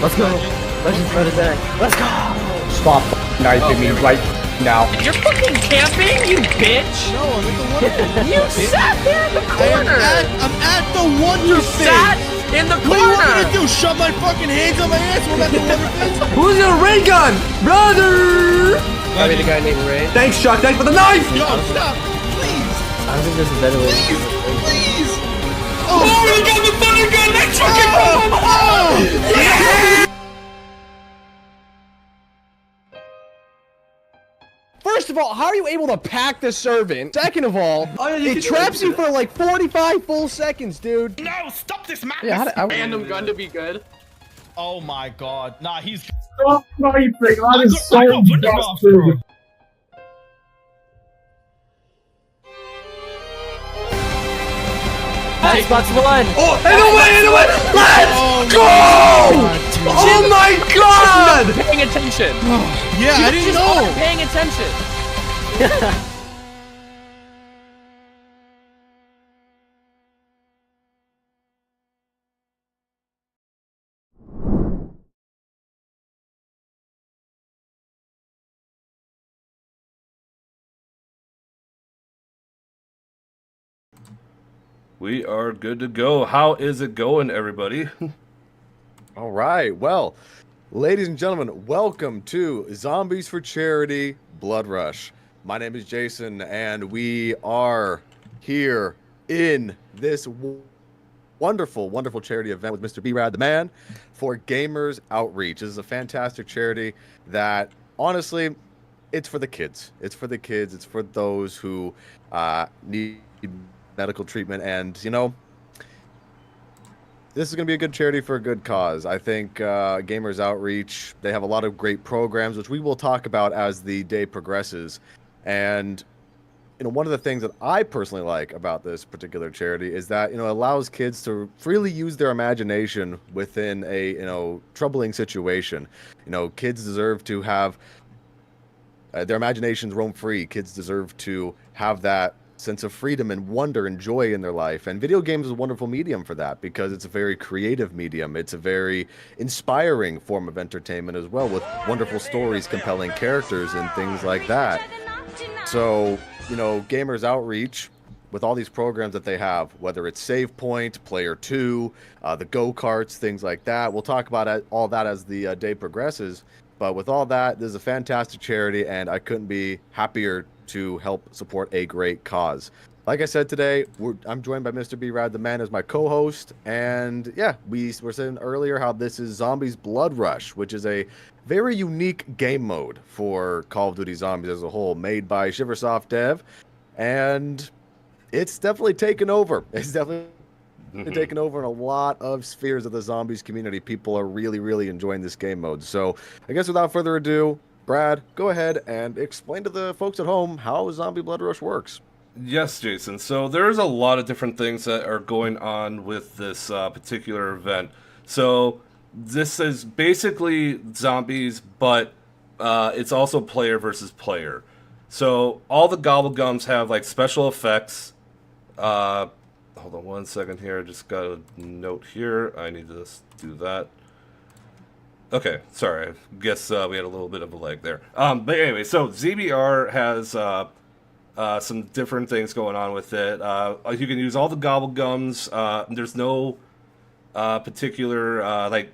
Let's go. Let's just run it back. Let's go. Stop knifing me right now. You're fucking camping, you bitch! No, I'm at the Wonder You sat there in the corner! I'm at the Wonder You sat in the What do you want me corner! to do? Shove my fucking hands on my ass when I'm at the Wonder Fence? Who's got a ray gun? Brother! Probably the guy named Ray. Thanks, Chuck. Thanks for the knife! Yo, stop. Please. I think there's a better way. Please. Oh, you got the thunder gun! That fucking First of all, how are you able to pack the servant? Second of all, it traps you for like 45 full seconds, dude. No, stop this madness! Yeah, Random gun to be good. Oh my god. Nah, he's. Stop knifing. That is so disgusting. Xbox One. Oh, and away! Let's go! Oh my god! Paying attention. Yeah, I didn't Just know. aren't paying attention. We are good to go. How is it going, everybody? All right. Well, ladies and gentlemen, welcome to Zombies4Charity Blood Rush. My name is Jason, and we are here in this wonderful, wonderful charity event with Mr. B-Rad, the man, for Gamers Outreach. This is a fantastic charity that, honestly, it's for the kids. It's for the kids. It's for those who need medical treatment, and you know, this is going to be a good charity for a good cause. I think Gamers Outreach, they have a lot of great programs, which we will talk about as the day progresses. And you know, one of the things that I personally like about this particular charity is that, you know, it allows kids to freely use their imagination within a, you know, troubling situation. You know, kids deserve to have their imaginations roam free. Kids deserve to have that sense of freedom and wonder and joy in their life. And video games is a wonderful medium for that, because it's a very creative medium. It's a very inspiring form of entertainment as well, with wonderful stories, compelling characters, and things like that. So, you know, Gamers Outreach, with all these programs that they have, whether it's Save Point, Player 2, the go-karts, things like that, we'll talk about all that as the day progresses. But with all that, this is a fantastic charity, and I couldn't be happier to help support a great cause. Like I said today, I'm joined by Mr. B-Rad, the man, as my co-host, and yeah, we were saying earlier how this is Zombies Blood Rush, which is a very unique game mode for Call of Duty Zombies as a whole, made by Shiversoft Dev, and it's definitely taken over. It's definitely taken over in a lot of spheres of the Zombies community. People are really, really enjoying this game mode. So I guess without further ado, Brad, go ahead and explain to the folks at home how Zombie Blood Rush works. Yes, Jason. So there's a lot of different things that are going on with this particular event. So this is basically zombies, but it's also player versus player. So all the Gobblegums have like special effects. Hold on one second here. I just got a note here. I need to do that. Okay, sorry. I guess we had a little bit of a lag there. But anyway, so ZBR has some different things going on with it. You can use all the Gobblegums. There's no particular like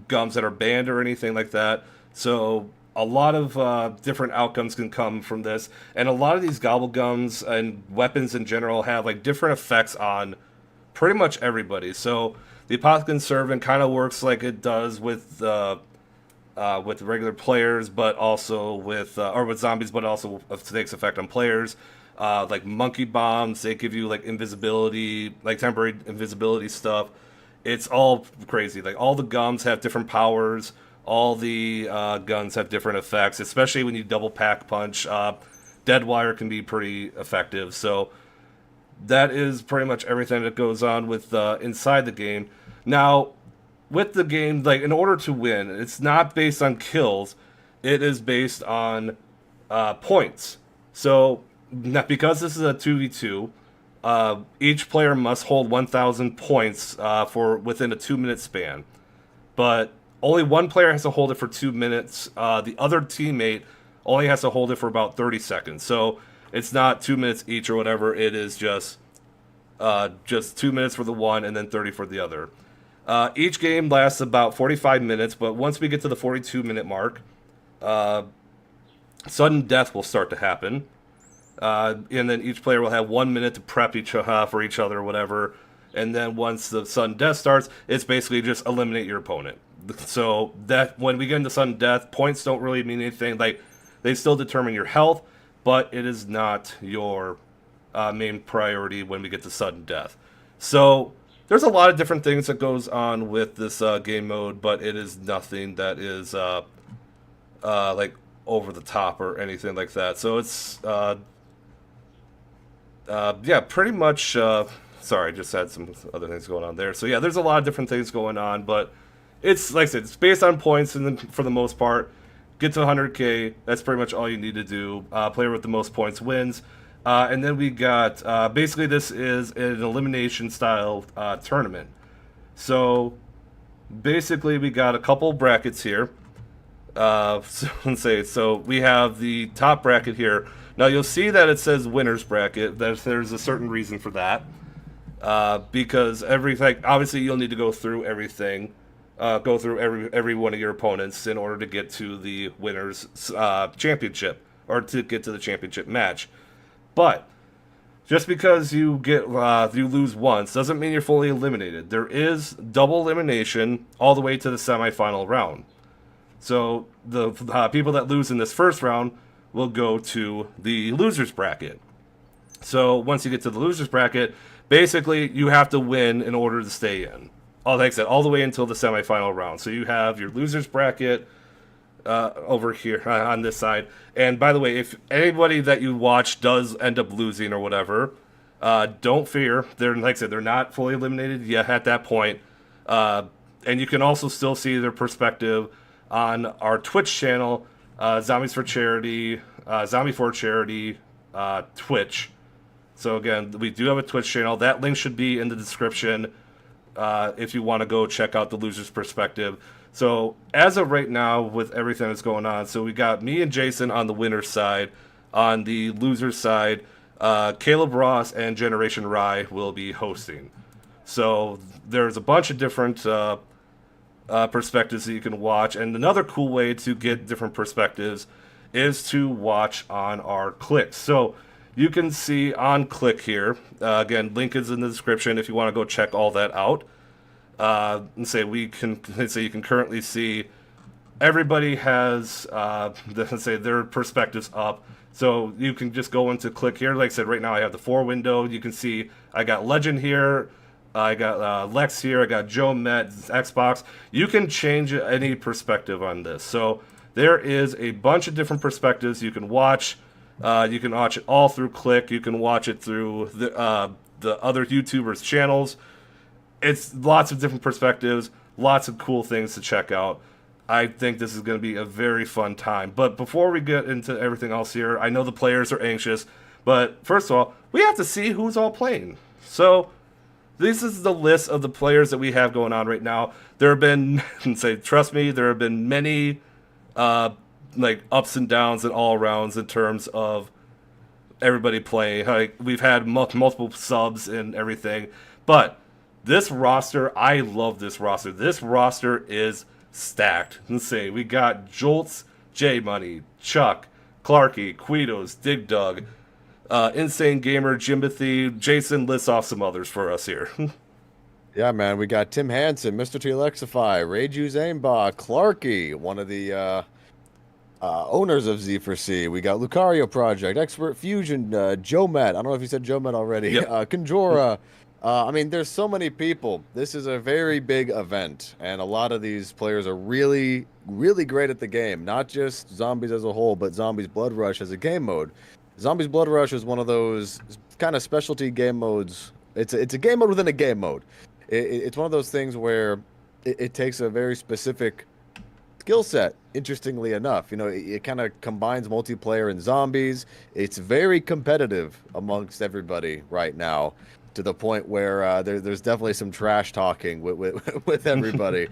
gums that are banned or anything like that. So a lot of different outcomes can come from this. And a lot of these Gobblegums and weapons in general have like different effects on pretty much everybody. So the Apothecary Servant kind of works like it does with regular players, but also with zombies, but also takes effect on players. Like monkey bombs, they give you like invisibility, like temporary invisibility stuff. It's all crazy. Like all the gums have different powers. All the guns have different effects, especially when you double pack punch. Dead wire can be pretty effective. So that is pretty much everything that goes on with inside the game. Now, with the game, like in order to win, it's not based on kills. It is based on points. So because this is a 2v2, each player must hold 1,000 points for within a 2-minute span. But only one player has to hold it for 2 minutes. The other teammate only has to hold it for about 30 seconds. So it's not 2 minutes each or whatever. It is just 2 minutes for the one and then 30 for the other. Each game lasts about 45 minutes, but once we get to the 42-minute mark, sudden death will start to happen. And then each player will have 1 minute to prep for each other or whatever. And then once the sudden death starts, it's basically just eliminate your opponent. So that when we get into sudden death, points don't really mean anything. Like, they still determine your health, but it is not your main priority when we get to sudden death. So there's a lot of different things that goes on with this game mode, but it is nothing that is like over the top or anything like that. So it's yeah, pretty much. Sorry, I just had some other things going on there. So yeah, there's a lot of different things going on, but it's, like I said, it's based on points, and then for the most part, get to 100K. That's pretty much all you need to do. Player with the most points wins. And then we got, basically this is an elimination style tournament. So basically we got a couple brackets here. So we have the top bracket here. Now you'll see that it says winners bracket. There's a certain reason for that. Because everything, obviously you'll need to go through everything, go through every one of your opponents in order to get to the winners championship, or to get to the championship match. But just because you lose once doesn't mean you're fully eliminated. There is double elimination all the way to the semifinal round. So the people that lose in this first round will go to the losers bracket. So once you get to the losers bracket, basically you have to win in order to stay in. Like I said, all the way until the semifinal round. So you have your losers bracket over here on this side. And by the way, if anybody that you watch does end up losing or whatever, don't fear. They're, like I said, they're not fully eliminated yet at that point. And you can also still see their perspective on our Twitch channel, Zombies4Charity, Zombies4Charity Twitch. So again, we do have a Twitch channel. That link should be in the description if you want to go check out the loser's perspective. So as of right now, with everything that's going on, so we got me and Jason on the winner's side. On the loser's side, Caleb Ross and Generation Rye will be hosting. So there's a bunch of different perspectives that you can watch. And another cool way to get different perspectives is to watch on our clicks. So you can see on click here, again, link is in the description if you want to go check all that out. And say you can currently see everybody has their perspectives up. So you can just go into click here. Like I said, right now I have the 4 window. You can see I got Legend here, I got Lex here, I got Joe Met, Xbox. You can change any perspective on this. So there is a bunch of different perspectives you can watch. You can watch it all through click. You can watch it through the other YouTubers' channels. It's lots of different perspectives, lots of cool things to check out. I think this is going to be a very fun time. But before we get into everything else here, I know the players are anxious. But first of all, we have to see who's all playing. So this is the list of the players that we have going on right now. There have been, trust me, there have been many like ups and downs in all rounds in terms of everybody playing. Like, we've had multiple subs and everything. But this roster, I love this roster. This roster is stacked. Let's see, we got Jolts, J-Money, Chuck, Clarky, Queidos, Dig Dug, Insane Gamer, Jimothy. Jason lists off some others for us here. Yeah, man, we got Tim Hansen, Mr. T. Alexify, Reiju Zaimbach, Clarky, one of the owners of Z4C. We got Lucario Project, Expert Fusion, Joe Met. I don't know if you said Joe Met already. Yep. Conjura. I mean, there's so many people. This is a very big event, and a lot of these players are really, really great at the game. Not just Zombies as a whole, but Zombies Blood Rush as a game mode. Zombies Blood Rush is one of those kind of specialty game modes. It's a game mode within a game mode. It's one of those things where it takes a very specific skill set, interestingly enough. You know, it kind of combines multiplayer and zombies. It's very competitive amongst everybody right now, to the point where there's definitely some trash talking with everybody.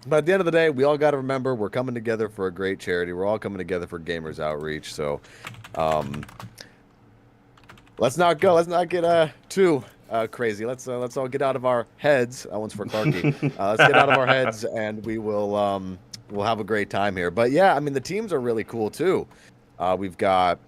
But at the end of the day, we all got to remember we're coming together for a great charity. We're all coming together for Gamers Outreach. So, let's not get too crazy. Let's all get out of our heads. That one's for Clarky. Let's get out of our heads, and we'll have a great time here. But yeah, I mean the teams are really cool too. We've got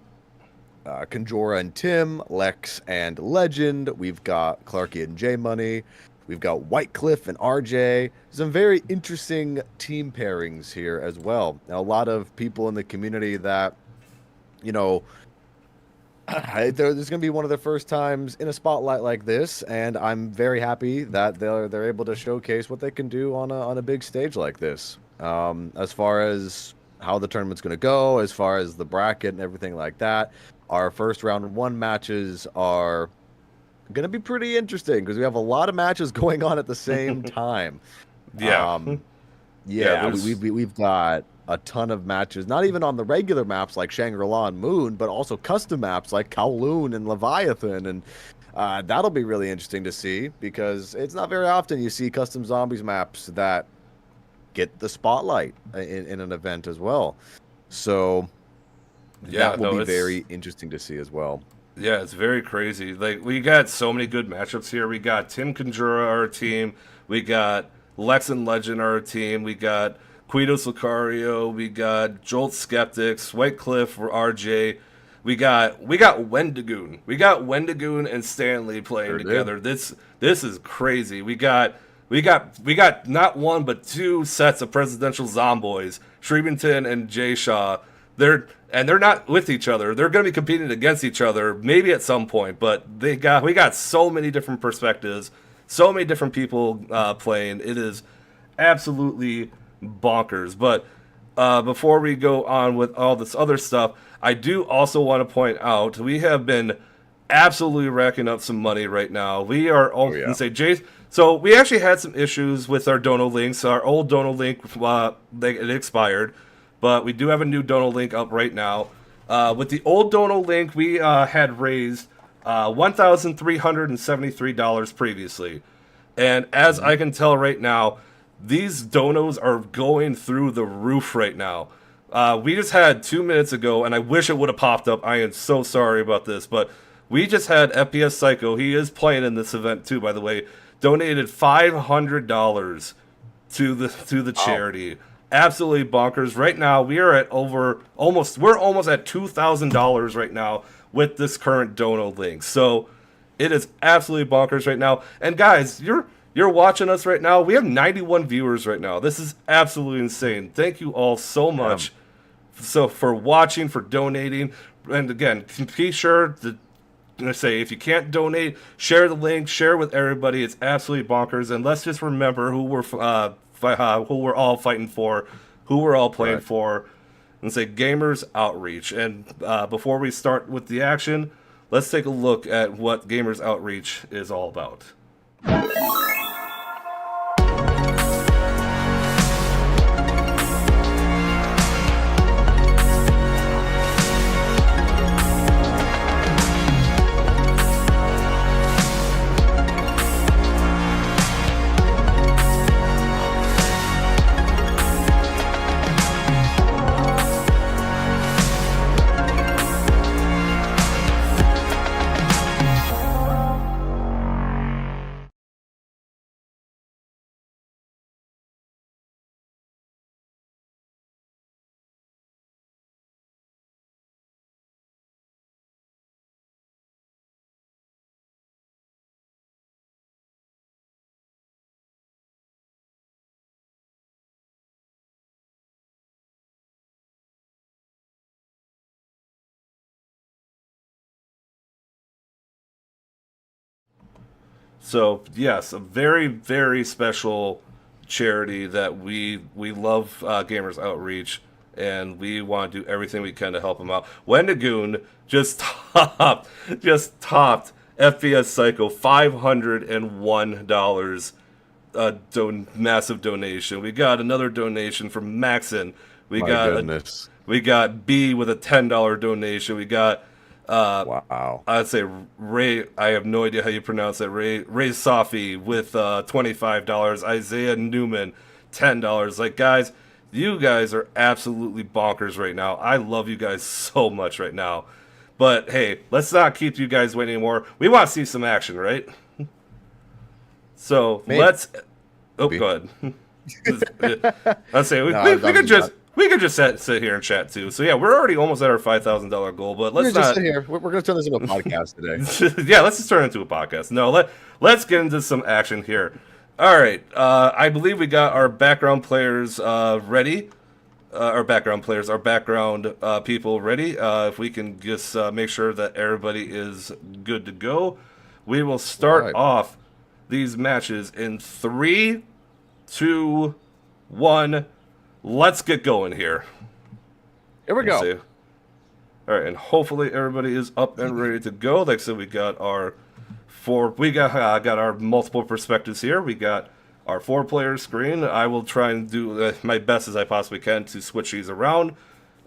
Conjura and Tim, Lex and Legend. We've got Clarky and J Money. We've got Whitecliff and RJ. Some very interesting team pairings here as well. Now, a lot of people in the community that, you know, there's going to be one of their first times in a spotlight like this, and I'm very happy that they're able to showcase what they can do on a big stage like this. As far as how the tournament's going to go, as far as the bracket and everything like that, our first round 1 matches are going to be pretty interesting because we have a lot of matches going on at the same time. We've got a ton of matches, not even on the regular maps like Shangri-La and Moon, but also custom maps like Kowloon and Leviathan, and that'll be really interesting to see because it's not very often you see custom zombies maps that get the spotlight in an event as well. So that will be very interesting to see as well. Yeah, it's very crazy. Like, we got so many good matchups here. We got Tim Conjura, our team. We got Lex and Legend, our team. We got Quitos Lucario. We got Jolt Skeptics, Whitecliff, RJ. We got Wendigoon. We got Wendigoon and Stanley playing together. This is crazy. We got not one but 2 sets of presidential zomboys, Shreventon and Jay Shaw. They're not with each other. They're going to be competing against each other, maybe at some point. But we got so many different perspectives, so many different people playing. It is absolutely bonkers. But before we go on with all this other stuff, I do also want to point out we have been absolutely racking up some money right now. We are so we actually had some issues with our dono links. Our old dono link it expired. But we do have a new dono link up right now. With the old dono link, we had raised $1,373 previously. And as I can tell right now, these donos are going through the roof right now. We just had 2 minutes ago, and I wish it would have popped up. I am so sorry about this, but we just had FPS Psycho. He is playing in this event too, by the way. Donated $500 to the charity. Absolutely bonkers. Right now, we are at almost at $2,000 right now with this current dono link. So it is absolutely bonkers right now. And guys, you're watching us right now. We have 91 viewers right now. This is absolutely insane. Thank you all so much. So for watching, for donating, and again, be sure to say if you can't donate, share the link, share with everybody. It's absolutely bonkers. And let's just remember who we're all fighting for, who we're all playing for, and say Gamers Outreach. And before we start with the action, let's take a look at what Gamers Outreach is all about. So yes, a very, very special charity that we love, Gamers Outreach, and we want to do everything we can to help them out. Wendigoon just topped FPS Psycho $501 massive donation. We got another donation from Maxon. We got B with a $10 donation. We got wow. I'd say Ray. I have no idea how you pronounce that. Ray Safi with $25. Isaiah Newman, $10. Like, guys, you guys are absolutely bonkers right now. I love you guys so much right now. But hey, let's not keep you guys waiting anymore. We want to see some action, right? So Maybe. let's. Oh, go ahead. Let's say we could just sit here and chat too. So yeah, we're already almost at our $5,000 goal. But let's not just sit here. We're going to turn this into a podcast today. Yeah, let's just turn it into a podcast. No, let's get into some action here. All right, I believe we got our background players ready. Our background people ready. If we can just make sure that everybody is good to go, we will start off these matches in 3, 2, 1. Let's get going here. Here we go. All right, and hopefully everybody is up and ready to go. Like I said, we got our got our multiple perspectives here. We got our 4-player screen. I will try and do my best as I possibly can to switch these around.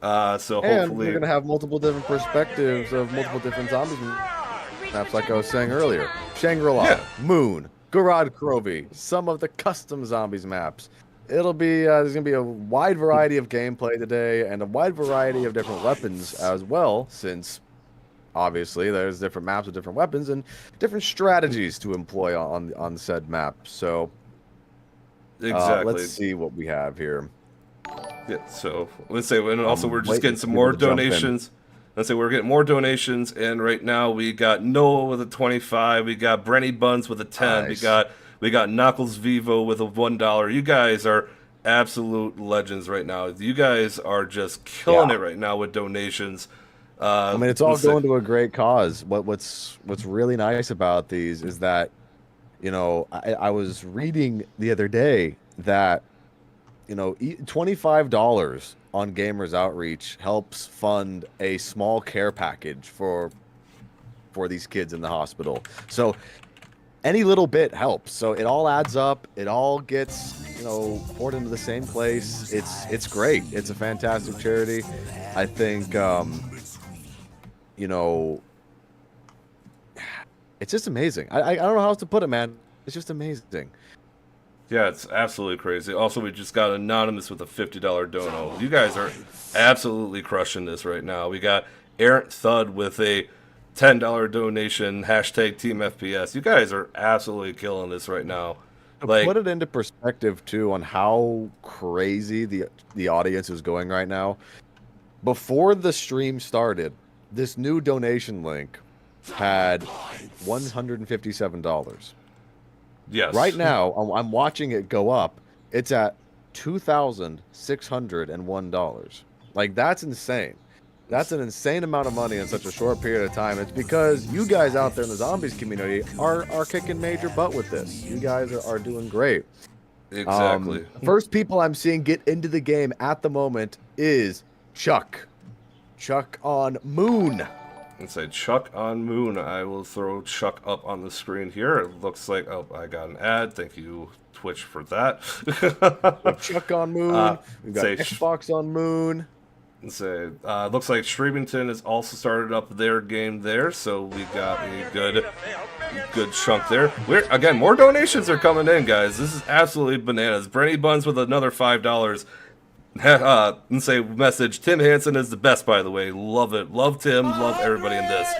So And hopefully we're going to have multiple different perspectives of multiple different zombies maps, like I was saying earlier. Shangri-La, Moon, Garad Krovi, some of the custom zombies maps. It'll be there's going to be a wide variety of gameplay today and a wide variety of different weapons as well, since obviously there's different maps with different weapons and different strategies to employ on said map. So exactly. let's see what we have here. Yeah, so let's say, and also we're just waiting getting for some people more to jump in. donations. Let's say we're getting more donations, and right now we got Noah with a 25, we got Brenny Buns with a 10, Nice. we got Knuckles Vivo with a $1. You guys are absolute legends right now. You guys are just killing it right now with donations. I mean, it's all going to a great cause. What's really nice about these is that, you know, I was reading the other day that, you know, $25 on Gamers Outreach helps fund a small care package for these kids in the hospital. So any little bit helps. So it all adds up. It all gets, you know, poured into the same place. It's great. It's a fantastic charity. I think, you know, it's just amazing. I don't know how else to put it, man. It's just amazing. Yeah, it's absolutely crazy. Also, we just got Anonymous with a $50 dono. You guys are absolutely crushing this right now. We got Errant Thud with a $10 donation, hashtag Team FPS. You guys are absolutely killing this right now. Like, put it into perspective, too, on how crazy the audience is going right now. Before the stream started, this new donation link had $157. Yes. Right now, I'm watching it go up. It's at $2,601. Like, that's insane. That's an insane amount of money in such a short period of time. It's because you guys out there in the zombies community are kicking major butt with this. You guys are doing great. Exactly. First people I'm seeing get into the game at the moment is Chuck. Chuck on Moon. And say Chuck on Moon. I will throw Chuck up on the screen here. It looks like, oh, I got an ad. Thank you, Twitch, for that. Chuck on Moon. We've got Xbox on Moon. And say, looks like Shreventon has also started up their game there, so we got a good chunk there. Again, more donations are coming in, guys. This is absolutely bananas. Brenny Buns with another $5. And say message, Tim Hansen is the best, by the way. Love it. Love Tim. Love everybody in this.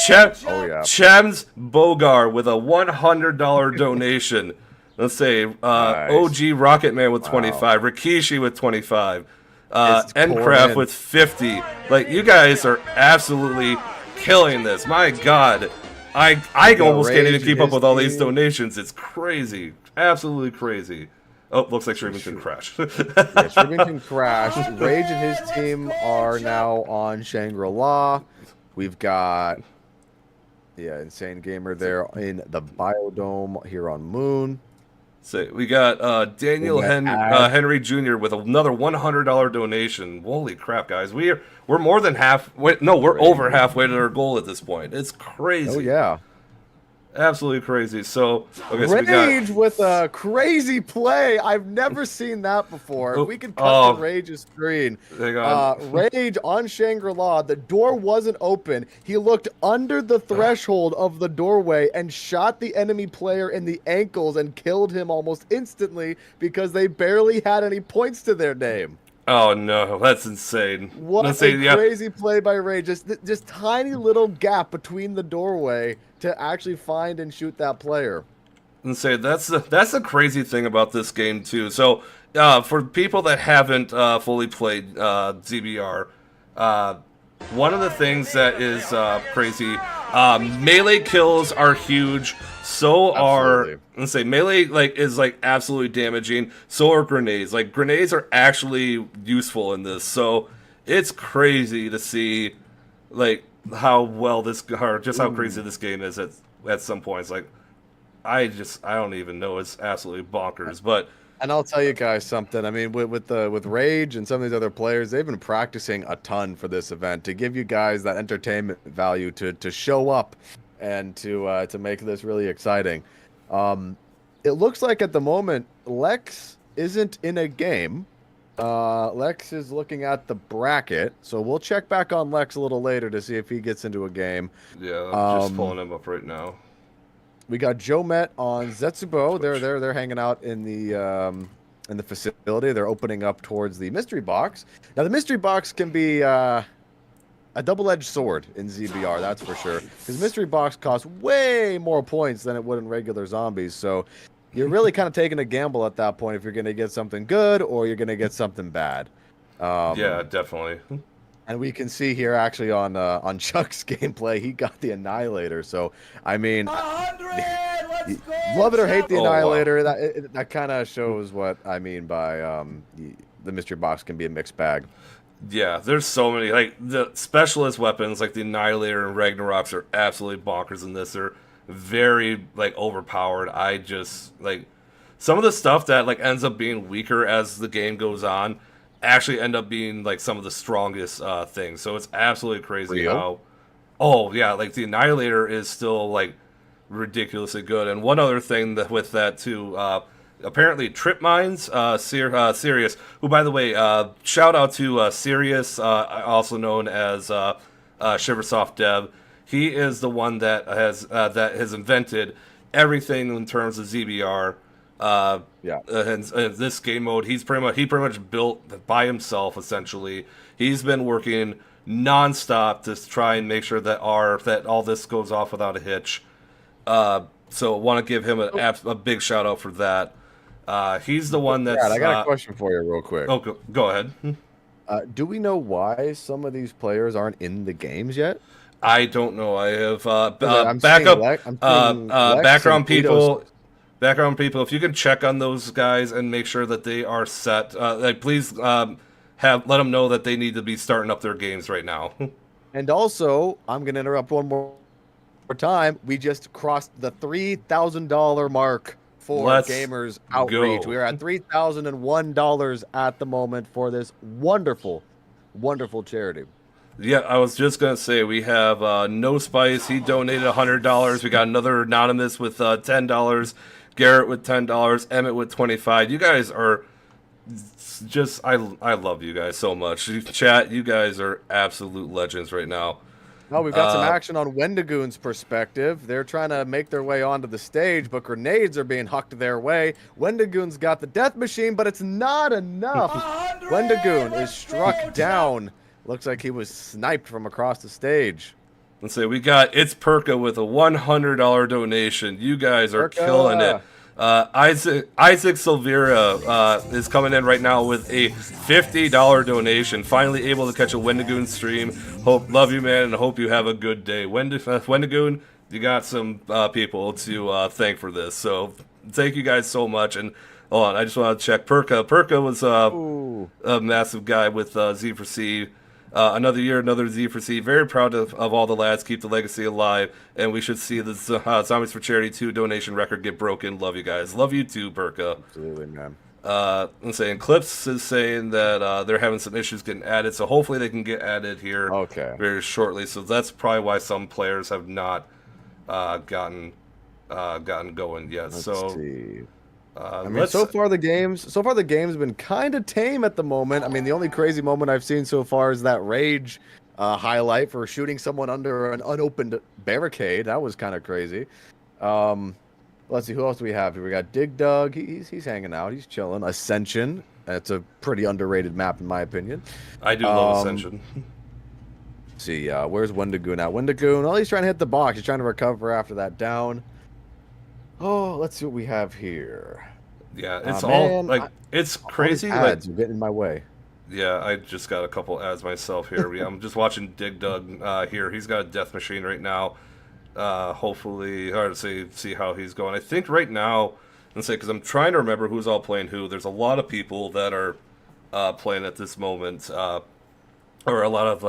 Chams Bogar with a $100 donation. Let's say OG Rocket Man with 25. Rikishi with 25. Endcraft with 50. Like, you guys are absolutely killing this. My God. I almost can't even keep up with all these donations. It's crazy. Absolutely crazy. Oh, looks like Shreventon crashed. Shreventon crashed. Rage and his team are now on Shangri-La. We've got, Insane Gamer there in the Biodome here on Moon. So we got Daniel Henry Jr. with another $100 donation. Holy crap, guys! We're more than halfway. No, we're over halfway to our goal at this point. It's crazy. Oh yeah. Absolutely crazy. So, okay, so we got... Rage with a crazy play. I've never seen that before. If we could cut to Rage's screen. Hang on. Rage on Shangri-La. The door wasn't open. He looked under the threshold of the doorway and shot the enemy player in the ankles and killed him almost instantly because they barely had any points to their name. Oh no, that's insane. What a crazy play by Rage. Just tiny little gap between the doorway to actually find and shoot that player. And say that's the crazy thing about this game too. So for people that haven't fully played ZBR, one of the things that is crazy, melee kills are huge. So are, let's say, melee is absolutely damaging. So are grenades. Like, grenades are actually useful in this. So it's crazy to see how well this, or just how crazy this game is at some points. Like, I don't even know. It's absolutely bonkers. But and I'll tell you guys something. I mean, with Rage and some of these other players, they've been practicing a ton for this event to give you guys that entertainment value to show up and to make this really exciting. It looks like at the moment Lex isn't in a game. Lex is looking at the bracket, so we'll check back on Lex a little later to see if he gets into a game. Yeah, I'm just pulling him up right now. We got Joe Met on Zetsubo. They're hanging out in the facility. They're opening up towards the mystery box. Now the mystery box can be a double-edged sword in ZBR, that's for sure. Because mystery box costs way more points than it would in regular zombies. So you're really kind of taking a gamble at that point if you're going to get something good or you're going to get something bad. Yeah, definitely. And we can see here actually on Chuck's gameplay, he got the Annihilator. So I mean, love it or hate the Annihilator, wow. that kind of shows what I mean by the mystery box can be a mixed bag. Yeah, there's so many, the specialist weapons like the Annihilator and Ragnaroks are absolutely bonkers in this. They're very overpowered. I just some of the stuff that ends up being weaker as the game goes on actually end up being some of the strongest things. So it's absolutely crazy how the Annihilator is still ridiculously good. And one other thing with that too, apparently trip mines, Sirius, who by the way, shout out to Sirius, also known as Shiversoft Dev. He is the one that has invented everything in terms of ZBR. And this game mode, he pretty much built by himself essentially. He's been working nonstop to try and make sure that all this goes off without a hitch. So want to give him a big shout out for that. He's the one that's... I got a question for you real quick. Oh, go ahead. Do we know why some of these players aren't in the games yet? I don't know. I have background people. Background people, if you can check on those guys and make sure that they are set, please let them know that they need to be starting up their games right now. And also, I'm going to interrupt one more time. We just crossed the $3,000 mark for Gamers Outreach. We are at $3,001 at the moment for this wonderful, wonderful charity. Yeah, I was just going to say, we have No Spice. He donated $100. We got another Anonymous with $10. Garrett with $10, Emmett with $25. You guys are just, I love you guys so much. Chat, you guys are absolute legends right now. Oh, we've got some action on Wendigoon's perspective. They're trying to make their way onto the stage, but grenades are being hucked their way. Wendigoon's got the death machine, but it's not enough. Wendigoon is struck down. Looks like he was sniped from across the stage. Let's say we got It's Perka with a $100 donation. You guys are killing it. Isaac Silvera is coming in right now with a $50 donation. Finally able to catch a Wendigoon stream. Love you, man, and hope you have a good day. Wendigoon, you got some people to thank for this. So thank you guys so much. And hold on, I just want to check Perka. Perka was a massive guy with Z4C. Another year, another Z4C. Very proud of all the lads. Keep the legacy alive. And we should see the Zombies4Charity 2 donation record get broken. Love you guys. Love you too, Perka. Absolutely, man. Let's say, Eclipse is saying that they're having some issues getting added. So hopefully they can get added here very shortly. So that's probably why some players have not gotten gotten going yet. Let's So see. I mean, let's. so far the game's been kind of tame at the moment. I mean, the only crazy moment I've seen so far is that Rage highlight for shooting someone under an unopened barricade. That was kind of crazy. Let's see, who else do we have here? We got Dig Dug. He's hanging out. He's chilling. Ascension. That's a pretty underrated map in my opinion. I do love Ascension. Let's see, where's Wendigoon at? Wendigoon, well, he's trying to hit the box. He's trying to recover after that down. Oh, let's see what we have here. Yeah, it's man, all it's crazy. All these ads are getting in my way. Yeah, I just got a couple ads myself here. I'm just watching Dig Dug here. He's got a death machine right now. Hopefully, hard to see how he's going. I think right now, let's say, because I'm trying to remember who's all playing who. There's a lot of people that are playing at this moment, or a lot of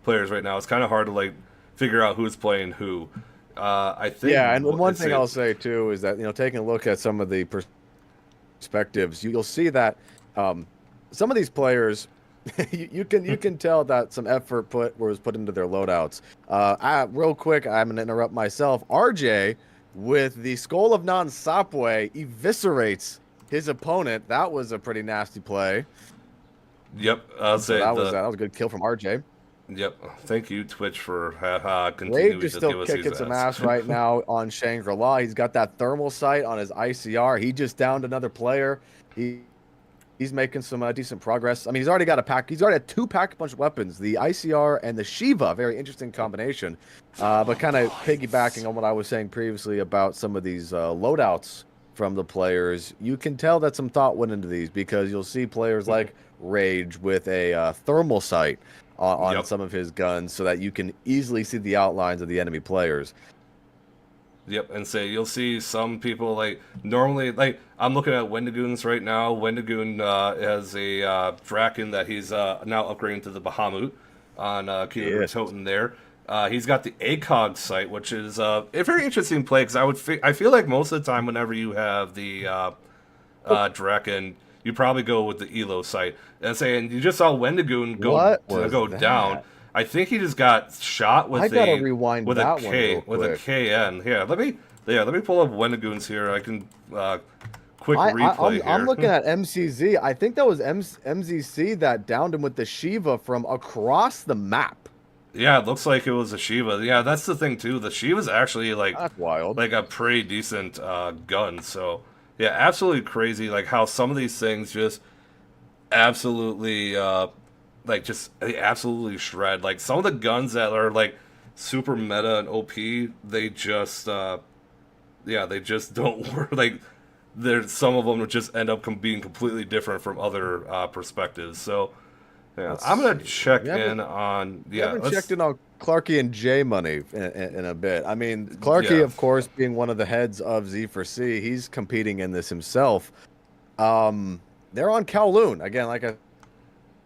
players right now. It's kind of hard to figure out who's playing who. I think. Yeah, and one thing I'll say too is that taking a look at some of the perspectives, you'll see that some of these players, you can tell that some effort was put into their loadouts. Real quick, I'm gonna interrupt myself. RJ with the Skull of Non-Sapwe eviscerates his opponent. That was a pretty nasty play. Yep, I'll say that was a good kill from RJ. Yep, thank you Twitch for continuing Rage is to still give us kicking these some ads. ass right now on Shangri-La. He's got that thermal sight on his ICR. He just downed another player. He's making some decent progress. I mean, he's already got a 2 pack-punch weapons, the ICR and the Shiva. Very interesting combination. But kind of piggybacking on what I was saying previously about some of these loadouts from the players, you can tell that some thought went into these because you'll see players like Rage with a thermal sight on some of his guns so that you can easily see the outlines of the enemy players. Yep, and you'll see some people normally I'm looking at Wendigoons right now. Wendigoon has a Draken that he's now upgrading to the Bahamut on Kingdom of Toten there. He's got the ACOG sight, which is a very interesting play because I feel like most of the time whenever you have the Draken, you probably go with the Elo sight. And you just saw Wendigoon go down. I think he just got shot with gotta rewind with that a one K real with a quick. KN. Here, let me pull up Wendigoons here. I can quick replay here. I'm looking at MCZ. I think that was MZC that downed him with the Shiva from across the map. Yeah, it looks like it was a Shiva. Yeah, that's the thing too. The Shiva's actually That's wild. a pretty decent gun. So yeah, absolutely crazy. How some of these things just absolutely they absolutely shred. Some of the guns that are super meta and OP, they just they just don't work. There's some of them just end up being completely different from other perspectives. So yeah, I'm gonna check in on We haven't checked in on Clarky and J Money in a bit. I mean, Clarky, of course, being one of the heads of Z4C, he's competing in this himself. They're on Kowloon again. Like I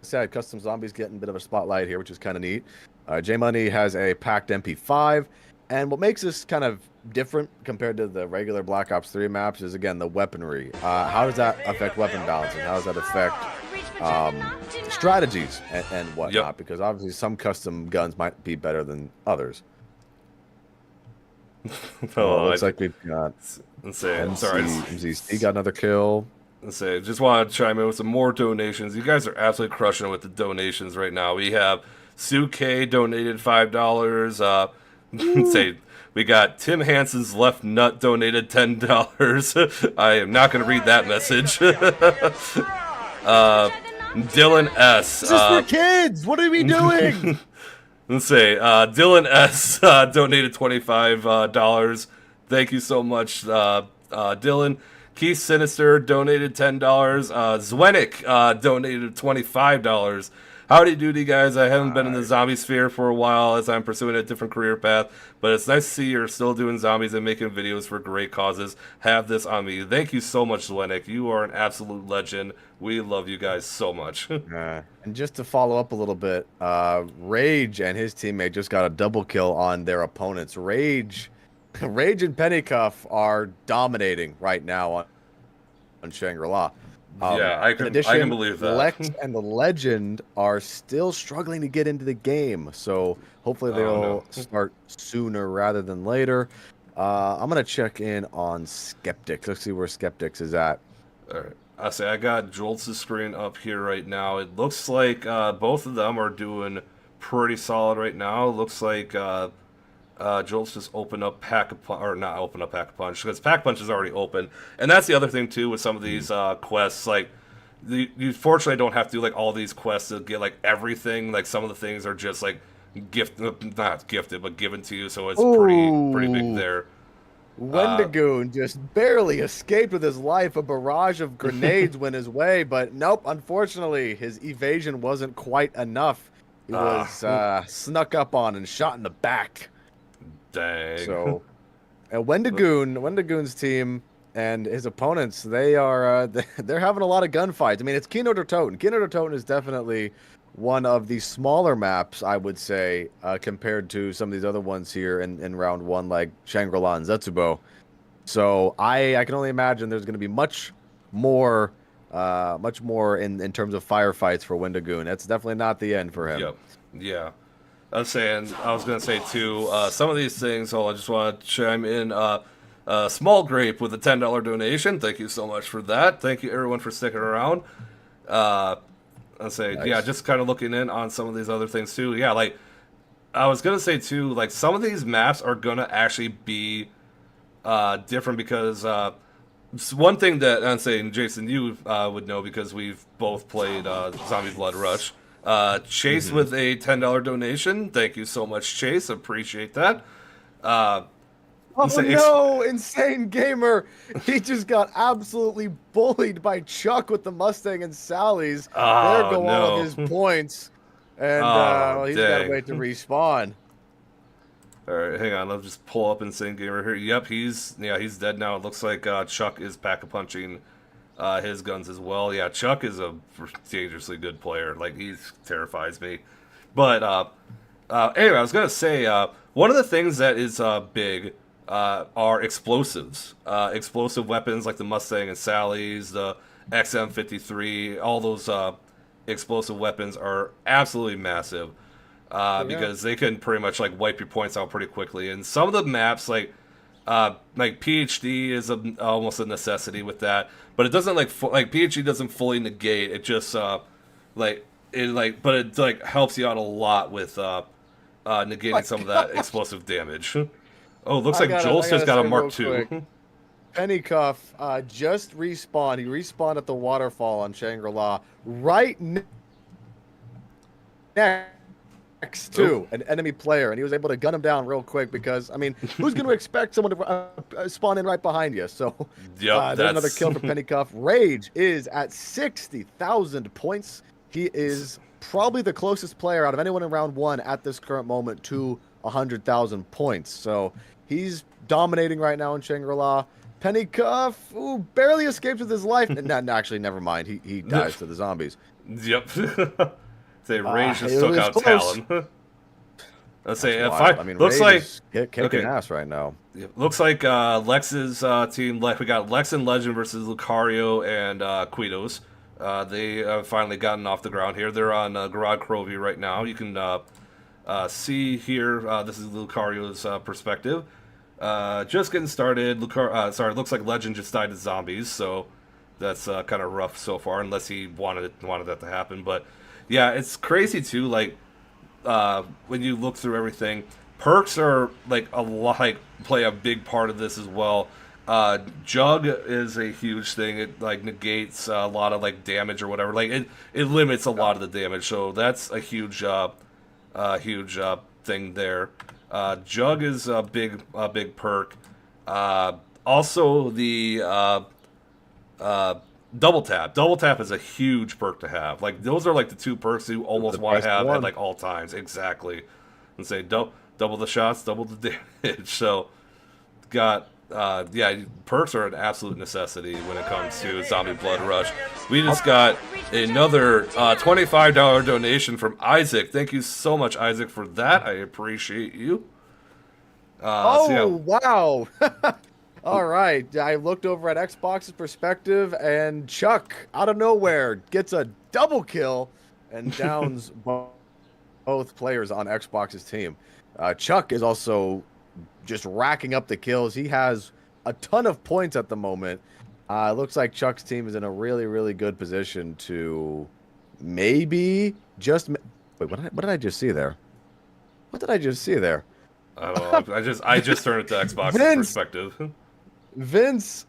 said, Custom Zombies getting a bit of a spotlight here, which is kind of neat. J Money has a packed MP5, and what makes this kind of different compared to the regular Black Ops 3 maps is again the weaponry. How does that affect weapon balancing? How does that affect strategies and whatnot? Yep. Because obviously some custom guns might be better than others. Looks like we've got MZC got another kill. Just want to chime in with some more donations. You guys are absolutely crushing it with the donations right now. We have Sue K donated $5. We got Tim Hansen's left nut donated $10. I am not going to read that message. Dylan S. This is for kids. What are we doing? Dylan S. Donated $25. Thank you so much, Dylan. Keith Sinister donated $10. Zwenik donated $25. Howdy doody, guys. I haven't been in the zombie sphere for a while as I'm pursuing a different career path, but it's nice to see you're still doing zombies and making videos for great causes. Have this on me. Thank you so much, Zwenik. You are an absolute legend. We love you guys so much. And just to follow up a little bit, Rage and his teammate just got a double kill on their opponents. Rage and Pennycuff are dominating right now on Shangri-La. I can believe that. Lex and the Legend are still struggling to get into the game, so hopefully they'll start sooner rather than later. I'm gonna check in on Skeptics. Let's see where Skeptics is at. All right. I got Jolts' screen up here right now. It looks like both of them are doing pretty solid right now. It looks like Jolts just opened up or not open up Pack-a-Punch, because Pack-a-Punch is already open. And that's the other thing too with some of these quests. Like, you fortunately don't have to do like all these quests to get like everything. Like, some of the things are just like not gifted, but given to you, so it's pretty big there. Wendigoon just barely escaped with his life. A barrage of grenades went his way, but nope, unfortunately, his evasion wasn't quite enough. He was snuck up on and shot in the back. Dang. So, and Wendigoon's team and his opponents, they're having a lot of gunfights. I mean, it's Kino der Toten. Kino der Toten is definitely one of the smaller maps, I would say, compared to some of these other ones here in round one, like Shangri-La and Zetsubo. So I can only imagine there's going to be much more in terms of firefights for Wendigoon. That's definitely not the end for him. Yep. Yeah. I was going to say too, some of these things, I just want to chime in. Small Grape with a $10 donation. Thank you so much for that. Thank you everyone for sticking around. Nice. Yeah, just kind of looking in on some of these other things too. Yeah, like I was gonna say too, like some of these maps are gonna actually be different because one thing that I'm saying, Jason, you would know because we've both played Zombie Blood Rush. Chase with a $10 donation. Thank you so much, Chase. Appreciate that. Oh no, Insane Gamer! He just got absolutely bullied by Chuck with the Mustang and Sally's. There go all of his points, and he's got to wait to respawn. All right, hang on. Let's just pull up Insane Gamer here. Yep, he's dead now. It looks like Chuck is pack-a-punching his guns as well. Yeah, Chuck is a dangerously good player. Like, he terrifies me. But anyway, I was gonna say one of the things that is big. Are explosives. Explosive weapons like the Mustang and Sally's, the XM53, all those explosive weapons are absolutely massive because they can pretty much like wipe your points out pretty quickly. And some of the maps like PhD is almost a necessity with that, but it doesn't like PhD doesn't fully negate. It just but it helps you out a lot with negating some of that explosive damage. Oh, looks like Joel's just got a Mark II. Pennycuff just respawned. He respawned at the waterfall on Shangri-La right next to an enemy player, and he was able to gun him down real quick because, I mean, who's going to expect someone to spawn in right behind you? So there's another kill for Pennycuff. Rage is at 60,000 points. He is probably the closest player out of anyone in round one at this current moment to 100,000 points. So he's dominating right now in Shangri-La. Pennycuff, barely escapes with his life. Actually, never mind. He dies to the zombies. Yep. Say Rage just took out Talon. Let's say looks Rage like kicking ass right now. Looks like Lex's team. We got Lex and Legend versus Lucario and Quitos. They have finally gotten off the ground here. They're on Garage Crovey right now. You can see here. This is Lucario's perspective. Just getting started. Looks like Legend just died to zombies, so that's kind of rough so far. Unless he wanted that to happen, but yeah, it's crazy too. Like when you look through everything, perks are like play a big part of this as well. Jug is a huge thing. It like negates a lot of like damage or whatever. Like it limits a lot of the damage, so that's a huge thing there. Jug is a big perk. Also the double tap. Double tap is a huge perk to have. Like those are like the two perks you almost want to have at like all times. Exactly. And say double the shots, double the damage. So got perks are an absolute necessity when it comes to Zombie Blood Rush. We just got another $25 donation from Isaac. Thank you so much, Isaac, for that. I appreciate you. Wow. All right. I looked over at Xbox's perspective, and Chuck, out of nowhere, gets a double kill and downs both players on Xbox's team. Chuck is also just racking up the kills. He has a ton of points at the moment. It looks like Chuck's team is in a really, really good position to maybe just... Wait, what did I just see there? What did I just see there? I don't know. I just turned it to Xbox perspective. Vince,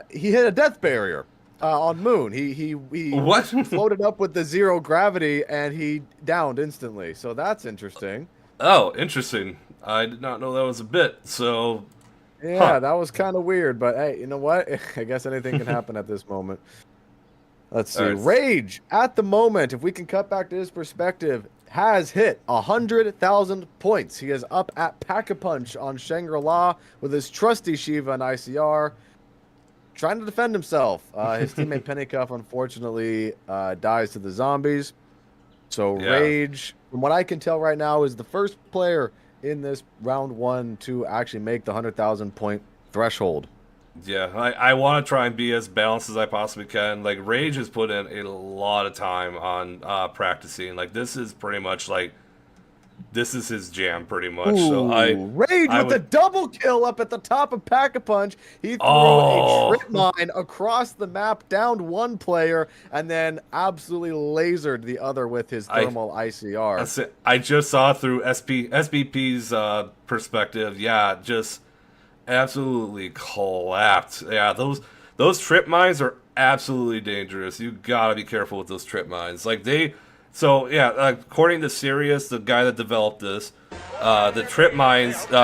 he hit a death barrier on Moon. He What? floated up with the 0 gravity, and he downed instantly. So that's interesting. Oh, interesting. I did not know that was a bit. So, Yeah, that was kind of weird. But hey, you know what? I guess anything can happen at this moment. Let's see. Rage, at the moment, if we can cut back to his perspective, has hit 100,000 points. He is up at Pack-a-Punch on Shangri-La with his trusty Shiva and ICR, trying to defend himself. His teammate Pennycuff, unfortunately, dies to the zombies. So Rage, from what I can tell right now, is the first player in this round 1 to actually make the 100,000 point threshold. yeah, I want to try and be as balanced as I possibly can. Like, Rage has put in a lot of time on practicing. Like, this is pretty much like, this is his jam, pretty much. Ooh, so Rage with the double kill up at the top of Pack-a-Punch. He threw a trip mine across the map, downed one player, and then absolutely lasered the other with his thermal ICR. I just saw through SBP's perspective. Yeah, just absolutely collapsed. Yeah, those trip mines are absolutely dangerous. You gotta be careful with those trip mines. Like So yeah, according to Sirius, the guy that developed this, the trip mines they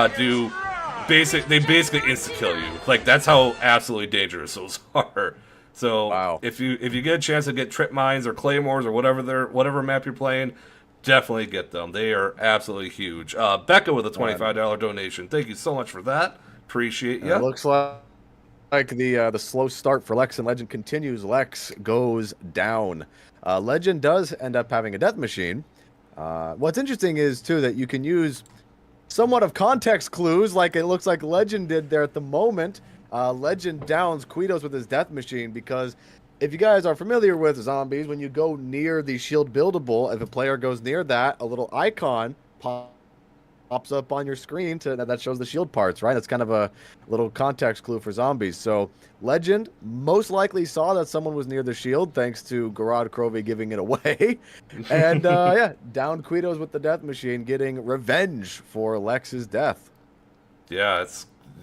basically insta kill you. Like, that's how absolutely dangerous those are. So if you get a chance to get trip mines or claymores or whatever map you're playing, definitely get them. They are absolutely huge. Becca with a $25 donation. Thank you so much for that. Appreciate you. It looks like the slow start for Lex and Legend continues. Lex goes down. Legend does end up having a death machine. What's interesting is, too, that you can use somewhat of context clues like it looks like Legend did there at the moment. Legend downs Queidos with his death machine because if you guys are familiar with zombies, when you go near the shield buildable, if a player goes near that, a little icon pops up on your screen that shows the shield parts, right? That's kind of a little context clue for zombies. So Legend most likely saw that someone was near the shield thanks to Garad Crovey giving it away. And yeah, downed Queidos with the death machine, getting revenge for Lex's death. Yeah,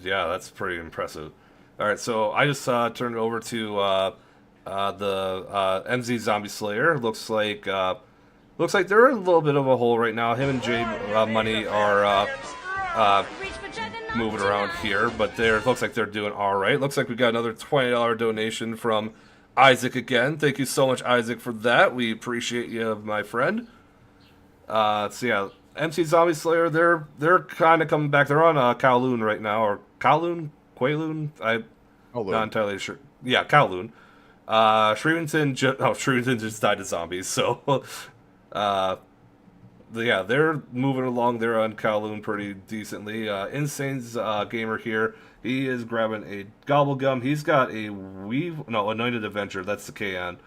that's pretty impressive. All right, so I just turned it over to the MZ Zombie Slayer. Looks like they're in a little bit of a hole right now. Him and Jay Money are moving around here, but looks like they're doing all right. Looks like we got another $20 donation from Isaac again. Thank you so much, Isaac, for that. We appreciate you, my friend. So yeah, MC Zombie Slayer, they're kind of coming back. They're on Kowloon right now, or Kowloon, I'm not entirely sure. Yeah, Kowloon. Shrevington just died to zombies, so. Yeah, they're moving along there on Kowloon pretty decently. Insane's gamer here. He is grabbing a Gobblegum. He's got a Anointed Adventure. That's the KN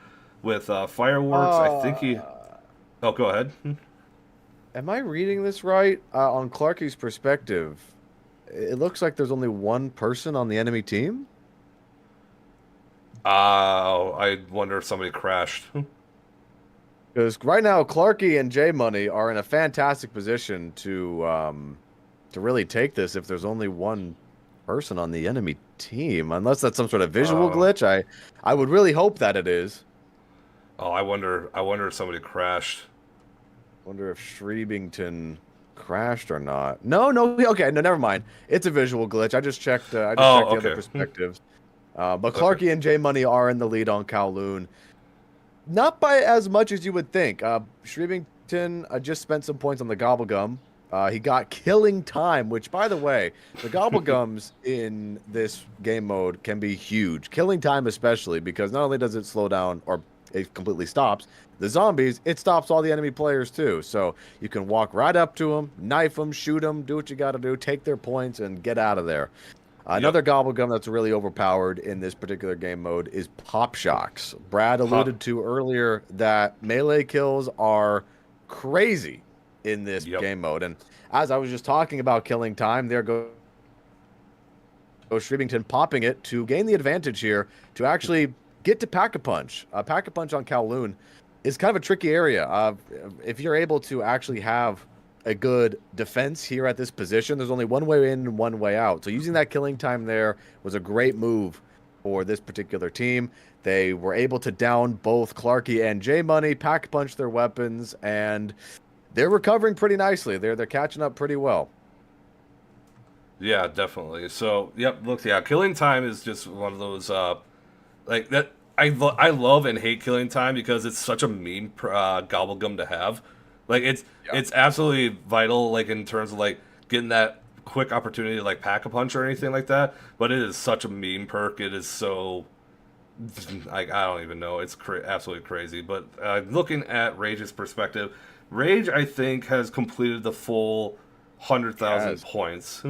with fireworks. I think he. Oh, go ahead. Am I reading this right? On Clarky's perspective, it looks like there's only one person on the enemy team. I wonder if somebody crashed. Because right now, Clarky and J Money are in a fantastic position to really take this if there's only one person on the enemy team. Unless that's some sort of visual glitch. I would really hope that it is. Oh, I wonder if somebody crashed. Wonder if Shrevington crashed or not. No, okay, no, never mind. It's a visual glitch. I just checked. The other perspectives. But Clarky and J Money are in the lead on Kowloon. Not by as much as you would think. Shrevington just spent some points on the Gobblegum. He got killing time, which, by the way, the Gobblegums in this game mode can be huge. Killing time especially, because not only does it slow down, or it completely stops, the zombies, it stops all the enemy players too. So you can walk right up to them, knife them, shoot them, do what you got to do, take their points, and get out of there. Another Gobblegum that's really overpowered in this particular game mode is Pop Shocks. Brad alluded to earlier that melee kills are crazy in this Yep. game mode. And as I was just talking about killing time, there goes Shrevington popping it to gain the advantage here to actually get to Pack-a-Punch. Pack-a-Punch on Kowloon is kind of a tricky area. If you're able to actually have a good defense here at this position, there's only one way in and one way out. So using that killing time there was a great move for this particular team. They were able to down both Clarky and J-Money, Pack-a-Punch their weapons, and they're recovering pretty nicely. They're catching up pretty well. Yeah, definitely. So, yep, look, yeah, killing time is just one of those, like, that, I love and hate killing time because it's such a meme gobblegum to have. Like, it's absolutely vital, like, in terms of, like, getting that quick opportunity to, like, Pack-a-Punch or anything like that, but it is such a meme perk. It is so, like, I don't even know. It's absolutely crazy. But looking at Rage's perspective, Rage, I think, has completed the full 100,000 points.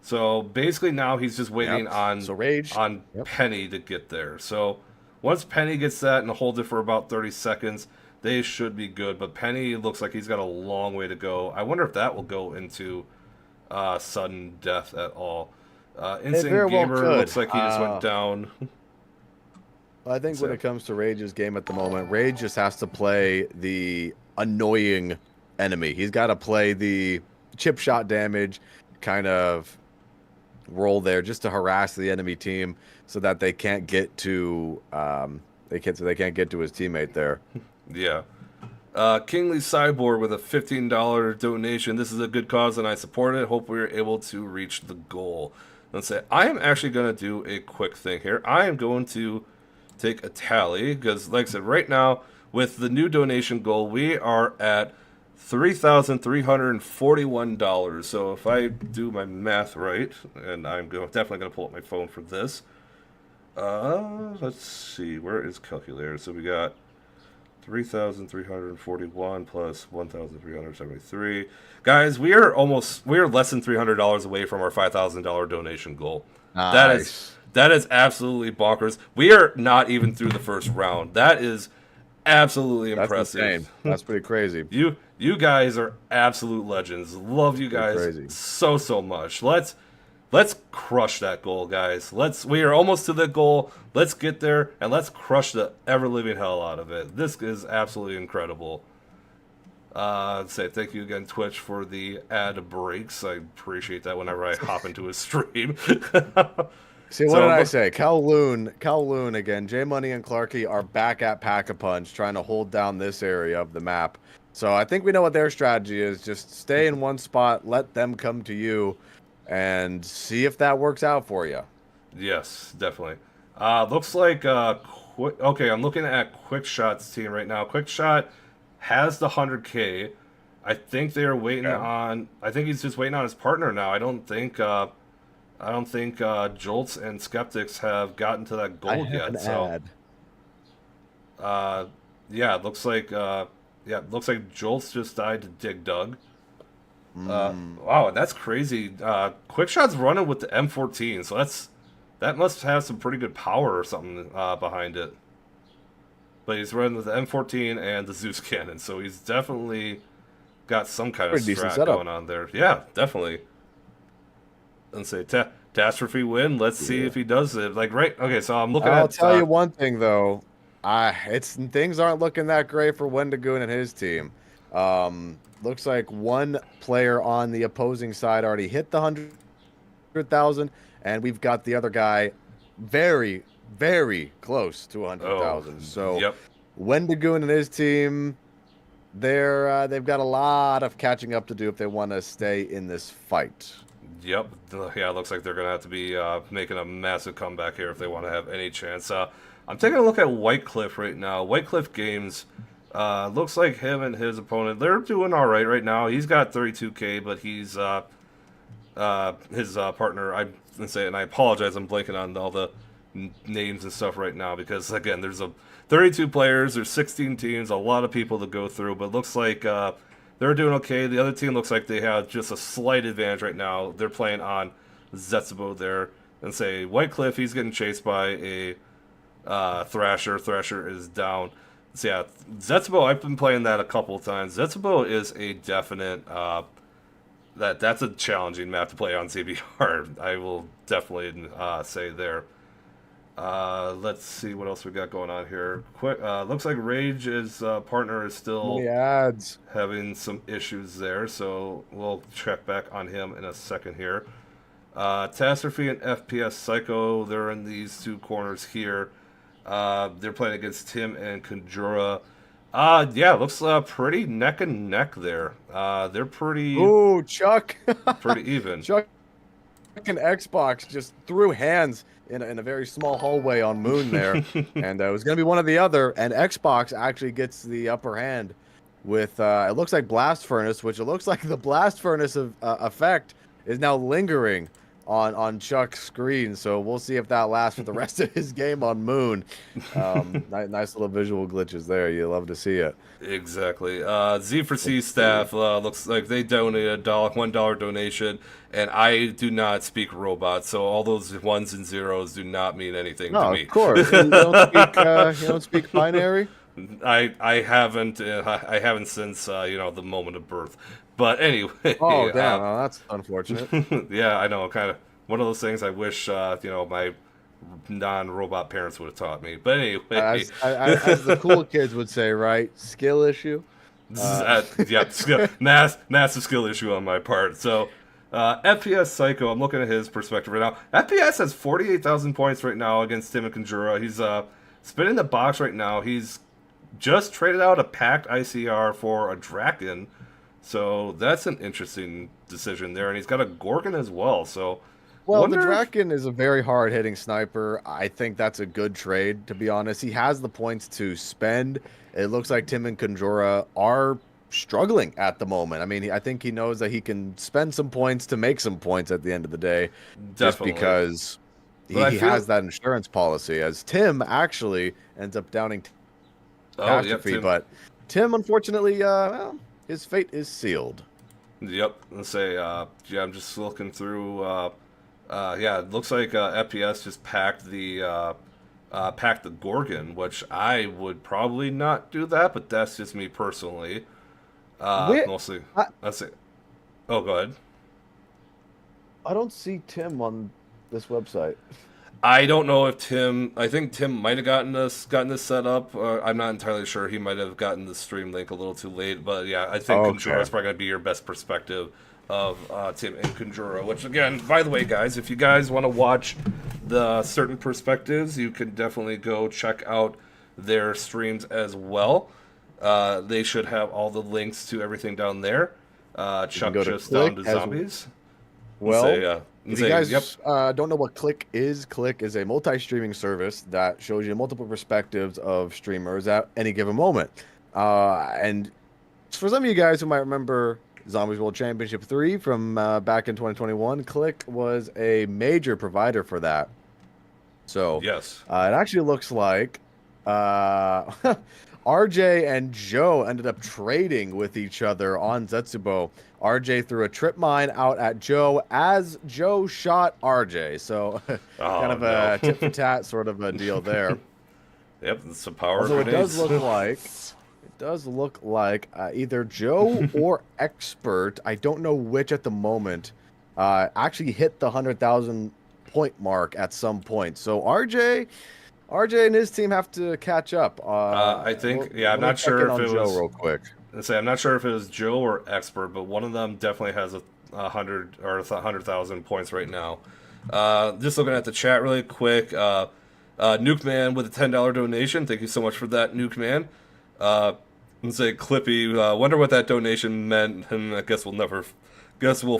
So basically now he's just waiting on Penny to get there. So once Penny gets that and holds it for about 30 seconds, they should be good. But Penny looks like he's got a long way to go. I wonder if that will go into sudden death at all. Instant Gamer looks like he just went down. I think when it comes to Rage's game at the moment, Rage just has to play the annoying enemy. He's got to play the chip shot damage kind of role there just to harass the enemy team so that they can't get to they can't get to his teammate there. Yeah. Kingly Cyborg with a $15 donation. This is a good cause and I support it. Hope we are able to reach the goal. Let's say I am actually going to do a quick thing here. I am going to take a tally because, like I said, right now with the new donation goal, we are at $3,341. So if I do my math right, and I'm definitely going to pull up my phone for this. Let's see, where is calculator? So we got 3,341 plus 1,373. Guys, we are less than $300 away from our $5,000 donation goal. Nice. That is absolutely bonkers. We are not even through the first round. That is absolutely impressive. Insane. That's pretty crazy. You guys are absolute legends. Love you guys so much. Let's crush that goal, guys. We are almost to the goal. Let's get there and let's crush the ever living hell out of it. This is absolutely incredible. Say thank you again, Twitch, for the ad breaks. I appreciate that whenever I hop into a stream. See, what did I say? Kowloon again. J-Money and Clarky are back at Pack-a-Punch trying to hold down this area of the map. So I think we know what their strategy is. Just stay in one spot, let them come to you, and see if that works out for you. Yes, definitely. Looks like okay, I'm looking at Quickshot's team right now. Quickshot has the 100K. I think they're waiting on. I think he's just waiting on his partner now. I don't think Jolts and Skeptics have gotten to that goal yet. Yeah, it looks like Jolts just died to Dig Dug. Wow, that's crazy. Quickshot's running with the M14, so that must have some pretty good power or something behind it. But he's running with the M14 and the Zeus cannon, so he's definitely got some kind of strat going on there. Yeah, definitely. And say catastrophe win. Let's see if he does it. Like okay, so I'm looking at. I'll tell you one thing though. Things aren't looking that great for Wendigoon and his team. Looks like one player on the opposing side already hit the 100,000, and we've got the other guy very, very close to 100,000. So Wendigoon and his team, they've got a lot of catching up to do if they want to stay in this fight. Yep. Yeah, it looks like they're going to have to be making a massive comeback here if they want to have any chance. I'm taking a look at Whitecliff right now. Whitecliff Games, looks like him and his opponent, they're doing all right now. He's got 32K, but he's his partner, and I apologize, I'm blanking on all the names and stuff right now because, again, there's 32 players, there's 16 teams, a lot of people to go through, but it looks like they're doing okay. The other team looks like they have just a slight advantage right now. They're playing on Zetsubo there. And say Whitecliff, he's getting chased by a Thrasher. Thrasher is down. So yeah, Zetsubo, I've been playing that a couple of times. Zetsubo is a definite that's a challenging map to play on CBR. I will definitely say there. Let's see what else we got going on here. Quick, looks like Rage's partner is still Many ads. having some issues there, so we'll check back on him in a second here. Catastrophe and FPS Psycho, they're in these two corners here. They're playing against Tim and Conjura. Yeah, looks pretty neck and neck there. They're pretty Ooh, Chuck. pretty even. Chuck and Xbox just threw hands in a very small hallway on Moon there, and it was going to be one or the other, and Xbox actually gets the upper hand with, it looks like Blast Furnace, which it looks like the Blast Furnace effect is now lingering on Chuck's screen, so we'll see if that lasts for the rest of his game on Moon. Nice little visual glitches there. You love to see it. Exactly. Z4C staff looks like they donated a $1 donation, and I do not speak robot, so all those ones and zeros do not mean anything to me. Of course. You don't speak binary? I haven't since the moment of birth. But anyway. Oh damn, well, that's unfortunate. Yeah, I know. Kind of one of those things I wish my non-robot parents would have taught me. But anyway, as the cool kids would say, right? Skill issue. Massive skill issue on my part. So, FPS Psycho, I'm looking at his perspective right now. FPS has 48,000 points right now against Tim and Conjura. He's spinning the box right now. He's just traded out a packed ICR for a Draken. So that's an interesting decision there, and he's got a Gorgon as well. So, well, the Draken is a very hard-hitting sniper. I think that's a good trade, to be honest. He has the points to spend. It looks like Tim and Conjura are struggling at the moment. I mean, I think he knows that he can spend some points to make some points at the end of the day, just because he has that insurance policy. As Tim actually ends up downing Catastrophe, but Tim, unfortunately, well, his fate is sealed. Yep. Let's say, I'm just looking through. It looks like FPS just packed the Gorgon, which I would probably not do that, but that's just me personally. Mostly. That's it. Oh, go ahead. I don't see Tim on this website. I don't know if Tim. I think Tim might have gotten this set up. I'm not entirely sure. He might have gotten the stream link a little too late. But yeah, I think Conjura is probably going to be your best perspective of Tim and Conjura. Which again, by the way, guys, if you guys want to watch the certain perspectives, you can definitely go check out their streams as well. They should have all the links to everything down there. Chuck just down to Zombies. Well. If you guys don't know what Click is a multi-streaming service that shows you multiple perspectives of streamers at any given moment. And for some of you guys who might remember Zombies World Championship 3 from back in 2021, Click was a major provider for that. So yes, it actually looks like RJ and Joe ended up trading with each other on Zetsubo. RJ threw a trip mine out at Joe as Joe shot RJ. So kind of a tit for tat sort of a deal there. Yep, it's a power. So it does look like either Joe or Expert, I don't know which at the moment, actually hit the 100,000 point mark at some point. So RJ and his team have to catch up. I think, I'm not sure if it was Joe real quick. I'm not sure if it was Joe or Expert, but one of them definitely has 100,000 points right now. Just looking at the chat really quick. Nuke Man with a $10 donation. Thank you so much for that, Nuke Man. Let's say Clippy. Wonder what that donation meant, and I guess we'll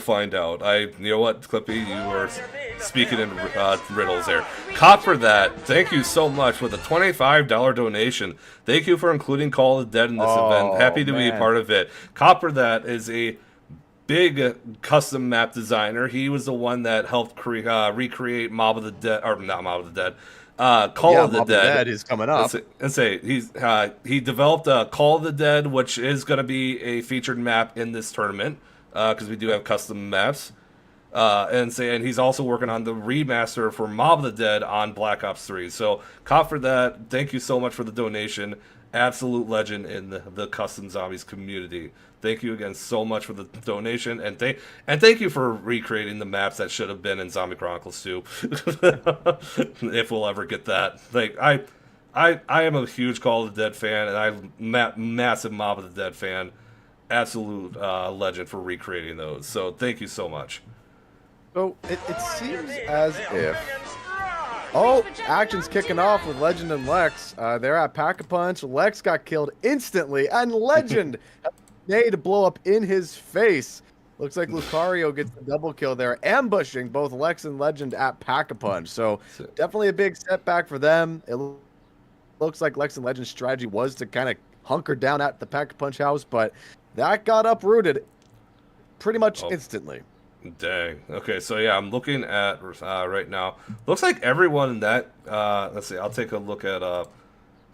find out. You know what, Clippy, you are speaking in riddles there. Cop for that. Thank you so much with a $25 donation. Thank you for including Call of the Dead in this event. Happy to be a part of it. Cop for that is a big custom map designer. He was the one that helped recreate Mob of the Dead, or not Mob of the Dead. Call of the Dead is coming up. He developed Call of the Dead, which is going to be a featured map in this tournament. Because we do have custom maps, and he's also working on the remaster for Mob of the Dead on Black Ops 3. So, cop for that. Thank you so much for the donation. absolute legend in the custom zombies community. Thank you again so much for the donation, and thank you for recreating the maps that should have been in Zombie Chronicles 2. If we'll ever get that. Like I am a huge Call of the Dead fan, and I'm massive Mob of the Dead fan. Absolute legend for recreating those. So thank you so much. So it seems as if. Oh, action's kicking off with Legend and Lex. They're at Pack-a-Punch. Lex got killed instantly, and Legend made to blow up in his face. Looks like Lucario gets the double kill there, ambushing both Lex and Legend at Pack-a-Punch. So definitely a big setback for them. It looks like Lex and Legend's strategy was to kind of hunker down at the Pack-a-Punch house, but that got uprooted pretty much instantly. Dang. Okay, so yeah, I'm looking at right now. Looks like everyone in that. Let's see. I'll take a look at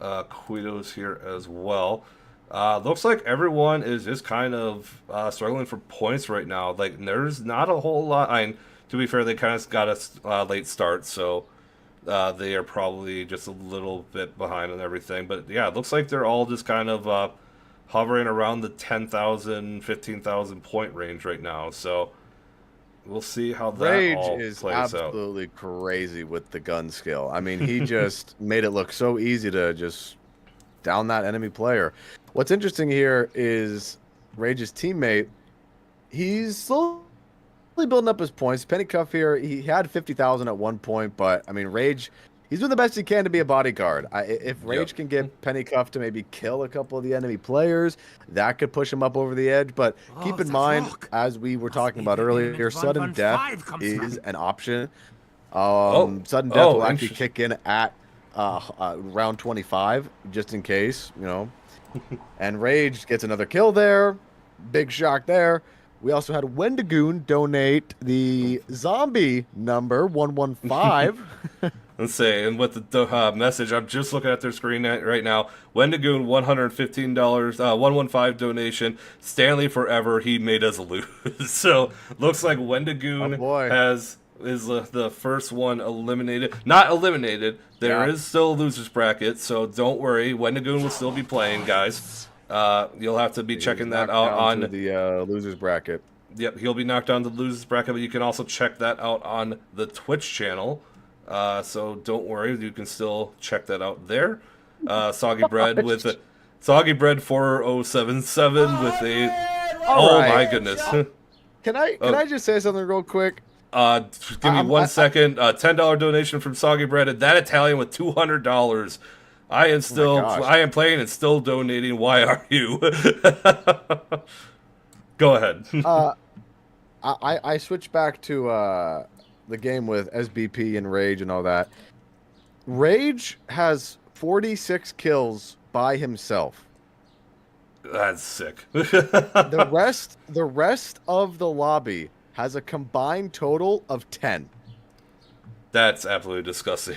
Quito's here as well. Looks like everyone is just kind of struggling for points right now. Like there's not a whole lot. I mean, to be fair, they kind of got a late start, so they are probably just a little bit behind on everything. But yeah, it looks like they're all just kind of hovering around the 10,000, 15,000 point range right now. So. We'll see how that Rage all is plays out. absolutely crazy with the gun skill. I mean, he just made it look so easy to just down that enemy player. What's interesting here is Rage's teammate. He's slowly building up his points. Pennycuff here, he had 50,000 at one point, but I mean, Rage, he's doing the best he can to be a bodyguard. If Rage can get Pennycuff to maybe kill a couple of the enemy players, that could push him up over the edge. But keep in mind, as we were talking about earlier, sudden death is an option. Sudden death will actually kick in at round 25, just in case, you know. And Rage gets another kill there. Big shock there. We also had Wendigoon donate the zombie number 115. Let's say, and with the message, I'm just looking at their screen right now. Wendigoon, $115, 115 donation. Stanley forever, he made us lose. So looks like Wendigoon is the first one eliminated. Not eliminated. There is still a losers bracket, so don't worry. Wendigoon will still be playing, guys. You'll have to be checking that out on the losers bracket. Yep, he'll be knocked down to the losers bracket, but you can also check that out on the Twitch channel. So don't worry, you can still check that out there. Soggy Bread with Soggy Bread 4077 with a my goodness. Can I just say something real quick? Give me 1 second. $10 donation from Soggy Bread, and that Italian with $200. I am still I am playing and still donating. Why are you? Go ahead. I switched back to the game with SBP and Rage and all that. Rage has 46 kills by himself. That's sick. the rest of the lobby has a combined total of 10. That's absolutely disgusting.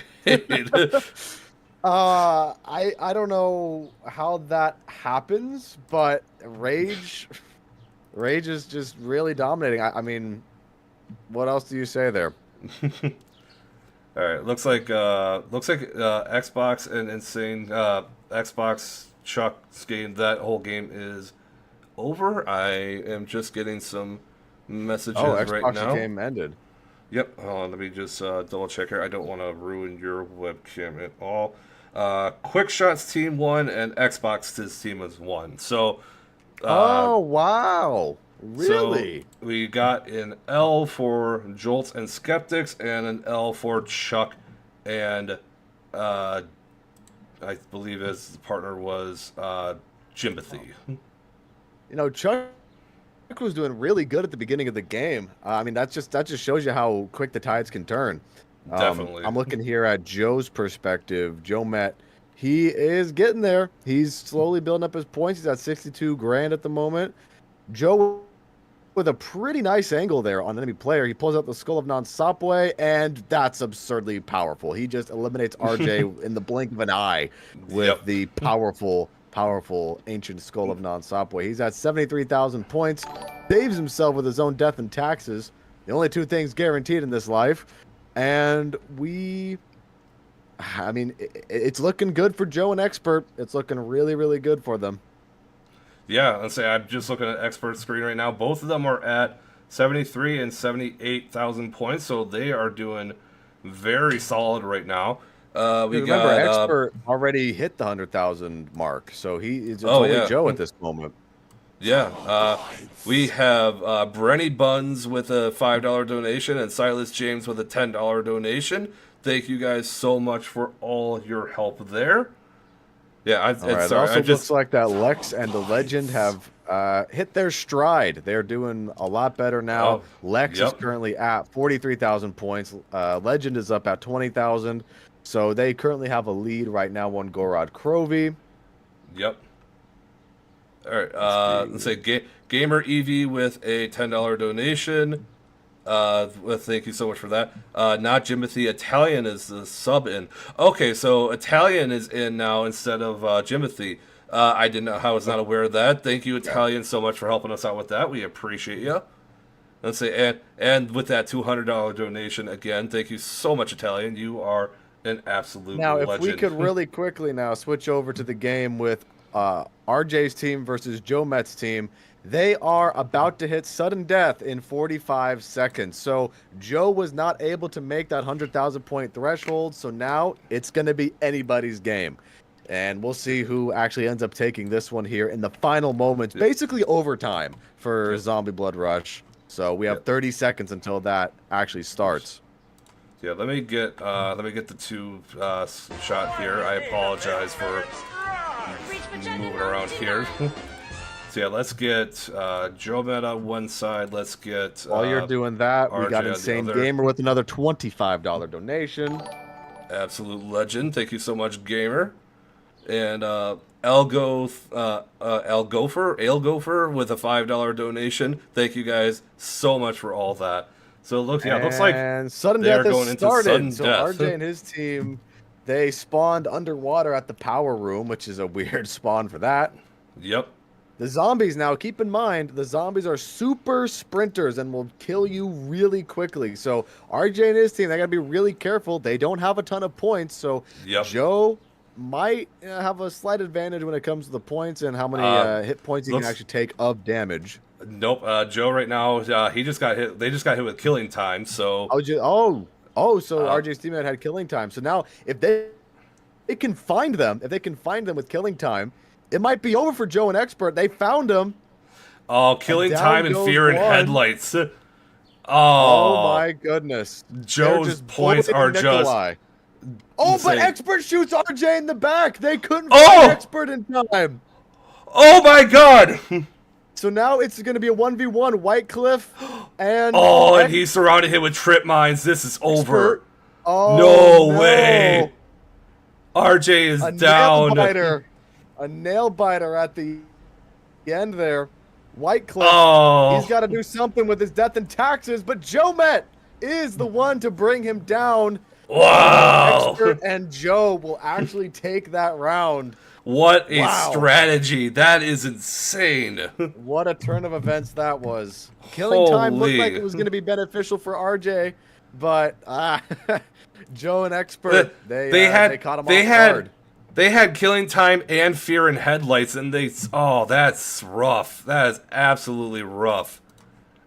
I don't know how that happens, but Rage is just really dominating. I mean, what else do you say there? All right, looks like Xbox and Insane Xbox Chuck's game. That whole game is over. I am just getting some messages right now. Xbox game ended. Yep. Hold on, let me just double check here. I don't want to ruin your webcam at all. Quick Shots team won and Xbox's team was won. So. Oh wow. Really? So we got an L for Jolts and Skeptics and an L for Chuck and I believe his partner was Jimothy. You know, Chuck was doing really good at the beginning of the game. I mean, that just shows you how quick the tides can turn. Definitely. I'm looking here at Joe's perspective. Joe Met, he is getting there. He's slowly building up his points. He's at 62 grand at the moment. Joe with a pretty nice angle there on enemy player. He pulls out the Skull of Non-Stopway, and that's absurdly powerful. He just eliminates RJ in the blink of an eye with the powerful ancient Skull of Non-Stopway. He's at 73,000 points, saves himself with his own death and taxes. The only two things guaranteed in this life. And we I mean, it's looking good for Joe and Expert. It's looking really, really good for them. Yeah, let's say I'm just looking at Expert screen right now. Both of them are at 73 and 78,000 points, so they are doing very solid right now. We Remember, got Expert already hit the 100,000 mark, so it's Oh, only yeah. Joe at this moment. Yeah, we have Brenny Buns with a $5 donation and Silas James with a $10 donation. Thank you guys so much for all your help there. Yeah, All right, it also looks like that Lex and the Legend have hit their stride. They're doing a lot better now. Oh, Lex is currently at 43,000 points. Legend is up at 20,000. So they currently have a lead right now on Gorod Crovey. Yep. All right, let's say Gamer Evie with a $10 donation. Thank you so much for that. Not Jimothy. Italian is the sub in. Okay, so Italian is in now instead of Jimothy. I was not aware of that. Thank you, Italian, so much for helping us out with that. We appreciate you. Let's say and with that $200 donation again, thank you so much, Italian. You are an absolute legend. If we could really quickly now switch over to the game with RJ's team versus Joe Met's team. They are about to hit sudden death in 45 seconds. So Joe was not able to make that 100,000 point threshold. So now it's going to be anybody's game. And we'll see who actually ends up taking this one here in the final moments, basically overtime for Zombie Blood Rush. So we have 30 seconds until that actually starts. Yeah, let me get the two shot here. I apologize for moving around here. So yeah, let's get Joe Met on one side. Let's get while you're doing that, we RJ got on the Insane other. Gamer with another $25 donation. Absolute legend. Thank you so much, Gamer. And Ale Gopher with a $5 donation. Thank you guys so much for all that. So it looks like and sudden they're death going has into started. sudden So death. RJ and his team, they spawned underwater at the power room, which is a weird spawn for that. Yep. The zombies now, keep in mind, the zombies are super sprinters and will kill you really quickly. So RJ and his team, they got to be really careful. They don't have a ton of points, so Joe might have a slight advantage when it comes to the points and how many hit points he can actually take of damage. Nope. Joe right now, he just got hit. They just got hit with killing time. So so RJ's teammate had killing time. So now if they can find them, with killing time, it might be over for Joe and Expert. They found him. Oh, killing time and fear and headlights. Oh my goodness. Joe's points are just. Oh, insane. but Expert shoots RJ in the back. They couldn't find Expert in time. Oh my god. So now it's going to be a 1v1. White Cliff and. Oh, and he surrounded him with trip mines. This is over. Oh, no way. RJ is down. A nail biter at the end there. White Cliff. He's got to do something with his death and taxes, but Joe Met is the one to bring him down. Wow. Expert and Joe will actually take that round. What a strategy. That is insane. What a turn of events that was. Killing time looked like it was going to be beneficial for RJ, but Joe and Expert, they caught him off guard. They had killing time and fear and headlights, and that's rough. That is absolutely rough.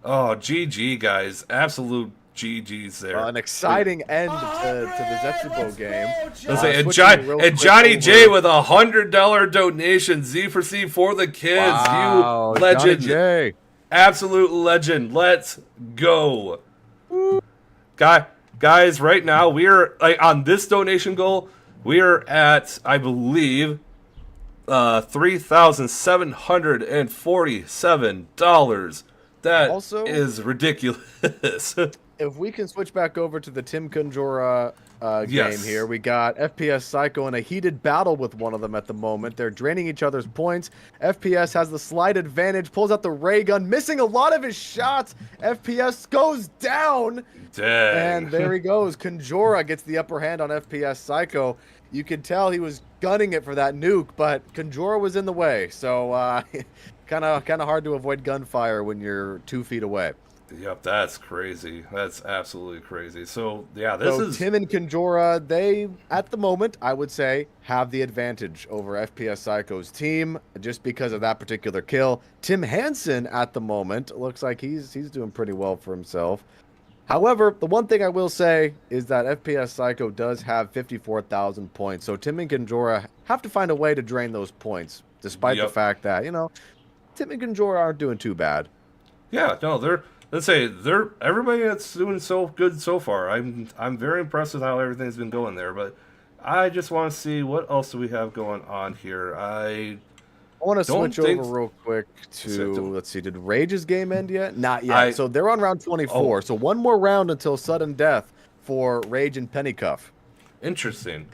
Oh, GG, guys. Absolute GG's there. An exciting end to the Zetsubo game. Let's say, and Johnny J with a $100 donation. Z4C for the kids. Wow, you legend. Johnny J. Absolute legend. Let's go. Guys, right now, we're on this donation goal. We're at, I believe, $3,747. That is ridiculous. If we can switch back over to the Tim Conjura game here, we got FPS Psycho in a heated battle with one of them at the moment. They're draining each other's points. FPS has the slight advantage, pulls out the ray gun, missing a lot of his shots. FPS goes down. Dang. And there he goes. Conjura gets the upper hand on FPS Psycho. You could tell he was gunning it for that nuke, but Conjura was in the way. So kind of hard to avoid gunfire when you're 2 feet away. Yep, that's crazy. That's absolutely crazy. So yeah, this So is Tim and Conjora, they, at the moment, I would say, have the advantage over FPS Psycho's team just because of that particular kill. Tim Hansen, at the moment, looks like he's doing pretty well for himself. However, the one thing I will say is that FPS Psycho does have 54,000 points. So Tim and Conjora have to find a way to drain those points, despite the fact that, Tim and Conjora aren't doing too bad. Yeah, no, they're everybody that's doing so good so far. I'm very impressed with how everything's been going there, but I just want to see what else do we have going on here. I want to switch over real quick to, let's see, did Rage's game end yet? Not yet. So they're on round 24. So one more round until sudden death for Rage and Pennycuff. Interesting.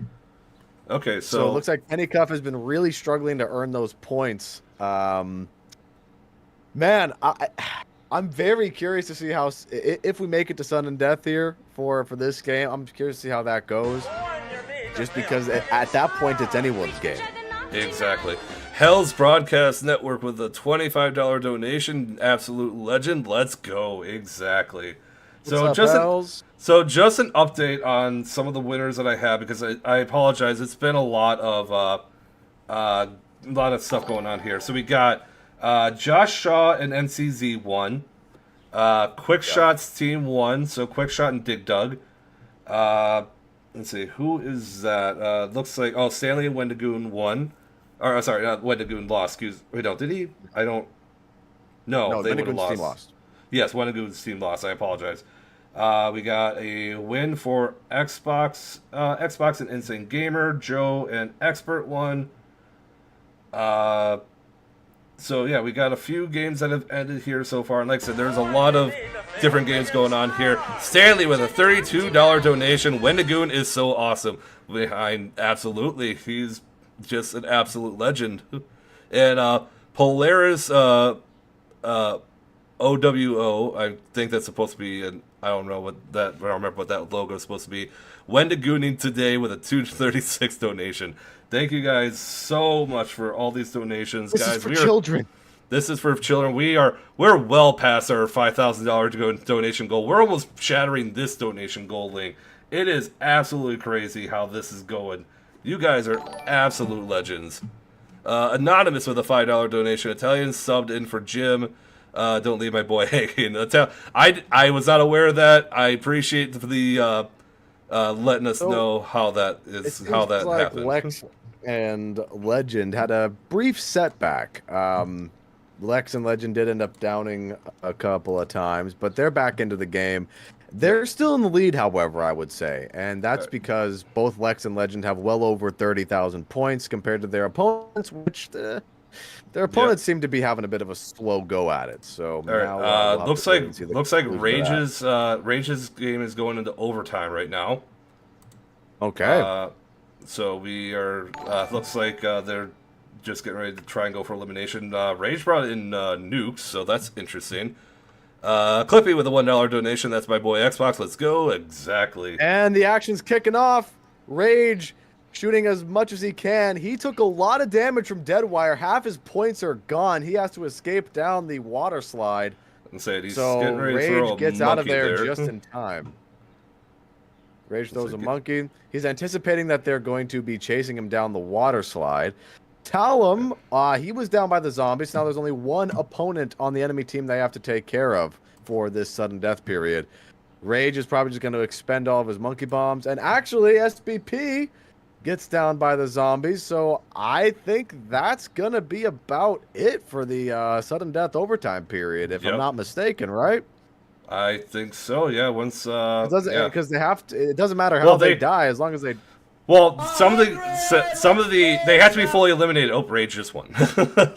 Okay, so it looks like Pennycuff has been really struggling to earn those points. Man, I'm very curious to see how, if we make it to sudden death here for this game. I'm curious to see how that goes. Just because at that point, it's anyone's game. Exactly. Hell's Broadcast Network with a $25 donation. Absolute legend. Let's go. Exactly. So just an update on some of the winners that I have, because I apologize. It's been a lot of stuff going on here. So we got Josh Shaw and NCZ won. Quick Shots team won. So Quick Shot and Dig Dug. Let's see, who is that? Looks like Stanley and Wendigoon won. Or sorry, not Wendigoon lost. Wait, no, did he? I don't. No, they would have lost. Team lost. Yes, Wendigoon's team lost. I apologize. We got a win for Xbox and Insane Gamer. Joe and Expert won. So yeah, we got a few games that have ended here so far, and like I said, there's a lot of different games going on here. Stanley with a $32 donation. Wendigoon is so awesome. Absolutely, he's just an absolute legend. And Polaris OWO, I think that's supposed to be I don't remember what that logo is supposed to be. Wendigooning today with a $236 donation. Thank you guys so much for all these donations, guys. This is for children. This is for children. We're well past our $5,000 donation goal. We're almost shattering this donation goal link. It is absolutely crazy how this is going. You guys are absolute legends. Anonymous with a $5 donation. Italian subbed in for Jim. Don't leave my boy hanging. I was not aware of that. I appreciate the letting us know how that happened. Lex and Legend had a brief setback. Lex and Legend did end up downing a couple of times, but they're back into the game. They're still in the lead, however, I would say, and that's because both Lex and Legend have well over 30,000 points compared to their opponents, which their opponents seem to be having a bit of a slow go at it. So now, looks like Rage's game is going into overtime right now. Okay. So we are. Looks like they're just getting ready to try and go for elimination. Rage brought in nukes, so that's interesting. Clippy with a $1 donation. That's my boy Xbox. Let's go. Exactly. And the action's kicking off. Rage shooting as much as he can. He took a lot of damage from Deadwire. Half his points are gone. He has to escape down the water slide. So Rage gets out of there just in time. Rage throws a monkey. He's anticipating that they're going to be chasing him down the water slide. Talum, he was down by the zombies. Now there's only one opponent on the enemy team they have to take care of for this sudden death period. Rage is probably just going to expend all of his monkey bombs. And actually, SBP gets down by the zombies. So I think that's going to be about it for the sudden death overtime period, if I'm not mistaken, right? I think so. Yeah. Once because they have to. It doesn't matter how they die as long as they. Well, some of the they have to be fully eliminated. Oh, Rage just won.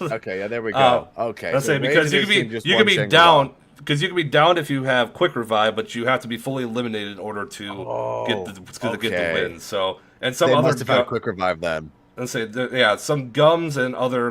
Okay, yeah, there we go. Okay, let's say because you can be down if you have quick revive, but you have to be fully eliminated in order to get the win. So some they other must have had quick revive then. Let's say some gums and other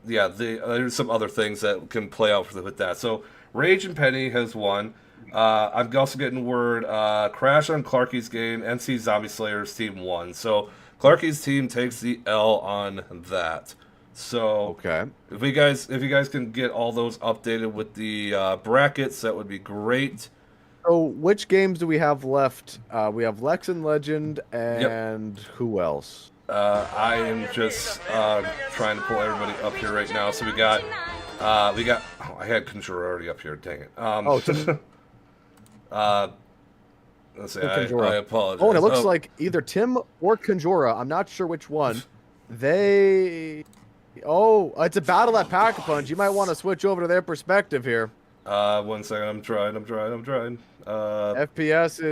there's some other things that can play out with that. So Rage and Penny has won. I'm also getting word crash on Clarky's game. NC Zombie Slayer's team won. So Clarky's team takes the L on that. So Okay. if you guys can get all those updated with the brackets, that would be great. So which games do we have left? We have Lex and Legend, and who else? I am just trying to pull everybody up here right now. So we got. Oh, I had Conjura already up here. Dang it. Let's see. I apologize. Oh, and it looks like either Tim or Conjura. I'm not sure which one. Oh, it's a battle at Pack-a-Punch. You might want to switch over to their perspective here. 1 second. I'm trying. FPS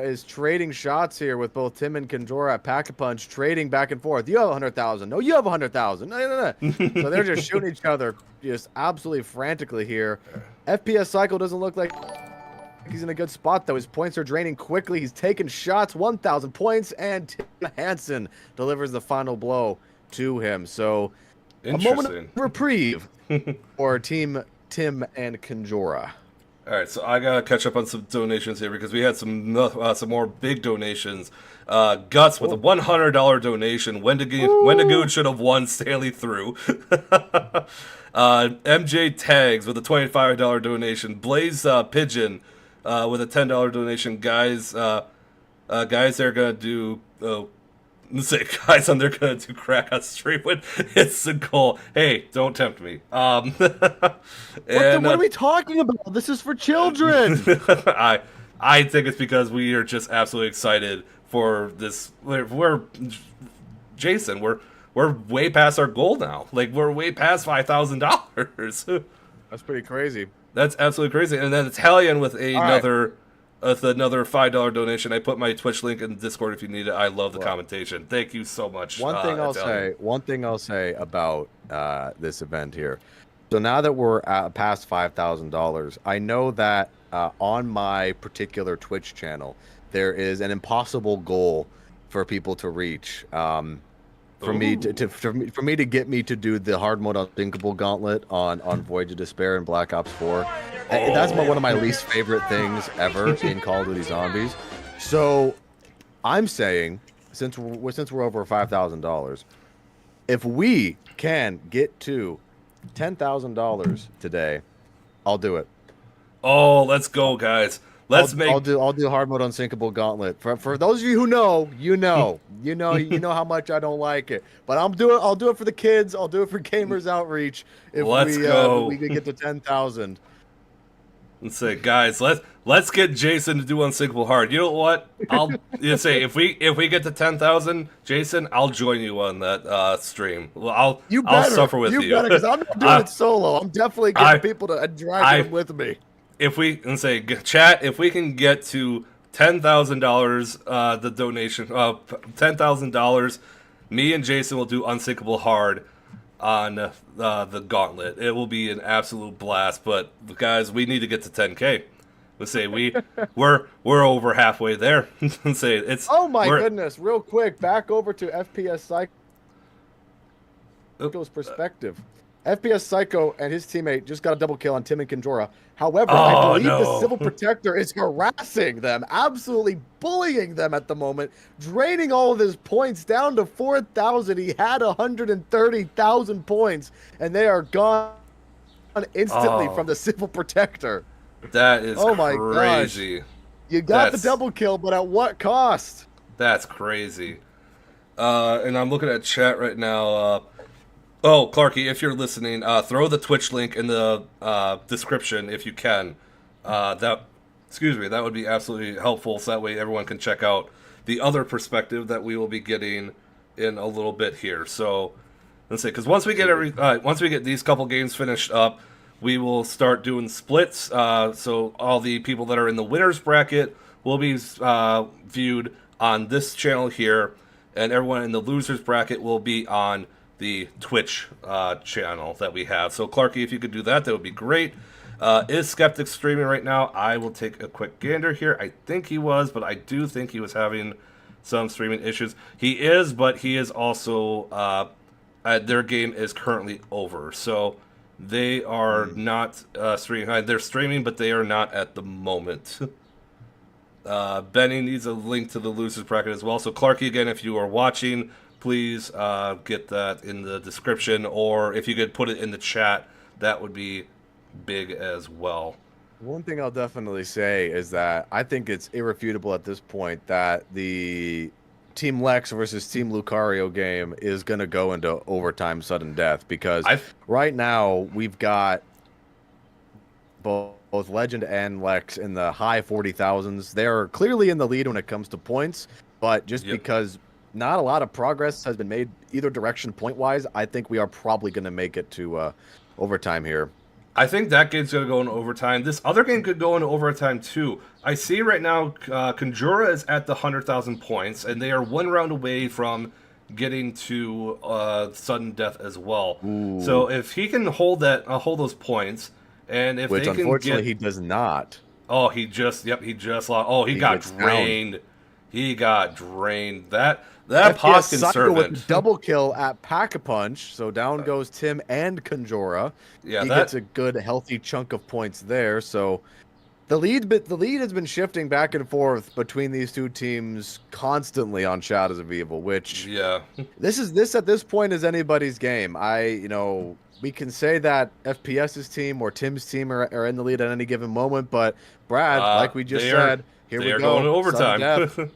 is trading shots here with both Tim and Conjura at Pack-a-Punch, trading back and forth. You have 100,000. No, you have 100,000. No. So they're just shooting each other just absolutely frantically here. FPS Cycle doesn't look like he's in a good spot, though. His points are draining quickly. He's taking shots, 1,000 points, and Tim Hansen delivers the final blow to him. So a moment of reprieve for Team Tim and Conjura. All right, so I gotta catch up on some donations here because we had some more big donations. Guts with a $100 donation. Wendigoon should have won Stanley through. MJ Tags with a $25 donation. Blaze Pigeon with a $10 donation. Guys, they're gonna do. Let's say, guys, they're gonna do crack on stream when it's the goal. Hey, don't tempt me. What are we talking about? This is for children. I think it's because we are just absolutely excited for this. We're Jason. We're way past our goal now. Like we're way past $5,000. That's pretty crazy. That's absolutely crazy. And then Italian with another $5 donation. I put my Twitch link in Discord if you need it. I love the commentation. Thank you so much. One thing I'll say about this event here. So now that we're past $5,000, I know that on my particular Twitch channel there is an impossible goal for people to reach. For me to get me to do the hard mode unthinkable gauntlet on Voyage of Despair and Black Ops 4. That's one of my least favorite things ever in Call of Duty Zombies. So I'm saying, since we're over $5,000, if we can get to $10,000 today, I'll do it. Oh, let's go, guys. I'll do hard mode unsinkable gauntlet. For those of you who know, you know how much I don't like it. But I'll do it for the kids. I'll do it for Gamers Outreach. If we can get to 10,000. Let's say, guys, let's get Jason to do unsinkable hard. You know what? I'll say if we get to 10,000, Jason, I'll join you on that stream. Well, I'll suffer with you. You better, because I'm not doing it solo. I'm definitely getting people to drag them with me. If we chat, if we can get to $10,000, the donation, $10,000, me and Jason will do unsinkable hard on the gauntlet. It will be an absolute blast. But guys, we need to get to 10K. Let's say we're over halfway there. Say it's. Oh my goodness! Real quick, back over to FPS Psycho's perspective. FPS Psycho and his teammate just got a double kill on Tim and Conjura. However, I believe the Civil Protector is harassing them, absolutely bullying them at the moment, draining all of his points down to 4,000. He had 130,000 points, and they are gone instantly from the Civil Protector. That is my crazy. Gosh. You got the double kill, but at what cost? That's crazy. And I'm looking at chat right now. Oh, Clarky, if you're listening, throw the Twitch link in the description if you can. That would be absolutely helpful, so that way everyone can check out the other perspective that we will be getting in a little bit here. So let's say, because once we get these couple games finished up, we will start doing splits. So all the people that are in the winners bracket will be viewed on this channel here, and everyone in the losers bracket will be on the Twitch channel that we have. So Clarky, if you could do that, that would be great. Is Skeptic streaming right now? I will take a quick gander here. I think he was, but I do think he was having some streaming issues. He is, but he is also their game is currently over, so they are not streaming. They're streaming, but they are not at the moment. Benny needs a link to the losers bracket as well. So Clarky, again, if you are watching, please get that in the description, or if you could put it in the chat, that would be big as well. One thing I'll definitely say is that I think it's irrefutable at this point that the Team Lex versus Team Lucario game is going to go into overtime sudden death, because right now we've got both Legend and Lex in the high 40,000s. They're clearly in the lead when it comes to points, but just because not a lot of progress has been made either direction point-wise, I think we are probably going to make it to overtime here. I think that game's going to go into overtime. This other game could go into overtime too. I see right now Conjura is at the 100,000 points, and they are one round away from getting to sudden death as well. Ooh. So if he can hold those points, and if which they can unfortunately he does not. Oh, he just lost. Oh, he got drained. Down. He got drained. That Poskin servant with double kill at Pack-a-Punch. So down goes Tim and Conjura. Yeah, he gets a good healthy chunk of points there. So the lead has been shifting back and forth between these two teams constantly on Shadows of Evil, which this at this point is anybody's game. We can say that FPS's team or Tim's team are in the lead at any given moment, but Brad, like we just said, here we go. They are going to overtime.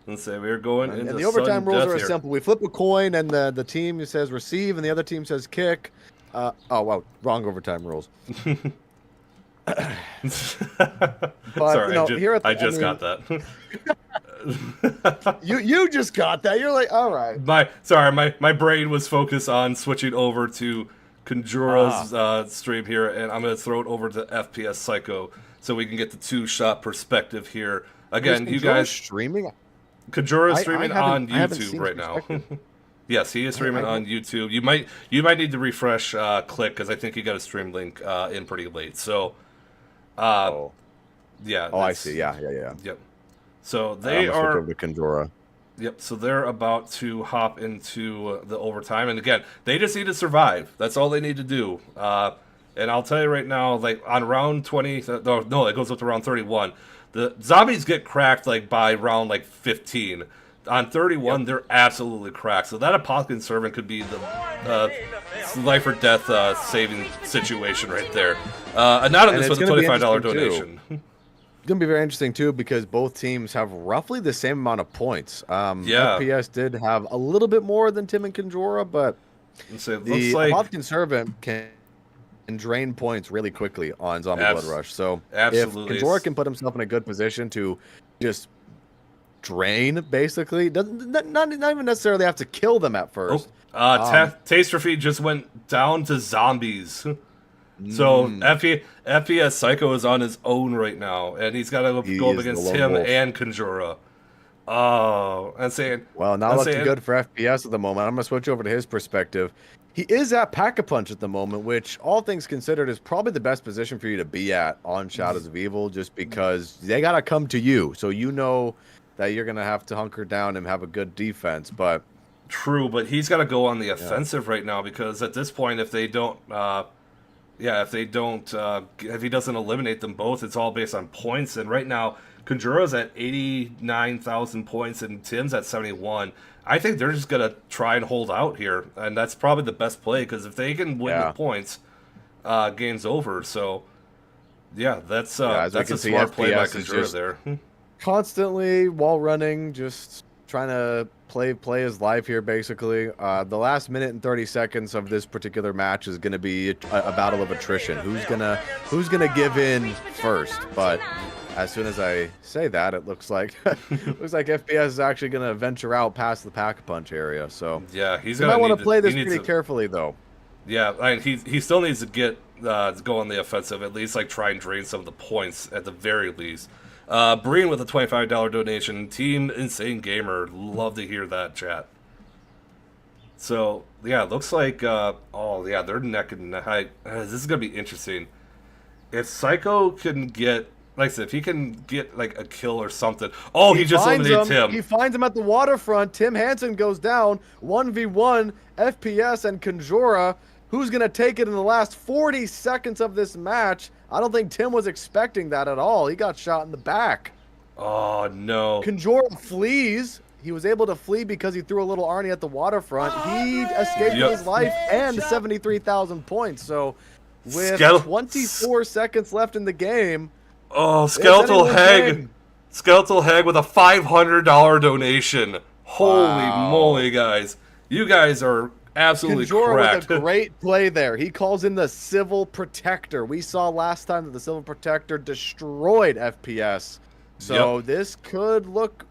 Let's say we're going into and the overtime rules are here. simple. We flip a coin, and the team says receive, and the other team says kick. Oh, wow, wrong overtime rules. But, sorry, I just got that. you just got that. You're like, all right. My brain was focused on switching over to Conjura's stream here, and I'm going to throw it over to FPS Psycho so we can get the two-shot perspective here. Again, you guys streaming. Conjura is streaming on YouTube right now. Yes, he is streaming on YouTube. You might need to refresh Click, because I think he got a stream link in pretty late. So, yeah. Oh, I see. Yeah. Yep. So they are over to Conjura. Yep. So they're about to hop into the overtime, and again, they just need to survive. That's all they need to do. And I'll tell you right now, like on round 20, no, it goes up to round 31. The zombies get cracked like by round like 15. On 31, they're absolutely cracked. So that Apocalypse Servant could be the life or death saving situation right there. And not on this with a $25 donation. It's going to be very interesting, too, because both teams have roughly the same amount of points. FPS did have a little bit more than Tim and Conjura, but the Apocalypse Servant can drain points really quickly on Zombie Blood Rush. So if Conjura can put himself in a good position to just drain, basically, not even necessarily have to kill them at first. Taster Feed just went down to zombies. So FPS Psycho is on his own right now, and he's got to go up against him and Conjura. Oh, I'm saying. Well, not looking good for FPS at the moment. I'm gonna switch over to his perspective. He is at Pack-a-Punch at the moment, which, all things considered, is probably the best position for you to be at on Shadows of Evil, just because they gotta come to you, so you know that you're gonna have to hunker down and have a good defense. But true, but he's got to go on the offensive right now, because at this point, if he doesn't eliminate them both, it's all based on points. And right now, Conjura's at 89,000 points and Tim's at 71. I think they're just gonna try and hold out here, and that's probably the best play, because if they can win the points, game's over. So, that's a smart play by Conjura there. Constantly, while running, just trying to play his life here, basically. The last minute and 30 seconds of this particular match is going to be a battle of attrition. Who's gonna give in first? But as soon as I say that, it looks like FPS is actually going to venture out past the Pack-a-Punch area. So he's gonna want to play this pretty carefully, though. Yeah, he still needs to get to go on the offensive, at least like try and drain some of the points at the very least. Breen with a $25 donation. Team Insane Gamer. Love to hear that, chat. So, it looks like, they're neck and neck. This is going to be interesting. If Psycho can get, like I said, if he can get, like, a kill or something. Oh, he just eliminated Tim. He finds him at the waterfront. Tim Hansen goes down. 1v1, FPS and Conjura. Who's going to take it in the last 40 seconds of this match? I don't think Tim was expecting that at all. He got shot in the back. Oh, no. Conjura flees. He was able to flee because he threw a little Arnie at the waterfront. He escaped with his life and 73,000 points. So with 24 seconds left in the game. Oh, Skeletal Hag. Skeletal Hag with a $500 donation. Holy moly, guys. You guys are absolutely cracked. With a great play there. He calls in the Civil Protector. We saw last time that the Civil Protector destroyed FPS. So this could look...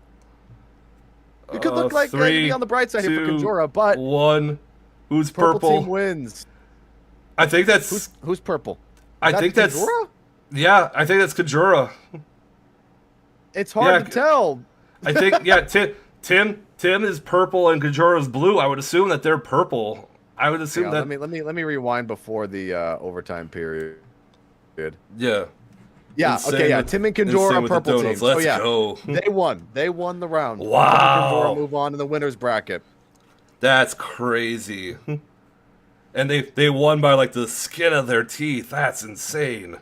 It could look like maybe on the bright side here for Kajora, but... 1. Who's purple? purple? Team wins. I think that's... Who's purple? I think that's... Kajora? Yeah, I think that's Kajora. It's hard to tell. I think, Tim is purple and Kajora's blue. I would assume that they're purple. I would assume that... Let me rewind before the overtime period. Yeah. Yeah, insane okay, yeah. Tim and Kajora on purple team. Let's go. They won. They won the round. Wow. Tim and Kajora move on to the winner's bracket. That's crazy. And they won by like the skin of their teeth. That's insane.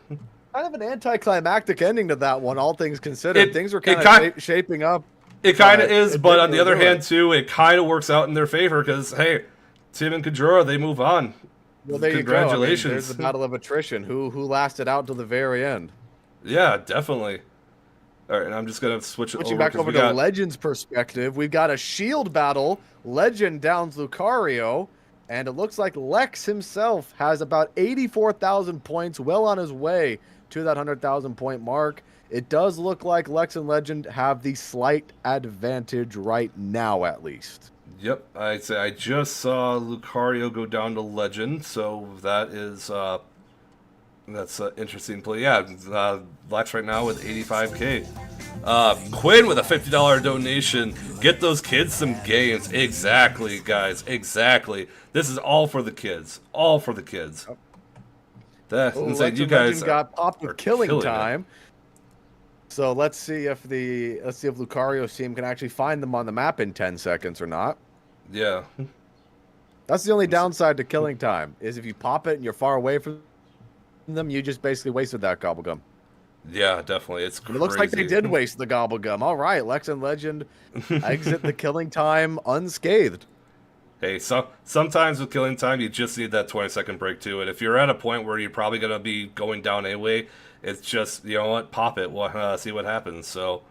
Kind of an anticlimactic ending to that one, all things considered. Things were kind of shaping up. It kind of is, but on the other hand, too, it kind of works out in their favor because, hey, Tim and Kajora, they move on. Well, there Congratulations. You go. I mean, there's the battle of attrition. Who lasted out till the very end? Yeah, definitely. All right, and I'm just going to switch it over. Switching back over to Legend's perspective, we've got a shield battle. Legend downs Lucario, and it looks like Lex himself has about 84,000 points, well on his way to that 100,000 point mark. It does look like Lex and Legend have the slight advantage right now, at least. Yep, I'd say I just saw Lucario go down to Legend, so that is that's an interesting play. Yeah, Lex right now with 85K. Quinn with a $50 donation. Get those kids some games. Exactly, guys. Exactly. This is all for the kids. All for the kids. That's insane. You guys got popped with killing time. So let's see if Lucario's team can actually find them on the map in 10 seconds or not. Yeah. That's the only downside to killing time, is if you pop it and you're far away from them, you just basically wasted that gobblegum. Yeah, definitely. It's crazy. It looks like they did waste the gobblegum. All right, Lex and Legend exit the killing time unscathed. Hey, sometimes with killing time, you just need that 20-second break too. And if you're at a point where you're probably going to be going down anyway, it's just, you know what, pop it, see what happens. So,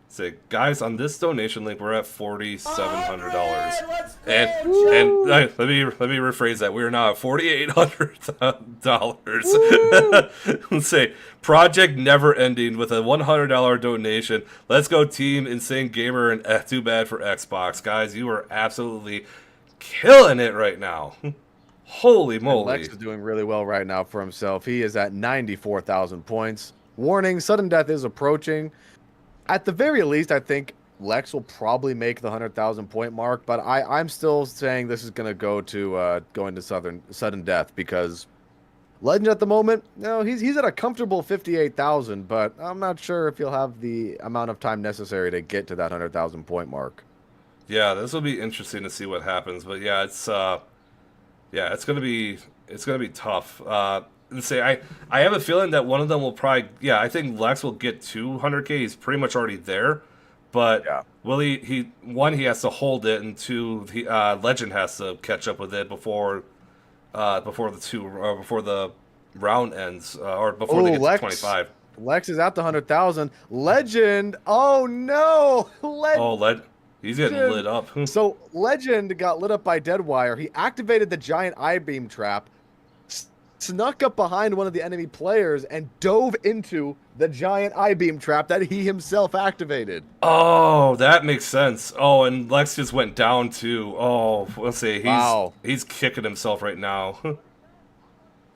say, guys, on this donation link, we're at $4,700. And let me rephrase that. We're now at $4,800. Let's say, project never ending with a $100 donation. Let's go, Team Insane Gamer, and Too Bad for Xbox. Guys, you are absolutely killing it right now. Holy moly. And Lex is doing really well right now for himself. He is at 94,000 points. Warning, sudden death is approaching. At the very least, I think Lex will probably make the 100,000 point mark, but I'm still saying this is going to go to going to sudden death, because Legend at the moment, he's at a comfortable 58,000, but I'm not sure if he'll have the amount of time necessary to get to that 100,000 point mark. Yeah, this will be interesting to see what happens, but yeah, it's gonna be tough. Let's say I have a feeling that one of them will probably, I think Lex will get 200K. He's pretty much already there, but will he has to hold it, and two, Legend has to catch up with it before the round ends, or before they get to 25. Lex is at the 100,000. Legend, oh no, he's getting lit up. So Legend got lit up by Deadwire. He activated the giant I-beam trap, snuck up behind one of the enemy players, and dove into the giant I-beam trap that he himself activated. Oh, that makes sense. Oh, and Lex just went down too. Oh, let's see. He's kicking himself right now.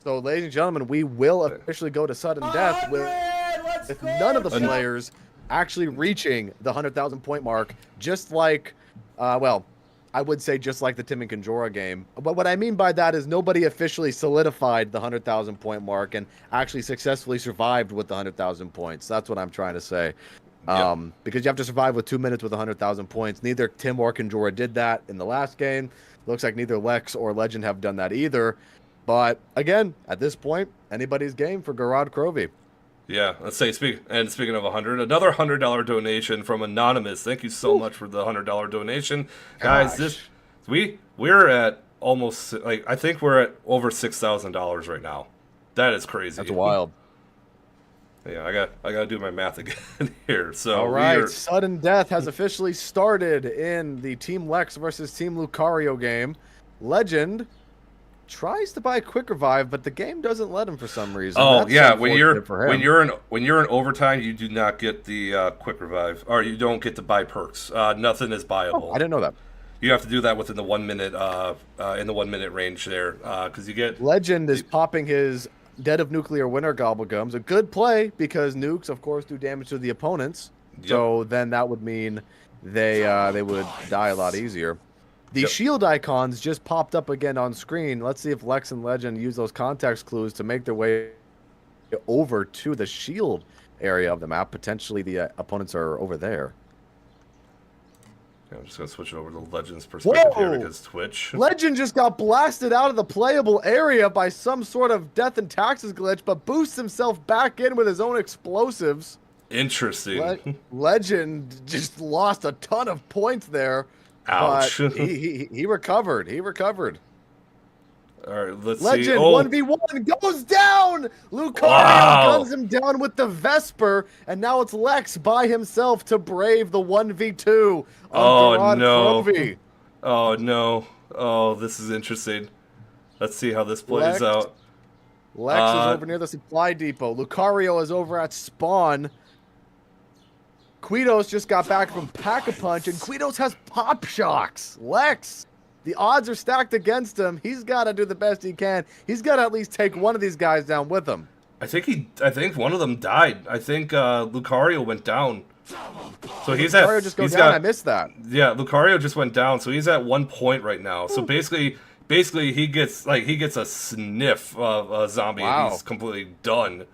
So, ladies and gentlemen, we will officially go to sudden death with none of the players actually reaching the 100,000 point mark, just like, I would say just like the Tim and Kajora game. But what I mean by that is nobody officially solidified the 100,000 point mark and actually successfully survived with the 100,000 points. That's what I'm trying to say. Because you have to survive with 2 minutes with 100,000 points. Neither Tim or Kajora did that in the last game. Looks like neither Lex or Legend have done that either. But again, at this point, anybody's game for Garrod Crovey. Yeah, let's say speaking of 100, another $100 donation from Anonymous. Thank you so much for the $100 donation, guys. Gosh. We're at almost like I think we're at over $6,000 right now. That is crazy. That's wild. Yeah, I got to do my math again here. So All right, sudden death has officially started in the Team Lex versus Team Lucario game. Legend tries to buy a quick revive, but the game doesn't let him for some reason. Oh That's yeah, unfortunate for him. when you're in overtime, you do not get the quick revive, or you don't get to buy perks. Nothing is buyable. Oh, I didn't know that. You have to do that within the 1 minute in the 1 minute range there, because you get Legend is popping his Dead of Nuclear Winter Gobblegums. A good play because nukes, of course, do damage to the opponents. Yep. So then that would mean they would die a lot easier. The Yep. shield icons just popped up again on screen. Let's see if Lex and Legend use those context clues to make their way over to the shield area of the map. Potentially the opponents are over there. Yeah, I'm just gonna switch it over to Legends perspective here Whoa! because Twitch. Legend just got blasted out of the playable area by some sort of death and taxes glitch, but boosts himself back in with his own explosives. Interesting. Legend just lost a ton of points there. Ouch. But he recovered. He recovered. All right, let's Legend see. Oh, 1v1 goes down. Lucario Wow. guns him down with the Vesper, and now it's Lex by himself to brave the 1v2 Oh, on Durand no. Provi. oh no. Oh, this is interesting. Let's see how this plays Lex. out. Lex is over near the supply depot. Lucario is over at spawn. Quitos just got back from Pack-a-Punch, and Quitos has Pop Shocks. Lex, the odds are stacked against him. He's got to do the best he can. He's got to at least take one of these guys down with him. I think one of them died. I think Lucario went down. So he's at. Lucario just goes he's down. got- I missed that. Yeah, Lucario just went down, so he's at 1 point right now. So basically he gets a sniff of a zombie Wow. and he's completely done.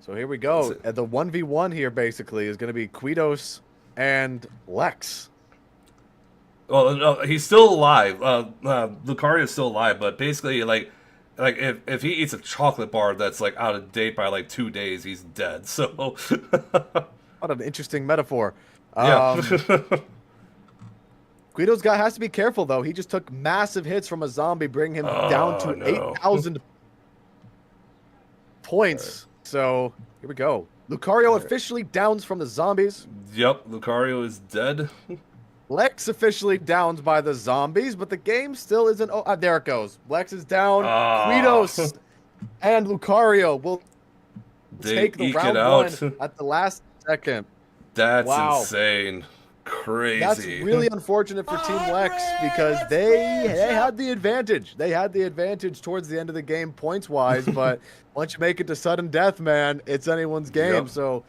So here we go. The 1v1 here basically is going to be Quitos and Lex. Well, no, he's still alive. Lucario's still alive, but basically, like if he eats a chocolate bar that's like out of date by like 2 days, he's dead. So, What an interesting metaphor. yeah, Guido's guy has to be careful, though. He just took massive hits from a zombie, bringing him down to no. 8,000 points. So, here we go. Lucario officially downs from the zombies. yep, Lucario is dead. Lex officially downs by the zombies, but the game still isn't... Oh, there it goes. Lex is down. Ah. Guidos and Lucario will They take the eke round it out. one at the last second. That's Wow. insane. Crazy. That's really unfortunate for Team Lex because they had the advantage. They had the advantage towards the end of the game points-wise, but once you make it to sudden death, man, it's anyone's game. Yep. So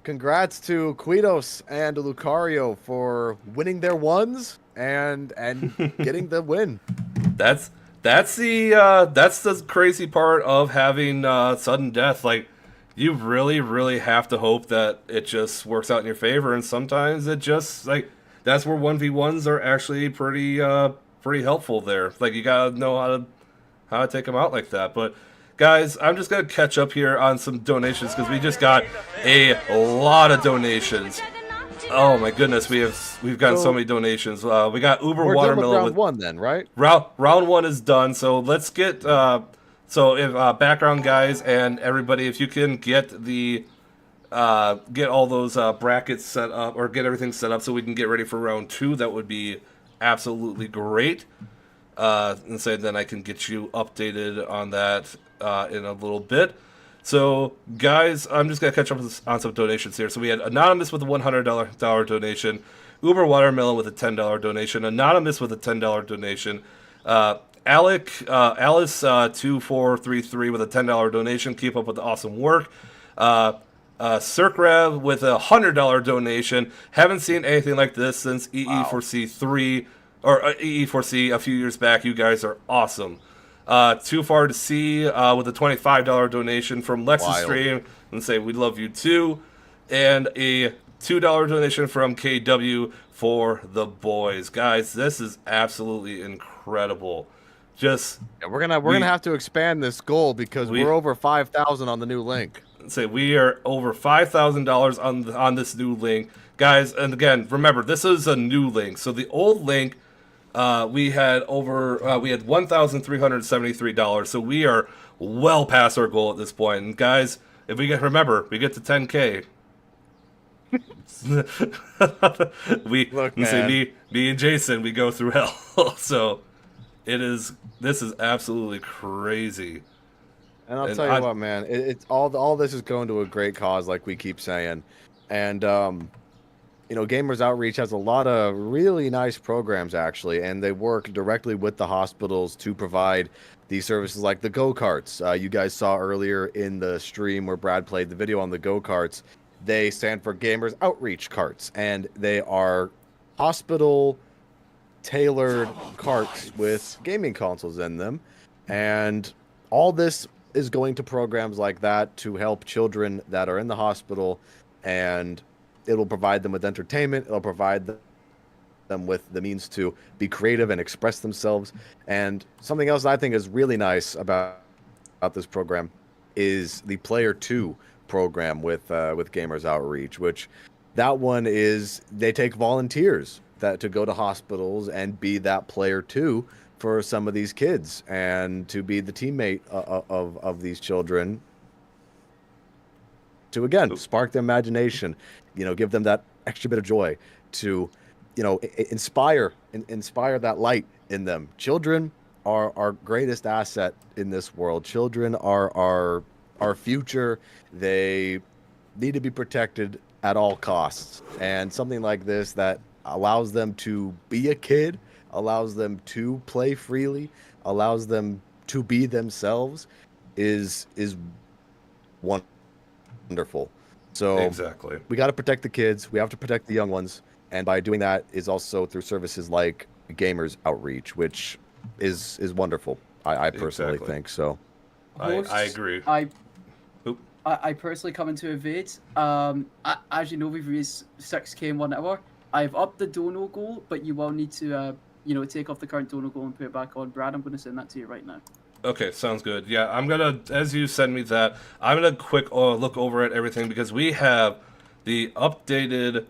congrats to Quitos and Lucario for winning their ones and getting the win. That's the crazy part of having sudden death. Like, you really have to hope that it just works out in your favor, and sometimes it just like that's where 1v1s are actually pretty helpful there. Like, you gotta know how to take them out like that. But guys, I'm just gonna catch up here on some donations because we just got a lot of donations. Oh my goodness, we've gotten so many donations. We got Uber We're done with Watermelon round one then, right? Round one is done, so let's get so if background guys and everybody, if you can get the get all those brackets set up or get everything set up so we can get ready for round two, that would be absolutely great. And so then I can get you updated on that in a little bit. So guys, I'm just gonna catch up on some donations here. So we had Anonymous with a $100 donation, Uber Watermelon with a $10 donation, Anonymous with a $10 donation, Alice2433 with a $10 donation. Keep up with the awesome work. Circrev with a $100 donation. Haven't seen anything like this since EE4C3 or EE4C a few years back. You guys are awesome. Too Far to See with a $25 donation from Lexus Stream and say we love you too, and a $2 donation from KW for the boys. Guys, this is absolutely incredible. Just Yeah, we're gonna have to expand this goal because we're over 5,000 on the new link. say we are over $5,000 on this new link, guys. And again, remember this is a new link. So the old link, we had $1,373. So we are well past our goal at this point. And guys, if we get to 10K. Look, me and Jason, we go through hell. So this is absolutely crazy. And I'll tell you what, man, it's all this is going to a great cause, like we keep saying. And you know, Gamers Outreach has a lot of really nice programs actually, and they work directly with the hospitals to provide these services like the go-karts. You guys saw earlier in the stream where Brad played the video on the go-karts. They stand for Gamers Outreach Carts, and they are hospital-tailored carts with gaming consoles in them. And all this is going to programs like that to help children that are in the hospital, and it'll provide them with entertainment. It'll provide them with the means to be creative and express themselves. And something else I think is really nice about this program is the Player 2 program with Gamers Outreach, which that one is they take volunteers to go to hospitals and be that Player 2 for some of these kids, and to be the teammate of these children, to again spark their imagination, you know, give them that extra bit of joy, to, you know, inspire that light in them. Children are our greatest asset in this world. Children are our future. They need to be protected at all costs, and something like this that allows them to be a kid, allows them to play freely, allows them to be themselves is wonderful. So exactly, we got to protect the kids. We have to protect the young ones, and by doing that is also through services like Gamers Outreach, which is wonderful. I personally think so. I agree. I personally come into Evade. As you know, we've raised 6K in 1 hour. I've upped the dono goal, but you will need to, you know, take off the current dono goal and put it back on. Brad, I'm going to send that to you right now. Okay, sounds good. Yeah, I'm gonna, as you send me that, I'm gonna quick look over at everything, because we have the updated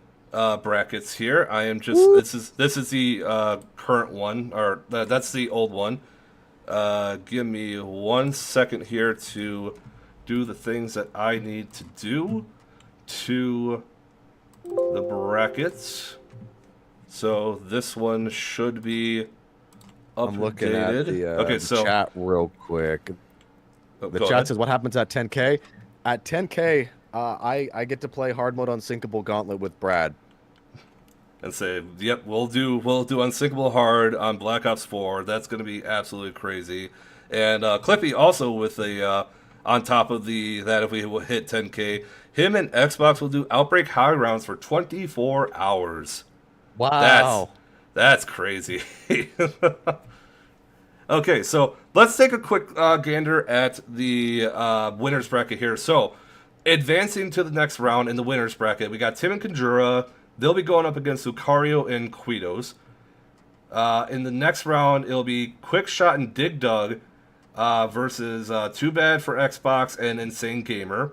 brackets here. I am just this is the current one, or that's the old one. Give me 1 second here to do the things that I need to do to the brackets. So this one should be updated. I'm looking at the so chat real quick. The chat ahead. says, what happens at 10K? At 10K, I get to play hard mode Unsinkable Gauntlet with Brad. And say, yep, we'll do Unsinkable Hard on Black Ops 4. That's going to be absolutely crazy. And Clippy also with a on top of that, if we hit 10K, him and Xbox will do Outbreak High Rounds for 24 hours. Wow. That's crazy. Okay, so let's take a quick gander at the winners bracket here. So, advancing to the next round in the winners bracket, we got Tim and Conjura. They'll be going up against Lucario and Quitos. In the next round, it'll be Quick Shot and Dig Dug versus Too Bad for Xbox and Insane Gamer.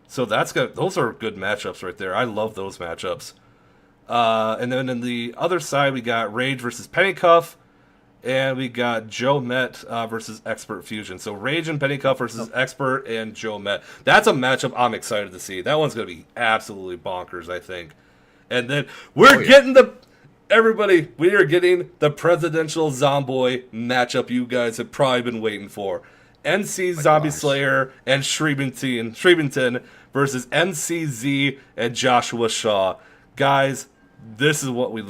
So that's good. Those are good matchups right there. I love those matchups. And then in the other side, we got Rage versus Pennycuff, and we got Joe Met versus Expert Fusion. So Rage and Pennycuff versus Expert and Joe Met. That's a matchup I'm excited to see. That one's going to be absolutely bonkers, I think. And then we're getting everybody, we are getting the presidential Zomboy matchup you guys have probably been waiting for. NC Zombie Slayer and Shreventon versus MCZ and Joshua Shaw. Guys, this is what we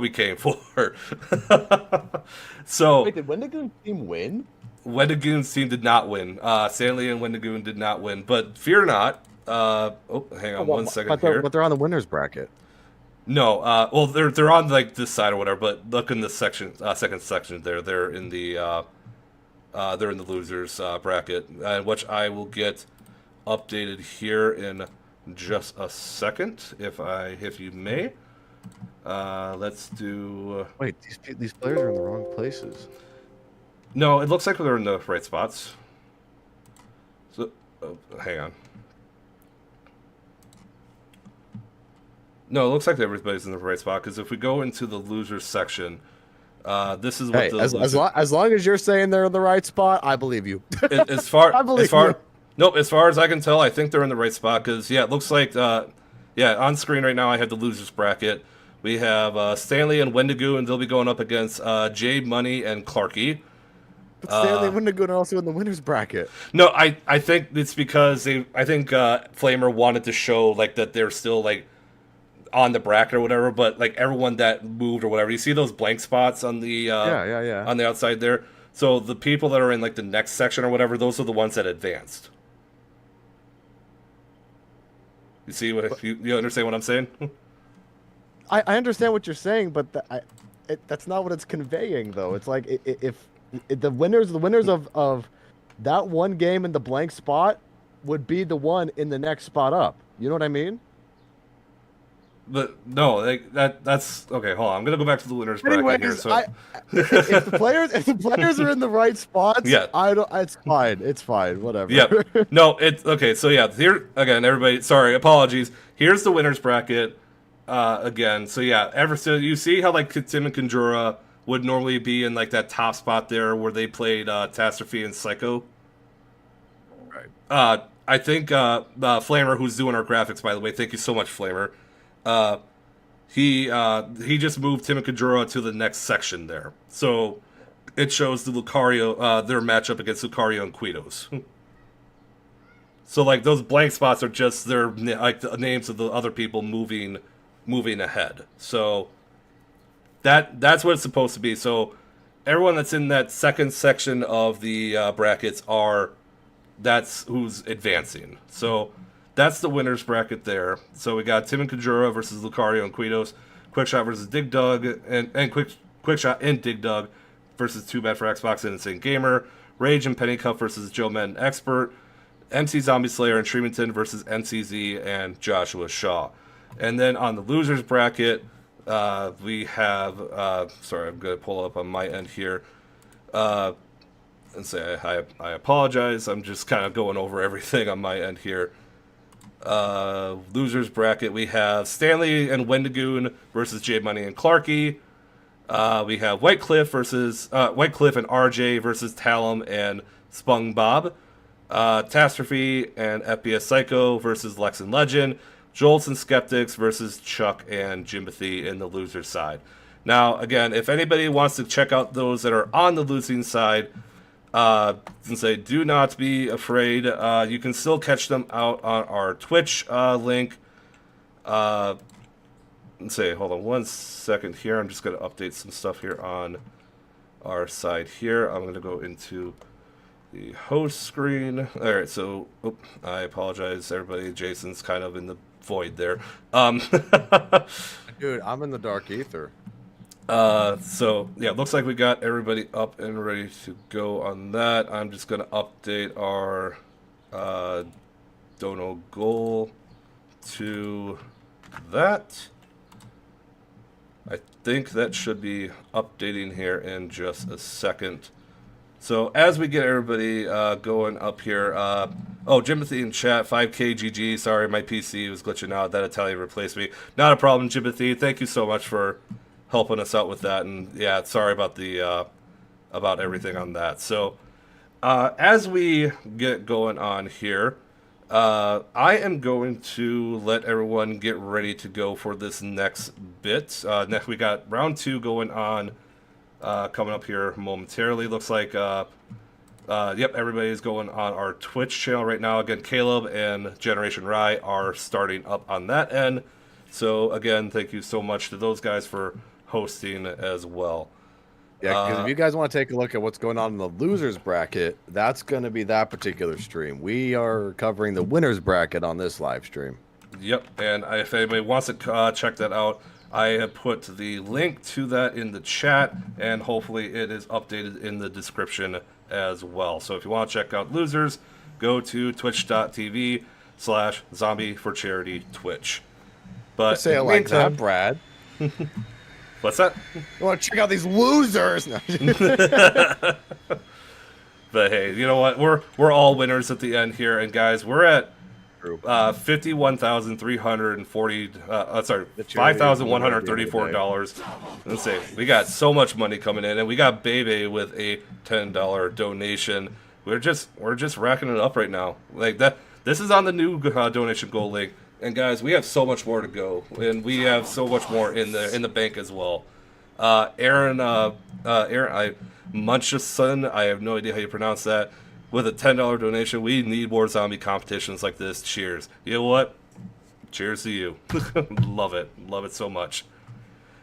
came for. So wait, did Wendigoon team win? Wendigoon's team did not win. Stanley and Wendigoon did not win, but fear not. Hang on 1 second here. But they're on the winners bracket. No, well they're on like this side or whatever. But look in the section, second section there. They're in the losers bracket, which I will get updated here in just a second, if you may. Let's do. Wait, these players are in the wrong places. No, it looks like they're in the right spots. So, hang on. No, it looks like everybody's in the right spot, because if we go into the losers section, this is what Hey, the as long as you're saying they're in the right spot, I believe you. as far I believe as far you. nope, as far as I can tell, I think they're in the right spot, because yeah, it looks like yeah, on screen right now I have the losers bracket. We have Stanley and Wendigo, and they'll be going up against Jay Money and Clarky. But Stanley and Wendigo are also in the winners bracket. No, I think it's because I think Flamer wanted to show like that they're still like on the bracket or whatever, but like everyone that moved or whatever, you see those blank spots on the Yeah. on the outside there. So the people that are in like the next section or whatever, those are the ones that advanced. You see what you understand what I'm saying? I understand what you're saying, but that's not what it's conveying, though. It's like if the winners of that one game in the blank spot would be the one in the next spot up. You know what I mean? But no, like that's okay. Hold on, I'm gonna go back to the winners bracket here. So if the players are in the right spots, yeah, it's fine. It's fine. Whatever. Yeah. No, it's okay. So yeah, here again, everybody. Sorry, apologies. Here's the winners bracket again. So yeah, so you see how like Tim and Conjura would normally be in like that top spot there where they played Catastrophe and Psycho. Right. I think Flamer, who's doing our graphics, by the way, thank you so much, Flamer. He just moved Tim and Conjura to the next section there. So it shows the Lucario, their matchup against Lucario and Quitos. So like those blank spots are just their like the names of the other people moving ahead. So that's what it's supposed to be. So everyone that's in that second section of the brackets that's who's advancing. So that's the winners bracket there. So we got Tim and Conjura versus Lucario and Quitos, Quickshot versus Dig Dug, and Quickshot and Dig Dug versus Too Bad for Xbox and Insane Gamer, Rage and Pennycup versus Joe Madden Expert, MC Zombie Slayer and Shriemonton versus NCZ and Joshua Shaw. And then on the losers bracket, we have sorry, I'm gonna pull up on my end here. And say I apologize. I'm just kind of going over everything on my end here. Losers bracket, we have Stanley and Wendigoon versus J Money and Clarky. We have Whitecliff and RJ versus Talum and Spung Bob. Catastrophe and FPS Psycho versus Lex and Legend. Jolts and Skeptics versus Chuck and Jimothy in the loser side. Now, again, if anybody wants to check out those that are on the losing side, do not be afraid. You can still catch them out on our Twitch link. Hold on one second here. I'm just going to update some stuff here on our side here. I'm going to go into the host screen. All right, so I apologize, everybody. Jason's kind of in the void there. Dude, I'm in the dark ether. So yeah, looks like we got everybody up and ready to go on that. I'm just gonna update our dono goal to that. I think that should be updating here in just a second. So as we get everybody going up here, Jimothy in chat, 5K GG. Sorry, my PC was glitching out. That Italian replaced me. Not a problem, Jimothy. Thank you so much for helping us out with that. And yeah, sorry about the about everything on that. So as we get going on here, I am going to let everyone get ready to go for this next bit. Next, we got round 2 going on. Coming up here momentarily. Looks like, yep, everybody's going on our Twitch channel right now. Again, Caleb and Generation Rye are starting up on that end. So, again, thank you so much to those guys for hosting as well. Yeah, because if you guys want to take a look at what's going on in the losers bracket, that's going to be that particular stream. We are covering the winners bracket on this live stream. Yep, and if anybody wants to check that out, I have put the link to that in the chat, and hopefully it is updated in the description as well. So if you want to check out losers, go to twitch.tv/Zombie4Charity Twitch. But say it like that, Brad. What's that? You want to check out these losers? No. But hey, you know what? We're all winners at the end here, and guys, we're at True. 51,340. Sorry, The charity $5,134. Let's see. We got so much money coming in, and we got Bebe with a $10 donation. We're just racking it up right now. Like that. This is on the new donation goal link, and guys, we have so much more to go, and we have so much more in the bank as well. Aaron, Munchison, I have no idea how you pronounce that, with a $10 donation. We need more zombie competitions like this. Cheers. You know what? Cheers to you. Love it so much.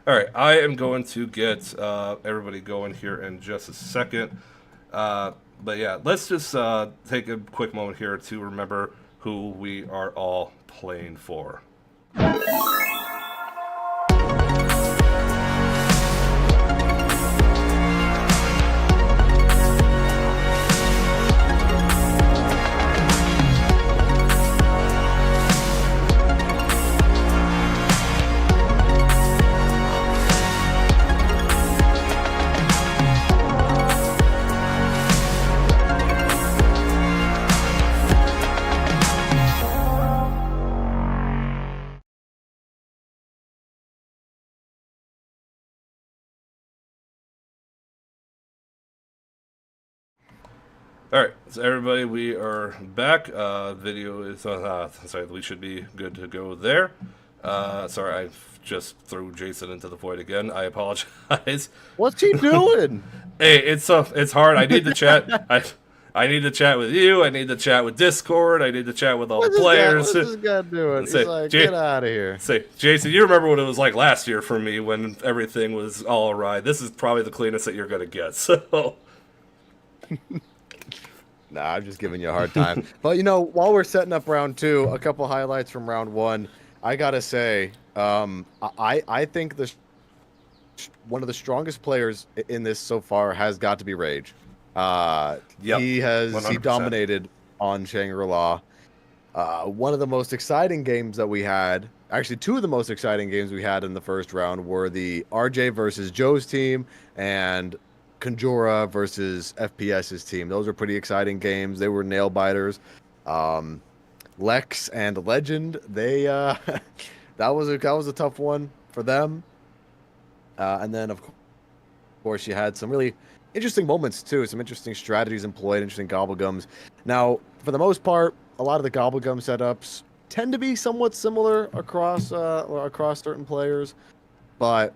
All right, I am going to get everybody going here in just a second. But yeah, let's just take a quick moment here to remember who we are all playing for. All right, so everybody, we are back. Video is sorry, we should be good to go there. Sorry, I just threw Jason into the void again. I apologize. What's he doing? Hey, it's hard. I need to chat. I need to chat with you. I need to chat with Discord. I need to chat with all the players. What's this guy doing? He's Say, like, get out of here. Say, Jason, you remember what it was like last year for me when everything was all right. This is probably the cleanest that you're gonna get. So. Nah, I'm just giving you a hard time. But, you know, while we're setting up round 2, a couple highlights from round 1. I got to say, I think one of the strongest players in this so far has got to be Rage. Yep, He 100%. dominated on Shangri-La. One of the most exciting games that we had, actually 2 of the most exciting games we had in the first round were the RJ versus Joe's team and Conjura versus FPS's team. Those were pretty exciting games. They were nail biters. Lex and Legend, they that was a tough one for them. And then of course you had some really interesting moments too. Some interesting strategies employed, interesting gobblegums. Now, for the most part, a lot of the gobblegum setups tend to be somewhat similar across certain players, but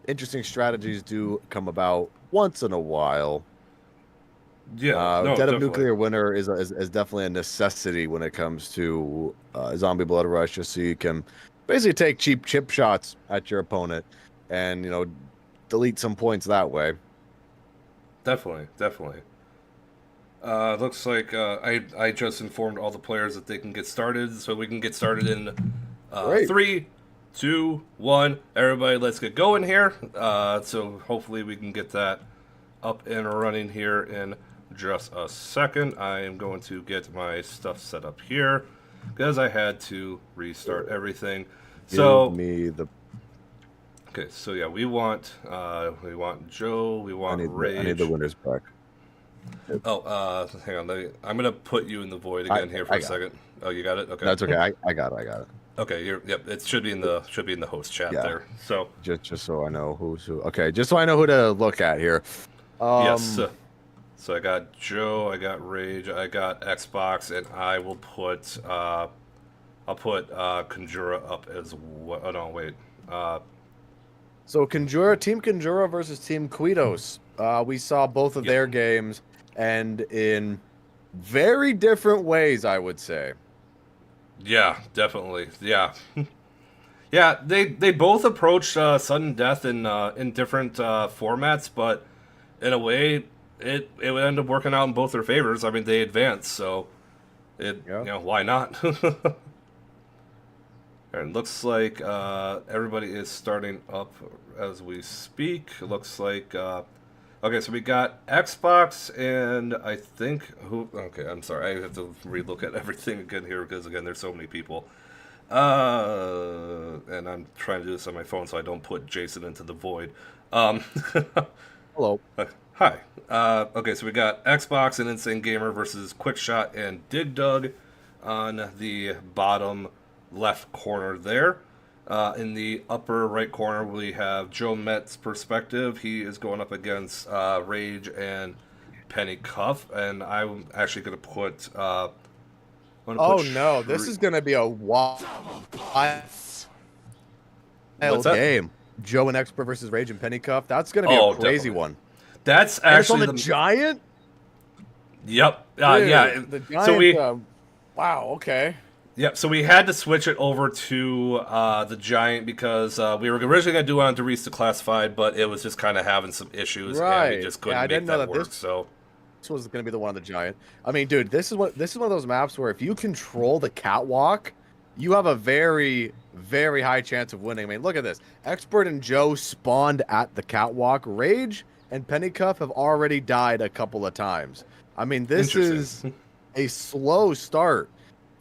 interesting strategies do come about once in a while. Yeah, no, Dead definitely. of Nuclear Winter is definitely a necessity when it comes to Zombie Blood Rush, just so you can basically take cheap chip shots at your opponent and, you know, delete some points that way. Definitely. Looks like I just informed all the players that they can get started, so we can get started in Great. 3, 2, 1. Everybody, let's get going here. So hopefully we can get that up and running here in just a second. I am going to get my stuff set up here because I had to restart everything. So Give me the. okay, so yeah, we want Joe, we want Rage. I need the winner's pack. Oh, hang on. I'm gonna put you in the void again here for a second. Oh, you got it. Okay. That's okay. I got it. Okay. Yep. It should be in the host chat there. So just so I know who's who. Okay, just so I know who to look at here. yes. So I got Joe, I got Rage, I got Xbox, and I will put I'll put Conjura up as well. Oh no, wait. So Conjura, Team Conjura versus Team Quitos. We saw both of their games, and in very different ways, I would say. Yeah, definitely. Yeah. Yeah, they both approached sudden death in different formats, but in a way, it would end up working out in both their favors. I mean, they advanced, so you know, why not? And looks like everybody is starting up as we speak. It looks like okay, so we got Xbox and I think who? Okay, I'm sorry, I have to relook at everything again here because again, there's so many people. And I'm trying to do this on my phone so I don't put Jason into the void. Hello. Hi. Okay, so we got Xbox and Insane Gamer versus Quickshot and Dig Dug. on the bottom left corner there. In the upper right corner, we have Joe Met's perspective. He is going up against Rage and Penny Cuff, and I'm actually going to put. Oh no, this is going to be a wild game. Joe and Expert versus Rage and Penny Cuff. That's going to be a crazy one. That's and actually it's on the Giant. Yep. Dude, yeah. The Giant. So we. Wow. Okay. Yep, so we had to switch it over to the Giant because we were originally going to do it on Derice Classified, but it was just kind of having some issues, and we just couldn't make that work. So this was going to be the one on the Giant. I mean, dude, this is one of those maps where if you control the catwalk, you have a very, very high chance of winning. I mean, look at this. Expert and Joe spawned at the catwalk. Rage and Pennycuff have already died a couple of times. I mean, this is a slow start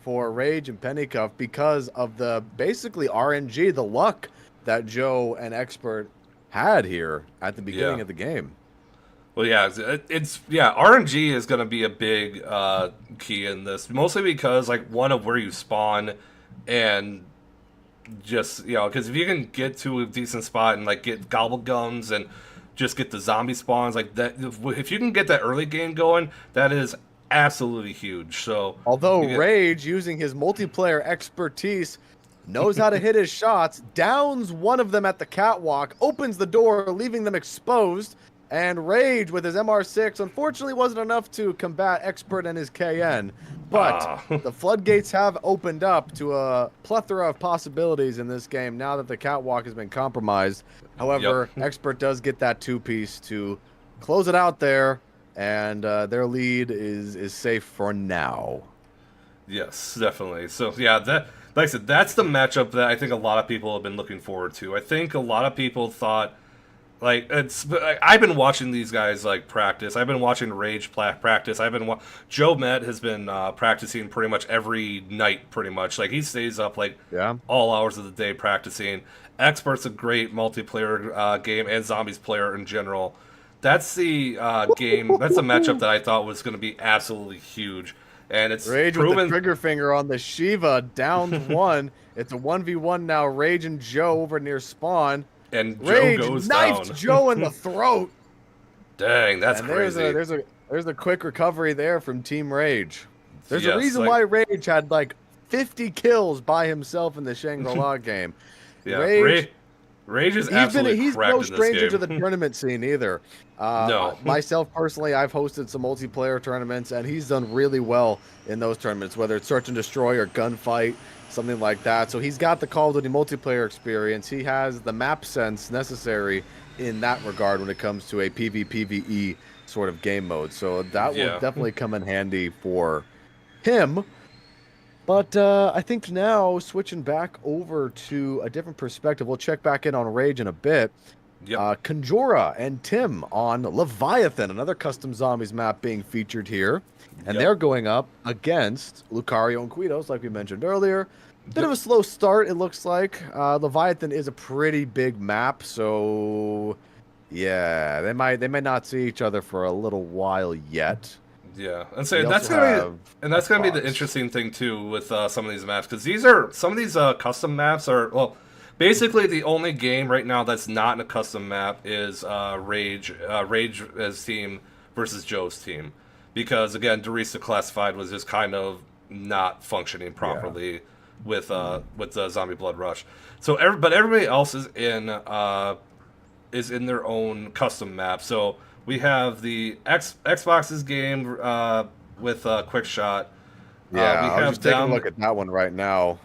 for Rage and Pennycuff because of the basically RNG, the luck that Joe and Expert had here at the beginning of the game. Well, yeah, it's RNG is going to be a big key in this, mostly because like one of where you spawn, and just because if you can get to a decent spot and like get gobble gums and just get the zombie spawns like that, if you can get that early game going, that is absolutely huge. So although Rage, using his multiplayer expertise, knows how to hit his shots, downs one of them at the catwalk, opens the door, leaving them exposed, and Rage with his MR6 unfortunately wasn't enough to combat Expert and his KN, but the floodgates have opened up to a plethora of possibilities in this game now that the catwalk has been compromised. However, Expert does get that two-piece to close it out there, and their lead is safe for now. Yes, definitely. So yeah, that, like I said, that's the matchup that I think a lot of people have been looking forward to. I think a lot of people thought, like, I've been watching these guys like practice. I've been watching Rage practice. Joe Met has been practicing pretty much every night, pretty much. Like he stays up like all hours of the day practicing. Expert's a great multiplayer game and Zombies player in general. That's the game. That's a matchup that I thought was going to be absolutely huge, and it's Rage proven. With the trigger finger on the Shiva, down one. It's a 1v1 now. Rage and Joe over near spawn, and Rage Joe goes knifed down. Joe in the throat. Dang, that's and crazy. There's a quick recovery there from Team Rage. There's a reason why Rage had like 50 kills by himself in the Shangri-La game. Yeah, Rage is absolutely he's cracked no in this stranger game. to the tournament scene either. No. Myself personally, I've hosted some multiplayer tournaments, and he's done really well in those tournaments, whether it's search and destroy or gunfight, something like that. So he's got the Call of Duty multiplayer experience. He has the map sense necessary in that regard when it comes to a PvPvE sort of game mode. So that will definitely come in handy for him. But I think now, switching back over to a different perspective, we'll check back in on Rage in a bit. Conjura and Tim on Leviathan, another custom Zombies map being featured here. And they're going up against Lucario and Quitos, like we mentioned earlier. Bit of a slow start, it looks like. Leviathan is a pretty big map, so yeah, they might not see each other for a little while yet. Yeah, and so that's gonna be the interesting thing too with some of these maps, because some of these custom maps are basically the only game right now that's not in a custom map is Rage as team versus Joe's team, because again, Derice Classified was just kind of not functioning properly with the Zombie Blood Rush. So everybody else is in their own custom map. So we have the Xbox's game with Quick Shot. I was just taking a look at that one right now.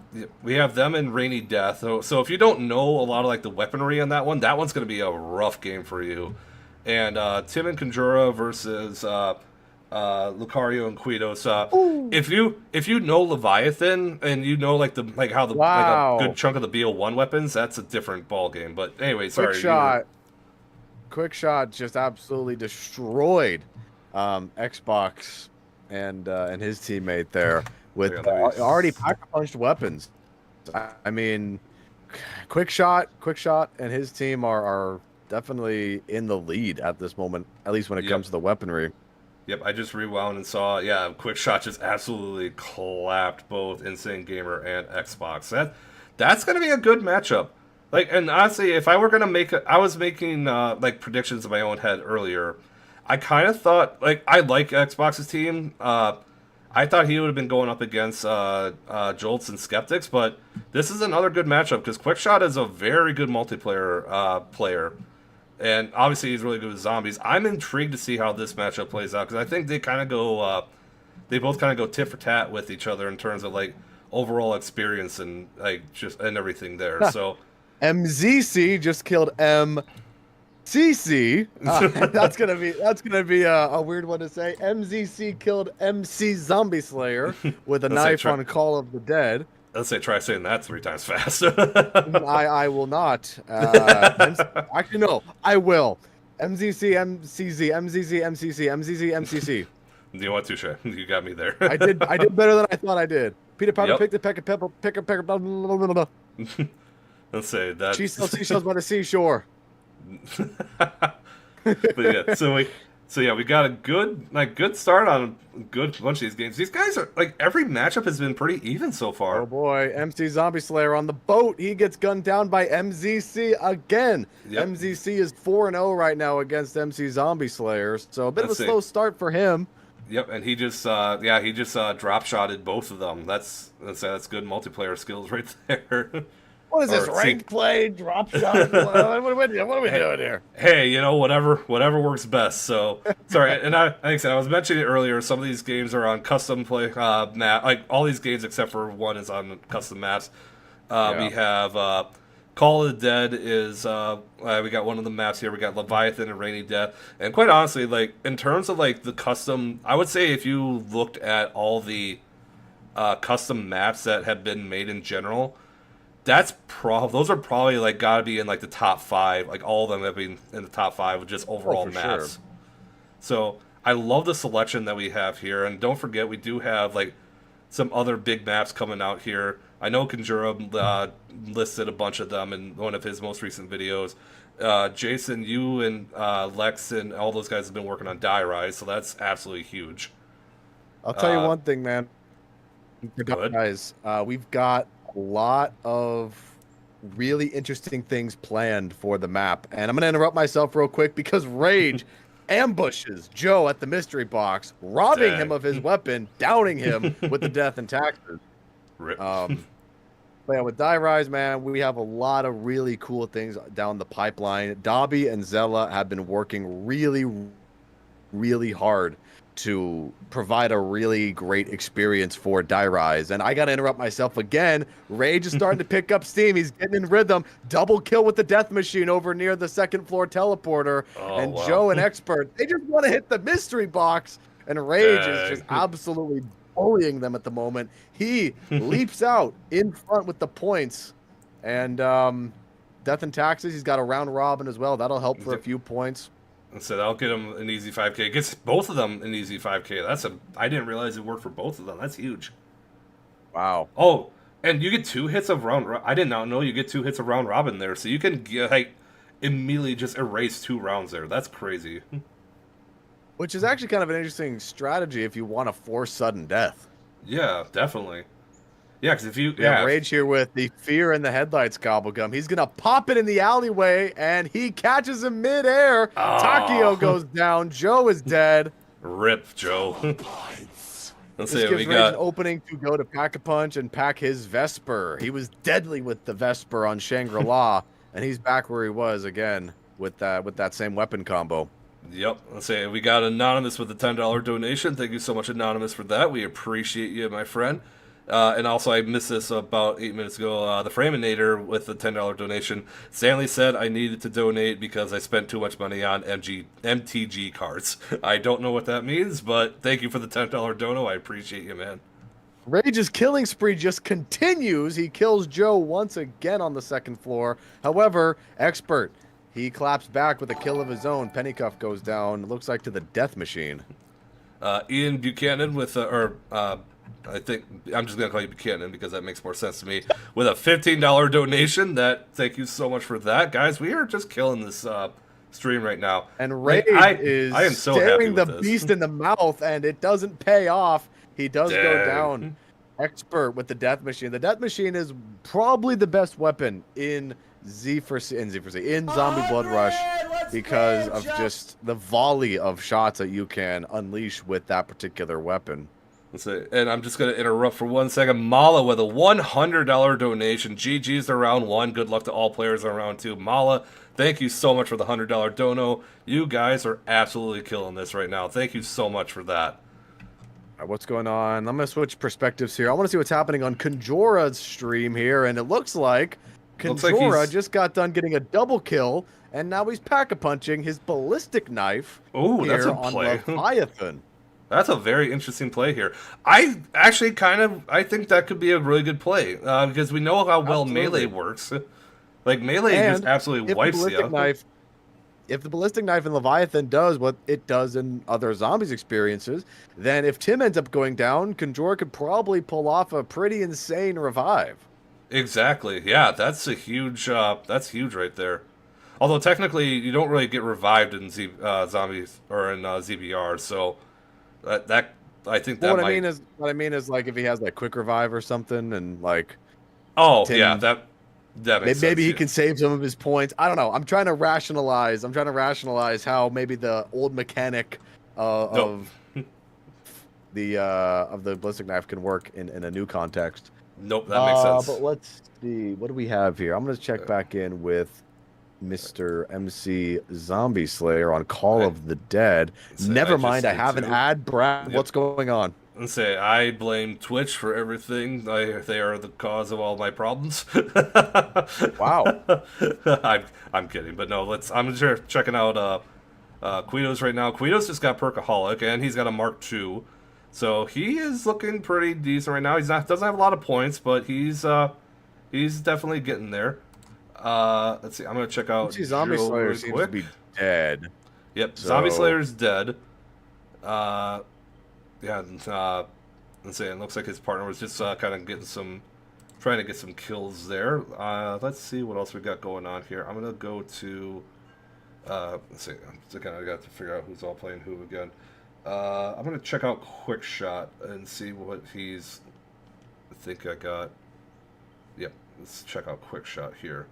We have them in Rainy Death. So if you don't know a lot of like the weaponry on that one's going to be a rough game for you. And Tim and Conjura versus Lucario and Quitos. If you know Leviathan and you know like a good chunk of the BO1 weapons, that's a different ball game. But anyway, sorry. Quick Shot just absolutely destroyed Xbox and his teammate there with already pack-punched weapons. I mean, Quick Shot and his team are definitely in the lead at this moment, at least when it comes to the weaponry. Yep, I just rewound and saw, yeah, Quick Shot just absolutely clapped both Insane Gamer and Xbox. That's going to be a good matchup. Like, and honestly, if I were going to I was making, like, predictions in my own head earlier. I kind of thought, like, I like Xbox's team. I thought he would have been going up against Jolts and Skeptics, but this is another good matchup because Quick Shot is a very good multiplayer player. And obviously he's really good with zombies. I'm intrigued to see how this matchup plays out because I think they kind of go, they both kind of go tit for tat with each other in terms of like overall experience and like and everything there. So MZC just killed MCC. That's gonna be a weird one to say. MZC killed MC Zombie Slayer with a knife on Call of the Dead. Let's say try saying that 3 times fast. I will not. Actually, no, I will. MZC, MCZ, MZZ, MCC, MZZ, MCC. You want to, Shay? You got me there. I did better than I thought I did. Peter Piper Yep. picked a peck of pepper, pick a peck of blah, blah, blah, blah, blah. Let's say that. She sells seashells by the seashore. But yeah, so yeah, we got a good start on a good bunch of these games. These guys are like every matchup has been pretty even so far. Oh boy, MC Zombie Slayer on the boat. He gets gunned down by MZC again. Yep. MZC is 4-0 right now against MC Zombie Slayer, so a bit of a slow start for him. Yep, and he just drop shotted both of them. That's good multiplayer skills right there. What is this, ranked play, drop shot? What are we doing here? Hey, you know, whatever works best. So, sorry, and like I said, I was mentioning it earlier, some of these games are on custom play map. Like, all these games except for one is on custom maps. We have Call of the Dead is, we got one of the maps here. We got Leviathan and Rainy Death. And quite honestly, like, in terms of, like, the custom, I would say if you looked at all the custom maps that have been made in general, those are probably like gotta be in like the top 5. Like all of them have been in the top 5 with just overall maps. Sure. So I love the selection that we have here, and don't forget we do have like some other big maps coming out here. I know Conjura listed a bunch of them in one of his most recent videos. Jason, you and Lex and all those guys have been working on Die Rise, so that's absolutely huge. I'll tell you one thing, man. Guys, we've got a lot of really interesting things planned for the map, and I'm going to interrupt myself real quick because Rage ambushes Joe at the mystery box, robbing him of his weapon, downing him with the death and taxes. But yeah, with Die Rise, man, we have a lot of really cool things down the pipeline. Dobby and Zella have been working really, really hard to provide a really great experience for Die Rise. And I got to interrupt myself again. Rage is starting to pick up steam. He's getting in rhythm. Double kill with the death machine over near the second floor teleporter. And wow. Joe and Expert, they just want to hit the mystery box. And Rage is just absolutely bullying them at the moment. He leaps out in front with the points. And Death and Taxes, he's got a round robin as well. That'll help for a few points. And so that'll get him an easy 5K. Gets both of them an easy 5K. I didn't realize it worked for both of them. That's huge. Wow. Oh, and you get 2 hits of round. I did not know you get 2 hits of round robin there, so you can like immediately just erase 2 rounds there. That's crazy. Which is actually kind of an interesting strategy if you want to force sudden death. Yeah, definitely. Yeah, because if you Rage here with the fear in the headlights gobblegum. He's gonna pop it in the alleyway, and he catches him midair. Oh. Takio goes down. Joe is dead. Rip, Joe. Let's see. Gives Rage an opening to go to pack a punch and pack his Vesper. He was deadly with the Vesper on Shangri-La, and he's back where he was again with that same weapon combo. Yep. Let's say we got Anonymous with a $10 donation. Thank you so much, Anonymous, for that. We appreciate you, my friend. And also, I missed this about 8 minutes ago. The Framinator with the $10 donation. Stanley said I needed to donate because I spent too much money on MTG cards. I don't know what that means, but thank you for the $10 dono. I appreciate you, man. Rage's killing spree just continues. He kills Joe once again on the second floor. However, Expert, he claps back with a kill of his own. Pennycuff goes down. Looks like to the death machine. Ian Buchanan with I think I'm just gonna call you Buchanan because that makes more sense to me. With a $15 donation, thank you so much for that, guys. We are just killing this stream right now. And Rage Like, is I am so happy staring with the this. beast in the mouth, and it doesn't pay off. He does go Dang. down. Expert with the death machine. The death machine is probably the best weapon in in Zombie Blood Rush because of just the volley of shots that you can unleash with that particular weapon. And I'm just going to interrupt for 1 second. Mala with a $100 donation. GG's to round 1. Good luck to all players on round 2. Mala, thank you so much for the $100 dono. You guys are absolutely killing this right now. Thank you so much for that. All right, what's going on? I'm going to switch perspectives here. I want to see what's happening on Conjora's stream here, and it looks like Conjora just got done getting a double kill, and now he's pack-a-punching his ballistic knife That's a on play. Leviathan. That's a very interesting play here. I actually I think that could be a really good play because we know how well melee works. Like melee just absolutely wipes you. If the ballistic knife in Leviathan does what it does in other zombies experiences, then if Tim ends up going down, Conjora could probably pull off a pretty insane revive. Exactly. Yeah, that's a huge. That's huge right there. Although technically, you don't really get revived in zombies or in ZBR, so that I think that what I mean is like if he has like quick revive or something, and like Tim, yeah, that makes sense. Maybe he can save some of his points. I don't know. I'm trying to rationalize how maybe the old mechanic of the ballistic knife can work in a new context. Nope, that makes sense. But let's see. What do we have here? I'm going to check back in with Mr. MC Zombie Slayer on Call of the Dead. Never mind, I have an ad, Brad. Yep. What's going on? And say I blame Twitch for everything. They are the cause of all my problems. Wow. I'm kidding, but no. I'm just checking out Quito's right now. Quito's just got Perkaholic, and he's got a Mark II. So he is looking pretty decent right now. Doesn't have a lot of points, but he's definitely getting there. Let's see. I'm gonna check out. Zombie Slayer seems to be dead. Yep, so... Zombie Slayer's dead. Yeah, let's see. It looks like his partner was just kind of trying to get some kills there. Let's see what else we got going on here. I'm gonna go to. Let's see. I got to figure out who's all playing who again. I'm going to check out Quick Shot and see what he's... I think I got... Yep, let's check out Quick Shot here.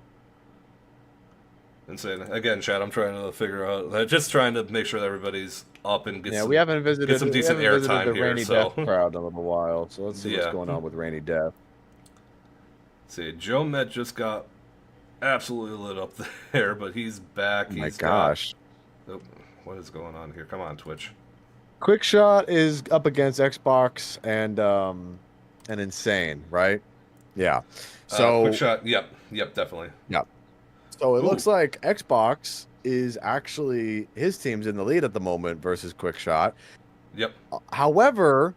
And saying, again, Chad, I'm trying to figure out... Just trying to make sure that everybody's up and get we haven't visited some decent airtime here. Rainy Death crowd in a little while, so let's see what's going on with Rainy Death. Let's see, Joe Met just got absolutely lit up there, but he's back. Oh my gosh. What is going on here? Come on, Twitch. Quick Shot is up against Xbox and Insane, right? Yeah. So Quick Shot, yep, definitely. Yeah. So it looks like Xbox is actually his team's in the lead at the moment versus Quick Shot. Yep. However,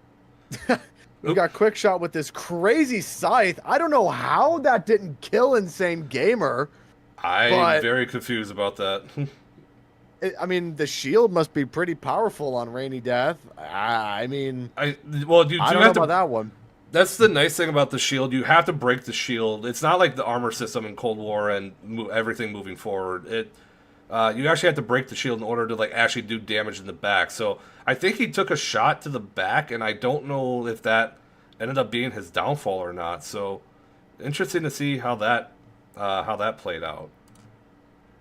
we got Quick Shot with this crazy scythe. I don't know how that didn't kill Insane Gamer. I'm very confused about that. I mean, the shield must be pretty powerful on Rainy Death. I mean, I don't know about that one. That's the nice thing about the shield. You have to break the shield. It's not like the armor system in Cold War and everything moving forward. You actually have to break the shield in order to actually do damage in the back. So I think he took a shot to the back, and I don't know if that ended up being his downfall or not. So interesting to see how that played out.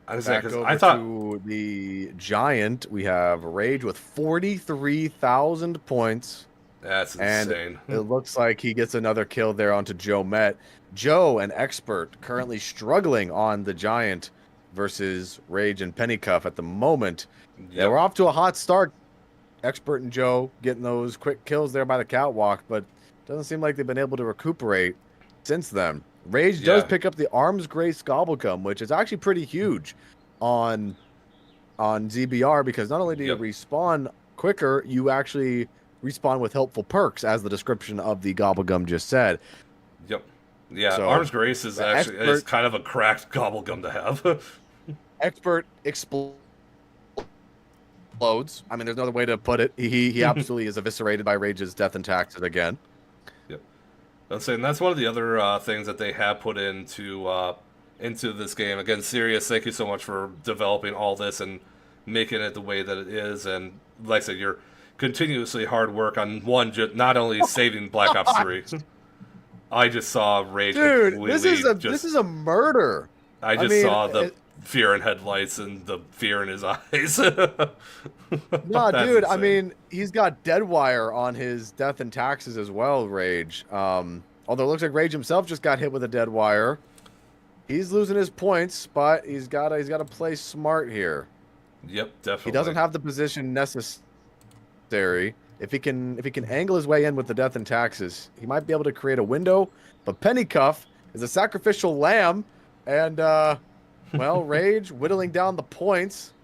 I thought to the Giant, we have Rage with 43,000 points. That's insane. And it looks like he gets another kill there onto Joe Met. Joe, an expert, currently struggling on the Giant versus Rage and Pennycuff at the moment. Yep. Yeah, we're off to a hot start. Expert and Joe getting those quick kills there by the catwalk, but doesn't seem like they've been able to recuperate since then. Rage does pick up the Arms Grace Gobblegum, which is actually pretty huge on ZBR, because not only do you respawn quicker, you actually respawn with helpful perks, as the description of the Gobblegum just said. Yep. Yeah, so, Arms Grace is actually is kind of a cracked Gobblegum to have. Expert explodes. I mean, there's no other way to put it. He absolutely is eviscerated by Rage's death and taxes again. Yep. And that's one of the other things that they have put into into this game. Again, Sirius, thank you so much for developing all this and making it the way that it is. And like I said, your continuously hard work on not only saving Black Ops 3. I just saw Rage Dude, completely this is a murder. I just saw the fear in headlights and the fear in his eyes. No, dude, I mean, he's got Deadwire on his death and taxes as well, Rage. Although it looks like Rage himself just got hit with a Deadwire. He's losing his points, but he's gotta play smart here. Yep, definitely. He doesn't have the position necessary. If he can angle his way in with the death and taxes, he might be able to create a window. But Pennycuff is a sacrificial lamb, and well, Rage whittling down the points.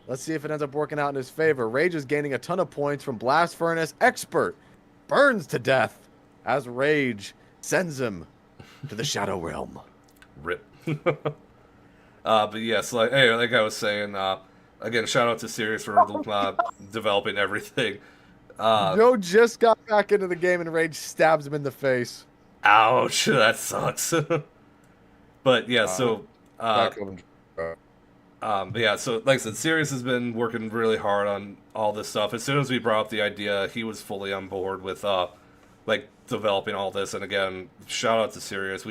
Let's see if it ends up working out in his favor. Rage is gaining a ton of points from Blast Furnace. Expert burns to death as Rage sends him to the Shadow Realm. Rip. But yes, like I was saying, again, shout out to Sirius for developing everything. Joe just got back into the game and Rage stabs him in the face. Ouch, that sucks. But yeah, so but yeah, so like I said, Sirius has been working really hard on all this stuff. As soon as we brought up the idea, he was fully on board with like developing all this. And again, shout out to Sirius.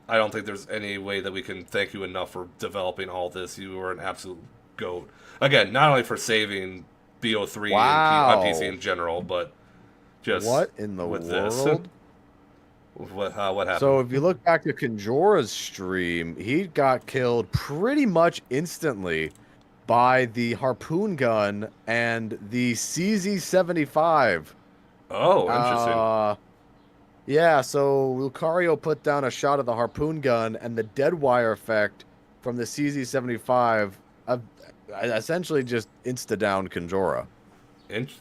I don't think there's any way that we can thank you enough for developing all this. You were an absolute goat. Again, not only for saving BO3 on PC in general, but just what in the with world? This. What happened? So if you look back to Conjora's stream, he got killed pretty much instantly by the harpoon gun and the CZ75. Oh, interesting. Yeah, so Lucario put down a shot of the harpoon gun, and the Deadwire effect from the CZ75 essentially just insta-downed Conjora.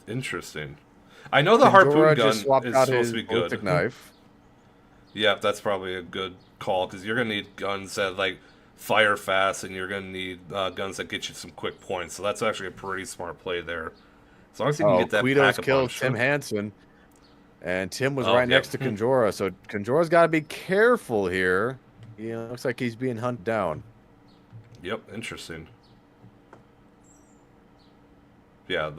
Interesting. I know the harpoon gun is out supposed his to be good. ballistic knife. Yeah, that's probably a good call, because you're going to need guns that, like, fire fast, and you're going to need guns that get you some quick points. So that's actually a pretty smart play there. As long as you can get that Guido's killed pack-a-punch. Tim Hansen, and Tim was right next to Conjora, so Conjora's got to be careful here. Looks like he's being hunted down. Yep, interesting. Yeah,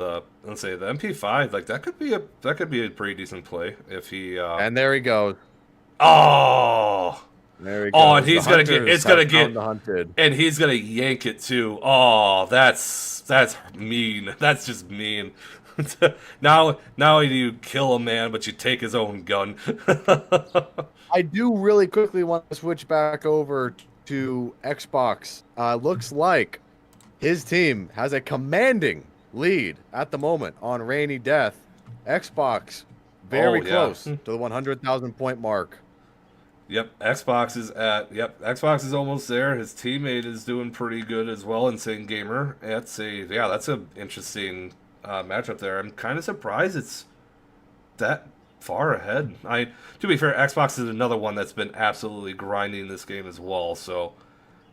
let's say the MP5, like that could be a pretty decent play if he And there he goes. Oh, there he goes. Oh, and he's gonna get hunted. And he's gonna yank it too. Oh, that's mean. That's just mean. Now you kill a man, but you take his own gun. I do really quickly want to switch back over to Xbox. Looks like his team has a commanding lead at the moment on Rainy Death. Xbox very close to the 100,000 point mark. Yep, Xbox is almost there. His teammate is doing pretty good as well. Insane Gamer. That's an interesting matchup there. I'm kind of surprised it's that far ahead. To be fair, Xbox is another one that's been absolutely grinding this game as well. So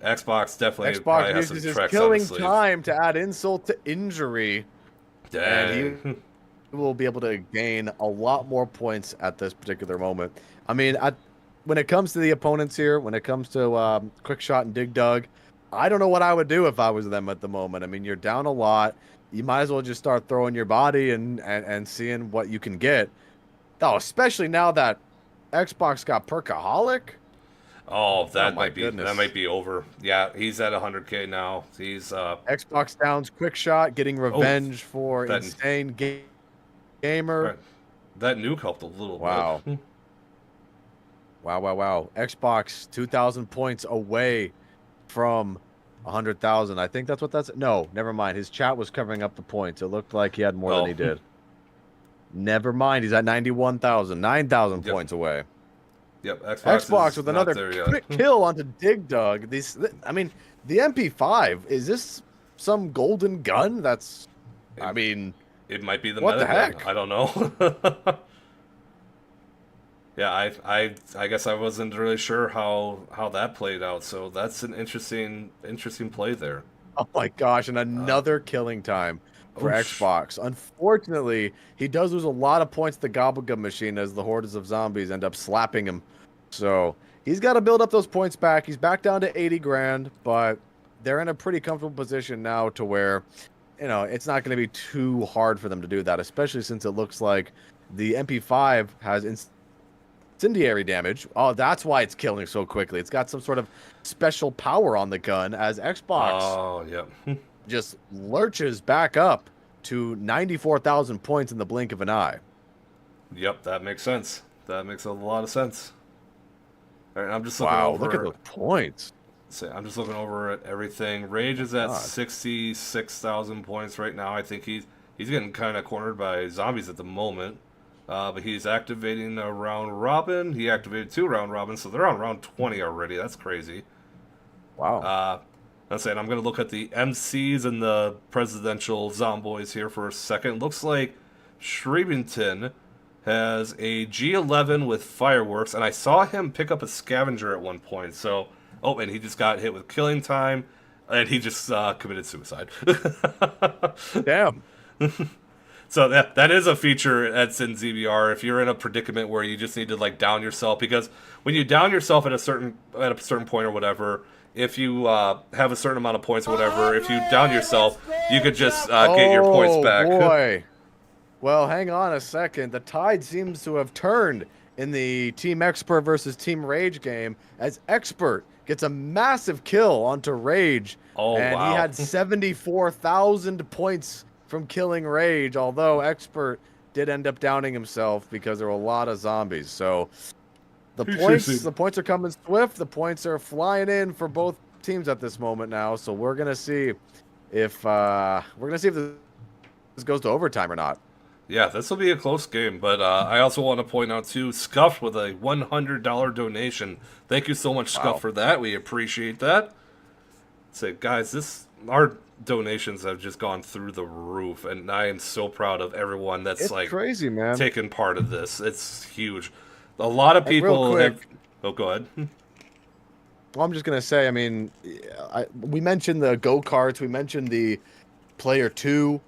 Xbox definitely probably has some uses his tricks on killing his sleeve. time to add insult to injury. Dang. And he will be able to gain a lot more points at this particular moment. I mean, when it comes to the opponents here, when it comes to Quick Shot and Dig Dug, I don't know what I would do if I was them at the moment. I mean, you're down a lot. You might as well just start throwing your body and seeing what you can get. Oh, especially now that Xbox got Perkaholic. Oh, that might be over. Yeah, he's at 100K now. He's Xbox downs Quick Shot, getting revenge for Insane Gamer. Right. That nuke helped a little bit. Wow. Xbox 2,000 points away from 100,000. I think that's what that's... No, never mind. His chat was covering up the points. It looked like he had more than he did. Never mind. He's at 91,000. 9,000 points away. Yep, Xbox with another quick kill onto Dig Dug. I mean, the MP5, is this some golden gun? That's... I mean... It might be the what meta the heck? I don't know. Yeah, I guess I wasn't really sure how that played out. So that's an interesting play there. Oh my gosh, and another killing time for Xbox. Unfortunately, he does lose a lot of points to the Gobblegum machine as the hordes of zombies end up slapping him So he's got to build up those points back. He's back down to 80 grand, but they're in a pretty comfortable position now to where, you know, it's not going to be too hard for them to do that, especially since it looks like the MP5 has incendiary damage. Oh, that's why it's killing so quickly. It's got some sort of special power on the gun as Xbox just lurches back up to 94,000 points in the blink of an eye. Yep, that makes sense. That makes a lot of sense. All right, I'm just looking Wow, over. look at those points. I'm just looking over at everything. Rage is at 66,000 points right now. I think he's getting kind of cornered by zombies at the moment. But he's activating a round robin. He activated 2 round robins, so they're on round 20 already. That's crazy. Wow. I'm saying I'm going to look at the MCs and the presidential zomboys here for a second. Looks like Shreventon has a G11 with fireworks, and I saw him pick up a scavenger at one point. So, oh, and he just got hit with killing time, and he just committed suicide. Damn. So that is a feature that's in ZBR. If you're in a predicament where you just need to like down yourself, because when you down yourself at a certain point or whatever, if you have a certain amount of points or whatever, if you down yourself, you could just get your points back. Oh boy. Well, hang on a second. The tide seems to have turned in the Team Expert versus Team Rage game as Expert gets a massive kill onto Rage. Oh, and wow. he had 74,000 points from killing Rage, although Expert did end up downing himself because there were a lot of zombies. So the points are coming swift. The points are flying in for both teams at this moment now. So we're gonna see if this goes to overtime or not. Yeah, this will be a close game, but I also want to point out, too, Scuff with a $100 donation. Thank you so much, Scuff, for that. We appreciate that. Say, guys, our donations have just gone through the roof, and I am so proud of everyone that's, It's crazy, man. taken part of this. It's huge. A lot of people have... Oh, go ahead. Well, I'm just going to say, I mean, we mentioned the go-karts. We mentioned the Player 2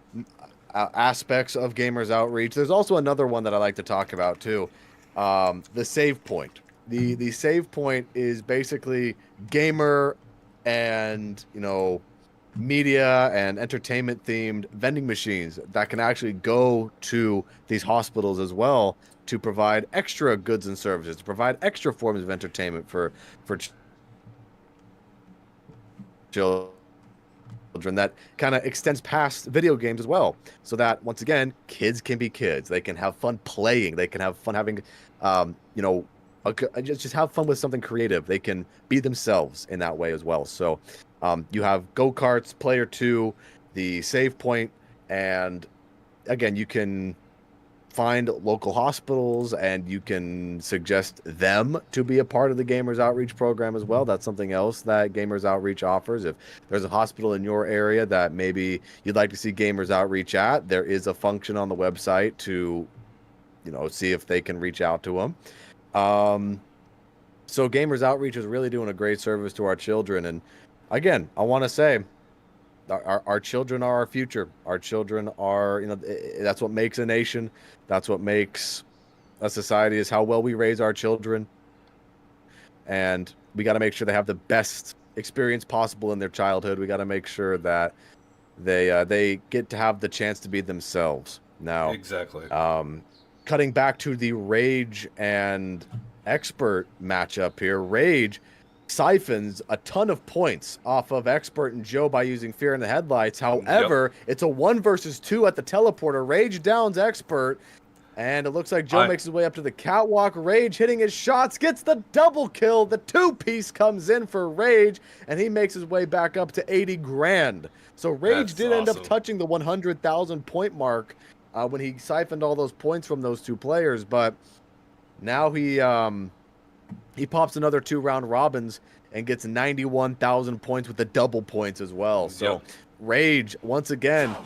aspects of Gamers Outreach. There's also another one that I like to talk about too, the save point. The save point is basically gamer and media and entertainment themed vending machines that can actually go to these hospitals as well to provide extra goods and services, to provide extra forms of entertainment for children that kind of extends past video games as well, so that once again kids can be kids. They can have fun playing, they can have fun having just have fun with something creative. They can be themselves in that way as well. So you have go-karts, Player 2, the save point, and again you can find local hospitals and you can suggest them to be a part of the Gamers Outreach program as well. That's something else that Gamers Outreach offers. If there's a hospital in your area that maybe you'd like to see Gamers Outreach at, there is a function on the website to see if they can reach out to them. So Gamers Outreach is really doing a great service to our children. And again, I want to say our children are our future. Our children are, that's what makes a nation. That's what makes a society, is how well we raise our children. And we got to make sure they have the best experience possible in their childhood. We got to make sure that they get to have the chance to be themselves. Now, exactly. Cutting back to the Rage and Expert matchup here, Rage siphons a ton of points off of Expert and Joe by using Fear in the Headlights. However, It's a 1 versus 2 at the teleporter. Rage downs Expert, and it looks like Joe makes his way up to the catwalk. Rage hitting his shots, gets the double kill. The 2-piece comes in for Rage, and he makes his way back up to 80 grand. So Rage did end up touching the 100,000 point mark when he siphoned all those points from those 2 players, but now he pops another 2 round robins and gets 91,000 points with the double points as well. So Rage, once again,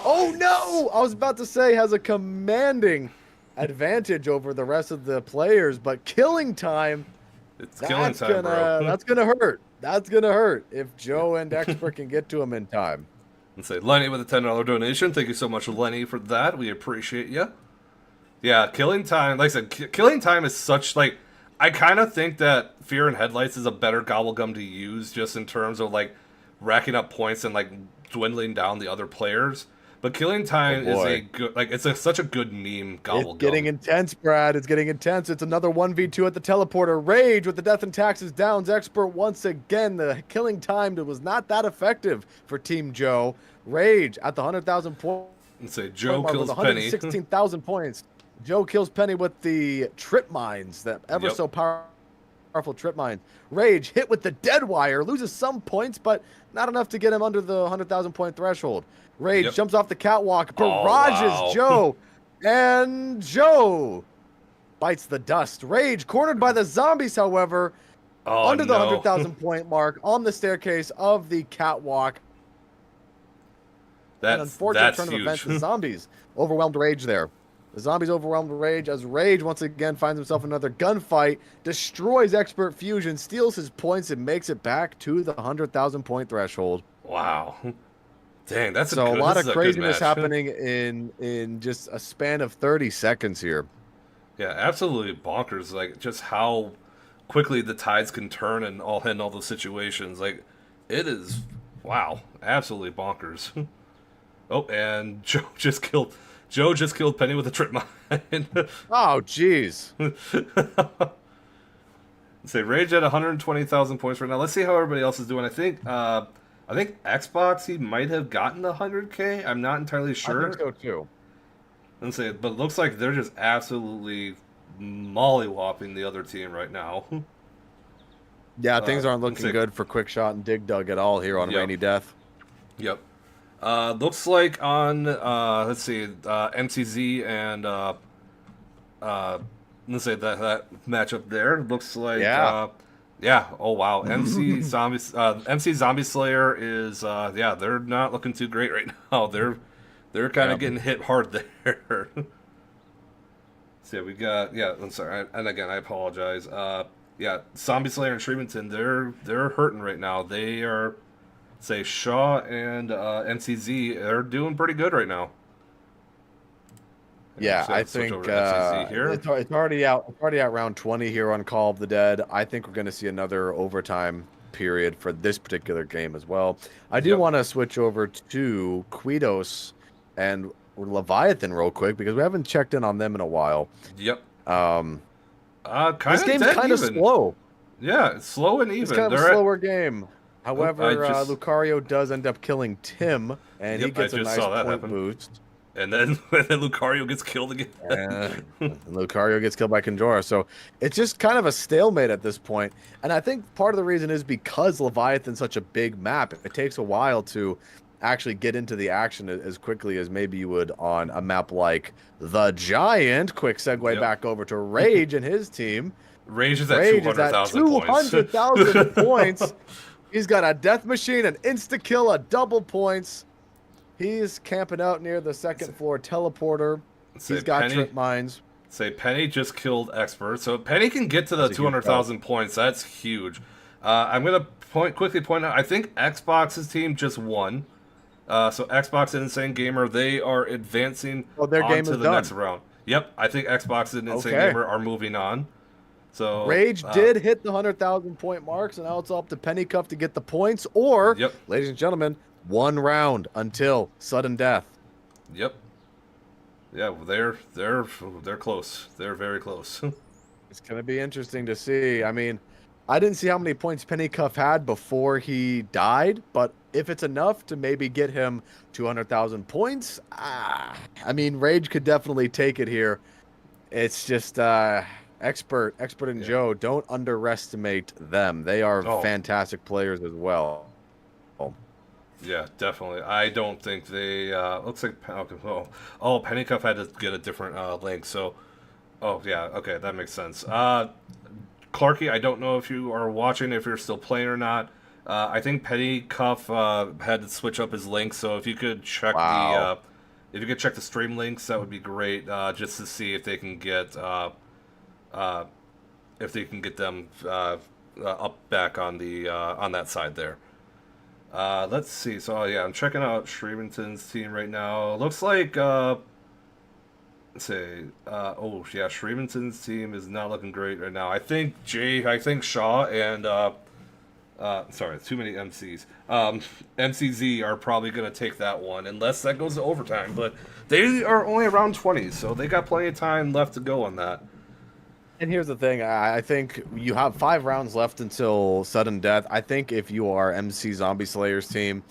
oh no! I was about to say has a commanding advantage over the rest of the players, but killing time, it's killing time, bro. That's gonna hurt. That's gonna hurt if Joe and Expert can get to him in time. Let's say Lenny with a $10 donation. Thank you so much, Lenny, for that. We appreciate you. Yeah, killing time. Like I said, killing time is such I kind of think that Fear and Headlights is a better gobblegum to use, just in terms of like racking up points and like dwindling down the other players. But Killing Time is a good, like, it's such a good meme gobblegum. It's getting intense, Brad. It's getting intense. It's another 1v2 at the teleporter. Rage with the Death and Taxes Downs expert once again. The Killing Time was not that effective for Team Joe. Rage at the 100,000 points. Let's say Joe kills Penny. 116,000 points. Joe kills Penny with the trip mines, that ever so powerful trip mine. Rage hit with the dead wire, loses some points, but not enough to get him under the 100,000 point threshold. Rage jumps off the catwalk, barrages Joe, and Joe bites the dust. Rage cornered by the zombies, however, under the 100,000 point mark on the staircase of the catwalk. An unfortunate turn of events. The zombies overwhelmed Rage there. The zombies overwhelmed Rage as Rage once again finds himself in another gunfight, destroys Expert Fusion, steals his points, and makes it back to the 100,000 point threshold. Wow. Dang, that's a lot of craziness happening in just a span of 30 seconds here. Yeah, absolutely bonkers. Like, just how quickly the tides can turn in all those situations. Like, it is, wow, absolutely bonkers. Oh, and Joe just killed Penny with a trip mine. Oh, jeez. Say Rage at 120,000 points right now. Let's see how everybody else is doing. I think Xbox, he might have gotten the 100K. I'm not entirely sure. I think so too. Let's say, but it looks like they're just absolutely mollywhopping the other team right now. Yeah, things aren't looking good for Quickshot and Dig Dug at all here on Rainy Death. Yep. Looks like on let's see, MCZ and let's say that matchup there looks like yeah. Oh wow, MC Zombie Slayer is they're not looking too great right now. They're kind of getting hit hard there. So we got I'm sorry, and again I apologize. Zombie Slayer and Shrieventon, they're hurting right now. They are, say, Shaw and MCZ, they're doing pretty good right now. Yeah, I think it's already out. It's already out round 20 here on Call of the Dead. I think we're going to see another overtime period for this particular game as well. I do want to switch over to Quidos and Leviathan real quick because we haven't checked in on them in a while. Yep. This game's kind of slow. Yeah, it's slow and even. It's kind of a slower game. However, Lucario does end up killing Tim, and he gets a nice point boost. And then Lucario gets killed again. And Lucario gets killed by Conjura. So it's just kind of a stalemate at this point. And I think part of the reason is because Leviathan's such a big map. It takes a while to actually get into the action as quickly as maybe you would on a map like The Giant. Quick segue back over to Rage and his team. Rage is at 200,000 points. 200,000 points. He's got a death machine, an insta-kill, a double points. He's camping out near the second floor teleporter. He's got trip mines. Say Penny just killed Expert. So Penny can get to the 200,000 points. That's huge. I'm going to quickly point out, I think Xbox's team just won. So Xbox and Insane Gamer, they are advancing on to the next round. Yep, I think Xbox and Insane Gamer are moving on. So Rage did hit the 100,000 point mark, so now it's up to Pennycuff to get the points, or, ladies and gentlemen, one round until sudden death. Yep. Yeah, they're close. They're very close. It's gonna be interesting to see. I mean, I didn't see how many points Pennycuff had before he died, but if it's enough to maybe get him 200,000 points, I mean, Rage could definitely take it here. It's just Expert and Joe, don't underestimate them. They are fantastic players as well. Yeah, definitely. I don't think they looks like Pennycuff had to get a different link. So okay, that makes sense. Clarky, I don't know if you are watching, if you're still playing or not. I think Pennycuff had to switch up his link, so if you could check the stream links, that would be great, just to see if they can get them up back on the on that side there. Let's see. So I'm checking out Shrieventon's team right now. Looks like say, oh yeah, Shreemenson's team is not looking great right now. I think Shaw and sorry, too many MCs. MCZ are probably gonna take that one unless that goes to overtime. But they are only around 20, so they got plenty of time left to go on that. And here's the thing, I think you have 5 rounds left until sudden death. I think if you are MC Zombie Slayer's team,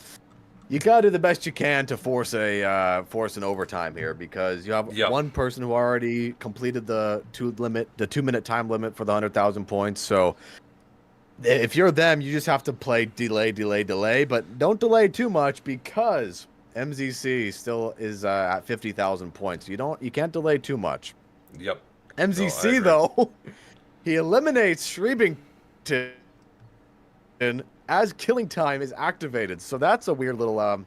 you gotta do the best you can to force an overtime here, because you have one person who already completed the 2-minute time limit for the 100,000 points. So if you're them, you just have to play delay, but don't delay too much, because MZC still is at 50,000 points. You can't delay too much. Yep. MZC though, he eliminates Shreemington as killing time is activated. So that's a weird little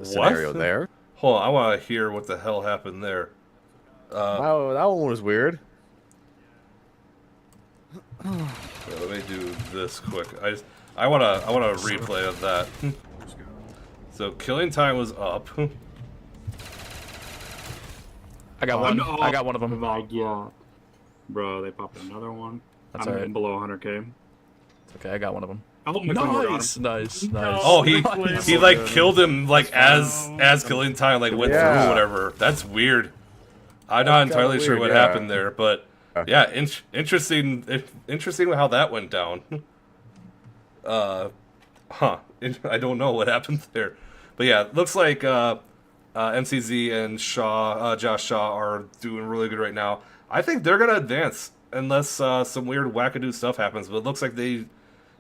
scenario there. Hold on, I want to hear what the hell happened there. That one was weird. Yeah, let me do this quick. I want a replay of that. So killing time was up. I got one. No. I got one of them. My God. Bro, they popped another one. That's I'm alright. below 100k. Okay, I got one of them. Oh my God. Nice. Oh, he like killed him like as killing time like went through whatever. That's weird. I'm not entirely sure what happened there, but yeah, interesting how that went down. I don't know what happened there, but yeah, it looks like MCZ and Josh Shaw are doing really good right now. I think they're gonna advance unless some weird wackadoo stuff happens. But it looks like they,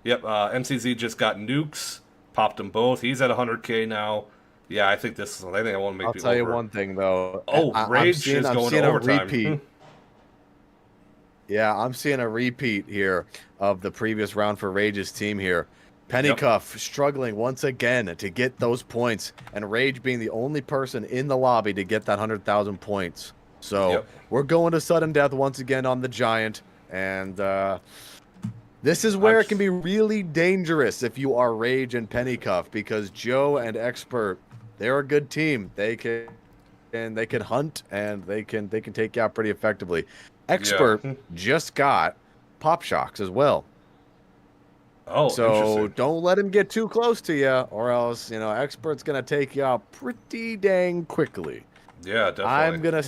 MCZ just got nukes, popped them both. He's at 100k now. Yeah, I think this. I think I want to make. I'll tell you one thing though. Oh, Rage is going to overtime. Repeat. Yeah, I'm seeing a repeat here of the previous round for Rage's team here. Pennycuff struggling once again to get those points, and Rage being the only person in the lobby to get that 100,000 points. So we're going to sudden death once again on the Giant, and this is where it can be really dangerous if you are Rage and Pennycuff, because Joe and Expert, they're a good team. They can hunt, and they can take you out pretty effectively. Expert just got pop shocks as well. Oh, so don't let him get too close to you, or else Expert's gonna take you out pretty dang quickly. Yeah, definitely. I'm gonna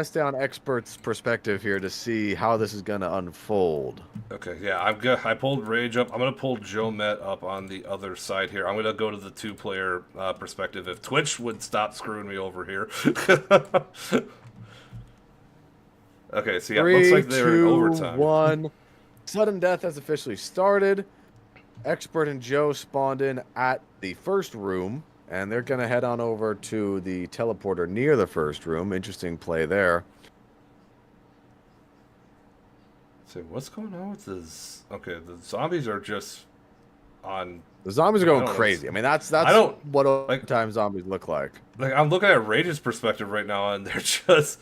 stay on Expert's perspective here to see how this is gonna unfold. Okay, yeah, I pulled Rage up. I'm gonna pull Joe Met up on the other side here. I'm gonna go to the 2-player perspective. If Twitch would stop screwing me over here. Okay, so yeah, 3, looks like they're in 2, overtime. 1. Sudden death has officially started. Expert and Joe spawned in at the first room, and they're going to head on over to the teleporter near the first room. Interesting play there. So what's going on with this? Okay, the zombies are just on. The zombies are going crazy. I mean, that's what overtime zombies look like. Like, I'm looking at Rage's perspective right now, and they're just,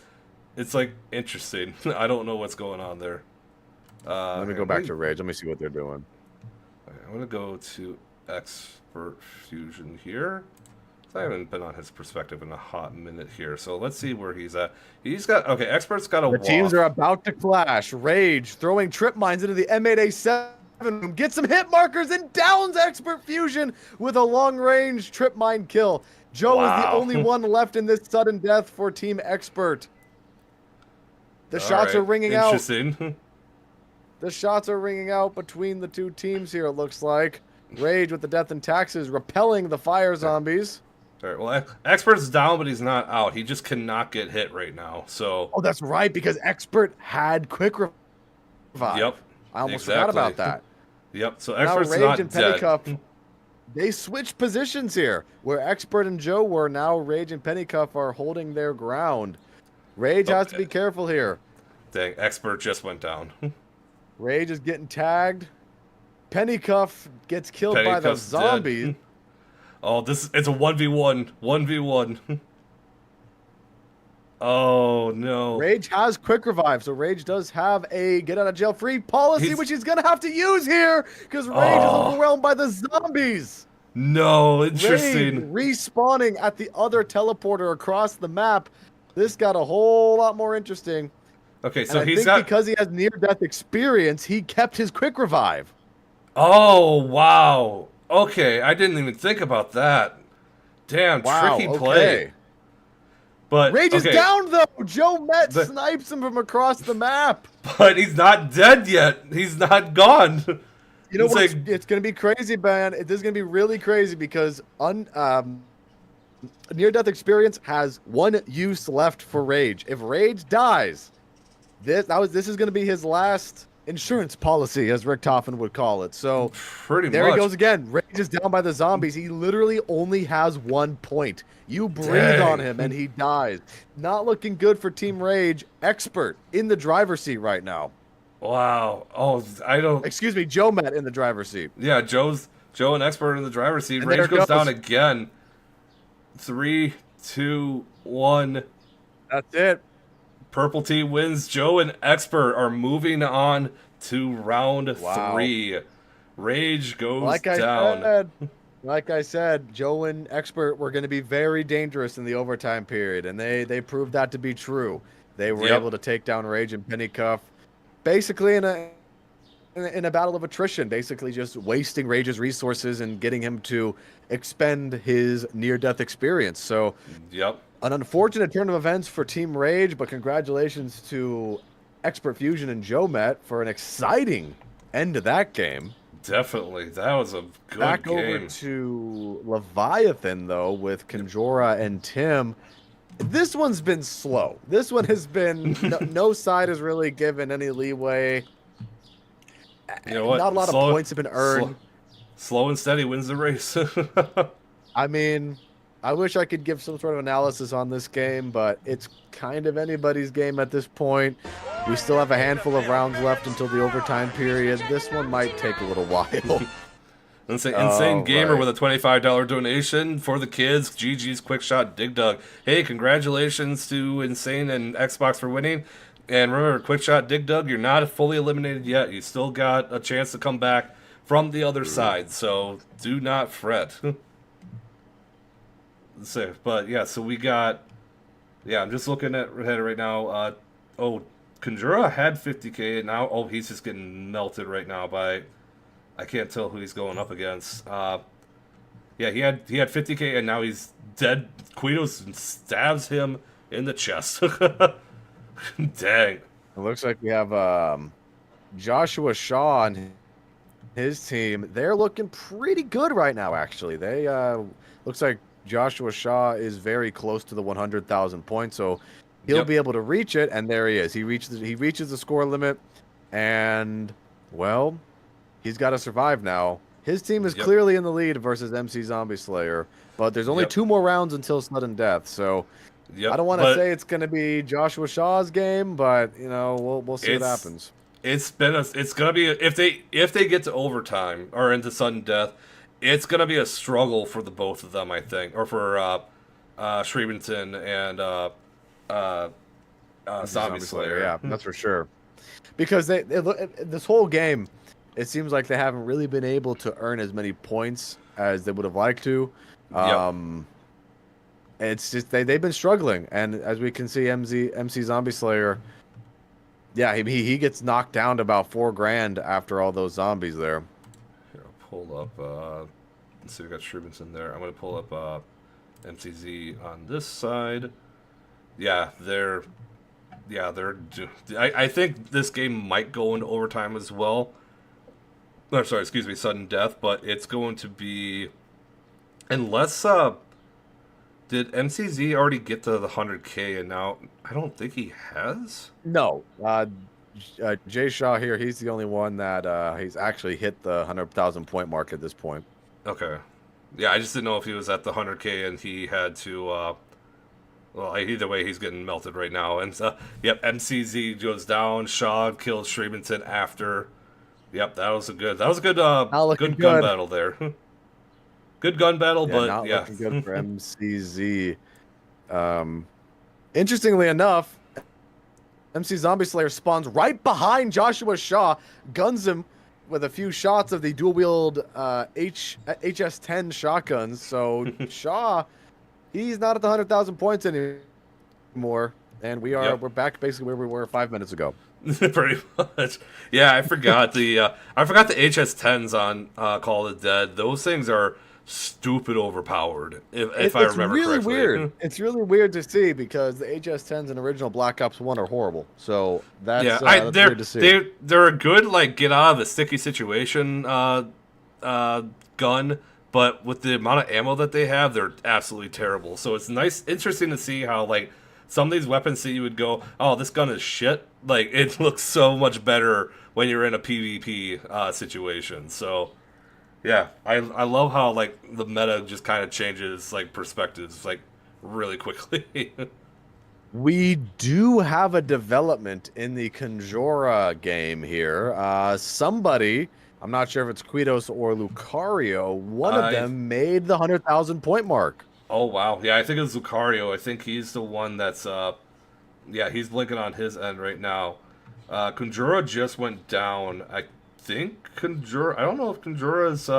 it's like interesting. I don't know what's going on there. Let me go back to Rage. Let me see what they're doing. I'm gonna go to Expert Fusion here. I haven't been on his perspective in a hot minute here, so let's see where he's at. He's got Expert's got a. The teams are about to clash. Rage throwing trip mines into the M8A7 room, gets some hit markers and downs Expert Fusion with a long-range trip mine kill. Joe is the only one left in this sudden death for Team Expert. The shots are ringing out. Interesting. The shots are ringing out between the two teams here, it looks like. Rage with the death and taxes repelling the fire zombies. All right, well, Expert's down, but he's not out. He just cannot get hit right now, so... Oh, that's right, because Expert had quick revive. Yep, I almost forgot about that. Yep, so Expert's Rage not and dead. Pennycuff, they switched positions here. Where Expert and Joe were, now Rage and Pennycuff are holding their ground. Rage has to be careful here. Dang, Expert just went down. Rage is getting tagged. Pennycuff gets killed by the zombies. Dead. Oh, it's a 1v1. 1v1. Oh, no. Rage has quick revive, so Rage does have a get out of jail free policy, which he's going to have to use here because Rage is overwhelmed by the zombies. No, interesting. Rage respawning at the other teleporter across the map. this got a whole lot more interesting. Okay, And so I he's think got. because he has near-death experience, he kept his quick revive. Oh wow. Okay, I didn't even think about that. Damn, Wow, tricky okay. play. But Rage is okay, down though. Joe Met The- snipes him from across the map. but he's not dead yet. He's not gone. You know It's what? like- It's gonna be crazy, man. This is gonna be really crazy because near-death experience has one use left for Rage. If Rage dies, this is gonna be his last insurance policy, as Rick Toffin would call it. So Pretty there much. he goes again. Rage is down by the zombies. He literally only has 1 point. You breathe Dang. on him and he dies. Not looking good for Team Rage. Expert in the driver's seat right now. Wow. Oh, I don't. Excuse me, Joe Met in the driver's seat. Yeah, Joe and Expert in the driver's seat. And there Rage it goes down goes. again. 3, 2, 1. That's it. Purple team wins. Joe and Expert are moving on to round Wow. 3. Rage goes Like down. I said, Joe and Expert were going to be very dangerous in the overtime period, and they proved that to be true. They were Yep. able to take down Rage and Pennycuff, basically in a battle of attrition, basically just wasting Rage's resources and getting him to expend his near-death experience. So, Yep. an unfortunate turn of events for Team Rage, but congratulations to Expert Fusion and Joe Met for an exciting end to that game. Definitely. That was a good Back game. over to Leviathan, though, with Conjura and Tim. This one's been slow. This one has been... no side has really given any leeway. You know what? Not a lot of points have been earned. Slow and steady wins the race. I mean, I wish I could give some sort of analysis on this game, but it's kind of anybody's game at this point. We still have a handful of rounds left until the overtime period. This one might take a little while. Insane Gamer right. with a $25 donation for the kids. GG's Quick Shot Dig Dug. Hey, congratulations to Insane and Xbox for winning. And remember, Quick Shot Dig Dug, you're not fully eliminated yet. You still got a chance to come back from the other side. So do not fret. But yeah, so we got... Yeah, I'm just looking at it right now. Conjura had 50k, and now... Oh, he's just getting melted right now by... I can't tell who he's going up against. Yeah, he had 50k, and now he's dead. Quito stabs him in the chest. Dang. It looks like we have Joshua Shaw and his team. They're looking pretty good right now, actually. They looks like Joshua Shaw is very close to the 100,000 points, so he'll be able to reach it. And there he is. He reaches the score limit, and well, he's got to survive now. His team is clearly in the lead versus MC Zombie Slayer, but there's only 2 more rounds until sudden death. So I don't want to say it's going to be Joshua Shaw's game, but you know we'll see what happens. It's gonna be if they get to overtime or into sudden death, it's gonna be a struggle for the both of them, I think, or for Shreventon and Zombie Slayer. Yeah, that's for sure. Because this whole game, it seems like they haven't really been able to earn as many points as they would have liked to. It's just they've been struggling, and as we can see, MC Zombie Slayer, yeah, he gets knocked down to about $4,000 after all those zombies there. Here, I'll pull up. Let's see, we got Shreventon there. I'm gonna pull up MCZ on this side. Yeah, I think this game might go into overtime as well. No, sorry, excuse me, sudden death, but it's going to be unless did MCZ already get to the 100k and now I don't think he has? No. Jay Shaw here, he's the only one that he's actually hit the 100,000 point mark at this point. Okay. Yeah, I just didn't know if he was at the 100k and he had to well, either way, he's getting melted right now. And yep, MCZ goes down. Shaw kills Shreventon after. Yep, that was a good good gun battle there. Good gun battle, Yeah, but not yeah. looking good for MCZ. Interestingly enough, MC Zombie Slayer spawns right behind Joshua Shaw, guns him with a few shots of the dual-wield HS-10 shotguns. So Shaw, he's not at the 100,000 points more, and we're back basically where we were 5 minutes ago. Pretty much. Yeah, I forgot the HS10s on Call of the Dead. Those things are stupid overpowered. If I remember really correctly. Weird. It's really weird to see because the HS10s in original Black Ops 1 are horrible. So that's, that's weird to see. They're a good like get out of a sticky situation gun, but with the amount of ammo that they have, they're absolutely terrible. So it's interesting to see how like some of these weapons that you would go, oh, this gun is shit. Like it looks so much better when you're in a PvP situation. So yeah, I love how like the meta just kind of changes like perspectives like really quickly. We do have a development in the Conjura game here. Somebody, I'm not sure if it's Quitos or Lucario, one of them made the 100,000 point mark. Oh wow, yeah, I think it's Lucario. I think he's the one that's yeah, he's blinking on his end right now. Conjura just went down. I think Conjura. I don't know if Conjura's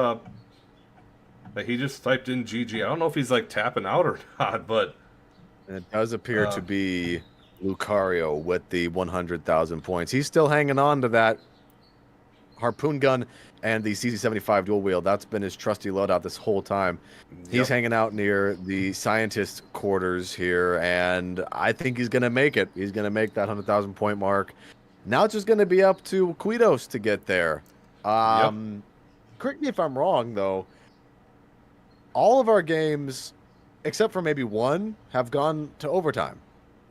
like he just typed in GG. I don't know if he's like tapping out or not, but it does appear to be Lucario with the 100,000 points. He's still hanging on to that harpoon gun and the CZ75 dual wield. That's been his trusty loadout this whole time. He's hanging out near the scientist quarters here, and I think he's going to make it. He's going to make that 100,000 point mark. Now it's just going to be up to Quitos to get there. Correct me if I'm wrong, though. All of our games, except for maybe one, have gone to overtime.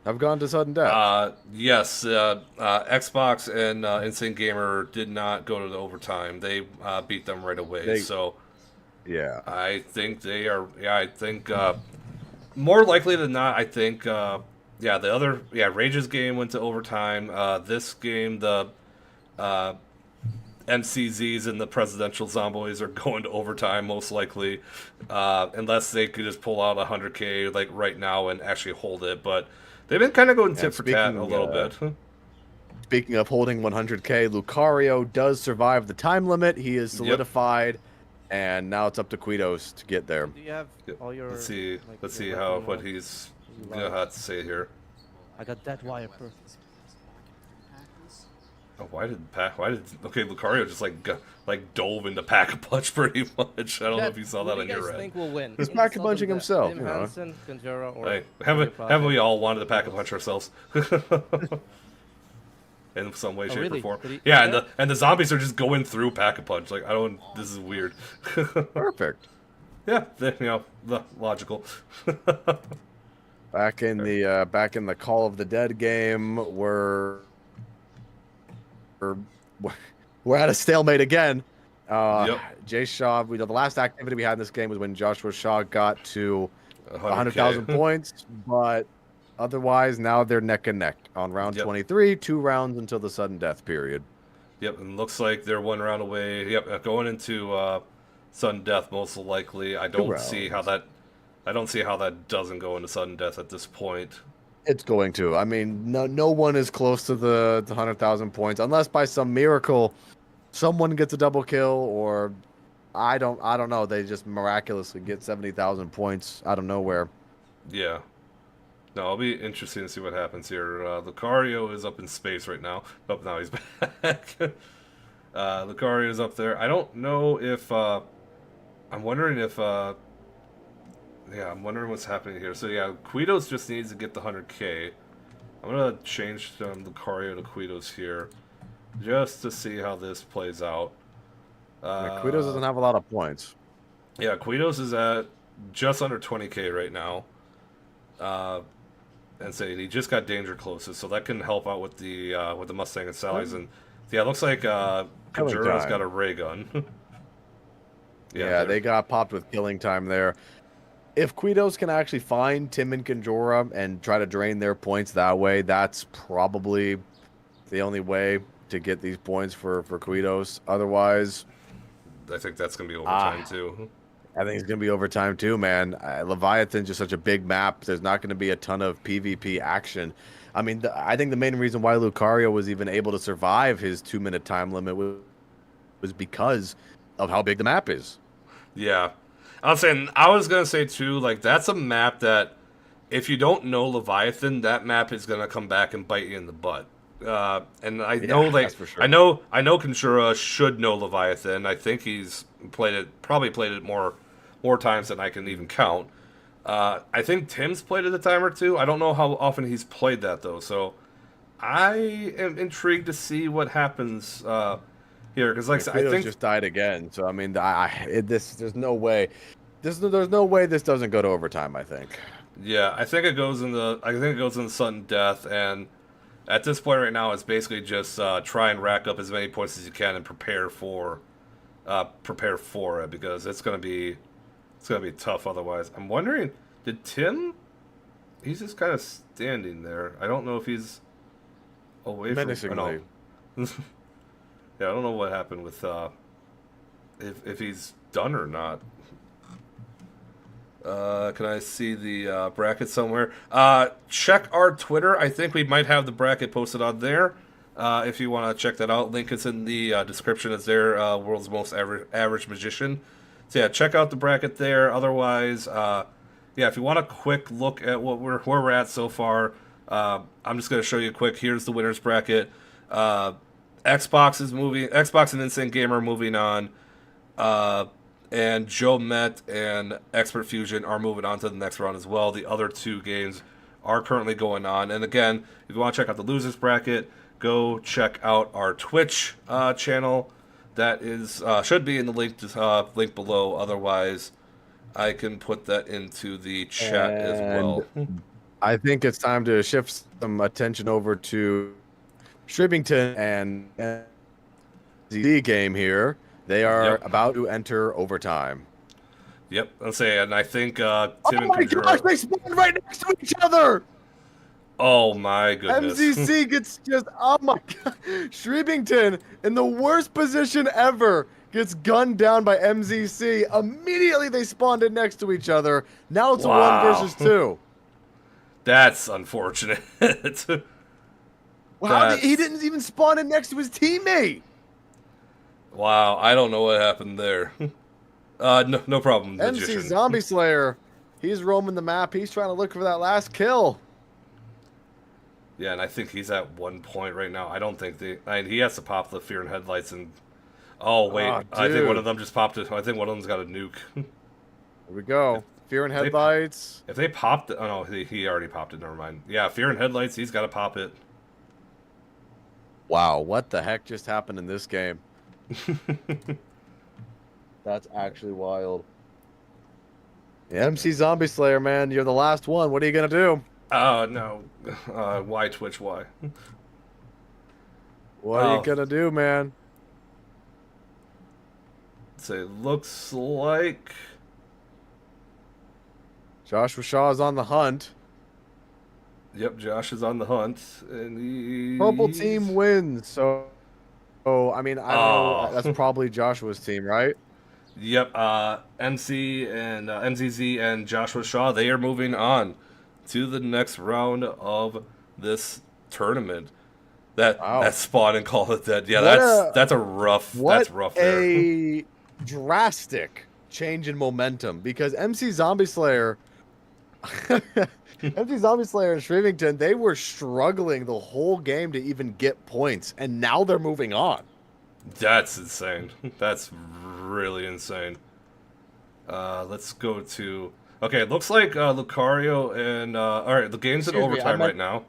Have gone to sudden death. Yes, Xbox and Insane Gamer did not go to the overtime. They beat them right away. So yeah, I think they are. Yeah, I think more likely than not. I think yeah, the other Rage's game went to overtime. This game, the MCZs and the presidential zombies are going to overtime most likely, unless they could just pull out 100K like right now and actually hold it. But they've been kind of going tit for tat a little bit. Speaking of holding 100K, Lucario does survive the time limit. He is solidified, and now it's up to Quitos to get there. Do you have all your? Let's see. Like, Let's see how what he's gonna have to say here. I got that wire perfect. Oh, why did Lucario just like dove into Pack-a-Punch pretty much. I don't know if you saw that on your end. Who do you guys think will win? He's Pack-a-Punching himself, you know. Hansen, Conjura, or Like, haven't we all wanted to Pack-a-Punch ourselves? In some way, shape, or form. Yeah, and the zombies are just going through Pack-a-Punch. Like, I don't. This is weird. Perfect. Yeah, the logical. Back in the Call of the Dead game, we're at a stalemate again. Jay Shaw, the last activity we had in this game was when Joshua Shaw got to 100,000 points, but otherwise now they're neck and neck on round 23, 2 rounds until the sudden death period. Yep, and looks like they're 1 round away. Yep, going into sudden death most likely. I don't see how that doesn't go into sudden death at this point. It's going to. I mean, no one is close to the 100,000 points unless by some miracle someone gets a double kill, or I don't know. They just miraculously get 70,000 points out of nowhere. Yeah. No, it'll be interesting to see what happens here. Lucario is up in space right now. Oh, now he's back. Lucario is up there. I don't know if I'm wondering if yeah, I'm wondering what's happening here. So yeah, Quitos just needs to get the 100K. I'm gonna change from Lucario to Quitos here, just to see how this plays out. Quitos doesn't have a lot of points. Yeah, Quitos is at just under 20K right now. And say he just got danger closest, so that can help out with the Mustang and Sally's. And yeah, it looks like Conjura's got a ray gun. Yeah, they got popped with killing time there. If Quitos can actually find Tim and Conjura and try to drain their points that way, that's probably the only way to get these points for Quitos. Otherwise, I think that's going to be overtime too. I think it's going to be overtime too, man. Leviathan's just such a big map. There's not going to be a ton of PvP action. I mean, I think the main reason why Lucario was even able to survive his 2-minute time limit was because of how big the map is. Yeah. I was going to say too, like, that's a map that if you don't know Leviathan, that map is gonna come back and bite you in the butt. And I know, like, that's for sure. I know Conjura should know Leviathan. I think he's probably played it more times than I can even count. I think Tim's played it a time or two. I don't know how often he's played that though. So I am intrigued to see what happens here, because like I think just died again. So I mean, there's no way. There's no way this doesn't go to overtime. I think. Yeah, I think it goes in the sudden death, and at this point right now, it's basically just try and rack up as many points as you can and prepare for it, because it's gonna be tough otherwise. I'm wondering, did Tim? He's just kind of standing there. I don't know if he's away from. Menacingly. Yeah, I don't know what happened with if he's done or not. Can I see the bracket somewhere? Check our Twitter. I think we might have the bracket posted on there. If you want to check that out, link is in the description. It's there. World's most average magician. So yeah, check out the bracket there. Otherwise, yeah, if you want a quick look at where we're at so far, I'm just gonna show you quick. Here's the winners bracket. Xbox and Insane Gamer are moving on. And Joe Met and Expert Fusion are moving on to the next round as well. The other two games are currently going on. And again, if you want to check out the losers bracket, go check out our Twitch channel. That is should be in the link below. Otherwise, I can put that into the chat as well. I think it's time to shift some attention over to Shribington and the game here. They are about to enter overtime. Yep, let's say, and I think Tim oh and my Conjura... gosh, they spawned right next to each other! Oh my goodness. MZC gets just, oh my god. Shribington, in the worst position ever, gets gunned down by MZC. Immediately they spawned in next to each other. Now it's a 1 versus 2. That's unfortunate. Wow, he didn't even spawn in next to his teammate. Wow, I don't know what happened there. No problem, Magician. MC Zombie Slayer, he's roaming the map. He's trying to look for that last kill. Yeah, and I think he's at 1 point right now. I don't think he has to pop the fear and headlights and... Oh, wait. I think one of them just popped it. I think one of them's got a nuke. Here we go. Fear and headlights. If they popped it... Oh, no, he already popped it. Never mind. Yeah, fear and headlights, he's got to pop it. Wow, what the heck just happened in this game? That's actually wild. Yeah, MC Zombie Slayer, man, you're the last one. What are you gonna do? No. Why Twitch? Why? What are you gonna do, man? So it looks like Joshua Shaw is on the hunt. Yep, Josh is on the hunt, and Purple team wins. So, I mean, I don't know. That's probably Joshua's team, right? Yep. MC and MZZ and Joshua Shaw, they are moving on to the next round of this tournament. That spawn and call it dead. Yeah, that's rough there. A drastic change in momentum, because MC Zombie Slayer MC Zombie Slayer and Shrivington, they were struggling the whole game to even get points, and now they're moving on. That's insane. That's really insane. Let's go to... Okay, it looks like Lucario and... Alright, the game's in overtime right now.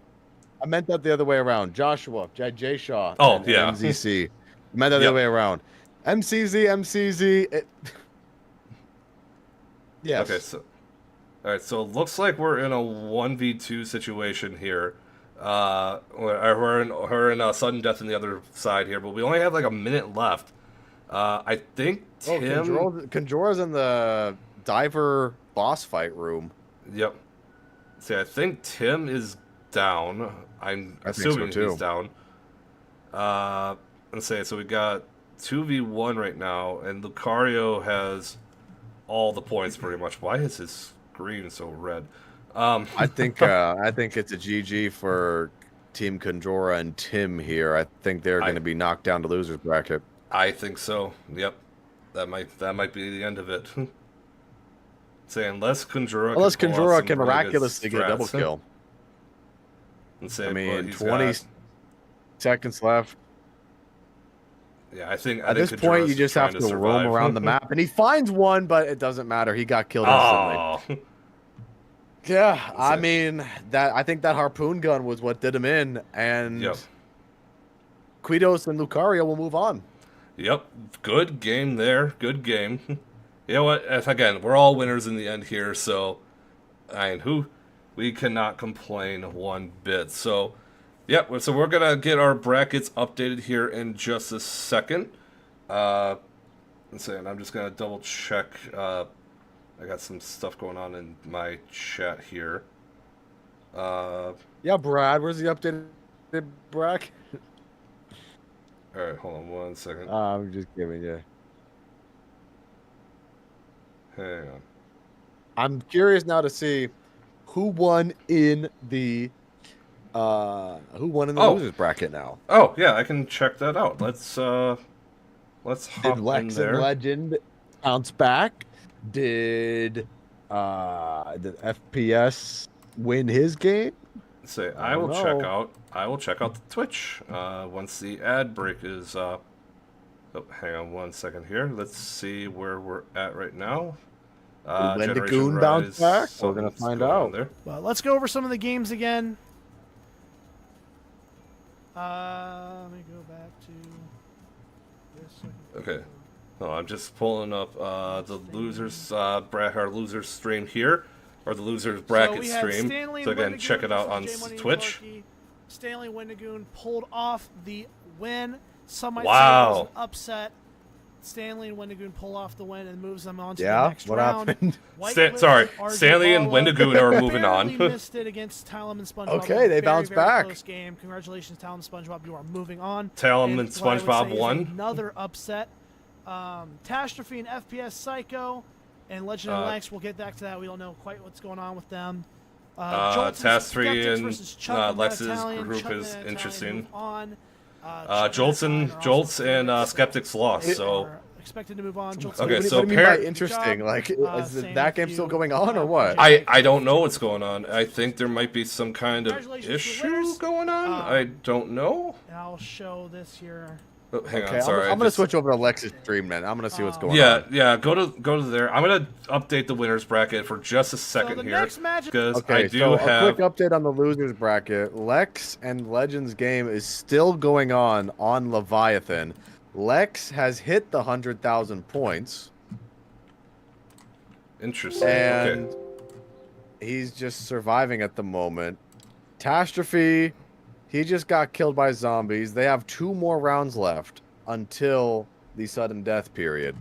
I meant that the other way around. Joshua, J. Shaw, and MZC. I meant that the other way around. MCZ. Yes. Okay, so... Alright, so it looks like we're in a 1v2 situation here. We're in sudden death on the other side here, but we only have like a minute left. I think Tim... Conjura's in the diver boss fight room. Yep. See, I think Tim is down. I'm assuming he's down. Let's say, so we got 2v1 right now, and Lucario has all the points pretty much. Why is his screen so red? I think it's a GG for Team Conjura and Tim here. I think they're going to be knocked down to losers bracket. I think so. Yep, that might be the end of it. Say unless Conjura Unless can, pull off Conjura some can really good miraculously get a double strats. kill. And say, I but mean, he's 20 got- seconds left. yeah, I think At this point, you just have to roam around the map, and he finds one, but it doesn't matter. He got killed instantly. Oh, Yeah, I it. mean I think that harpoon gun was what did him in, and yep. Quitos and Lucario will move on. Yep, good game there. Good game. You know what? Again, we're all winners in the end here, so we cannot complain one bit. So, yeah, so we're gonna get our brackets updated here in just a second. I'm just gonna double check. I got some stuff going on in my chat here. Yeah, Brad, where's the updated bracket? All right, hold on 1 second. I'm just giving you. Hang on. I'm curious now to see who won in the losers bracket now. Oh yeah, I can check that out. Let's hop Did in Lex there. and Legend bounce back? Did FPS win his game? Say I I will don't check know. out. I will check out the Twitch once the ad break is. Oh, hang on 1 second here. Let's see where we're at right now. When the Generation goon bounce Rise, back, we're gonna something's find going on out. there. Well, let's go over some of the games again. Let me go back to this. Okay. Oh, I'm just pulling up the losers our losers stream here, or the losers bracket stream. So again, check it out on Twitch. Stanley Wendigoon pulled off the win. Some might say it Wow. was an upset. Stanley and Wendigoon pull off the win and moves them on to the Yeah, next what round. happened? Sorry, Stanley and Wendigoon are moving on. Barely missed it against Talon and SpongeBob. Okay, they Very, bounced very back. Close game. Congratulations, Talon and SpongeBob. You are moving on. Talon and what I would SpongeBob say is won. Another upset. Catastrophe and FPS Psycho and Legend and Lex. We'll get back to that. We don't know quite what's going on with them. Catastrophe and Lex's group is interesting. Jolts and Skeptics lost. So expected to move on. Okay, so what do you mean by apparent- interesting? Like, is same that with game you. still going on or what? I don't know what's going on. I think there might be some kind of Congratulations to issue winners. going on. I don't know. And I'll show this here. Oh, hang Okay, on, sorry. I'm gonna switch over to Lex's stream then. I'm gonna see what's going Yeah, on. yeah. Go to there. I'm gonna update the winners bracket for just a second the here next match- because Okay, I do so have. a quick update on the losers bracket. Lex and Legends game is still going on Leviathan. Lex has hit the 100,000 points, Interesting. and Okay. he's just surviving at the moment. Catastrophe, he just got killed by zombies. They have 2 more rounds left until the sudden death period.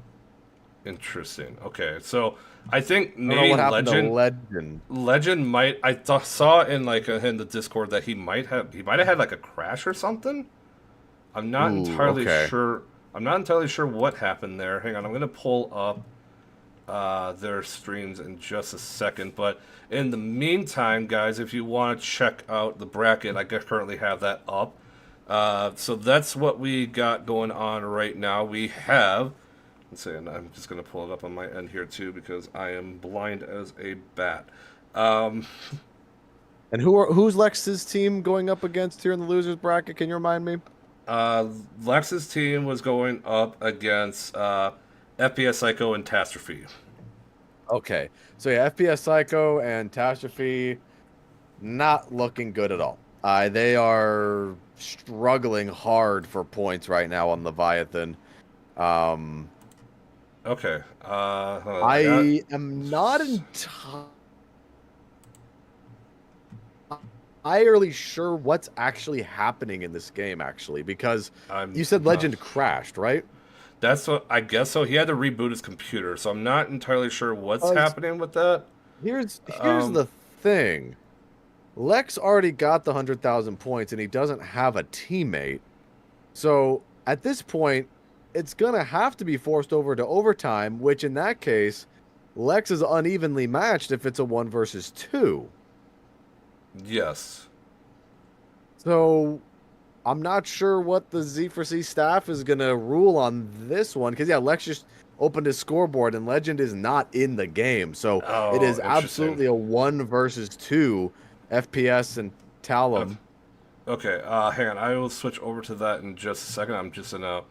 Interesting. Okay, so I think I don't know maybe what happened to Legend. Legend. Legend might. Saw in in the Discord that he might have had like a crash or something. I'm not Ooh, entirely okay. sure. I'm not entirely sure what happened there. Hang on, I'm gonna pull up their streams in just a second. But in the meantime, guys, if you want to check out the bracket, I currently have that up. So that's what we got going on right now. We have. Let's see, and I'm just gonna pull it up on my end here too because I am blind as a bat. And who's Lex's team going up against here in the losers bracket? Can you remind me? Lex's team was going up against FPS Psycho and Catastrophe. Okay, so yeah, FPS Psycho and Catastrophe not looking good at all. They are struggling hard for points right now on Leviathan. Okay. I am not entirely sure what's actually happening in this game, actually, because you said Legend crashed, right? That's what I guess so. He had to reboot his computer, so I'm not entirely sure what's happening with that. Here's the thing. Lex already got the 100,000 points, and he doesn't have a teammate. So at this point, it's gonna have to be forced over to overtime, which in that case, Lex is unevenly matched if it's a 1 versus 2. Yes. So I'm not sure what the Z4C staff is gonna rule on this one, because yeah, Lex just opened his scoreboard, and Legend is not in the game. So it is absolutely a 1 versus 2 FPS and Talum. Okay, hang on. I will switch over to that in just a second. I'm just in a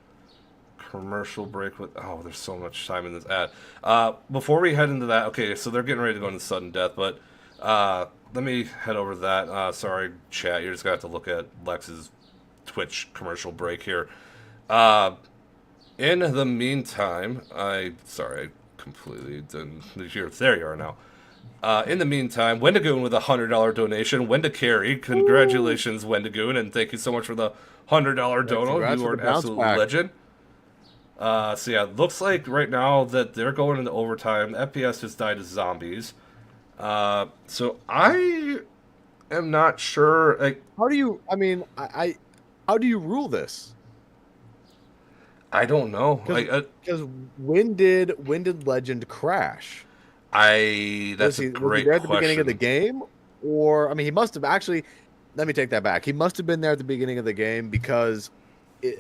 commercial break with... Oh, there's so much time in this ad. Before we head into that, okay, so they're getting ready to go into sudden death, but let me head over to that. Sorry, chat. You're just going to have to look at Lex's Twitch commercial break here. In the meantime, sorry, I completely didn't... There you are now. In the meantime, Wendigoon with a $100 donation. Wendicarry, congratulations, Wendigoon, and thank you so much for the $100 dono. You are an absolute legend. So yeah, it looks like right now that they're going into overtime. FPS just died to zombies. So I am not sure. Like, how do you? I mean, how do you rule this? I don't know. Because when did Legend crash? That's a great question. Was he there at the beginning of the game, or I mean, he must have actually. Let me take that back. He must have been there at the beginning of the game because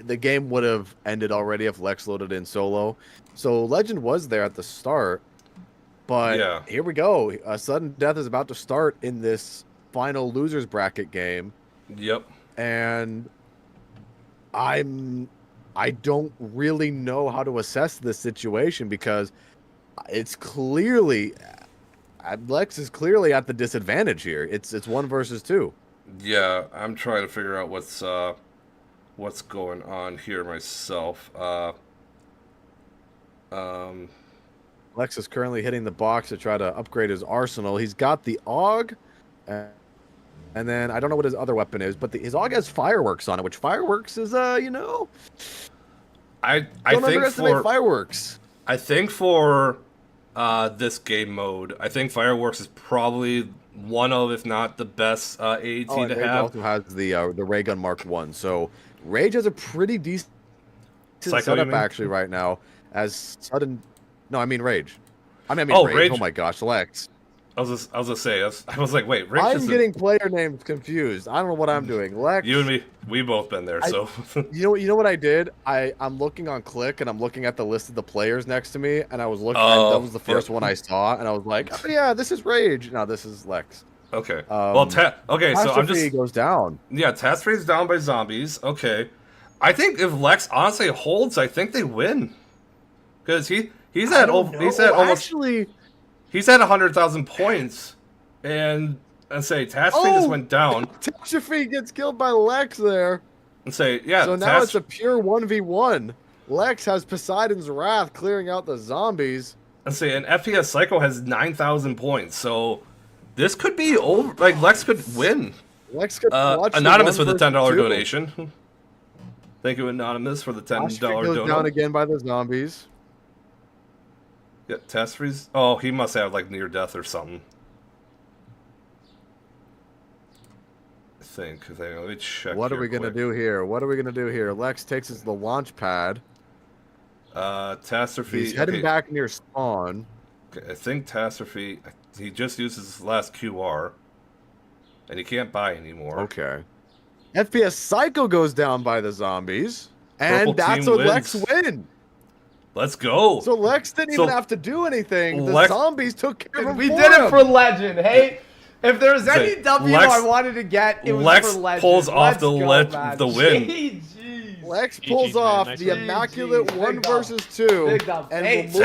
the game would have ended already if Lex loaded in solo. So Legend was there at the start, but here we go. Sudden death is about to start in this final losers bracket game. Yep. And I don't really know how to assess this situation because it's clearly Lex is clearly at the disadvantage here. It's 1 versus 2. Yeah, I'm trying to figure out what's going on here myself. Lex is currently hitting the box to try to upgrade his arsenal. He's got the AUG, and then I don't know what his other weapon is, but his AUG has fireworks on it, which fireworks is I don't think underestimate fireworks. I think for this game mode, I think fireworks is probably one of, if not the best AAT to Rage have. Also has the Ray Gun Mark 1, so Rage has a pretty decent setup actually right now. As sudden, no, I mean Rage. I mean Rage. Rage. Oh my gosh, Lex. I was gonna say. I was like, wait, Rage. I'm getting player names confused. I don't know what I'm doing. Lex. You and me, we both been there. So. You know what I did? I'm looking on Click and I'm looking at the list of the players next to me, and I was looking. That was the first one I saw, and I was like, oh yeah, this is Rage. No, this is Lex. Okay. Well, so I'm just goes down. Yeah, Task Free is down by zombies. Okay. I think if Lex honestly holds, I think they win. Because he's at almost actually. He's at 100,000 points, and say Task Free just went down. Catastrophe gets killed by Lex there. And say So now it's a pure 1v1. Lex has Poseidon's Wrath clearing out the zombies. And say an FPS Psycho has 9,000 points, so this could be over. Like Lex could win. Lex could watch Anonymous with a $10 donation. Thank you, Anonymous, for the $10 donation. Goes down again by the zombies. Yeah, Task Freeze. Oh, he must have like near death or something. I think. Let me check. What are we gonna do here? Lex takes the launch pad. Catastrophe. He's heading back near spawn. Okay, I think Catastrophe. He just uses his last QR, and he can't buy anymore. Okay. FPS Psycho goes down by the zombies, and that's what Lex win. Let's go. So Lex didn't even have to do anything. The zombies took care of him. We did it for Legend. Hey, if there's any W I wanted to get, it was for Legend. Lex pulls off the win. Lex pulls off the immaculate 1 versus 2 and will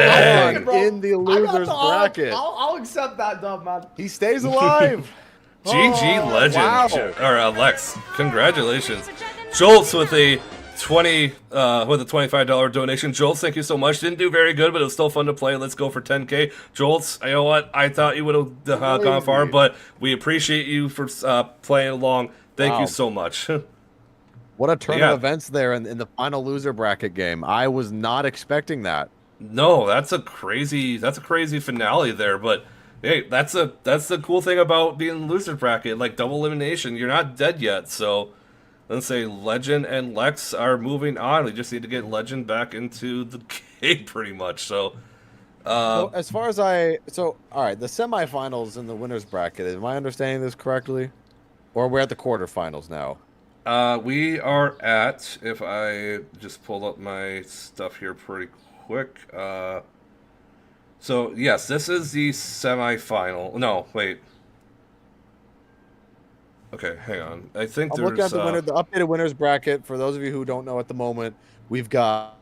move on in the losers bracket. I'll accept that dub, man. He stays alive. GG Legend. Or Lex, congratulations. Jolts with a $25 donation. Jolts, thank you so much. Didn't do very good, but it was still fun to play. Let's go for 10K. Jolts, you know what? I thought you would have gone far, but we appreciate you for playing along. Thank you so much. What a turn of events there in the final loser bracket game. I was not expecting that. No, that's a crazy finale there, but hey, that's the cool thing about being in the loser bracket, like double elimination. You're not dead yet, so let's say Legend and Lex are moving on. We just need to get Legend back into the game pretty much. So as far as all right, the semifinals in the winners bracket, am I understanding this correctly? Or we're at the quarterfinals now? We are at, if I just pull up my stuff here pretty quick. So yes, this is the semifinal. No, wait. Okay, hang on. I think I'm there's looking at the winner, the updated winners bracket. For those of you who don't know at the moment, we've got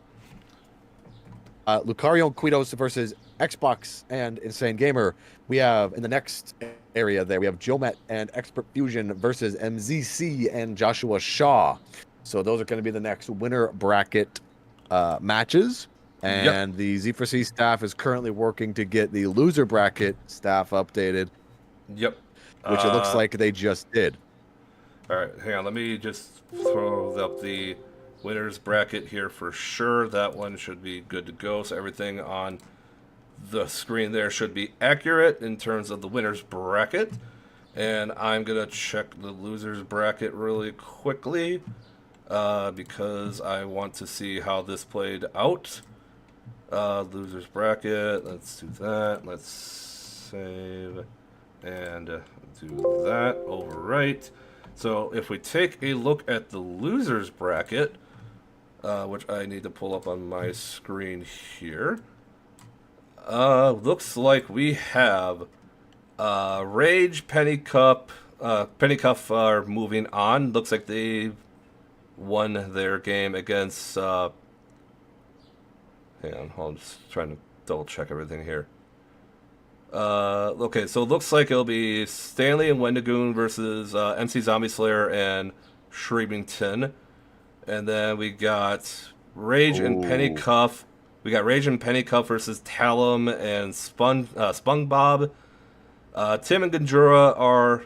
Lucario Quitos versus Xbox and Insane Gamer. We have in the next area there, we have Jomet and Expert Fusion versus MZC and Joshua Shaw. So those are going to be the next winner bracket matches. And the Z4C staff is currently working to get the loser bracket staff updated. Yep. Which it looks like they just did. All right, hang on. Let me just throw up the winners bracket here for sure. That one should be good to go. So everything on the screen there should be accurate in terms of the winners bracket. And I'm going to check the losers bracket really quickly because I want to see how this played out. Losers bracket, let's do that. Let's save and do that. Overwrite. So if we take a look at the losers bracket, which I need to pull up on my screen here, looks like we have Rage, Pennycuff are moving on. Looks like they won their game against hang on, I'm just trying to double check everything here. Okay, so it looks like it'll be Stanley and Wendigoon versus MC Zombie Slayer and Shreemington. And then we got Rage and Pennycuff. We got Rage and Pennycuff versus Talum and SpongeBob. Tim and Ganjura are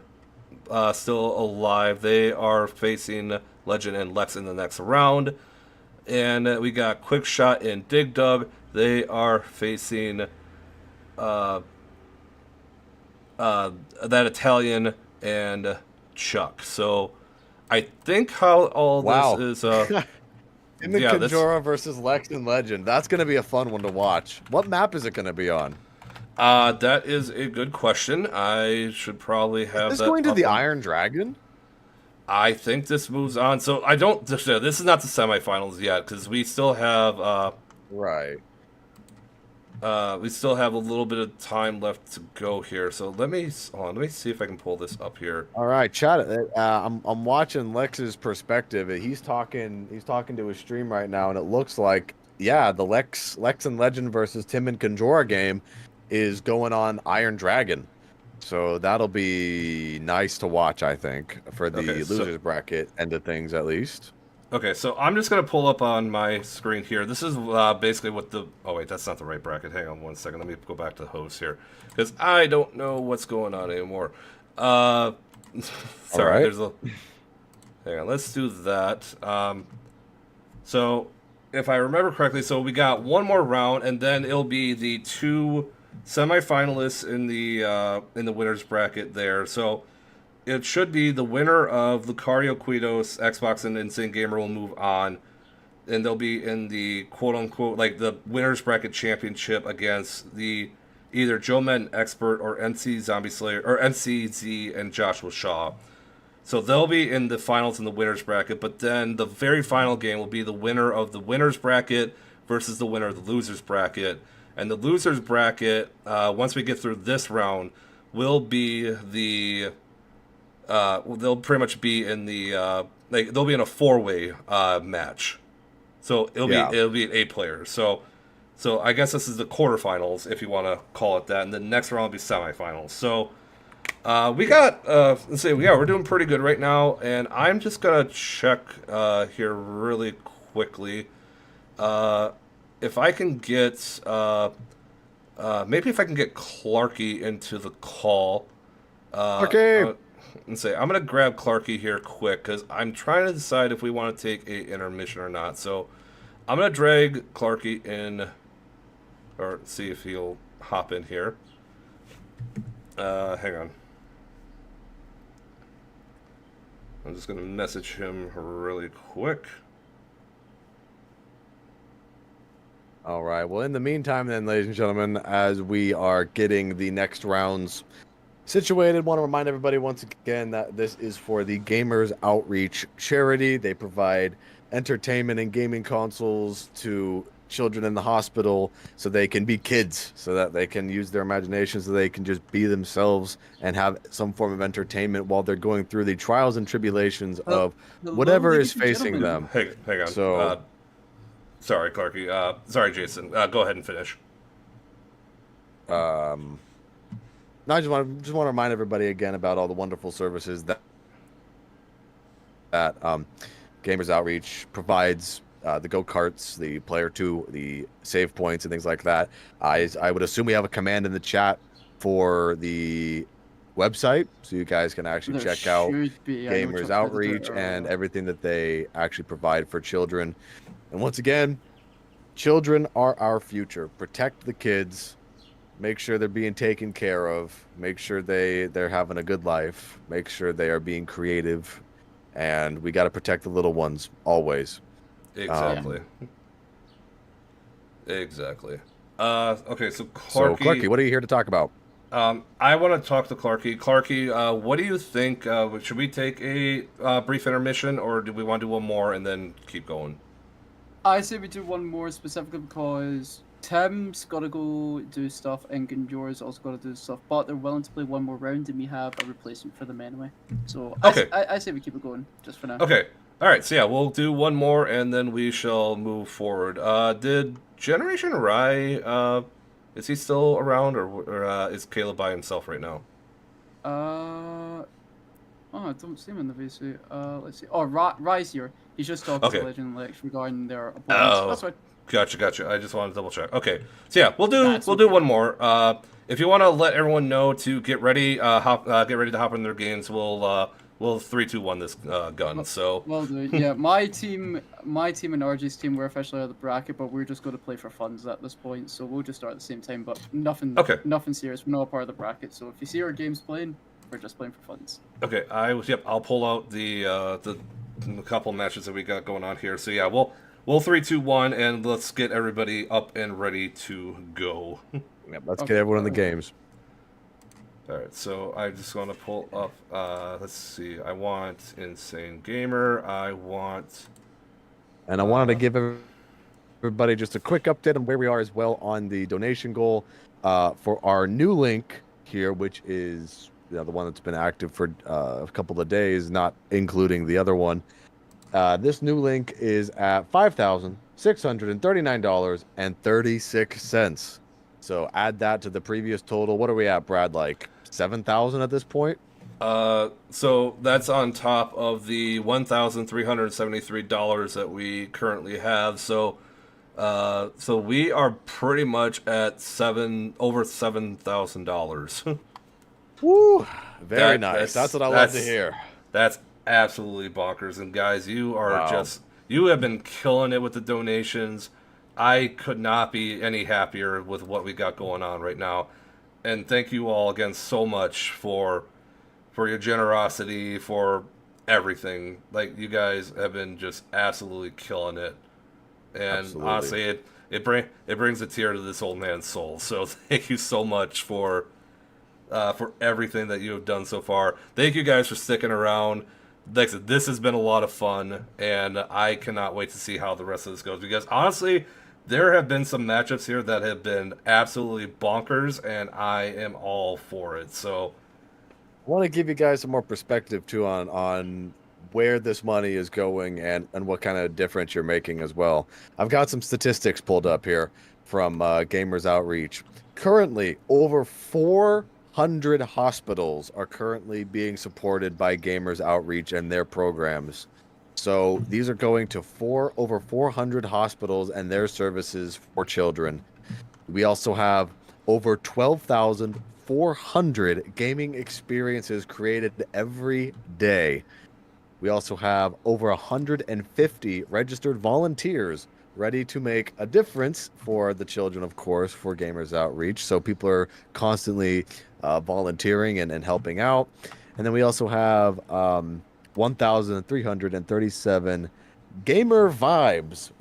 still alive. They are facing Legend and Lex in the next round. And we got Quickshot and Dig Dug. They are facing that Italian and Chuck. So I think how all this is in the Conjura versus Lex and Legend. That's going to be a fun one to watch. What map is it going to be on? That is a good question. I should probably have Is this going to the Iron Dragon? I think this moves on. So I don't. This is not the semifinals yet because we still have. Right. We still have a little bit of time left to go here. So let me see if I can pull this up here. All right, chat. I'm watching Lex's perspective. He's talking to his stream right now, and it looks like the Lex and Legend versus Tim and Conjura game is going on Iron Dragon. So that'll be nice to watch, I think, for the losers bracket end of things at least. Okay, so I'm just going to pull up on my screen here. This is basically what the... Oh, wait, that's not the right bracket. Hang on one second. Let me go back to the host here. Because I don't know what's going on anymore. Sorry, there's a... Hang on, let's do that. So, if I remember correctly, so we got one more round, and then it'll be the two semifinalists in the winners bracket there. So it should be the winner of Lucario Quitos, Xbox, and Insane Gamer will move on, and they'll be in the quote-unquote like the winners bracket championship against the either Joe Madden Expert or MC Zombie Slayer or MCZ and Joshua Shaw. So they'll be in the finals in the winners bracket, but then the very final game will be the winner of the winners bracket versus the winner of the losers bracket. And the losers bracket, once we get through this round, will be the they'll pretty much be in the they'll be in a four-way match. So it'll be an 8-player. So I guess this is the quarterfinals, if you want to call it that, and the next round will be semifinals. So we got let's see, we're doing pretty good right now, and I'm just gonna check here really quickly. If I can get maybe if I can get Clarky into the call. Okay. And say I'm gonna grab Clarky here quick because I'm trying to decide if we want to take a intermission or not. So I'm gonna drag Clarky in, or see if he'll hop in here. Hang on. I'm just gonna message him really quick. All right. Well, in the meantime, then, ladies and gentlemen, as we are getting the next rounds situated, want to remind everybody once again that this is for the Gamers Outreach Charity. They provide entertainment and gaming consoles to children in the hospital so they can be kids, so that they can use their imagination, so they can just be themselves and have some form of entertainment while they're going through the trials and tribulations of whatever is facing them. Hang on. So, sorry, Clarky. Sorry, Jason. Go ahead and finish. no, I just want to remind everybody again about all the wonderful services that Gamers Outreach provides. The go-karts, the player 2, the save points, and things like that. I would assume we have a command in the chat for the website, so you guys can actually check out Gamers Outreach and everything that they actually provide for children. And once again, children are our future. Protect the kids. Make sure they're being taken care of. Make sure they're having a good life. Make sure they are being creative. And we got to protect the little ones always. Exactly. Exactly. Okay, so Clarky. So, Clarky, what are you here to talk about? I want to talk to Clarky. Clarky, what do you think? Should we take a brief intermission, or do we want to do one more and then keep going? I say we do one more specifically because Tim's got to go do stuff and Gunjora's also got to do stuff, but they're willing to play one more round and we have a replacement for them anyway. So okay. I say we keep it going just for now. Okay. All right, so yeah, we'll do one more, and then we shall move forward. Did Generation Rye, is he still around, or is Caleb by himself right now? Oh, I don't see him in the VC. Let's see. Oh, Rye's here. He's just talking to Legend Lex regarding their opponents. Oh, that's right. Gotcha. I just wanted to double check. Okay, so yeah, we'll do one more. If you want to let everyone know to get ready, get ready to hop in their games. We'll 3, 2, 1 this gun. So well, yeah, my team and RG's team were officially out of the bracket, but we're just going to play for funds at this point. So we'll just start at the same time, but nothing serious. We're not a part of the bracket. So if you see our games playing, we're just playing for funds. Okay, I'll pull out the couple matches that we got going on here. So yeah, we'll 3, 2, 1, and let's get everybody up and ready to go. Yep, let's get everyone in the games. All right, so I just want to pull up. Let's see. I want Insane Gamer. And I wanted to give everybody just a quick update on where we are as well on the donation goal for our new link here, which is the one that's been active for a couple of days, not including the other one. This new link is at $5,639.36. So add that to the previous total. What are we at, Brad? Like 7,000 at this point? So that's on top of the $1,373 that we currently have. So we are pretty much at over $7,000. Woo! Very nice. That's what I love to hear. That's absolutely bonkers. And guys, you have been killing it with the donations. I could not be any happier with what we got going on right now. And thank you all again so much for your generosity, for everything. Like, you guys have been just absolutely killing it. And honestly, it brings a tear to this old man's soul. So thank you so much for everything that you have done so far. Thank you guys for sticking around. Like I said, this has been a lot of fun, and I cannot wait to see how the rest of this goes. Because honestly, there have been some matchups here that have been absolutely bonkers, and I am all for it. So I want to give you guys some more perspective too on where this money is going and what kind of difference you're making as well. I've got some statistics pulled up here from Gamers Outreach. Currently, over 400 hospitals are currently being supported by Gamers Outreach and their programs. So these are going to over 400 hospitals and their services for children. We also have over 12,400 gaming experiences created every day. We also have over 150 registered volunteers ready to make a difference for the children, of course, for Gamers Outreach. So people are constantly volunteering and helping out. And then we also have 1,337 gamer vibes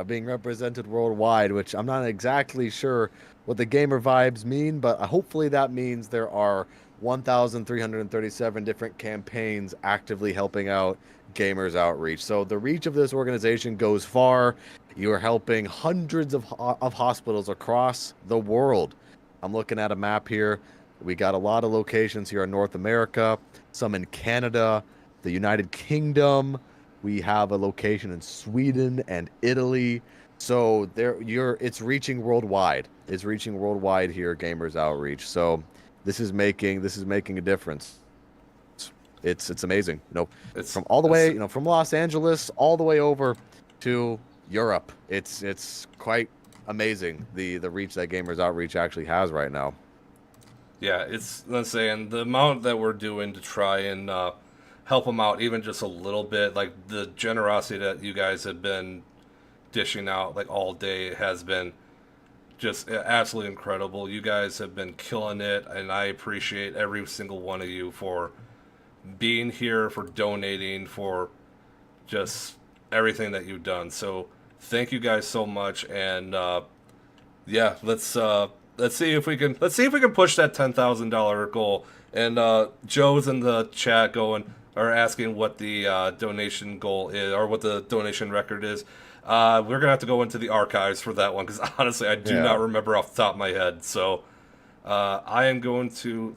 being represented worldwide, which I'm not exactly sure what the gamer vibes mean, but hopefully that means there are 1,337 different campaigns actively helping out Gamers Outreach. So the reach of this organization goes far. You are helping hundreds of hospitals across the world. I'm looking at a map here. We got a lot of locations here in North America, some in Canada, the United Kingdom. We have a location in Sweden and Italy. So it's reaching worldwide. It's reaching worldwide here, Gamers Outreach. So this is making a difference. It's amazing. It's from all the way, from Los Angeles all the way over to Europe. It's quite amazing the reach that Gamers Outreach actually has right now. Yeah, let's say, and the amount that we're doing to try and help them out even just a little bit, like the generosity that you guys have been dishing out like all day has been just absolutely incredible. You guys have been killing it, and I appreciate every single one of you for being here, for donating, for just everything that you've done. So thank you guys so much, and yeah, let's see if we can push that $10,000 goal. And Joe's in the chat asking what the donation goal is, or what the donation record is. We're gonna have to go into the archives for that one, because honestly I do not remember off the top of my head. So I am going to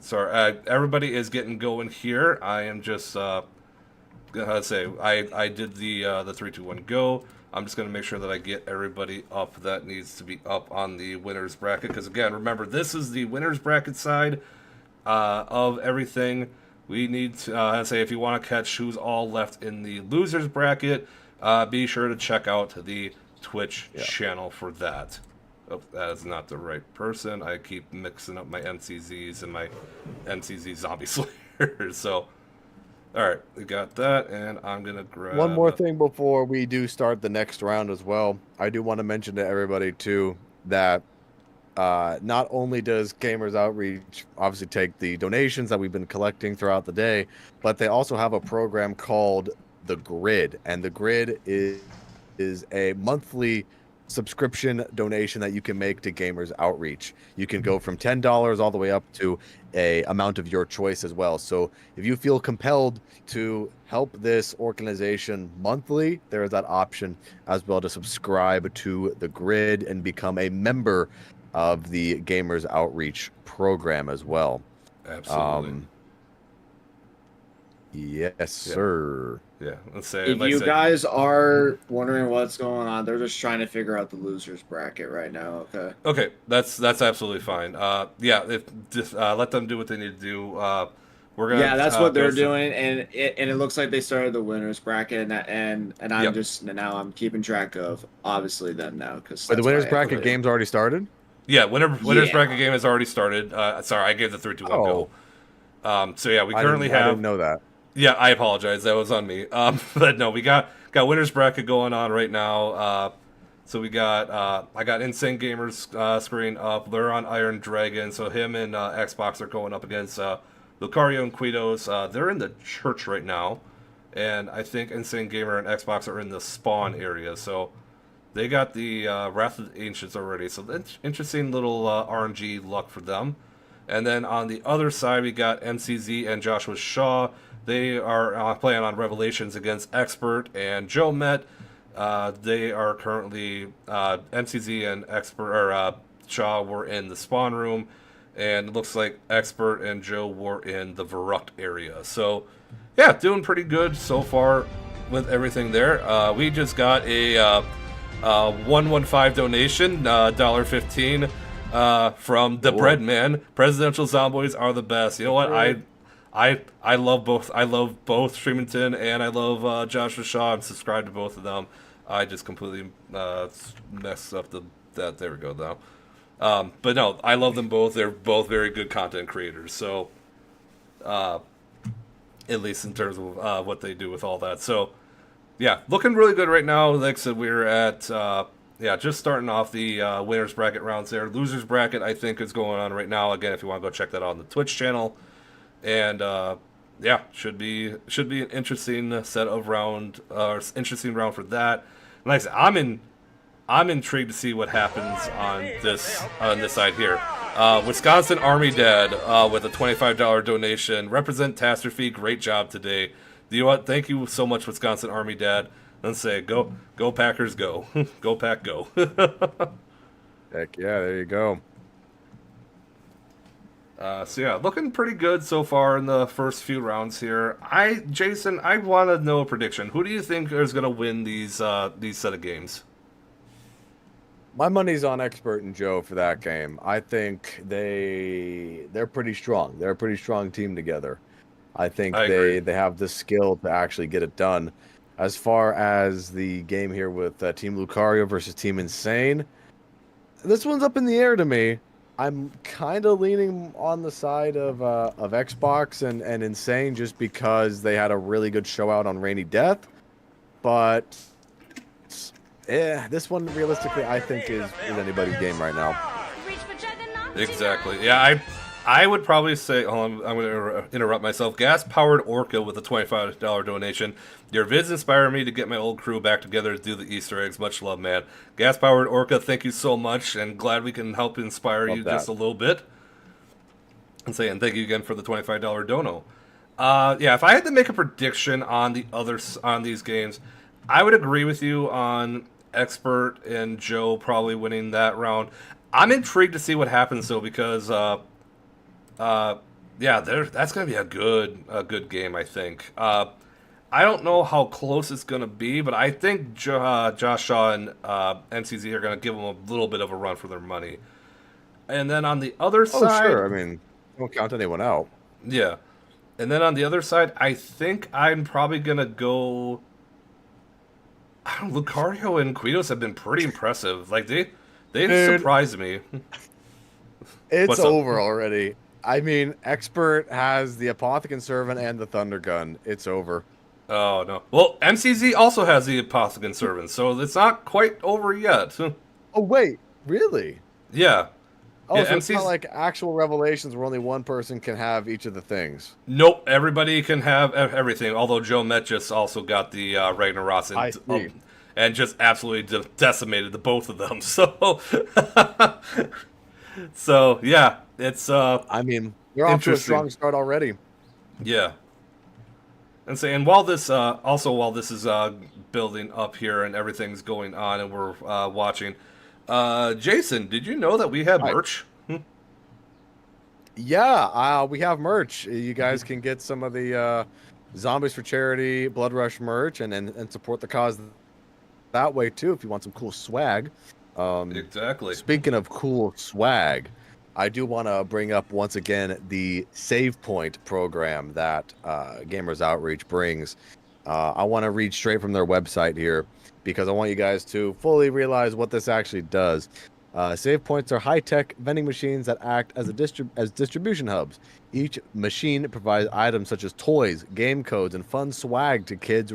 everybody is getting going here. I am just gonna say I did the 3, 2, 1 go. I'm just going to make sure that I get everybody up that needs to be up on the winner's bracket. Because, again, remember, this is the winner's bracket side of everything. We need to say, if you want to catch who's all left in the loser's bracket, be sure to check out the Twitch channel for that. Oh, that is not the right person. I keep mixing up my MCZs and my MCZ Zombie Slayers. So... all right, we got that, and I'm going to grab... one more thing before we do start the next round as well. I do want to mention to everybody, too, that not only does Gamers Outreach obviously take the donations that we've been collecting throughout the day, but they also have a program called The Grid. And The Grid is a monthly subscription donation that you can make to Gamers Outreach. You can go from $10 all the way up to a amount of your choice as well. So if you feel compelled to help this organization monthly, there is that option as well to subscribe to The Grid and become a member of the Gamers Outreach program as well. Absolutely. Yes, sir. Yeah, let's say if you guys are wondering what's going on, they're just trying to figure out the losers bracket right now. Okay, that's absolutely fine. Yeah, just let them do what they need to do. We're gonna. Yeah, that's what they're doing, and it looks like they started the winners bracket, and I'm just now I'm keeping track of obviously them now because the winners bracket game's already started. Yeah, winners bracket game has already started. Sorry, I gave the 3, 2, 1 go. So yeah, we currently have. I didn't know that. Yeah, I apologize. That was on me. But no, we got winners bracket going on right now. So we got I got Insane Gamers screen up. They're on Iron Dragon. So him and Xbox are going up against Lucario and Quitos. They're in the church right now, and I think Insane Gamer and Xbox are in the spawn area. So they got the Wrath of the Ancients already. So that's interesting little RNG luck for them. And then on the other side, we got MCZ and Joshua Shaw. They are playing on Revelations against Expert and Joe Met. They are currently MCZ and Expert Shaw were in the spawn room, and it looks like Expert and Joe were in the Verrucht area. So, yeah, doing pretty good so far with everything there. We just got a 115 donation, $1.15 from the Bread Man. Presidential Zombies are the best. You know what? I love both. I love both Streamington and I love Joshua Shaw. I'm subscribed to both of them. I just completely messed up that. There we go, though. But no, I love them both. They're both very good content creators. So, at least in terms of what they do with all that. So, yeah, looking really good right now. Like I said, we're at just starting off the winners bracket rounds there. Losers bracket, I think, is going on right now. Again, if you want to go check that out on the Twitch channel. And should be an interesting set of interesting round for that. And like I said, I'm intrigued to see what happens on this side here. Wisconsin Army Dad with a $25 donation. Represent Catastrophe. Great job today. You know what? Thank you so much, Wisconsin Army Dad. Let's say go Packers, go. Go Pack, go. Heck yeah, there you go. So yeah, looking pretty good so far in the first few rounds here. Jason, I want to know a prediction. Who do you think is going to win these set of games? My money's on Expert and Joe for that game. I think they're pretty strong. They're a pretty strong team together. I think they have the skill to actually get it done. As far as the game here with Team Lucario versus Team Insane, this one's up in the air to me. I'm kind of leaning on the side of Xbox and Insane just because they had a really good show out on Rainy Death. But yeah, this one realistically I think is anybody's game right now. Exactly. Yeah, I would probably say, I'm going to interrupt myself. Gas-powered Orca with a $25 donation. Your vids inspire me to get my old crew back together to do the Easter eggs. Much love, man. Gas-powered Orca, thank you so much, and glad we can help inspire you just a little bit. And thank you again for the $25 dono. Yeah, if I had to make a prediction on these games, I would agree with you on Expert and Joe probably winning that round. I'm intrigued to see what happens though, because yeah, that's gonna be a good game, I think. I don't know how close it's gonna be, but I think Josh Shaw and MCZ are gonna give them a little bit of a run for their money. And then on the other side, sure. I mean, don't count anyone out. Yeah, and then on the other side, I think I'm probably gonna go. Lucario and Quitos have been pretty impressive. Like they've surprised me. It's over already. I mean, Expert has the Apothecary Servant and the Thunder Gun. It's over. Oh, no. Well, MCZ also has the Apothecary Servant, so it's not quite over yet. Oh, wait. Really? Yeah. Oh, yeah, so it's not like actual Revelations where only one person can have each of the things. Nope. Everybody can have everything, although Joe Met just also got the Ragnaros and just absolutely decimated the both of them. So, so yeah, it's I mean, you're off to a strong start already. Yeah. And while this is building up here and everything's going on and we're watching, Jason, did you know that we have merch? Yeah, we have merch. You guys can get some of the Zombies4Charity Blood Rush merch and support the cause that way too if you want some cool swag. Exactly. Speaking of cool swag, I do want to bring up once again the Save Point program that Gamers Outreach brings. I want to read straight from their website here because I want you guys to fully realize what this actually does. Save Points are high-tech vending machines that act as distribution hubs. Each machine provides items such as toys, game codes, and fun swag to kids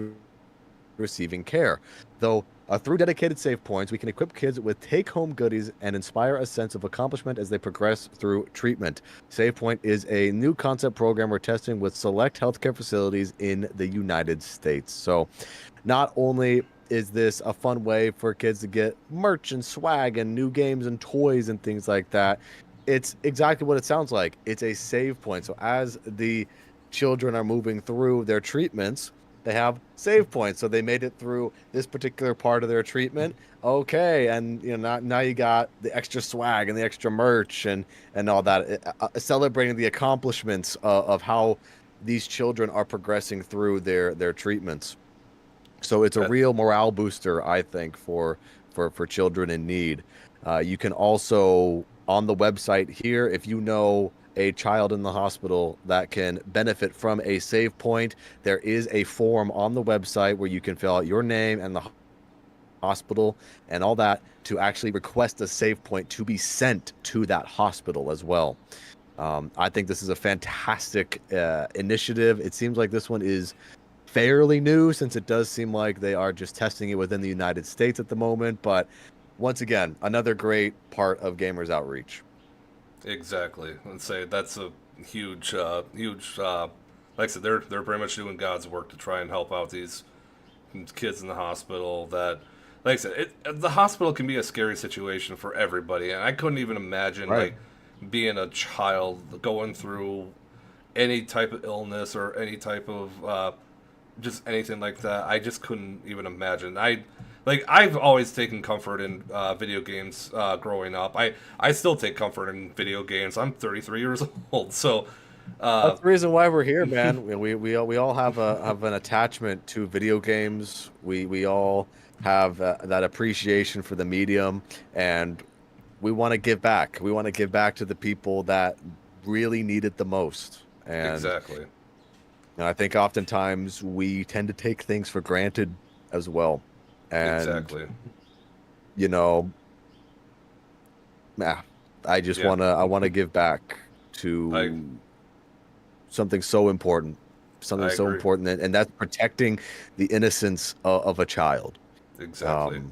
receiving care. Though through dedicated Save Points, we can equip kids with take-home goodies and inspire a sense of accomplishment as they progress through treatment. Save Point is a new concept program we're testing with select healthcare facilities in the United States. So not only is this a fun way for kids to get merch and swag and new games and toys and things like that, it's exactly what it sounds like. It's a save point. So as the children are moving through their treatments, they have save points. So they made it through this particular part of their treatment. Okay, and now you got the extra swag and the extra merch and all that, celebrating the accomplishments of how these children are progressing through their treatments. So it's a real morale booster, I think, for children in need. You can also, on the website here, if you know a child in the hospital that can benefit from a save point, there is a form on the website where you can fill out your name and the hospital and all that to actually request a save point to be sent to that hospital as well. I think this is a fantastic initiative. It seems like this one is fairly new, since it does seem like they are just testing it within the United States at the moment. But once again, another great part of Gamers Outreach. Exactly. Let's say that's a huge, like I said, they're pretty much doing God's work to try and help out these kids in the hospital. That, like I said, the hospital can be a scary situation for everybody, and I couldn't even imagine like being a child going through any type of illness or any type of just anything like that. I just couldn't even imagine. I've always taken comfort in video games growing up. I still take comfort in video games. I'm 33 years old, so that's the reason why we're here, man. We all have an attachment to video games. We all have that appreciation for the medium, and we want to give back. We want to give back to the people that really need it the most. And, exactly. And I think oftentimes we tend to take things for granted as well. And, exactly. You know, I just wanna give back to something so important, and that's protecting the innocence of a child. Exactly.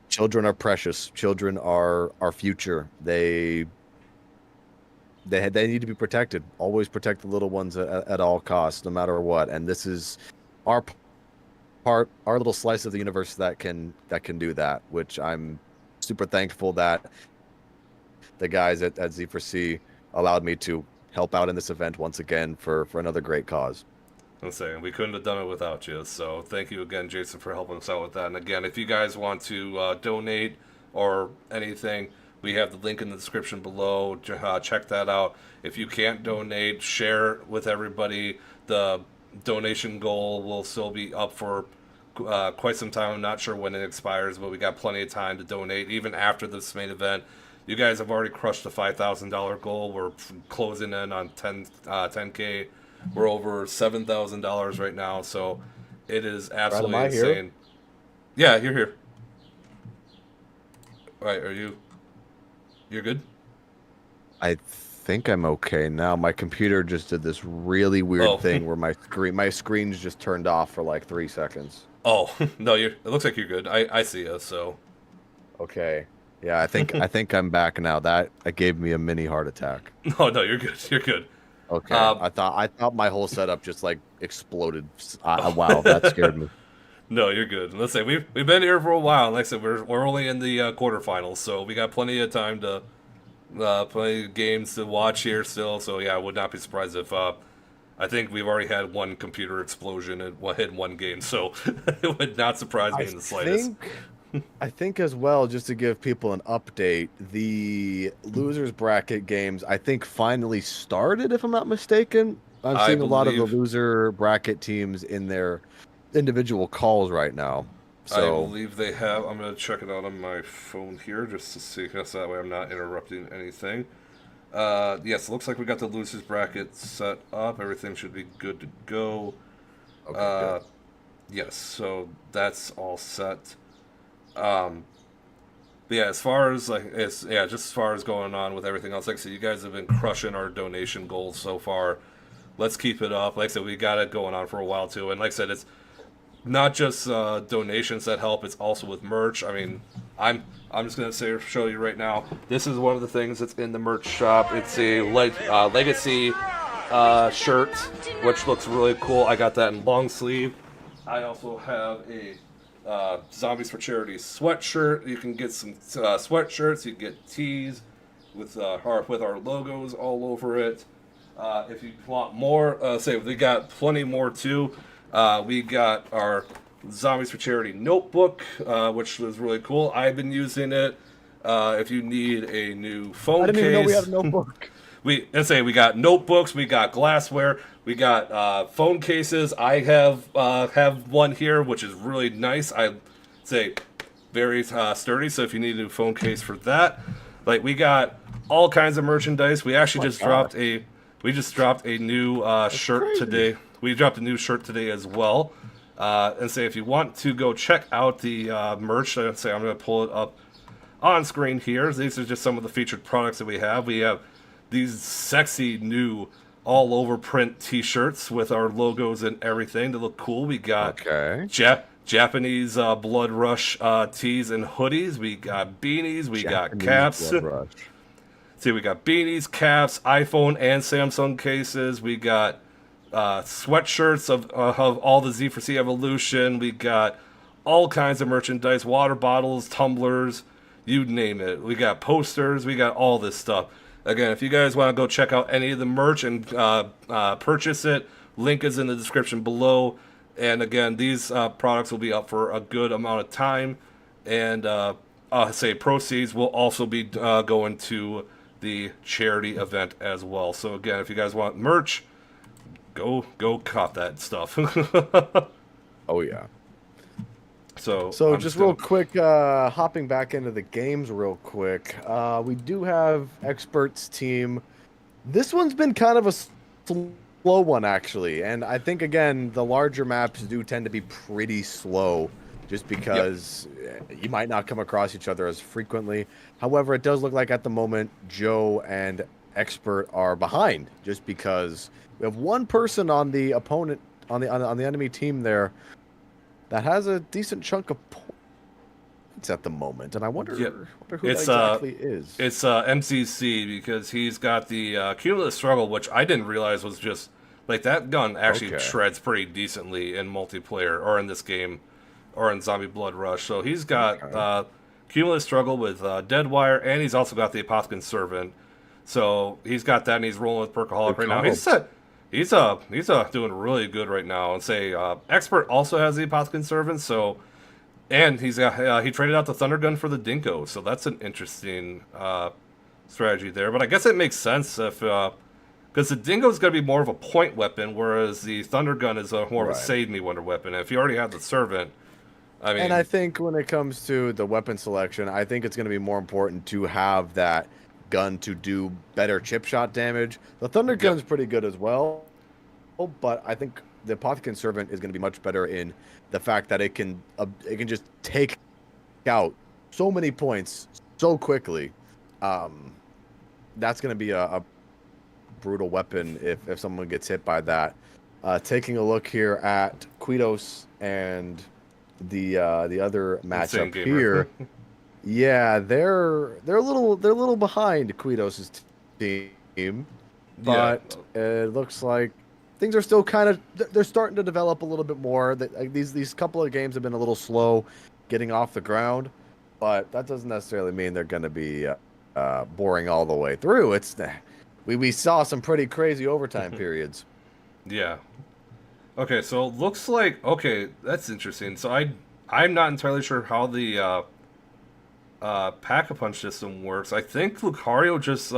Children are precious. Children are our future. They need to be protected. Always protect the little ones at all costs, no matter what. And this is our little slice of the universe that can do that, which I'm super thankful that the guys at Z4C allowed me to help out in this event once again for another great cause. I'm saying we couldn't have done it without you, so thank you again, Jason, for helping us out with that. And again, if you guys want to donate or anything, we have the link in the description below. Check that out. If you can't donate, share with everybody. The donation goal will still be up for quite some time. I'm not sure when it expires, but we got plenty of time to donate, even after this main event. You guys have already crushed the $5,000 goal. We're closing in on 10K. We're over $7,000 right now, so it is absolutely insane. Here? Yeah, you're here. All right, you're good? I think I'm okay now. My computer just did this really weird thing where my screen's just turned off for like 3 seconds. Oh, no, it looks like you're good. I see you, so. Okay. Yeah, I think I'm back now. That gave me a mini heart attack. No, you're good. You're good. Okay. I thought my whole setup just like exploded. Wow, that scared me. No, you're good. Let's say we've been here for a while. Like I said, we're only in the quarterfinals, so we got plenty of time to play games to watch here still. So yeah, I would not be surprised if I think we've already had one computer explosion in one game, so it would not surprise me in the slightest. I think as well, just to give people an update, the losers bracket games I think finally started, if I'm not mistaken. I'm seeing a lot of the loser bracket teams in their individual calls right now. So I believe they have. I'm going to check it out on my phone here just to see, because that way I'm not interrupting anything. Yes, it looks like we got the losers bracket set up. Everything should be good to go. Okay, good. Yes, so that's all set. But yeah, as far as just as far as going on with everything else, like I said, you guys have been crushing our donation goals so far. Let's keep it up. Like I said, we got it going on for a while too, and like I said, it's not just donations that help; it's also with merch. I mean, I'm just gonna show you right now. This is one of the things that's in the merch shop. It's a legacy shirt, which looks really cool. I got that in long sleeve. I also have a Zombies4Charity sweatshirt. You can get some sweatshirts. You can get tees with our logos all over it. If you want more, we got plenty more too. We got our Zombies4Charity notebook, which was really cool. I've been using it. If you need a new phone case, I didn't even know we had a notebook. We got notebooks, we got glassware, we got phone cases. I have one here, which is really nice. I'd say very sturdy. So if you need a new phone case for that, we got all kinds of merchandise. We actually dropped a new shirt today. We dropped a new shirt today as well. And if you want to go check out the merch, I'm going to pull it up on screen here. These are just some of the featured products that we have. We have these sexy new all over print t-shirts with our logos and everything to look cool. We got Japanese Blood Rush tees and hoodies. We got beanies. We got caps. See, we got beanies, caps, iPhone and Samsung cases. We got sweatshirts of all the Z4C Evolution. We got all kinds of merchandise, water bottles, tumblers, you name it. We got posters. We got all this stuff. again, if you guys want to go check out any of the merch and purchase it, link is in the description below. And again, these products will be up for a good amount of time, and proceeds will also be going to the charity event as well. So again, if you guys want merch, go cop that stuff. Oh yeah. So I'm just real quick, hopping back into the games real quick. We do have Experts team. This one's been kind of a slow one, actually. And I think, again, the larger maps do tend to be pretty slow just because you might not come across each other as frequently. However, it does look like at the moment Joe and Expert are behind just because we have one person on the opponent, on the enemy team there that has a decent chunk of points at the moment. And I wonder who that exactly is. It's MCC because he's got the cumulative struggle, which I didn't realize was just like that gun actually shreds pretty decently in multiplayer or in this game or in Zombie Blood Rush. So he's got cumulative struggle with Deadwire, and he's also got the Apothecary Servant. So he's got that, and he's rolling with Perkaholic right now. He's doing really good right now. And say Expert also has the Apothecary Servant, so and he's he traded out the Thunder Gun for the Dinko, so that's an interesting strategy there. But I guess it makes sense if because the Dingo is going to be more of a point weapon, whereas the Thunder Gun is more of a save me wonder weapon. And if you already have the Servant, I mean, and I think when it comes to the weapon selection, I think it's going to be more important to have that gun to do better chip shot damage. The Thunder Gun's pretty good as well, but I think the Apothecary Servant is going to be much better in the fact that it can just take out so many points so quickly. That's going to be a brutal weapon if someone gets hit by that. Taking a look here at Quitos and the other matchup here. Yeah, they're a little behind Quitos' team, but it looks like things are still they're starting to develop a little bit more. These couple of games have been a little slow getting off the ground, but that doesn't necessarily mean they're going to be boring all the way through. We saw some pretty crazy overtime periods. Yeah. Okay, so it looks like that's interesting. So I'm not entirely sure how the Pack-a-Punch system works. I think Lucario just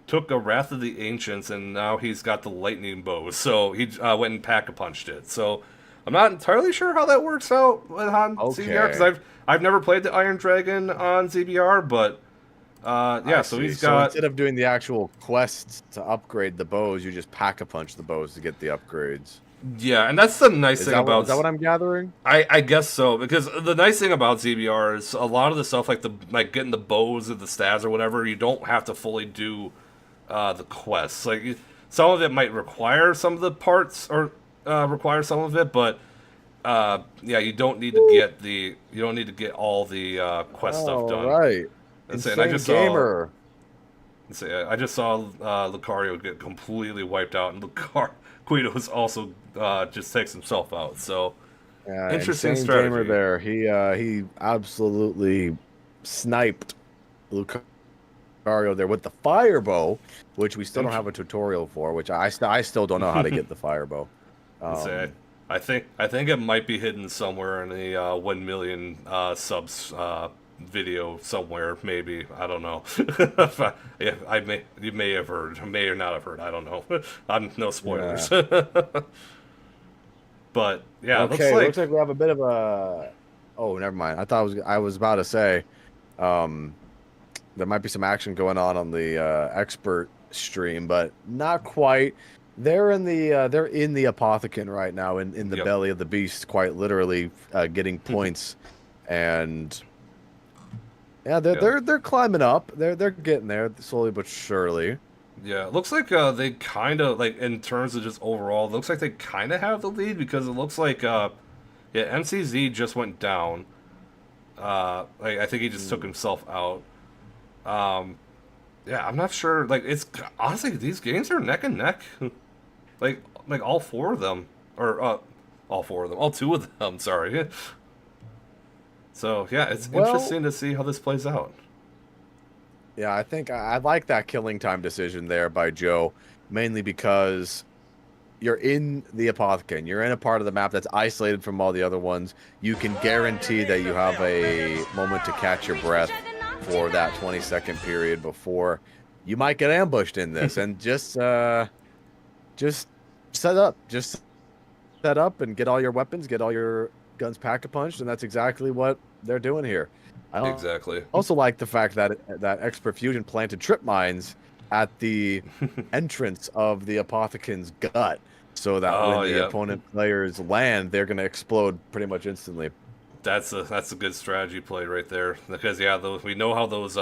took a Wrath of the Ancients, and now he's got the Lightning Bow. So he went and Pack-a-Punched it. So I'm not entirely sure how that works out on ZBR, because I've never played the Iron Dragon on ZBR, but so he's got... instead of doing the actual quests to upgrade the bows, you just Pack-a-Punch the bows to get the upgrades. Yeah, and that's the nice thing about... Is that what I'm gathering? I guess so, because the nice thing about ZBR is a lot of the stuff, like getting the bows or the stats or whatever, you don't have to fully do the quests. Like, some of it might require some of the parts, or require some of it, but you don't need to get all the quest stuff done. Right. Insane gamer. I just saw Lucario get completely wiped out, and Quitos also just takes himself out. So interesting strategy. Gamer there. He absolutely sniped Lucario there with the fire bow, which we still don't have a tutorial for. Which I still don't know how to get the fire bow. I think it might be hidden somewhere in the 1 million subs video somewhere, maybe. I don't know. You may have heard, may or not have heard. I don't know. No spoilers. But yeah, okay. Looks like we have a bit of a. Oh, never mind. I was about to say, there might be some action going on the expert stream, but not quite. They're in the Apothecary right now, in the belly of the beast, quite literally, getting points, and. Yeah, they're climbing up. They're getting there slowly but surely. Yeah, it looks like they kind of, like, in terms of just overall, it looks like they kind of have the lead, because it looks like MCZ just went down. I think he just took himself out. I'm not sure. Like, it's honestly, these games are neck and neck. like all four of them, or all two of them. Sorry. So, yeah, it's interesting to see how this plays out. Yeah, I think I like that killing time decision there by Joe, mainly because you're in the Apothecon. You're in a part of the map that's isolated from all the other ones. You can guarantee that you have a moment to catch your breath for that 20-second period before you might get ambushed in this. And just set up. Just set up and get all your weapons, get all your guns pack-a-punched, and that's exactly what they're doing here. I Exactly. also like the fact that Expert Fusion planted trip mines at the entrance of the Apothecon's gut, so that when the opponent players land, they're going to explode pretty much instantly. That's a good strategy play right there, because we know how those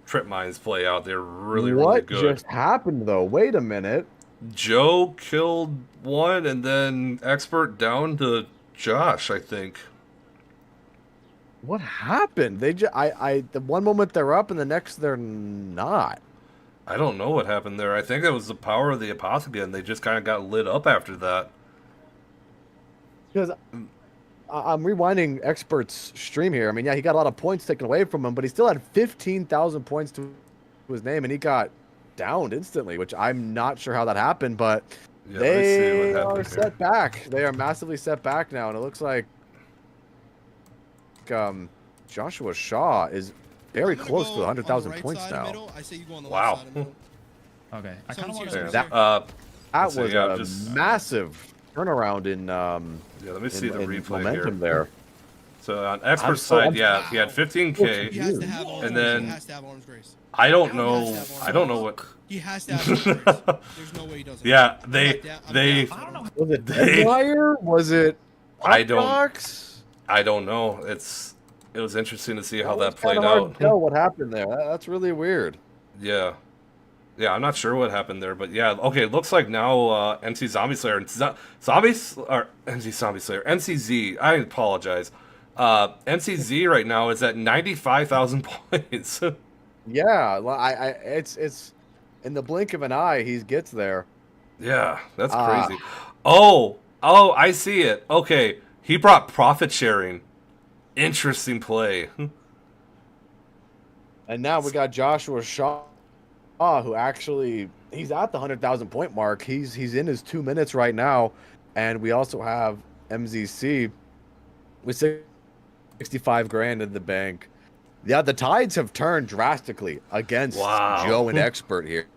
trip mines play out. They're really good. What just happened though? Wait a minute. Joe killed one, and then Expert down to Josh, I think. What happened? They the one moment they're up and the next they're not. I don't know what happened there. I think it was the power of the Apothecon. They just kind of got lit up after that. Because I'm rewinding Expert's stream here. I mean, yeah, he got a lot of points taken away from him, but he still had 15,000 points to his name, and he got downed instantly, which I'm not sure how that happened, but they are set back. They are massively set back now, and it looks like Joshua Shaw is very close to 100,000 points now. Wow. Okay. I kind of want to. to. That was a massive turnaround in. Yeah, let me see the replay momentum here. There. So on Expert's side, yeah, he had 15K, and then I don't know what. He has to have Orange Race. There's no way he doesn't. Yeah, they. Was it Deadwire? Was it? I don't know. It was interesting to see how that played out. Hard to tell what happened there. That's really weird. Yeah. Yeah, I'm not sure what happened there, but yeah, okay, it looks like now NC Zombie Slayer, NC Zombie Slayer, NCZ, I apologize. NCZ right now is at 95,000 points. Yeah, it's in the blink of an eye, he gets there. Yeah, that's crazy. Oh, I see it. Okay, he brought profit sharing. Interesting play. And now we got Joshua Shaw, who actually he's at the 100,000 point mark. He's in his 2 minutes right now, and we also have MZC with 65 grand in the bank. Yeah, the tides have turned drastically against Joe and Expert here.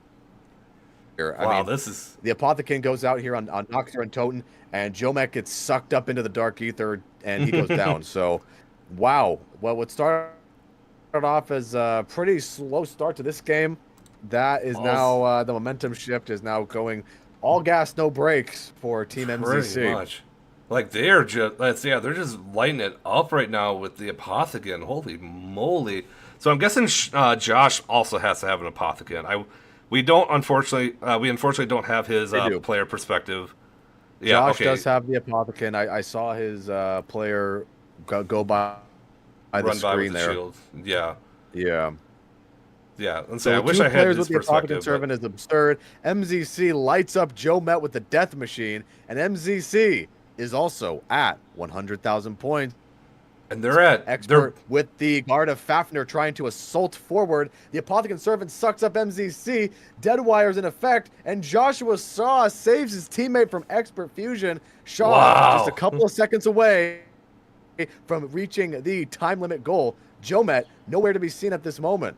I mean, this is the Apothecon goes out here on Noxer and Toten, and Jomek gets sucked up into the Dark Ether, and he goes down. So, wow. Well, what started off as a pretty slow start to this game, that is now the momentum shift is now going all gas, no brakes for Team MZC. Pretty much. Like they're they're just lighting it up right now with the Apothecon. Holy moly! So I'm guessing Josh also has to have an Apothecon. We unfortunately don't have his player perspective. Yeah, Josh does have the Apothecon. I saw his player go by the screen there. Shield. Yeah. Yeah. Yeah, and so I wish I had his with the perspective. Apothecon Servant is absurd. MZC lights up Joe Met with the Death Machine, and MZC is also at 100,000 points. And they're at Expert with the Guard of Fafnir trying to assault forward. The Apothecon Servant sucks up MZC. Deadwire's in effect, and Joshua Shaw saves his teammate from Expert Fusion. Shaw just a couple of seconds away from reaching the time limit goal. Joe Met nowhere to be seen at this moment.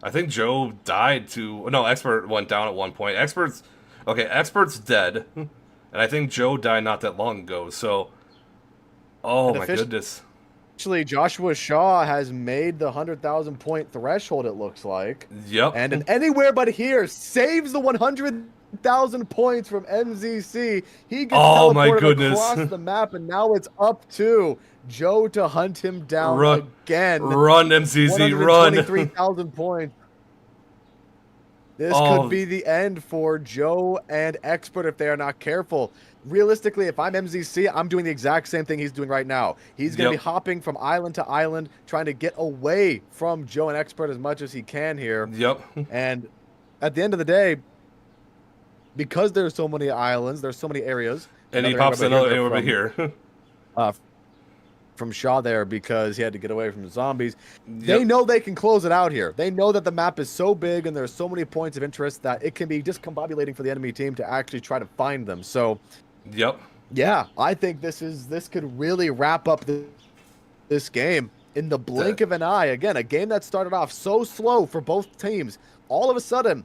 I think Joe died Expert went down at one point. Expert's dead. And I think Joe died not that long ago. So, my goodness. Actually, Joshua Shaw has made the 100,000 point threshold, it looks like. Yep. And in anywhere but here saves the 100,000 points from MZC. He gets teleported across the map, and now it's up to Joe to hunt him down again. Run, MZC, run. 123,000 points. This could be the end for Joe and Expert if they are not careful. Realistically, if I'm MZC, I'm doing the exact same thing he's doing right now. He's going to be hopping from island to island, trying to get away from Joe and Expert as much as he can here. Yep. And at the end of the day, because there's so many islands, there's so many areas. And he pops another area over here. from Shaw there because he had to get away from the zombies. Yep. They know they can close it out here. They know that the map is so big and there's so many points of interest that it can be discombobulating for the enemy team to actually try to find them. So, Yep. yeah, I think this could really wrap up this game in the blink of an eye. Again, a game that started off so slow for both teams. All of a sudden,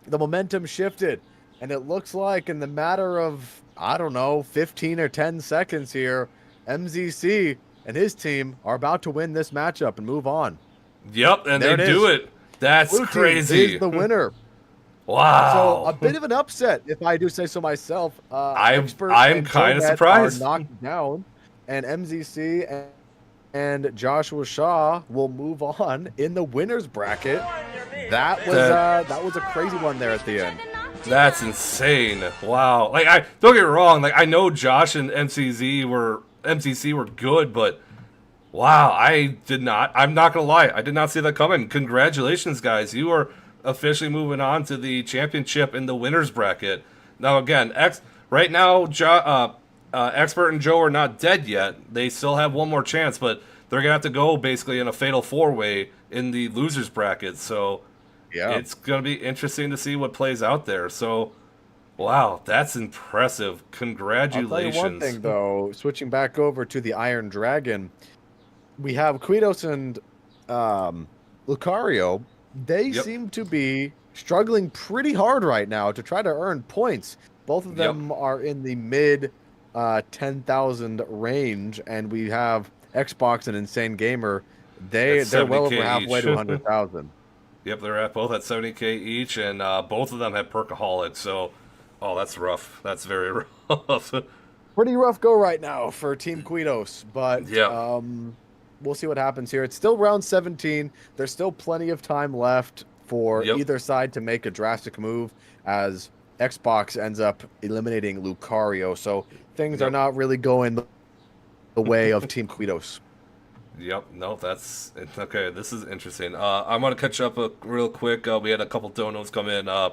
the momentum shifted, and it looks like in the matter of, I don't know, 15 or 10 seconds here, MZC and his team are about to win this matchup and move on. Yep, and There they it do is. it. That's Blue team crazy. is the winner. Wow. So a bit of an upset, if I do say so myself. I'm Expert kind and of Jonet surprised. Are knocked down, and MZC and Joshua Shaw will move on in the winners bracket. That was a crazy one there at the end. That's insane. Wow. Like, I don't get me wrong. Like, I know Josh and MCC were good, but wow, I'm not gonna lie, I did not see that coming. Congratulations, guys. You are officially moving on to the championship in the winners bracket. Now, again, right now, Expert and Joe are not dead yet. They still have one more chance, but they're gonna have to go basically in a fatal four-way in the losers bracket. So yeah, it's gonna be interesting to see what plays out there. So, wow, that's impressive. Congratulations. I'll tell you one thing, though. Switching back over to the Iron Dragon, we have Quitos and Lucario. They seem to be struggling pretty hard right now to try to earn points. Both of them are in the mid 10,000 range, and we have Xbox and Insane Gamer. They're well over halfway to 100,000. Yep, they're both at 70K each, and both of them have Perkaholic. So, oh, that's rough. That's very rough. Pretty rough go right now for Team Quitos, but we'll see what happens here. It's still round 17. There's still plenty of time left for either side to make a drastic move as Xbox ends up eliminating Lucario. So things are not really going the way of Team Quitos. Yep, no, that's okay. This is interesting. I'm gonna catch up real quick. We had a couple donos come in a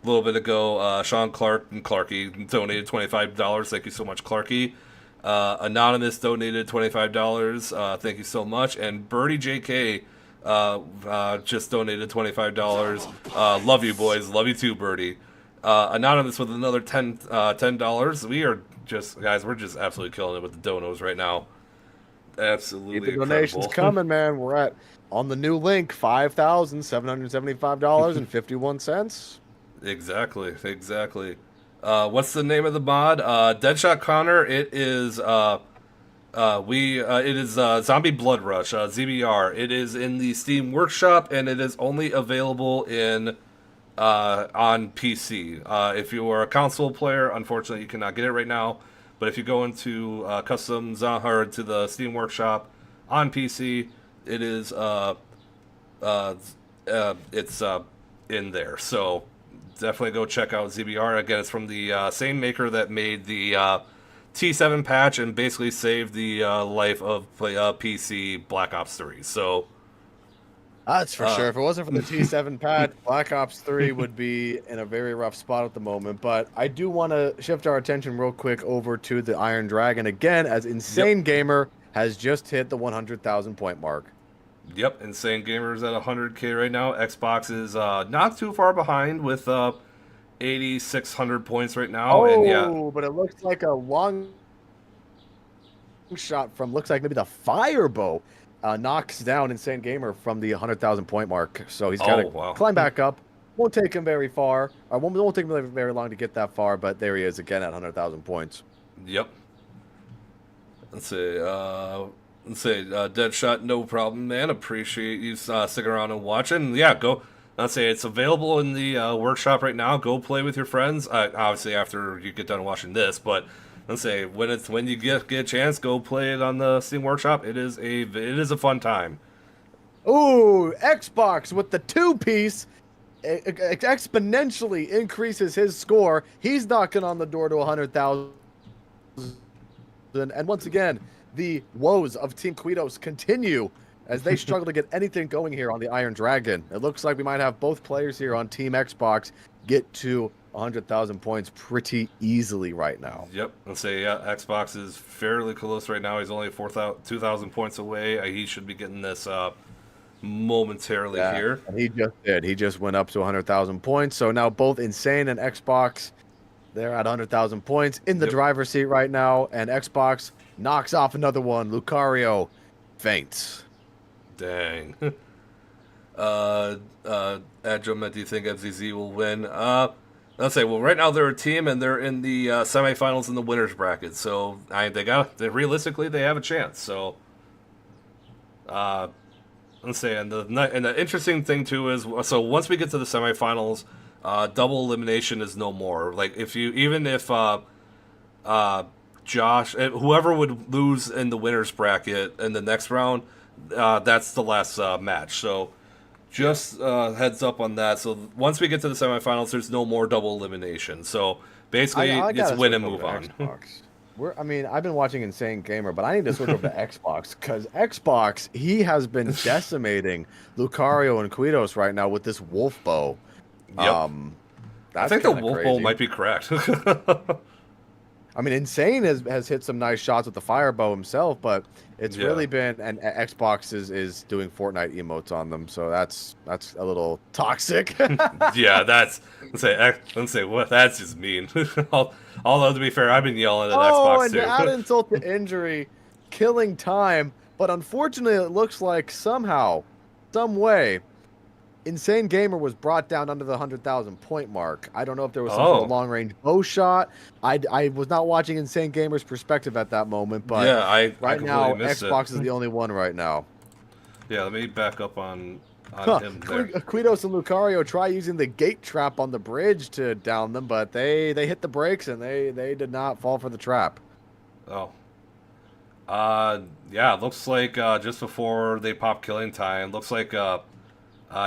little bit ago. Sean Clark and Clarky donated $25. Thank you so much, Clarky. Anonymous donated $25. Thank you so much. And Birdie JK just donated $25. Love you, boys. Love you too, Birdie. Anonymous with another $10. We are just, guys, we're just absolutely killing it with the donos right now. Absolutely Keep the donations coming, man. We're on the new link, $5,775.51. Exactly. What's the name of the mod? Deadshot Connor. It is Zombie Blood Rush, ZBR. It is in the Steam Workshop, and it is only available on PC. If you are a console player, unfortunately, you cannot get it right now. But if you go into custom Zahar to the Steam Workshop on PC, it is it's in there. So definitely go check out ZBR. Again, it's from the same maker that made the T7 patch and basically saved the life of PC Black Ops 3. So that's for sure. If it wasn't for the T7 patch, Black Ops 3 would be in a very rough spot at the moment. But I do want to shift our attention real quick over to the Iron Dragon again, as Insane Gamer has just hit the 100,000 point mark. Yep, Insane Gamer's at 100K right now. Xbox is not too far behind with 8,600 points right now. Oh, but it looks like a long shot from, looks like maybe the Firebow knocks down Insane Gamer from the 100,000 point mark. So he's got to climb back up. Won't take him very far. Won't take him very long to get that far, but there he is again at 100,000 points. Yep. Let's see. Deadshot, no problem, man. Appreciate you sticking around and watching. Yeah, go. Let's say it's available in the workshop right now. Go play with your friends. Obviously, after you get done watching this, but let's say when you get a chance, go play it on the Steam Workshop. It is a fun time. Ooh, Xbox with the 2-piece exponentially increases his score. He's knocking on the door to 100,000. And once again, the woes of Team Quitos continue as they struggle to get anything going here on the Iron Dragon. It looks like we might have both players here on Team Xbox get to 100,000 points pretty easily right now. Yep. Let's say Xbox is fairly close right now. He's only 2,000 points away. He should be getting this momentarily here. And he just did. He just went up to 100,000 points. So now both Insane and Xbox, they're at 100,000 points in the driver's seat right now. And Xbox knocks off another one. Lucario faints. Dang. Adjumant, do you think FZZ will win? Let's say, well, right now they're a team and they're in the semifinals in the winners bracket. So realistically they have a chance. So let's say, and the interesting thing too is, so once we get to the semifinals, double elimination is no more. Like if Josh, whoever would lose in the winners bracket in the next round, that's the last match. So just heads up on that. So once we get to the semifinals, there's no more double elimination. So basically, it's win and move on. I've been watching Insane Gamer, but I need to switch over to Xbox because Xbox, he has been decimating Lucario and Quitos right now with this wolf bow. Yep. I think the wolf bow might be correct. I mean, Insane has hit some nice shots with the fire bow himself, but it's really been, and Xbox is doing Fortnite emotes on them, so that's a little toxic. Yeah, let's say what, that's just mean. Although to be fair, I've been yelling at Xbox and too. to add insult to injury, killing time, but unfortunately, it looks like somehow, some way, Insane Gamer was brought down under the 100,000 point mark. I don't know if there was some sort of long range bow shot. I was not watching Insane Gamer's perspective at that moment, but right now Xbox is the only one right now. Yeah, let me back up on him there. Quitos and Lucario try using the gate trap on the bridge to down them, but they hit the brakes and they did not fall for the trap. Oh. Yeah, it looks like just before they pop killing time, looks like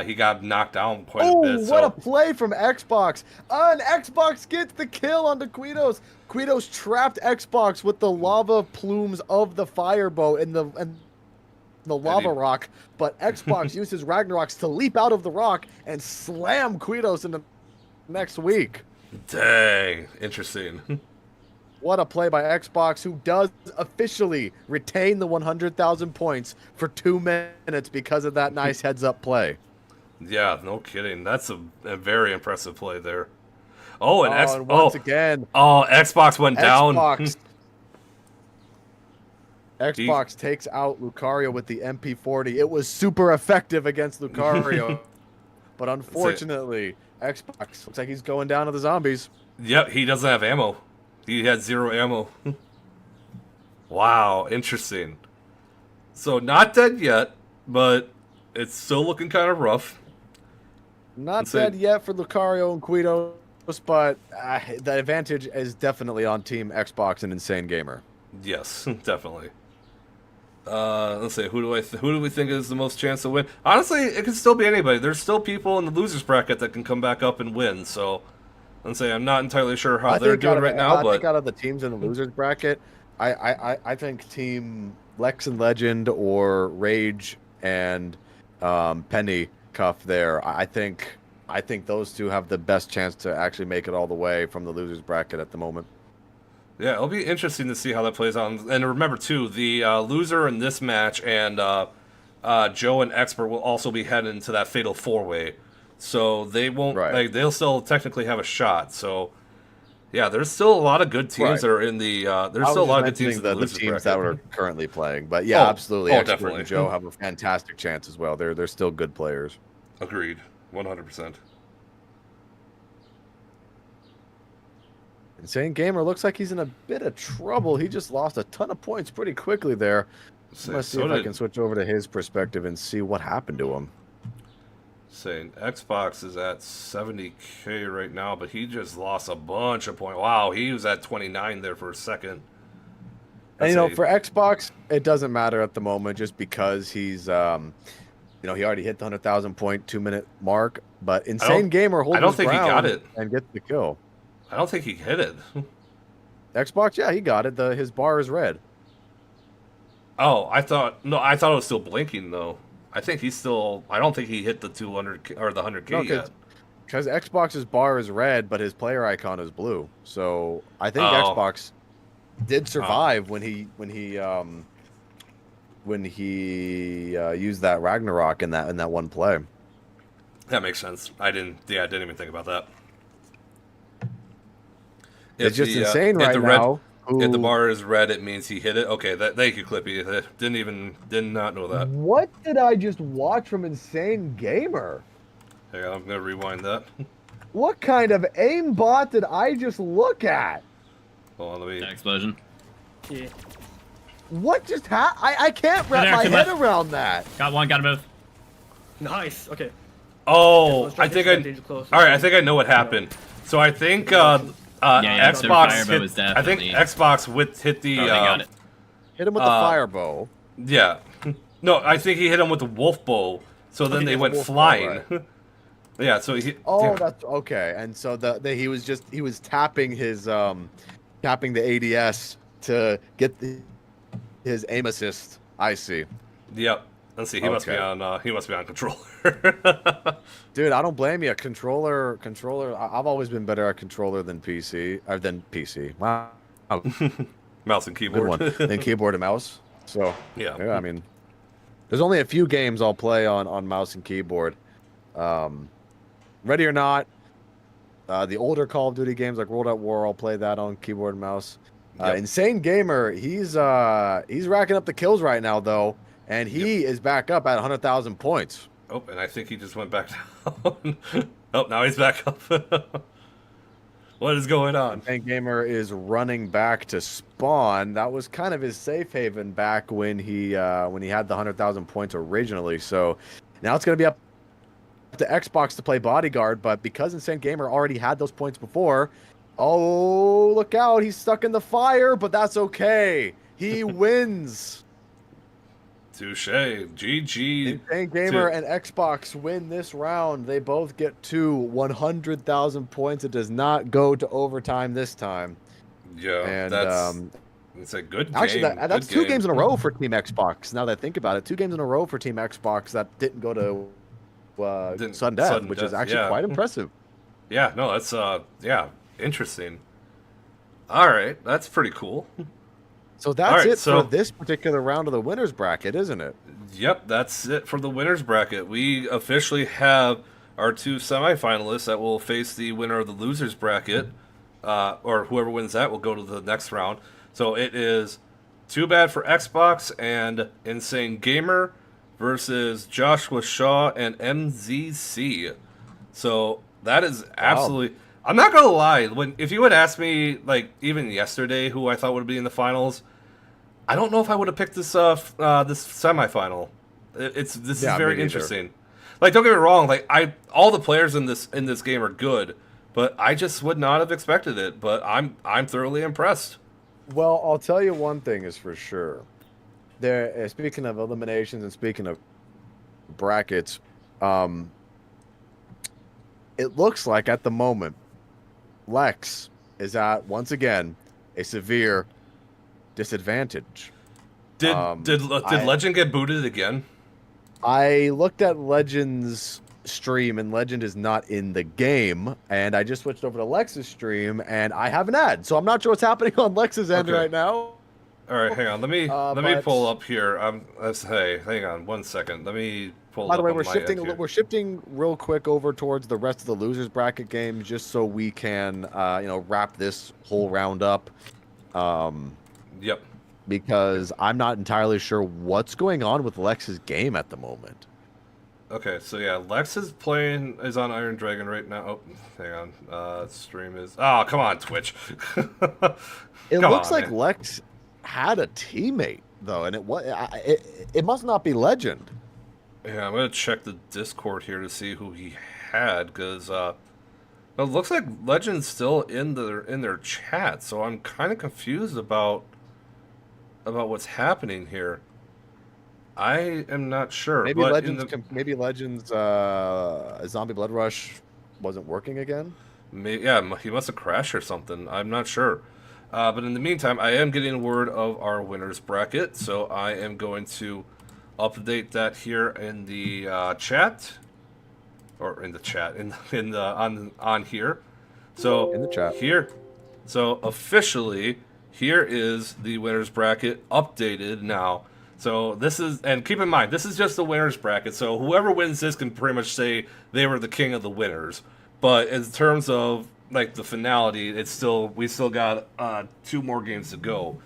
he got knocked down quite a bit. What a play from Xbox. And Xbox gets the kill onto Quitos. Quitos trapped Xbox with the lava plumes of the fire bow and the lava rock, but Xbox used his Ragnaroks to leap out of the rock and slam Quitos in the next week. Dang, interesting. What a play by Xbox, who does officially retain the 100,000 points for 2 minutes because of that nice heads-up play. Yeah, no kidding. That's a very impressive play there. Oh, and once again. Oh, Xbox went down. Xbox takes out Lucario with the MP40. It was super effective against Lucario. But unfortunately, Xbox looks like he's going down to the zombies. Yep, he doesn't have ammo. He had 0 ammo. Wow, interesting. So not dead yet, but it's still looking kind of rough. Not dead yet for Lucario and Quitos, but the advantage is definitely on Team Xbox and Insane Gamer. Yes, definitely. Let's see, who do we think is the most chance to win? Honestly, it could still be anybody. There's still people in the losers bracket that can come back up and win. So, let's say I'm not entirely sure how they're doing right now. I think out of the teams in the losers bracket, I think Team Lex and Legend or Rage and Penny Cuff there. I think those two have the best chance to actually make it all the way from the losers bracket at the moment. Yeah, it'll be interesting to see how that plays out. And remember, too, the loser in this match and Joe and Expert will also be heading into that fatal 4-way. So they won't, they'll still technically have a shot. So, yeah, there's still a lot of good teams that are in the, there's still a lot of good teams in the losers teams bracket. that are currently playing. But yeah, absolutely. Expert Definitely. and Joe have a fantastic chance as well. They're still good players. Agreed. 100%. Insane Gamer looks like he's in a bit of trouble. He just lost a ton of points pretty quickly there. Let's see if I can switch over to his perspective and see what happened to him. Saying Xbox is at 70K right now, but he just lost a bunch of points. Wow, he was at 29 there for a second. And, for Xbox, it doesn't matter at the moment just because he's, he already hit the 100,000 point 2-minute mark. But Insane Gamer holds his ground, he got it and gets the kill. I don't think he hit it. Xbox, yeah, he got it. His bar is red. Oh, I thought it was still blinking though. I think he's still. I don't think he hit the 200 or the 100K yet. Because Xbox's bar is red, but his player icon is blue. So I think Xbox did survive when he used that Ragnarok in that one play. That makes sense. I didn't even think about that. It's just insane right now. If the bar is red, it means he hit it. Okay, thank you, Clippy. Did not know that. What did I just watch from Insane Gamer? Hang on, I'm gonna rewind that. What kind of aimbot did I just look at? Hold on, let me. Explosion. Yeah. What just happened? I can't wrap my head around that. Got one, gotta move. Nice. Okay. Oh, I think I think I know what happened. So I think Xbox. I think Xbox hit the. got it. Hit him with the fire bow. Yeah. No, I think he hit him with the wolf bow. So then they went flying. Bow, right. Yeah. So he. Oh, that's okay. And so he was tapping his tapping the ADS to get his aim assist. I see. Yep. Let's see. He must be on controller. Dude, I don't blame you. Controller. I've always been better at controller than PC. Wow. Mouse and keyboard. Good one. Than keyboard and mouse. So yeah. I mean, there's only a few games I'll play on mouse and keyboard. Ready or Not. The older Call of Duty games like World at War, I'll play that on keyboard and mouse. Yep. Insane Gamer, he's racking up the kills right now though, and he is back up at 100,000 points. Oh, and I think he just went back down. Oh, now he's back up. What is going on? Insane Gamer is running back to spawn. That was kind of his safe haven back when he had the 100,000 points originally. So now it's going to be up to Xbox to play bodyguard, but because Insane Gamer already had those points before, oh, look out, he's stuck in the fire, but that's okay. He wins. Touche. GG. Insane Gamer and Xbox win this round. They both get to 100,000 points. It does not go to overtime this time. Yeah, and it's a good game. Actually, that's two games in a row for Team Xbox. Now that I think about it, 2 games in a row for Team Xbox that didn't go to sudden death, which is actually quite impressive. Yeah, no, that's interesting. All right, that's pretty cool. So that's it for this particular round of the winners bracket, isn't it? Yep, that's it for the winners bracket. We officially have our 2 semifinalists that will face the winner of the losers bracket, or whoever wins that will go to the next round. So it is Too Bad for Xbox and Insane Gamer versus Joshua Shaw and MZC. So that is absolutely. Wow. I'm not gonna lie. If you had asked me, like even yesterday, who I thought would be in the finals, I don't know if I would have picked this this semifinal. This is very interesting. Like, don't get me wrong. Like all the players in this game are good, but I just would not have expected it. But I'm thoroughly impressed. Well, I'll tell you one thing is for sure. There, speaking of eliminations and speaking of brackets, it looks like at the moment, Lex is at once again a severe disadvantage. Did Legend get booted again? I looked at Legend's stream and Legend is not in the game, and I just switched over to Lex's stream and I have an ad, so I'm not sure what's happening on Lex's end right now. All right, hang on. Let me pull up here. Hey, hang on 1 second. Let me pull. By the way, we're shifting real quick over towards the rest of the losers bracket games, just so we can wrap this whole round up. Yep. Because I'm not entirely sure what's going on with Lex's game at the moment. Okay, so yeah, Lex is on Iron Dragon right now. Oh, hang on. Stream is. Oh, come on, Twitch. It looks like Lex had a teammate though, and it must not be Legend. Yeah, I'm gonna check the Discord here to see who he had, because it looks like Legend's still in their chat, so I'm kind of confused about what's happening here. I am not sure. Maybe Legend's Zombie Blood Rush wasn't working again. Yeah, he must have crashed or something. I'm not sure. But in the meantime, I am getting word of our winners bracket, so I am going to update that here in the chat. or in the chat, in the on here. So in the chat here, so officially here is the winners bracket updated now. So this is, and keep in mind, this is just the winners bracket. So whoever wins this can pretty much say they were the king of the winners. But in terms of like the finality, we still got 2 more games to go.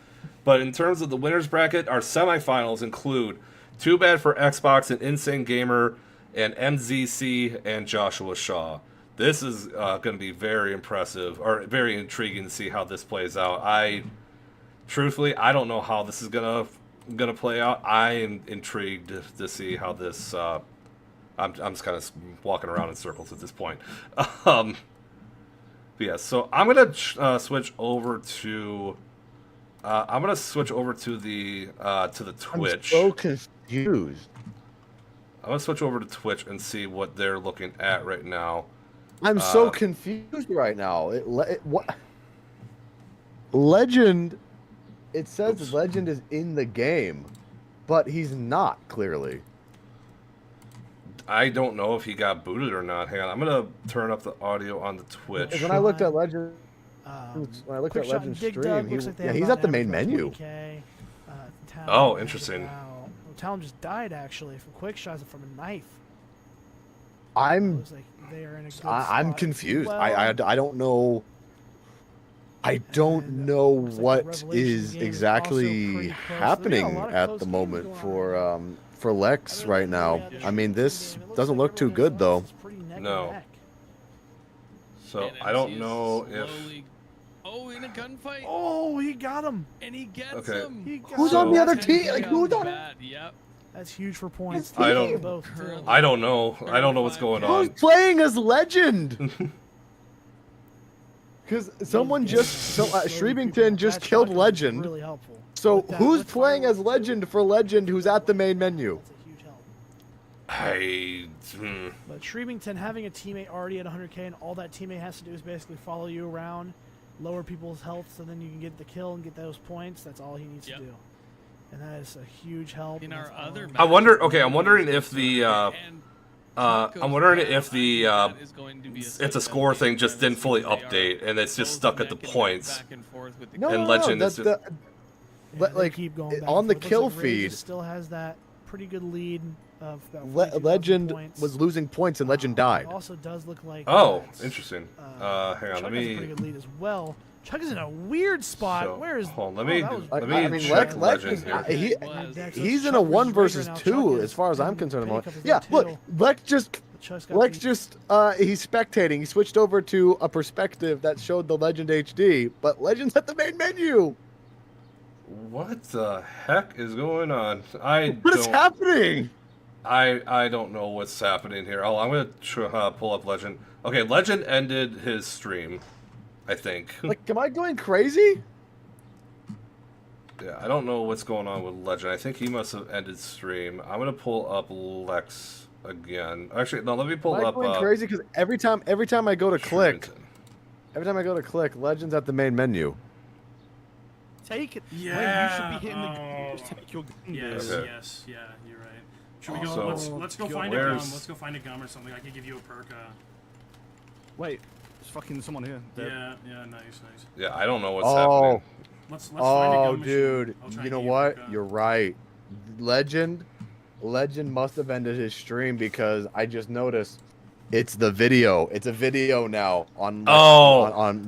But in terms of the winners bracket, our semifinals include Too Bad for Xbox and Insane Gamer and MZC and Joshua Shaw. This is going to be very impressive, or very intriguing to see how this plays out. Truthfully, I don't know how this is gonna play out. I am intrigued to see how this. I'm just kind of walking around in circles at this point. But yeah, so I'm gonna switch over to. I'm gonna switch over to the Twitch. I'm so confused. I'm gonna switch over to Twitch and see what they're looking at right now. I'm so confused right now. What? Legend. It says Legend is in the game, but he's not, clearly. I don't know if he got booted or not. Hang on, I'm gonna turn up the audio on the Twitch. When I looked at Legend, Legend's stream, he's at the main menu. Oh, interesting. Talon just died actually from quick shots and from a knife. I'm spot confused. well. I don't know. I don't know what is exactly happening at the moment for Lex right now. I mean, this doesn't look too good though. No. So I don't know if. Oh, in a gunfight. Oh, he got him. And he gets him. Who's on the other team? Like who's on? Yep. That's huge for points. I don't know. I don't know what's going on. Who's playing as Legend? Because someone Shreebington just killed Legend. Really helpful. So who's playing as Legend for Legend who's at the main menu? But Shreebington having a teammate already at 100k and all that teammate has to do is basically follow you around, lower people's health so then you can get the kill and get those points. That's all he needs to do. And that is a huge help. In our other I'm wondering if the it's a score thing just didn't fully update and it's just stuck at the points. And Legend is just keep going back on the and forth. kill Looks like Raze feed. still has that pretty good lead of Legend points. was losing points and Legend died. It also does look like interesting. Hang on, Chuck let has a me. pretty good lead as well. Chuck is in a weird spot. So, Where is? hold on, let me check Lex Legend is, here. he's in a 1 versus 2 as far as I'm concerned. Yeah, look, Lex just he's spectating. He switched over to a perspective that showed the Legend HD, but Legend's at the main menu. What the heck is going on? What is happening? I don't know what's happening here. I'm gonna pull up Legend. Okay, Legend ended his stream, I think. Like, am I going crazy? Yeah, I don't know what's going on with Legend. I think he must have ended stream. I'm gonna pull up Lex again. Actually, no. Let me pull am up. I going crazy because every time I go to click, Legend's at the main menu. Take it. Yeah. You should be hitting just take your gun. Yes, Okay. yes, yeah, you're right. Should we go? So, let's go find a gum. Let's go find a gum or something. I could give you a perk. Wait, there's fucking someone here. Yeah, nice, nice. Yeah, I don't know what's happening. Let's find a gum dude, machine. you know what? You're right. Legend must have ended his stream because I just noticed it's the video. It's a video now on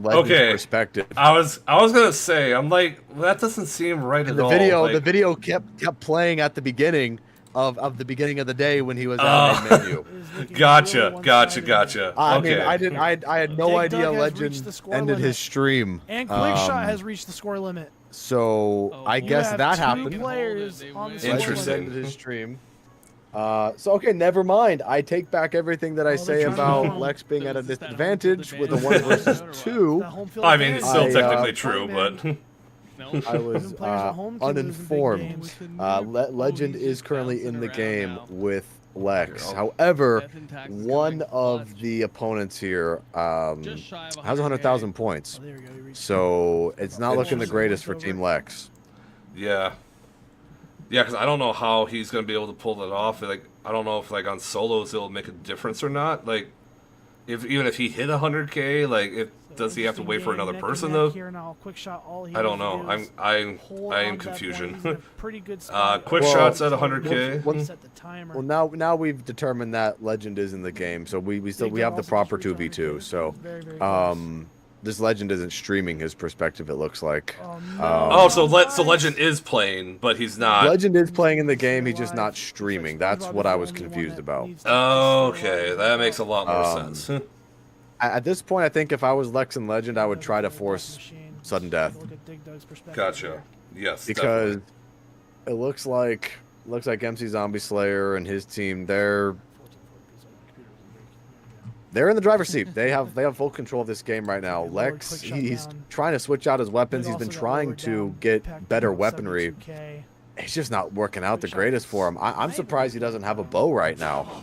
Legend's perspective. I was gonna say, I'm like, that doesn't seem right at all. The video kept playing at the beginning of the beginning of the day when he was at the menu. Gotcha. I Okay. mean, I had no idea Legend ended his stream. And Quickshot has reached the score limit. So I guess that happened. Players on the Interesting. Ended his stream. So okay, never mind. I take back everything that I say about Lex being at a disadvantage with a 1 versus 2. I mean, it's still technically true, but I was uninformed. Legend is currently in the game with Lex. However, one of the opponents here has 100,000 points. So it's not looking the greatest for Team Lex. yeah, because I don't know how he's gonna be able to pull that off. Like, I don't know if like on solos it'll make a difference or not. Like, even if he hit 100K, like, does he have to wait for another person though? I don't know. I'm in confusion. Quick shots at 100K. Well, now we've determined that Legend is in the game, so we have the proper 2v2. So, this Legend isn't streaming his perspective. It looks like. So Legend is playing, but he's not. Legend is playing in the game. He's just not streaming. That's what I was confused about. Okay, that makes a lot more sense. At this point, I think if I was Lex and Legend, I would try to force sudden death. Gotcha. Yes. Because definitely. it looks like MC Zombie Slayer and his team, they're in the driver's seat. They have full control of this game right now. Lex, he's trying to switch out his weapons. He's been trying to get better weaponry. It's just not working out the greatest for him. I'm surprised he doesn't have a bow right now.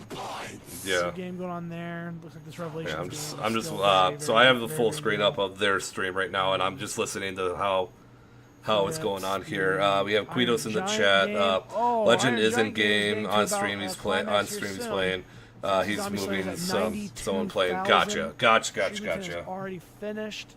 Yeah. Game going on there. Looks like this Revelation. Yeah, I'm just so I have the full screen up of their stream right now, and I'm just listening to how it's going on here. We have Quitos in the chat. Legend is in game on stream. He's playing. He's moving someone playing. Gotcha. Already finished.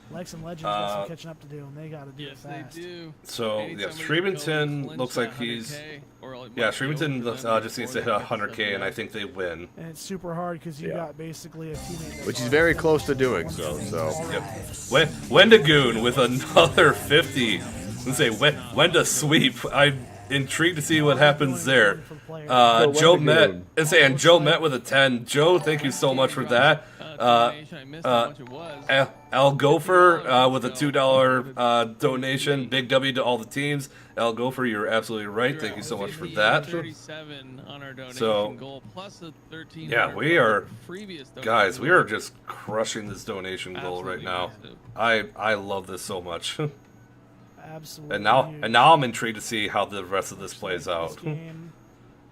Lex and Legend got some catching up to do, and they got to do it fast. They do. So yeah, Streamington looks like he's Streamington just needs to hit 100K, and I think they win. And it's super hard because you got basically a teammate, which he's very close to doing so. Yep. Wendigoon with another 50. Let's say Wenda sweep. I'm intrigued to see what happens there. Joe met with a 10. Joe, thank you so much for that. Al Gopher with a $2 donation. Big W to all the teams. Al Gopher, you're absolutely right. Thank you so much for that. So, yeah, we are, guys, we are just crushing this donation goal right now. I love this so much. Absolutely. And now I'm intrigued to see how the rest of this plays out.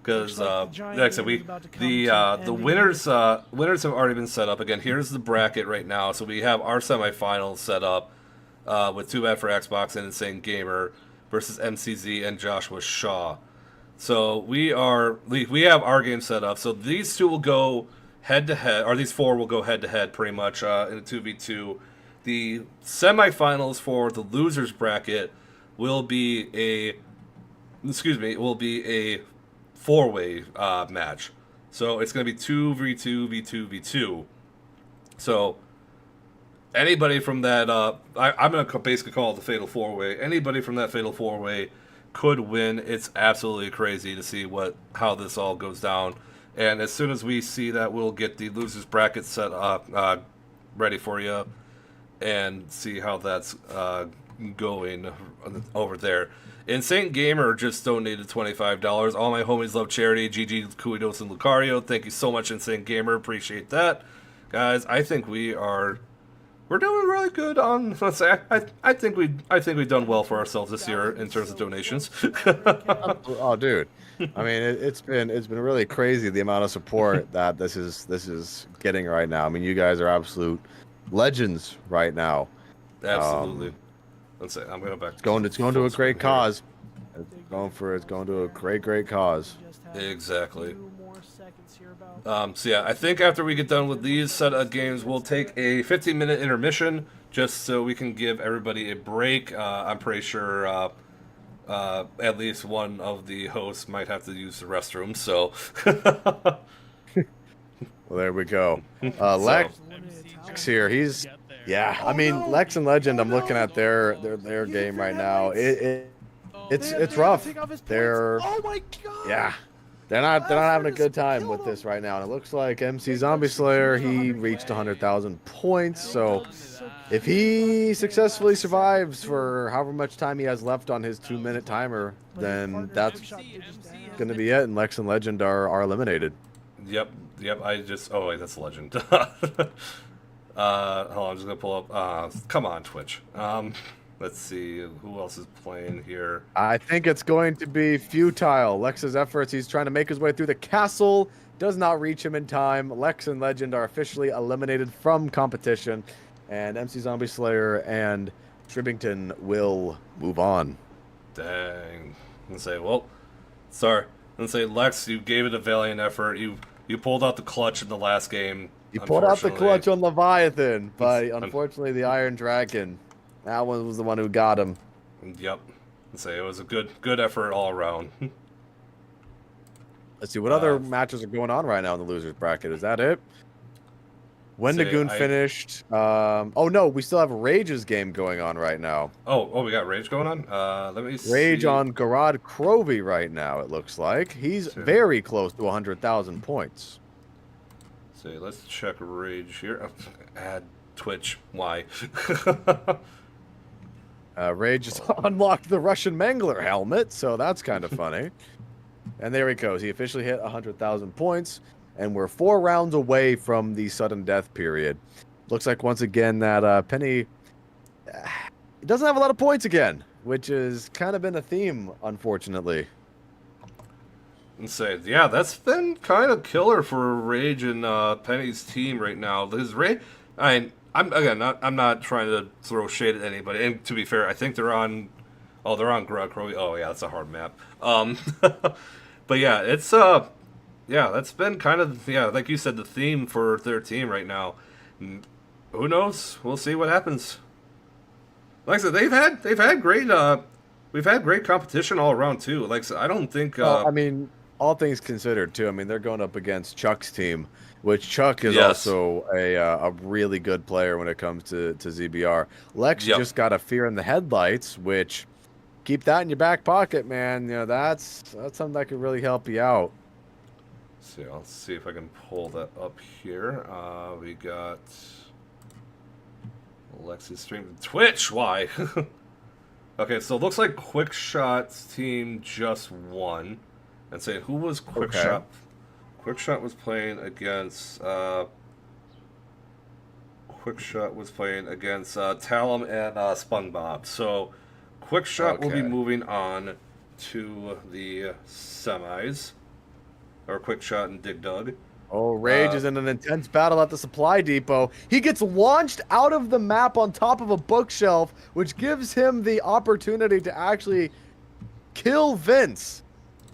Because like I said, the winners have already been set up. Again, here's the bracket right now. So we have our semifinals set up with Too Bad for Xbox and Insane Gamer versus MCZ and Joshua Shaw. So we have our game set up. So these two will go head to head, or these four will go head to head pretty much in a 2v2. The semifinals for the losers bracket will be a four-way match. So it's going to be 2v2, v2, v2. So anybody from that, I'm going to basically call it the fatal four-way. Anybody from that fatal four-way could win. It's absolutely crazy to see how this all goes down. And as soon as we see that, we'll get the losers bracket set up, ready for you, and see how that's going over there. Insane Gamer just donated $25. All my homies love charity. GG, Kuidos, and Lucario. Thank you so much, Insane Gamer. Appreciate that, guys. I think we're doing really good on. Let's say I think we've done well for ourselves this year in terms of donations. Oh, dude. I mean, it's been really crazy the amount of support that this is getting right now. I mean, you guys are absolute legends right now. Absolutely. Let's say I'm going back. It's going to a great cause. It's going to a great cause. Exactly. So yeah, I think after we get done with these set of games, we'll take a 15-minute intermission just so we can give everybody a break. I'm pretty sure at least one of the hosts might have to use the restroom. So. Well, there we go. Lex here. I mean, Lex and Legend, I'm looking at their game right now. It's rough. Oh my god. Yeah. They're not having a good time with this right now. And it looks like MC Zombie Slayer, he reached 100,000 points. So if he successfully survives for however much time he has left on his 2-minute timer, then that's going to be it. And Lex and Legend are eliminated. Yep. Oh wait, that's Legend. Hold on, I'm just gonna pull up. Come on, Twitch. Let's see who else is playing here. I think it's going to be futile. Lex's efforts. He's trying to make his way through the castle. Does not reach him in time. Lex and Legend are officially eliminated from competition, and MC Zombie Slayer and Stribbington will move on. Dang. And say, well, sorry. And say, Lex, you gave it a valiant effort. You pulled out the clutch in the last game. You pulled out the clutch on Leviathan, but unfortunately the Iron Dragon, that one was the one who got him. Yep. And say it was a good effort all around. Let's see, what other matches are going on right now in the losers bracket? Is that it? Wendigoon finished. Oh no, we still have Rage's game going on right now. Oh, we got Rage going on? Let me see. Rage on Garad Crovey right now, it looks like. He's very close to 100,000 points. See, let's check Rage here. Add Twitch. Why? Rage just unlocked the Russian Mangler helmet, so that's kind of funny. And there he goes. He officially hit 100,000 points, and we're 4 rounds away from the sudden death period. Looks like once again that Penny doesn't have a lot of points again, which has kind of been a theme, unfortunately. And say, yeah, that's been kind of killer for Rage and Penny's team right now. Because Rage, I'm not trying to throw shade at anybody. And to be fair, I think they're on. Oh, they're on Grog Crowy. Oh yeah, that's a hard map. But yeah, it's that's been kind of like you said, the theme for their team right now. Who knows? We'll see what happens. Like I said, they've had great we've had great competition all around too. Like I said, I don't think. I mean, all things considered too. I mean, they're going up against Chuck's team, which Chuck is also a really good player when it comes to ZBR. Lex just got a Fear in the Headlights, which. Keep that in your back pocket, man. You know, that's something that could really help you out. See, I'll see if I can pull that up here. We got Alexis stream Twitch. Why? Okay, so it looks like Quickshot's team just won. And say, who was Quickshot? Quickshot was playing against Talum and SpongeBob. So. Quickshot will be moving on to the semis, or Quickshot and Dig Dug. Oh, Rage is in an intense battle at the supply depot. He gets launched out of the map on top of a bookshelf, which gives him the opportunity to actually kill Vince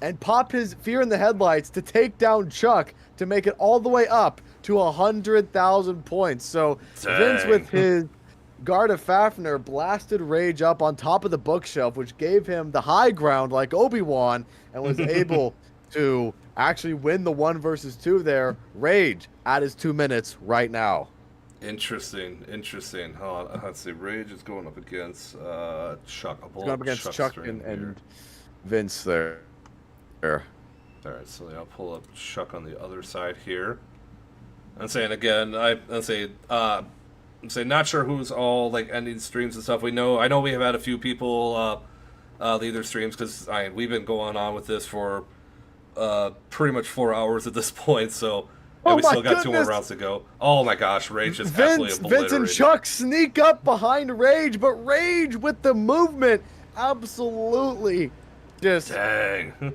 and pop his Fear in the Headlights to take down Chuck to make it all the way up to 100,000 points. So Vince with his Guard of Fafnir blasted Rage up on top of the bookshelf, which gave him the high ground like Obi-Wan and was able to actually win the 1 versus 2 there. Rage at his 2 minutes right now. Interesting. Hold on, let's see. Rage is going up against Chuck. He's going up against Chuck and Vince there. Alright, so I'll pull up Chuck on the other side here. I'm saying again, I'm saying not sure who's all like ending streams and stuff. I know we have had a few people leave their streams because we've been going on with this for pretty much 4 hours at this point. So and we still got 2 more rounds to go. Oh my gosh, Rage is absolutely obliterated. Vince and Chuck sneak up behind Rage, but Rage with the movement absolutely just. Dang.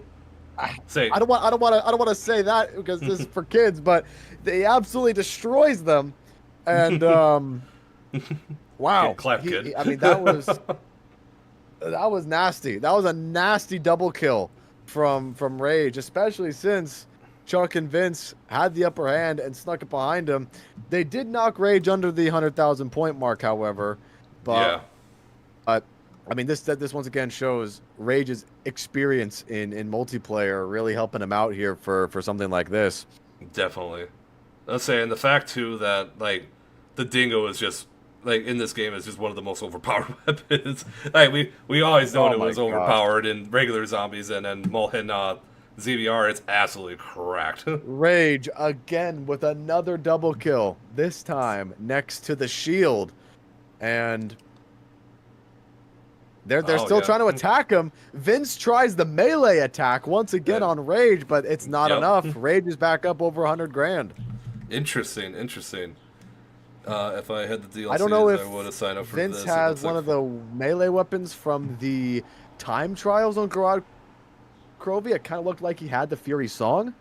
I don't want to say that because this is for kids, but they absolutely destroys them. And wow, clap, kid. I mean, that was nasty. That was a nasty double kill from Rage, especially since Chuck and Vince had the upper hand and snuck it behind him. They did knock Rage under the 100,000 point mark, however. But I mean, this once again shows Rage's experience in multiplayer really helping him out here for something like this. Definitely. Let's say, and the fact too that like the dingo is just like in this game is just one of the most overpowered weapons. Like we always known it was overpowered in regular zombies, and then Mulhin ZBR, it's absolutely cracked. Rage again with another double kill. This time next to the shield, and they're still trying to attack him. Vince tries the melee attack once again on Rage, but it's not enough. Rage is back up over 100 grand. Interesting. If I had the DLCs, I don't know if I would have signed up for Vince this. has one of the melee weapons from the time trials on Garage Crovey. It kind of looked like he had the Fury Song.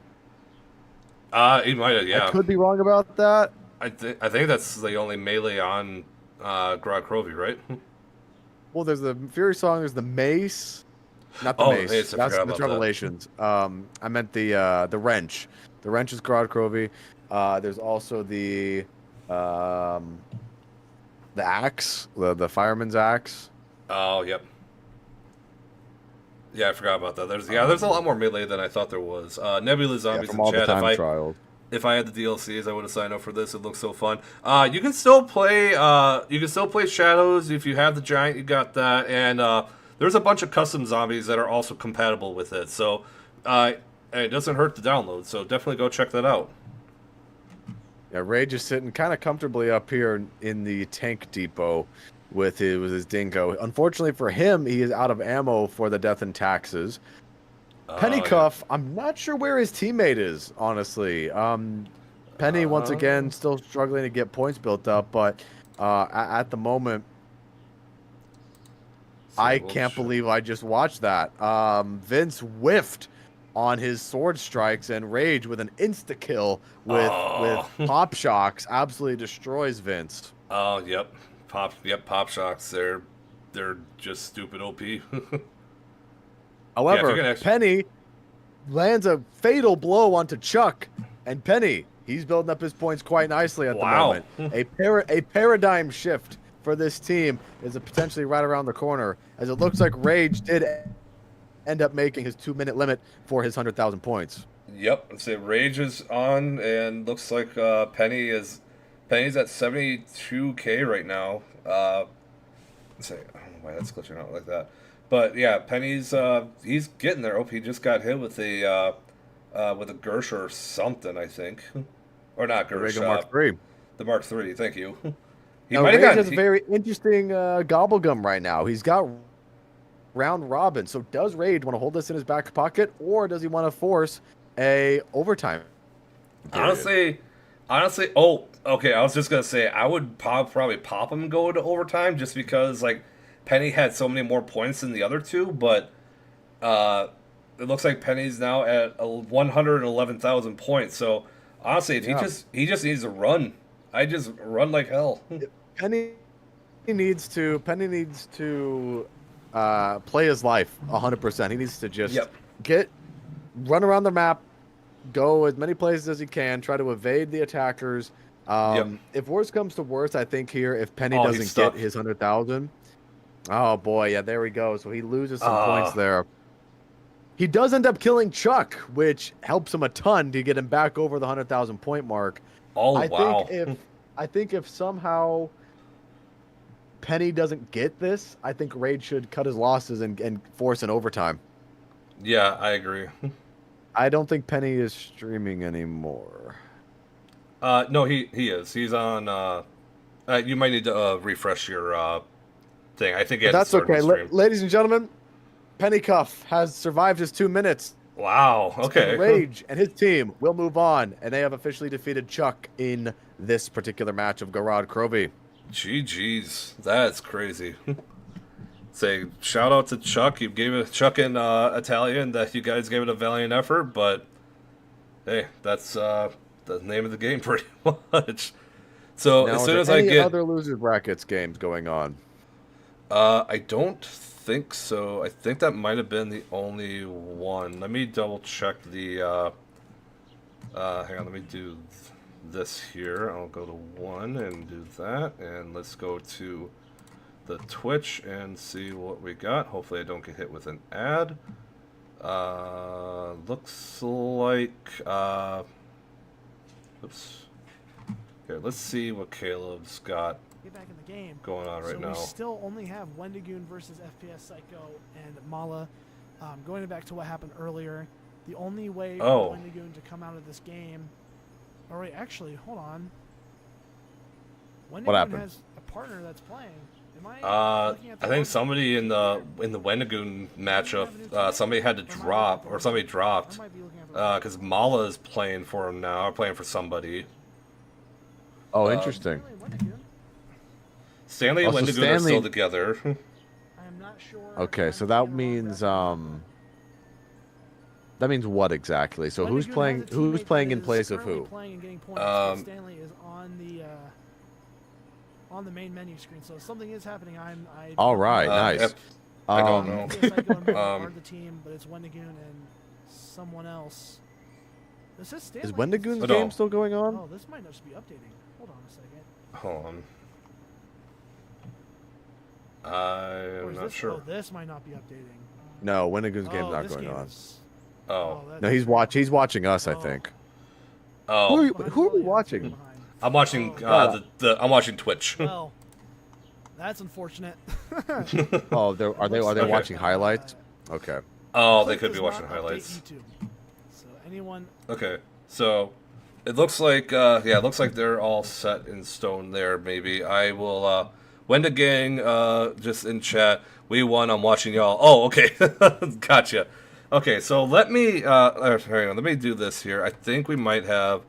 He might have, yeah. I could be wrong about that. I think that's the only melee on Garage Crovey, right? Well, there's the Fury Song, there's the Mace. Not the Oh, mace. mace, I That's forgot the about that. revelations. I meant the wrench. The wrench is Garrod Crovey. There's also the axe, the fireman's axe. Oh, yep. Yeah, I forgot about that. There's a lot more melee than I thought there was. Nebula Zombies from in all the chat. time trials. If I had the DLCs, I would have signed up for this. It looks so fun. You can still play. You can still play Shadows if you have the Giant. You got that, and there's a bunch of custom zombies that are also compatible with it. So it doesn't hurt to download. So definitely go check that out. Yeah, Rage is sitting kind of comfortably up here in the tank depot with his dingo. Unfortunately for him, he is out of ammo for the death and taxes. Pennycuff, Yeah. I'm not sure where his teammate is, honestly. Penny, once again, still struggling to get points built up, but at the moment, I can't believe I just watched that. Vince whiffed on his sword strikes, and Rage with an insta-kill with pop shocks absolutely destroys Vince. Oh, yep. Pop shocks. They're just stupid OP. However, Penny lands a fatal blow onto Chuck, and Penny, he's building up his points quite nicely at the moment. A paradigm shift for this team is potentially right around the corner, as it looks like Rage did end up making his 2-minute limit for his 100,000 points. Yep, let's say Rage is on, and looks like Penny's at 72k right now. Let's say, I don't know why that's glitching out like that, but yeah, Penny's he's getting there. He just got hit with a Gersh or something, I think, or not Gersh. The Mark III. The Mark III. Thank you. Rage has a very interesting gobblegum right now. He's got round robin. So does Rage want to hold this in his back pocket, or does he want to force a overtime period? Honestly, oh, okay, I was just gonna say I would probably pop him and go to overtime just because like Penny had so many more points than the other two, but it looks like Penny's now at 111,000 points. So honestly, if he just needs to run. I just run like hell. Penny needs to play his life 100%. He needs to just run around the map, go as many places as he can, try to evade the attackers. If worse comes to worse, I think here if Penny doesn't get his 100,000, oh boy, yeah, there we go. So he loses some points there. He does end up killing Chuck, which helps him a ton to get him back over the 100,000 point mark. I think if somehow Penny doesn't get this, I think Rage should cut his losses and force an overtime. Yeah, I agree. I don't think Penny is streaming anymore. No, he is. He's on. You might need to refresh your thing. I think that's okay. Ladies and gentlemen, Pennycuff has survived his 2 minutes. Wow. Okay. Rage and his team will move on, and they have officially defeated Chuck in this particular match of Garrod Crovey. GG's. That's crazy. Say shout out to Chuck. You gave it Chuck in Italian that you guys gave it a valiant effort, but hey, that's the name of the game pretty much. So now, as soon as I get other loser brackets games going on, I don't think so. I think that might have been the only one. Let me double check the hang on, let me do this here. I'll go to 1 and do that, and let's go to the Twitch and see what we got. Hopefully I don't get hit with an ad. Looks like oops. Here, let's see what Caleb's got Get back in the game. Going on right now. We still only have Wendigoon versus FPS Psycho and Mala. Going back to what happened earlier, the only way for Wendigoon to come out of this game. Oh wait, actually, hold on. Wendigoon has a partner that's playing. Am I looking at the I think somebody in the Wendigoon matchup, somebody had to drop, or somebody dropped, because Mala is playing for him now, or playing for somebody. Oh, interesting. Stanley and Wendigoon are still together. I am not sure. Okay, so that means what exactly? So who's playing? Who's playing in place of who? Stanley is on the main menu screen, so something is happening. All right, nice. I don't Um, know. FPS Psycho and Mala are the team, but it's Wendigoon and someone else. Does this stand Is like Wendigoon's Oh, game no. still going on? Oh, this might just be updating. Hold on a second. Hold on. Or I'm is not this, sure. Oh, this might not be updating. No, Wendigoon's game's Oh, not this going game on. is- Oh. that's No, he's watching us, I Oh. think. Oh. Who are we watching? I'm watching Oh. I'm watching Twitch. Well, that's unfortunate. Oh, are they Okay. watching highlights? Okay. Oh, they Click could be does watching not update highlights. YouTube. So anyone Okay, so it looks like it looks like they're all set in stone there. Maybe I will. Wenda Gang, just in chat. We won. I'm watching y'all. Oh, okay, gotcha. Okay, so let me hang on. Let me do this here. I think we might have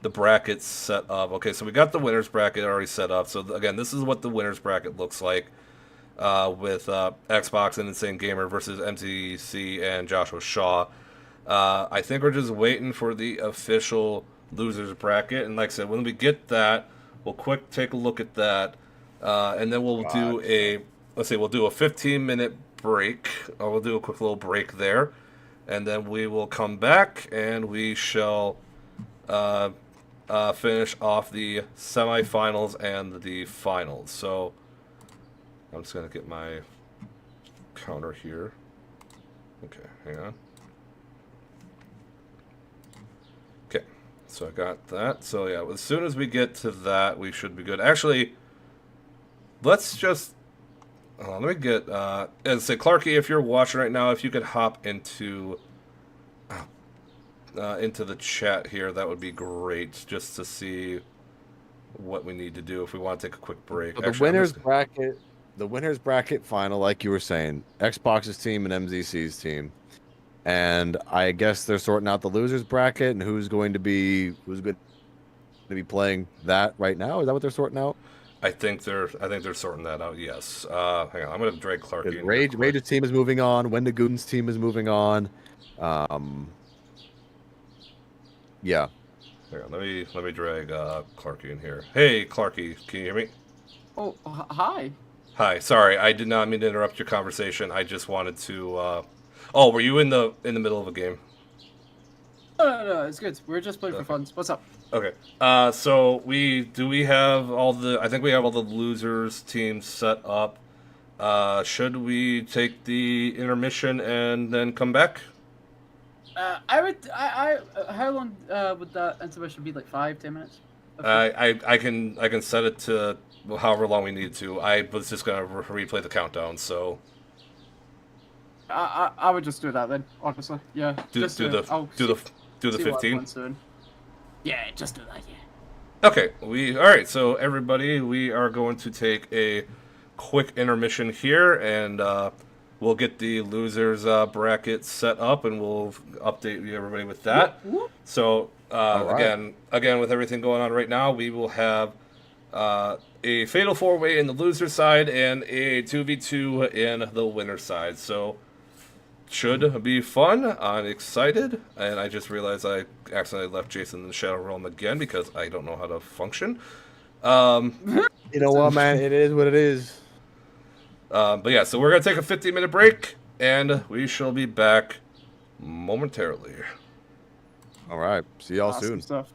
the brackets set up. Okay, so we got the winners bracket already set up. So again, this is what the winners bracket looks like. With Xbox and Insane Gamer versus MTC and Joshua Shaw. I think we're just waiting for the official losers bracket, and like I said, when we get that, we'll quick take a look at that, and then we'll do a 15-minute break, or we'll do a quick little break there, and then we will come back and we shall finish off the semifinals and the finals. So I'm just gonna get my counter here. Okay, hang on. Okay, so I got that. So yeah, as soon as we get to that, we should be good. Actually, let's just let me get as I say, Clarky, if you're watching right now, if you could hop into the chat here, that would be great, just to see what we need to do if we want to take a quick break. So the winners bracket final, like you were saying, Xbox's team and MZC's team, and I guess they're sorting out the losers bracket and who's going to be playing that right now. Is that what they're sorting out? I think they're sorting that out. Yes. Hang on, I'm gonna drag Clark in. Rage's team is moving on. Wendigoon's team is moving on. Yeah. Hang on, let me drag Clarky in here. Hey, Clarky, can you hear me? Oh, hi. Hi. Sorry, I did not mean to interrupt your conversation. I just wanted to. Oh, were you in the middle of a game? No, it's good. We're just playing for fun. What's up? Okay. So we have all the. I think we have all the losers teams set up. Should we take the intermission and then come back? I would. How long would that intermission be? Like 5-10 minutes? I can set it to however long we need to. I was just gonna replay the countdown, so. I would just do that then. Honestly, yeah. Do the 15. Yeah, just do that. Yeah. Okay. All right. So everybody, we are going to take a quick intermission here, and we'll get the losers bracket set up, and we'll update everybody with that. So right. again, with everything going on right now, we will have a fatal 4-way in the loser side and a 2v2 in the winner side. So should be fun. I'm excited, and I just realized I accidentally left Jason in the Shadow Realm again because I don't know how to function. You know what, man? It is what it is. But yeah, so we're gonna take a 15-minute break, and we shall be back momentarily. All right. See y'all Awesome soon. stuff.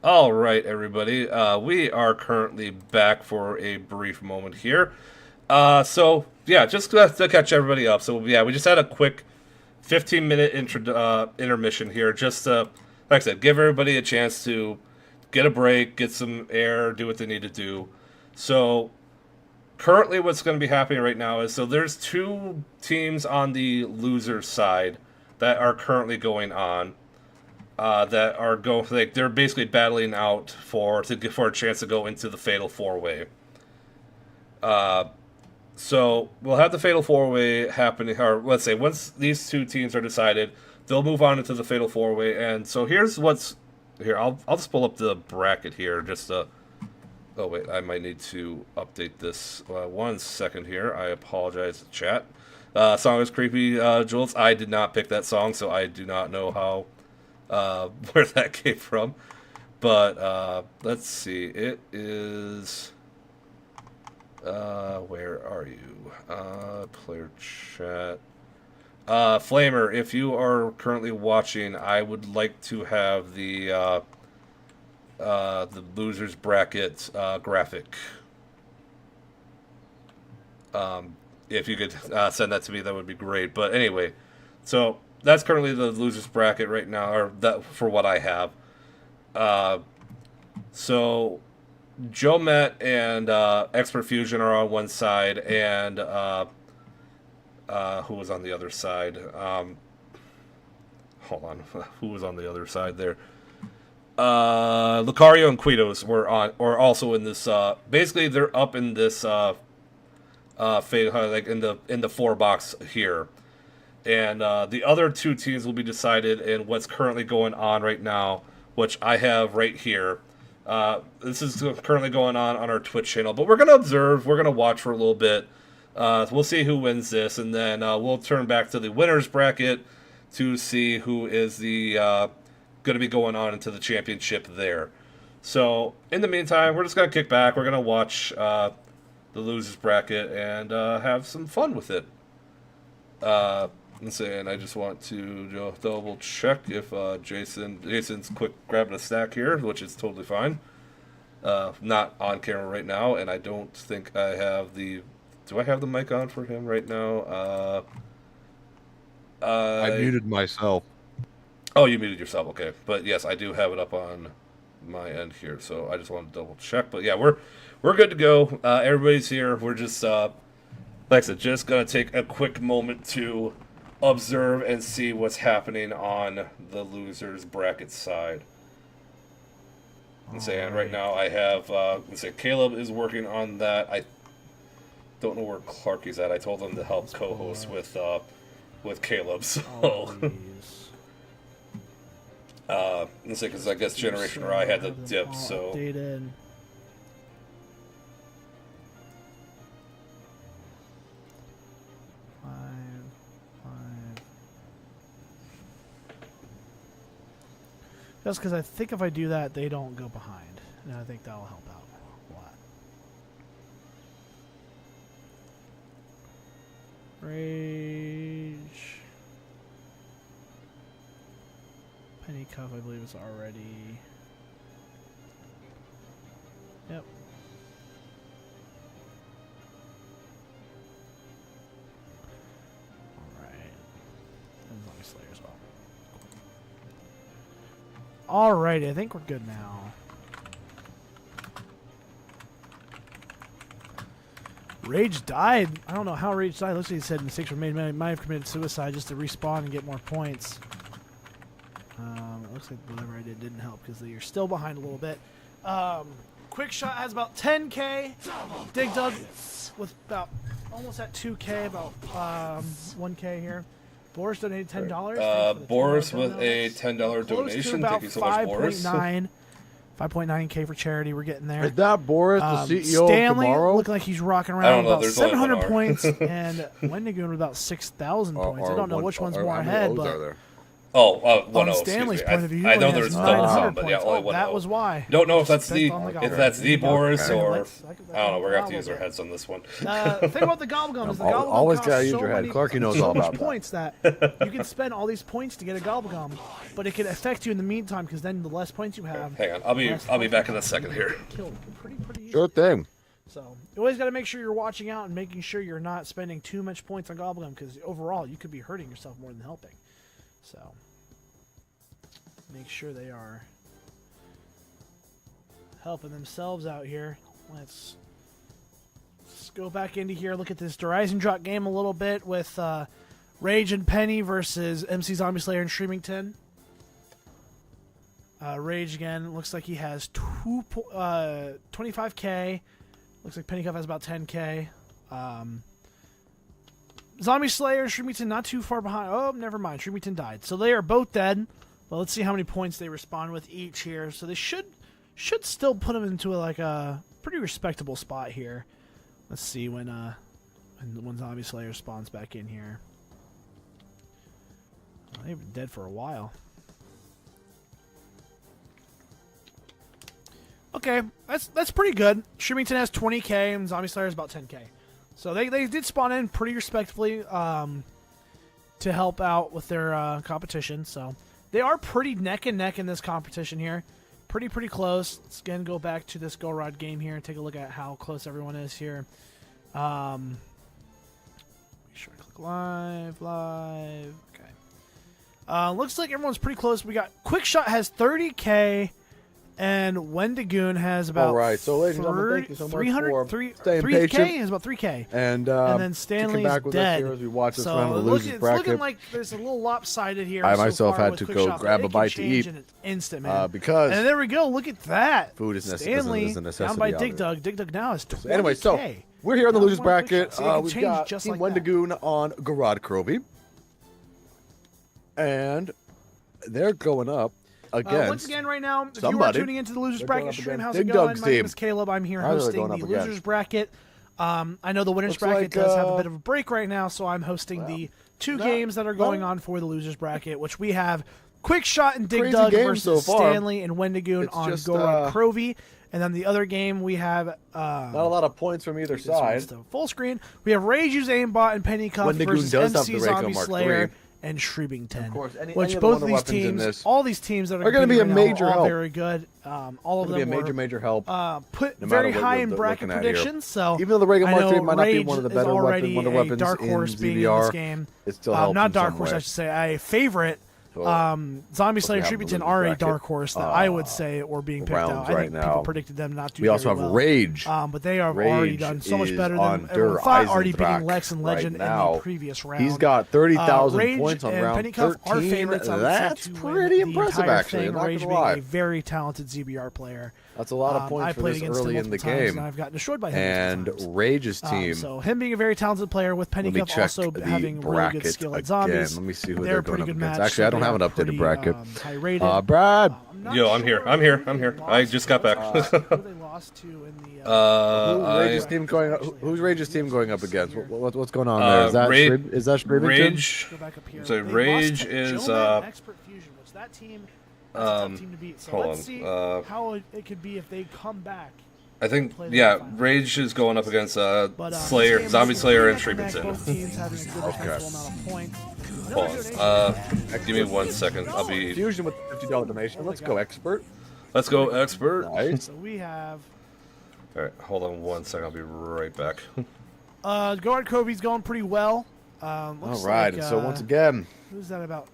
All right, everybody. We are currently back for a brief moment here. So, yeah, just to catch everybody up. So, yeah, we just had a quick 15-minute intermission here. Just to, like I said, give everybody a chance to get a break, get some air, do what they need to do. So, currently what's going to be happening right now is, so there's 2 teams on the loser side that are currently going on. That are they're basically battling out for a chance to go into the Fatal 4-Way. So we'll have the Fatal 4-Way happening, or let's say once these 2 teams are decided, they'll move on into the Fatal 4-Way. And so here's what's here. I'll just pull up the bracket here just to. Oh wait, I might need to update this. 1 second here. I apologize, chat. Song is creepy, Jules. I did not pick that song, so I do not know how. Where that came from, but let's see. It is where are you? Player chat. Flamer, if you are currently watching, I would like to have the losers bracket graphic. If you could send that to me, that would be great. But anyway, so. That's currently the losers bracket right now, or that for what I have. So, Joe Met and Expert Fusion are on one side, and who was on the other side? Hold on, who was on the other side there? Lucario and Quitos were also in this. Basically, they're up in this like in the 4 box here. And the other 2 teams will be decided in what's currently going on right now, which I have right here. This is currently going on our Twitch channel, but we're going to observe, we're going to watch for a little bit. We'll see who wins this, and then we'll turn back to the winners bracket to see who is the going to be going on into the championship there. So, in the meantime, we're just going to kick back. We're going to watch the losers bracket and have some fun with it. And I just want to double check if Jason's quick grabbing a stack here, which is totally fine. Not on camera right now, and I don't think I have the. Do I have the mic on for him right now? I muted myself. Oh, you muted yourself, okay. But yes, I do have it up on my end here, so I just want to double check. But yeah, we're good to go. Everybody's here. We're just like I said, just gonna take a quick moment to observe and see what's happening on the losers bracket side. And right now I have Caleb is working on that. I don't know where Clark is at. I told him to help co-host with Caleb. So because I guess Generation I had the dip. So updated. Just because I think if I do that, they don't go behind. And I think that'll help out a lot. Rage. Penny Cup, I believe, is already... Yep. Alright. And Zombie Slayer as well. Alrighty, I think we're good now. Rage died. I don't know how Rage died. Looks like he said mistakes were made. Might have committed suicide just to respawn and get more points. It looks like whatever I did didn't help because you're still behind a little bit. Quick Shot has about 10k. Dig Dug with about almost at 2k, about 1k here. Boris donated $10. Boris with a $10 donation. Thank you so much, Boris. 5.9k for charity. We're getting there. Is that Boris, the CEO Stanley, of tomorrow? looking like he's rocking around about 700 points, and Wendigoon with about 6,000 points. I don't know which one's more ahead, but 1-0. Stanley's Excuse me. point of view, I know he there's has double 900 sum, but yeah, points. only Oh, 1-0. that was why. Don't know if that's Spent on the the Boris Okay, or let's- I don't know. We're gonna have to use our heads on this one. The thing about the Gobblegum is the Gobblegum always costs gotta use so your head. many- Clarky knows so all much about that. points that you can spend all these points to get a Gobblegum, but it can affect you in the meantime because then the less points you have. Hang on, I'll be back in a second here. Killed pretty easy. Sure thing. So you always got to make sure you're watching out and making sure you're not spending too much points on Gobblegum because overall you could be hurting yourself more than helping. So make sure they are helping themselves out here. Let's go back into here, look at this Horizon Drop game a little bit with Rage and Penny versus MC Zombie Slayer and Shreemington. Rage again looks like he has 25k. Looks like Pennycuff has about 10k. Zombie Slayer and Shreemington not too far behind. Oh, never mind. Shreemington died. So they are both dead. Well, let's see how many points they respond with each here. So they should still put them into a pretty respectable spot here. Let's see when Zombie Slayer spawns back in here. Oh, they've been dead for a while. Okay, that's pretty good. Shreemington has 20k and Zombie Slayer has about 10k. So they did spawn in pretty respectfully to help out with their competition. So they are pretty neck and neck in this competition here. Pretty close. Let's again go back to this Go Rod game here and take a look at how close everyone is here. Make sure I click live. Okay. Looks like everyone's pretty close. We got Quickshot has 30k. And Wendigoon has about All right, so ladies and gentlemen, thank you so much 300, for 3, staying 3K patient. has about 3K. And then Stanley's back with dead. us here as we watch this so round of the losers it's bracket. looking like there's a little lopsided here. I so myself far had with to Quickshot, go but grab it a can bite to change eat in an instant, man. because and there we go. Look at that. food is Stanley a necessity. down by out Dig there. Dug. Dig Dug now is 20K. So anyway, so we're here on the losers bracket. So it can We've change got just Team like Wendigoon on Garad Kroby. And they're going up against once again, right now, if somebody. you are tuning into the Losers They're Bracket going up stream, how's against it Dig going? Dug's My name team. is Caleb. I'm here How are they hosting going the up Losers against? Bracket. I know the Winners Looks Bracket like, does have a bit of a break right now, so I'm hosting the two no, games that are going on for the Losers Bracket, which we have Quickshot and Dig Crazy Dug game versus so far. Stanley and Wendigoon It's on just, Go Rod Crovey. And then the other game we have not a lot of points from either this one's side. still full screen. We have Rage's Aimbot and Pennycuff Wendigoon versus does have MC the Reiko Zombie Mark Slayer III. and Shreemington. Of course, Which any of the both of wonder these weapons in teams, this all these teams that are going to be a competing right now major are all help. very good. All of It's them going to be a were major help. put no very matter what high you're in bracket looking at here. predictions. So Even though the Reiko I Mark know III might not be Rage one of the is better already wonder a weapons dark in horse being in this ZBR, game. it still helps Not in dark some horse, way. I should say. A favorite. Zombie Slayer and we have the Shreemington losers are a bracket, dark horse that I would say were being picked rounds out. I right think now. people predicted them not to do We also very have well. Rage. But they have already Rage done so much is better on than everyone Der thought, already beating Eisendrache Lex and right Legend in now. the previous round. He's got 30,000 Rage points on and round Pennycuff are 13. favorites, I would say, That's to win pretty the impressive, entire actually. thing. I'm not Rage gonna being lie. a very talented ZBR player. That's a lot of I points for played this against him early in the multiple times, game. and I've gotten destroyed by him And multiple times. Rage's team. So him being a very talented player with Let me Pennycuff check also the having really bracket good skill at again. zombies. Let me see who They're they're a going pretty up good against. match. Actually, I don't They have an are updated pretty, bracket. high-rated. Brad. Yo, I'm here. I'm here. I just got back. Who they lost to in the, Who's Rage's team going up against? What's going on there? Is that Shreemington? Rage. Go back up here. So They Rage lost to is Gentleman Expert Fusion, which that team that's a tough team to beat. So hold let's on, see how it could be if they come back. I think play the yeah, final. Rage is going up against But, Slayer, this game Zombie is Slayer, and pretty neck and neck, Shreemington. both teams having a good respectable amount of points. Hold on. Give me 1 second. I'll be. Fusion with the $50 donation. Let's go, Expert. Let's go, Expert. Nice. So we have All right, hold on 1 second. I'll be right back. Guard Kobe's going pretty well. All Looks right, like, and so once again, who's that about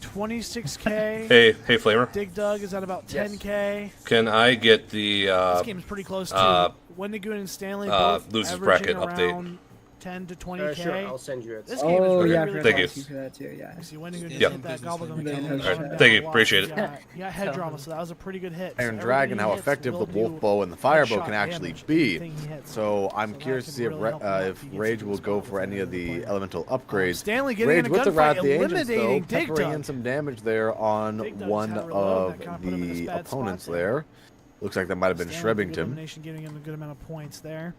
26k? Hey, Flamer. Dig Dug is at about 10k. Can I get the This game is pretty close to Wendigoon and Stanley both losers averaging bracket update? around 10 to 20k. Sure, I'll send you it. This game is really, really Thank close. you. For that too, yeah. See, Wendigoon just Yep. hit that gobblegum again. All right, thank you, appreciate it. He got head drama, so that was a pretty good hit. Iron So Dragon, how everything he hits effective the will Wolf do Bow and the Fire Bow headshot can actually damage, be. everything he hits. So I'm So curious that to see can really help him out if if he gets Rage to will the go spot for any of the point. elemental upgrades. Stanley getting Rage in a with the gunfight, Wrath the Ancients, though, eliminating Dig peppering Dug. in some damage there on Dig Dug's one had to reload, of that kinda put him in this the bad spot opponents there. there. Looks like that might have been Stanley with the Shreemington. elimination, giving him a good amount of points there.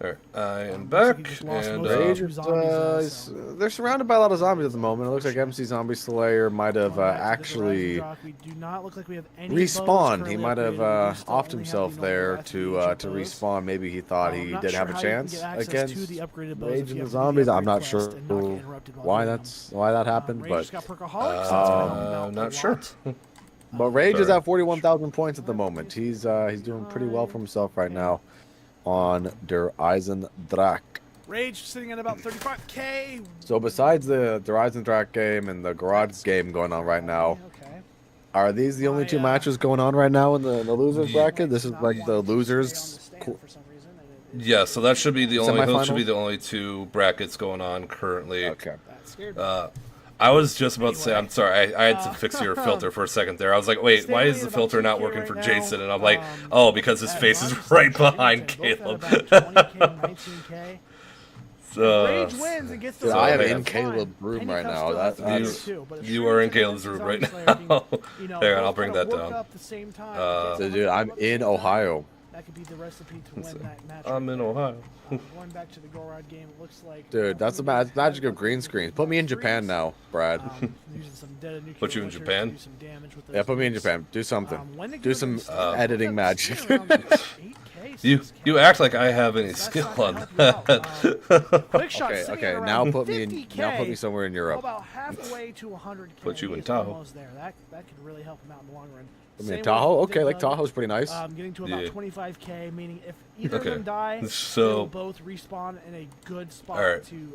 Alright, I am looks like back, he just lost and most of Rage, his zombies, they're surrounded by a lot of zombies at the moment. It looks like MC Zombie Slayer might have Going back to the actually Horizon Rock, we do not look like we have any bows respawned. He currently might have upgraded. We still offed only have himself the there normal to FPH bows. respawn. Maybe he thought I'm he not did sure have a how you can chance get access against to the upgraded bows Rage if and you the have zombies. the I'm not upgrade sure quest and not get interrupted while why doing them. why that happened, Rage but just got Perkaholics, so it's gonna help him out a not sure. lot. But Rage is Sorry. at 41,000 points at the moment. He's doing pretty well for himself right now on Der Eisendrache. Rage sitting at about 35k. So besides the Der Eisendrache game and the Garage game going on right now, Okay. are these the only two matches going on right now in the losers bracket? This is like the losers. Yeah, so that should be the only. Those should be Semifinals? the only two brackets going on currently. Okay. I was just about to say, I'm sorry, I had to fix your filter for a second there. I was like, wait, why is the filter not working for Jason? And I'm like, oh, because his face is right behind Caleb. Rage wins and gets the Dude, I am win. in That's Caleb's fine. room Penny right Cup now. still has the win That's too, but if You are in Shuriken and Caleb's room right Zombie Slayer can, now. you know, Hang on, both I'll bring kinda that work down. up the same time, get Dude, I'm in Ohio. that could be the recipe to win that match. I'm in Ohio. Going back to the Gorod game, it looks like Dude, that's the magic of green screens. Put me in Japan now, Brad. using some dead nuclear Put you in winchers to Japan? do some damage with Yeah, those put me in nukes. Japan. Do something. Wendigo Do some against editing magic. around 8K, You act like I have any skill on that. Quick shot Okay, sitting okay. at Now around put me in. 50K. Now put me somewhere in Europe. About halfway to 100K. Put you in He's Tahoe. almost there. That could really help him out in the long run. Put me Same in with Tahoe. Okay, Dick like Dug, Tahoe's pretty nice. Getting to about Yeah. 25K, meaning if either Okay. of them die, So- they'll both respawn in a good spot Alright. to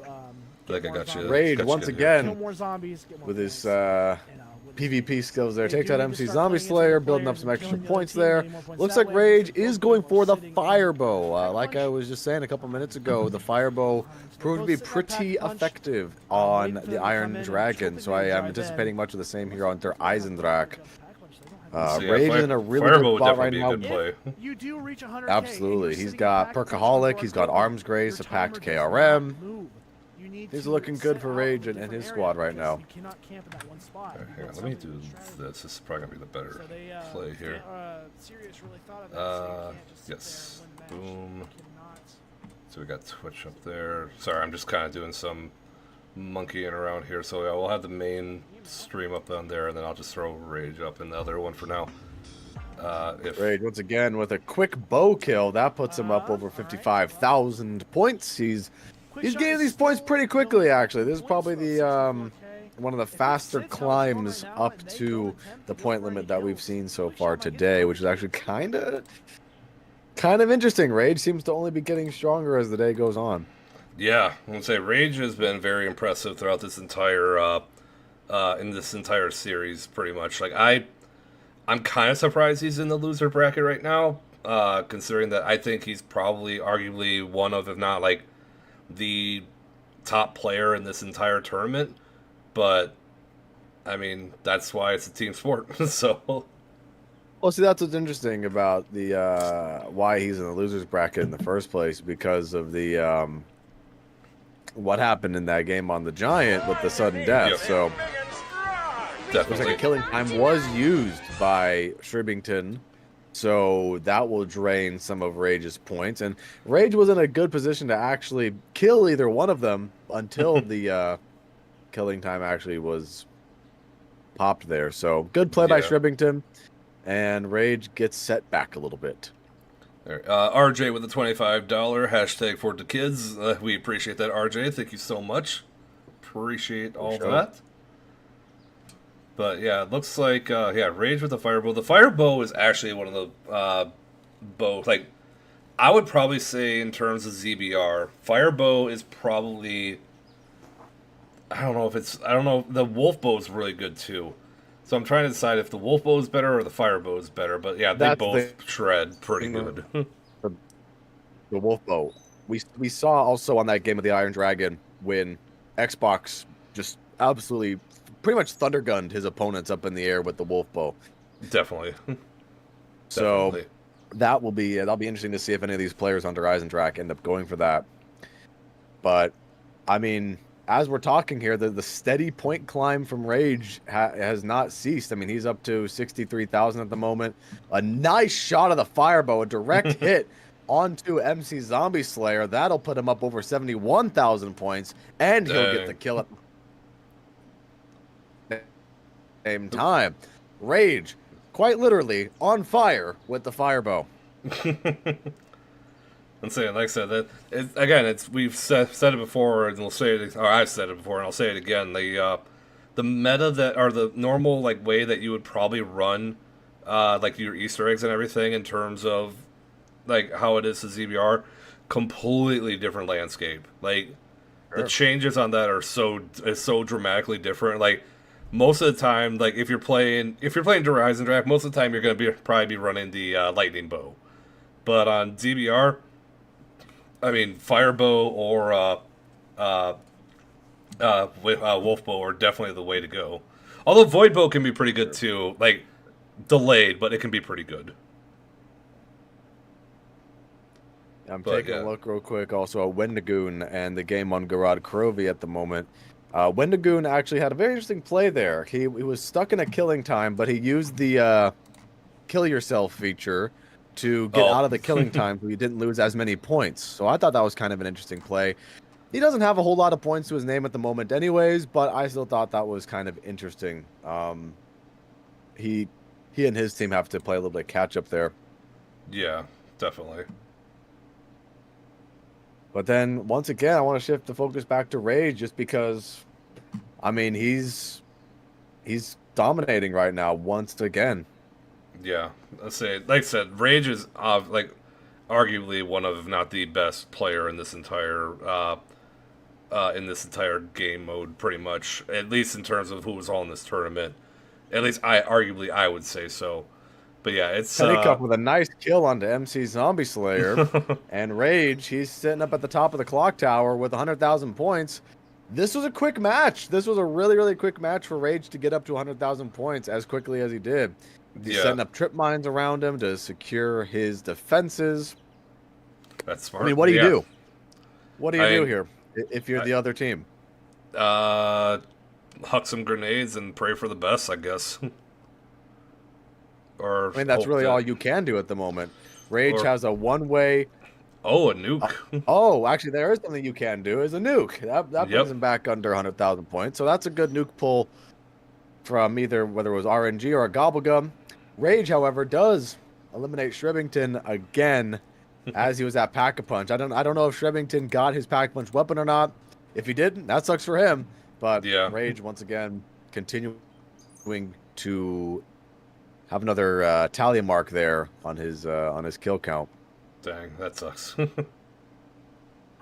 Like I more got you. zombies. Rage got you once good here. Kill again more zombies, get more with his points. PvP skills there. They Takes do out need to MC start Zombie playing against Slayer, other building up players some and extra killing the other points team, there. getting more points Looks that like way, Rage both is both going both for the sitting in Firebow. Like punch. I was just saying a couple minutes ago, the Firebow proved to be both sit in that pretty pack punch. effective Waiting on for them the to come Iron in and Dragon, triple so I am drive anticipating in. much of the same here on Der Eisendrache. So yeah, Rage is in a really Firebow good would spot right definitely be now. a good play. You do reach 100K. Absolutely. He's got Perkaholic, he's got Arms Grace, a packed KRM. He's looking good for Rage and his squad right now. You cannot camp in that one spot. Alright, hang You on, got let me something do to strategy. this. This is probably gonna be the better So they, play here. Sirius really thought of that, so you can't just sit Yes. there and win the match. Boom. You cannot. So we got Twitch up there. Sorry, I'm just kind of doing some monkeying around here. So yeah, we'll have the main stream up on there, and then I'll just throw Rage up in the other one for now. If Rage once again with a quick bow kill that puts him up over 55,000 points. He's getting these points pretty quickly. Actually, this is probably the one of the faster climbs up to the point limit that we've seen so far today, which is actually kind of interesting. Rage seems to only be getting stronger as the day goes on. yeah, I'm gonna say Rage has been very impressive throughout this entire in this entire series, pretty much. Like I'm kind of surprised he's in the loser bracket right now, considering that I think he's probably arguably one of, if not like, the top player in this entire tournament. But I mean, that's why it's a team sport. So Well, see, that's what's interesting about the why he's in the losers bracket in the first place, because of the what happened in that game on the Giant with the sudden death. Yep. So looks definitely. like a killing time was used by Shribington, so that will drain some of Rage's points. And Rage was in a good position to actually kill either one of them until the killing time actually was popped there. So good play by Yeah. Shribington, and Rage gets set back a little bit. There. RJ with the $25 hashtag for the kids. We appreciate that, RJ. Thank you so much. Appreciate all sure. that. But yeah, it looks like Rage with the Firebow. The Firebow is actually one of the bow. Like, I would probably say in terms of ZBR, Firebow is probably. I don't know. The Wolf Bow is really good too. So I'm trying to decide if the Wolf Bow is better or the Firebow is better. But yeah, they That's both shred pretty good. The Wolf Bow. We saw also on that game of the Iron Dragon when Xbox just absolutely pretty much thundergunned his opponents up in the air with the Wolf Bow. Definitely. So Definitely. that'll be interesting to see if any of these players on Der Eisendrache end up going for that. But I mean, as we're talking here, the steady point climb from Rage has not ceased. I mean, he's up to 63,000 at the moment. A nice shot of the Firebow, a direct hit onto MC Zombie Slayer. That'll put him up over 71,000 points, and he'll get the kill at the same time. Rage, quite literally, on fire with the firebow. And saying, like I said, that we've said it before, and we'll say it. Or I've said it before, and I'll say it again. The meta that, or the normal like way that you would probably run, like your Easter eggs and everything in terms of like how it is to ZBR, completely different landscape. Like the changes on that are so dramatically different. Like most of the time, like if you're playing Horizon Draft, most of the time you're gonna probably be running the lightning bow, but on ZBR. I mean, Firebow or Wolfbow are definitely the way to go. Although Voidbow can be pretty good too, like delayed, but it can be pretty good. I'm taking a look real quick also at Wendigoon and the game on Garad Krovi at the moment. Wendigoon actually had a very interesting play there. He was stuck in a killing time, but he used the kill yourself feature to get out of the killing time so he didn't lose as many points. So I thought that was kind of an interesting play. He doesn't have a whole lot of points to his name at the moment anyways, but I still thought that was kind of interesting. He and his team have to play a little bit of catch up there. Yeah, definitely. But then, once again, I want to shift the focus back to Rage just because, I mean, he's dominating right now once again. Yeah, let's say, like I said, Rage is like arguably one of, if not the best player in this entire game mode, pretty much. At least in terms of who was all in this tournament. At least I would say so. But yeah, it's Pennycup with a nice kill onto MC Zombie Slayer, and Rage, he's sitting up at the top of the clock tower with 100,000 points. This was a quick match. This was a really, really quick match for Rage to get up to 100,000 points as quickly as he did. He's setting up trip mines around him to secure his defenses. That's smart. I mean, what do you do? What do you do here if you're the other team? Huck some grenades and pray for the best, I guess. Or I mean, that's really all you can do at the moment. Rage has a one-way. Oh, a nuke. Actually, there is something you can do. Is a nuke. That brings him back under 100,000 points. So that's a good nuke pull from either whether it was RNG or a Gobblegum. Rage, however, does eliminate Shribbington again as he was at Pack-a-Punch. I don't know if Shribbington got his Pack-a-Punch weapon or not. If he didn't, that sucks for him. But Rage once again continuing to have another tally mark there on his kill count. Dang, that sucks.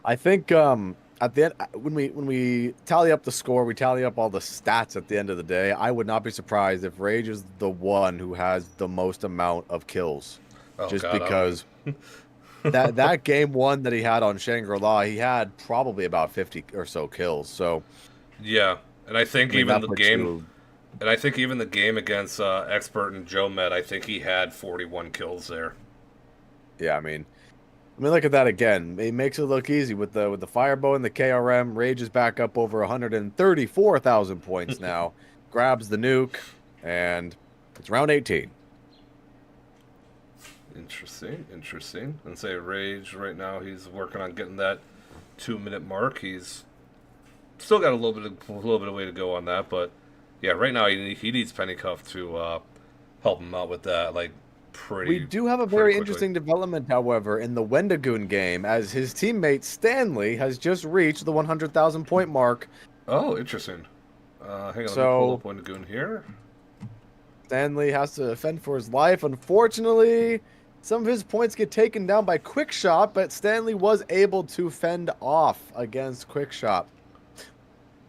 I think at the end, when we tally up the score, we tally up all the stats at the end of the day. I would not be surprised if Rage is the one who has the most amount of kills, because that game one that he had on Shangri-La, he had probably about 50 or so kills. So yeah, and I think even the game against Expert and Joe Med, I think he had 41 kills there. Yeah, I mean, look at that again. It makes it look easy with the Firebow and the KRM. Rage is back up over 134,000 points now. Grabs the nuke, and it's round 18. Interesting. And say Rage right now, he's working on getting that 2-minute mark. He's still got a little bit of way to go on that, but yeah, right now he needs Pennycuff to help him out with that. Like. We do have a very interesting development, however, in the Wendigoon game, as his teammate Stanley has just reached the 100,000 point mark. Oh, interesting. Hang on, let me pull up Wendigoon here. Stanley has to fend for his life. Unfortunately, some of his points get taken down by Quickshot, but Stanley was able to fend off against Quickshot.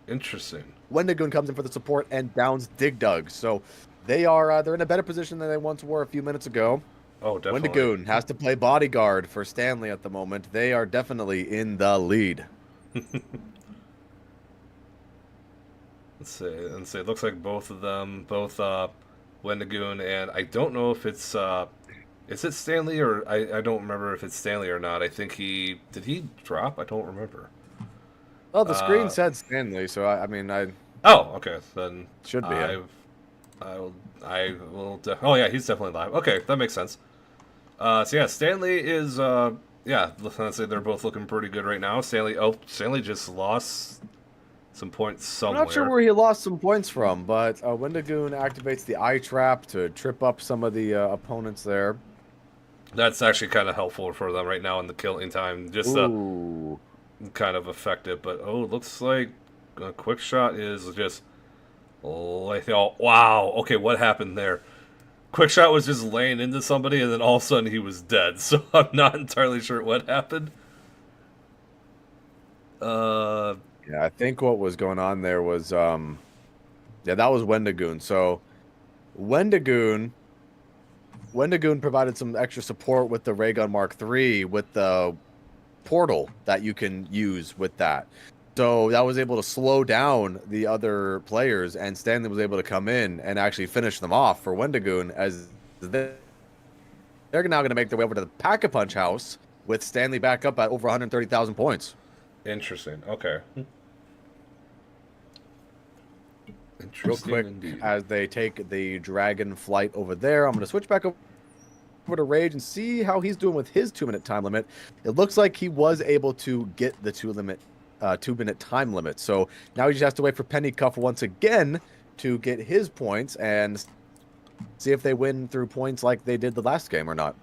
Interesting. Wendigoon comes in for the support and downs Dig Dug. So they're in a better position than they once were a few minutes ago. Oh, definitely. Wendigoon has to play bodyguard for Stanley at the moment. They are definitely in the lead. Let's see. It looks like both Wendigoon and I don't know if it's is it Stanley or I don't remember if it's Stanley or not. I think did he drop? I don't remember. Well, the screen said Stanley, so I mean. Oh, okay. Then should be. I will. Oh yeah, he's definitely live. Okay, that makes sense. So yeah, Stanley is yeah, let's say they're both looking pretty good right now. Stanley just lost some points somewhere. I'm not sure where he lost some points from, but Wendigoon activates the eye trap to trip up some of the opponents there. That's actually kind of helpful for them right now in the killing time, just to kind of effective. But it looks like a quick shot is just like, oh wow, okay, what happened there? Quick shot was just laying into somebody, and then all of a sudden he was dead. So I'm not entirely sure what happened. Yeah, I think what was going on there was, yeah, that was Wendigoon. So Wendigoon provided some extra support with the Ray Gun Mark III with the portal that you can use with that. So that was able to slow down the other players, and Stanley was able to come in and actually finish them off for Wendigoon, as they're now going to make their way over to the Pack-a-Punch house with Stanley back up at over 130,000 points. Interesting. Okay. Real quick, indeed. as they take the dragon flight over there, I'm going to switch back over to Rage and see how he's doing with his 2-minute time limit. It looks like he was able to get the 2-minute time limit. So now he just has to wait for Pennycuff once again to get his points and see if they win through points like they did the last game or not.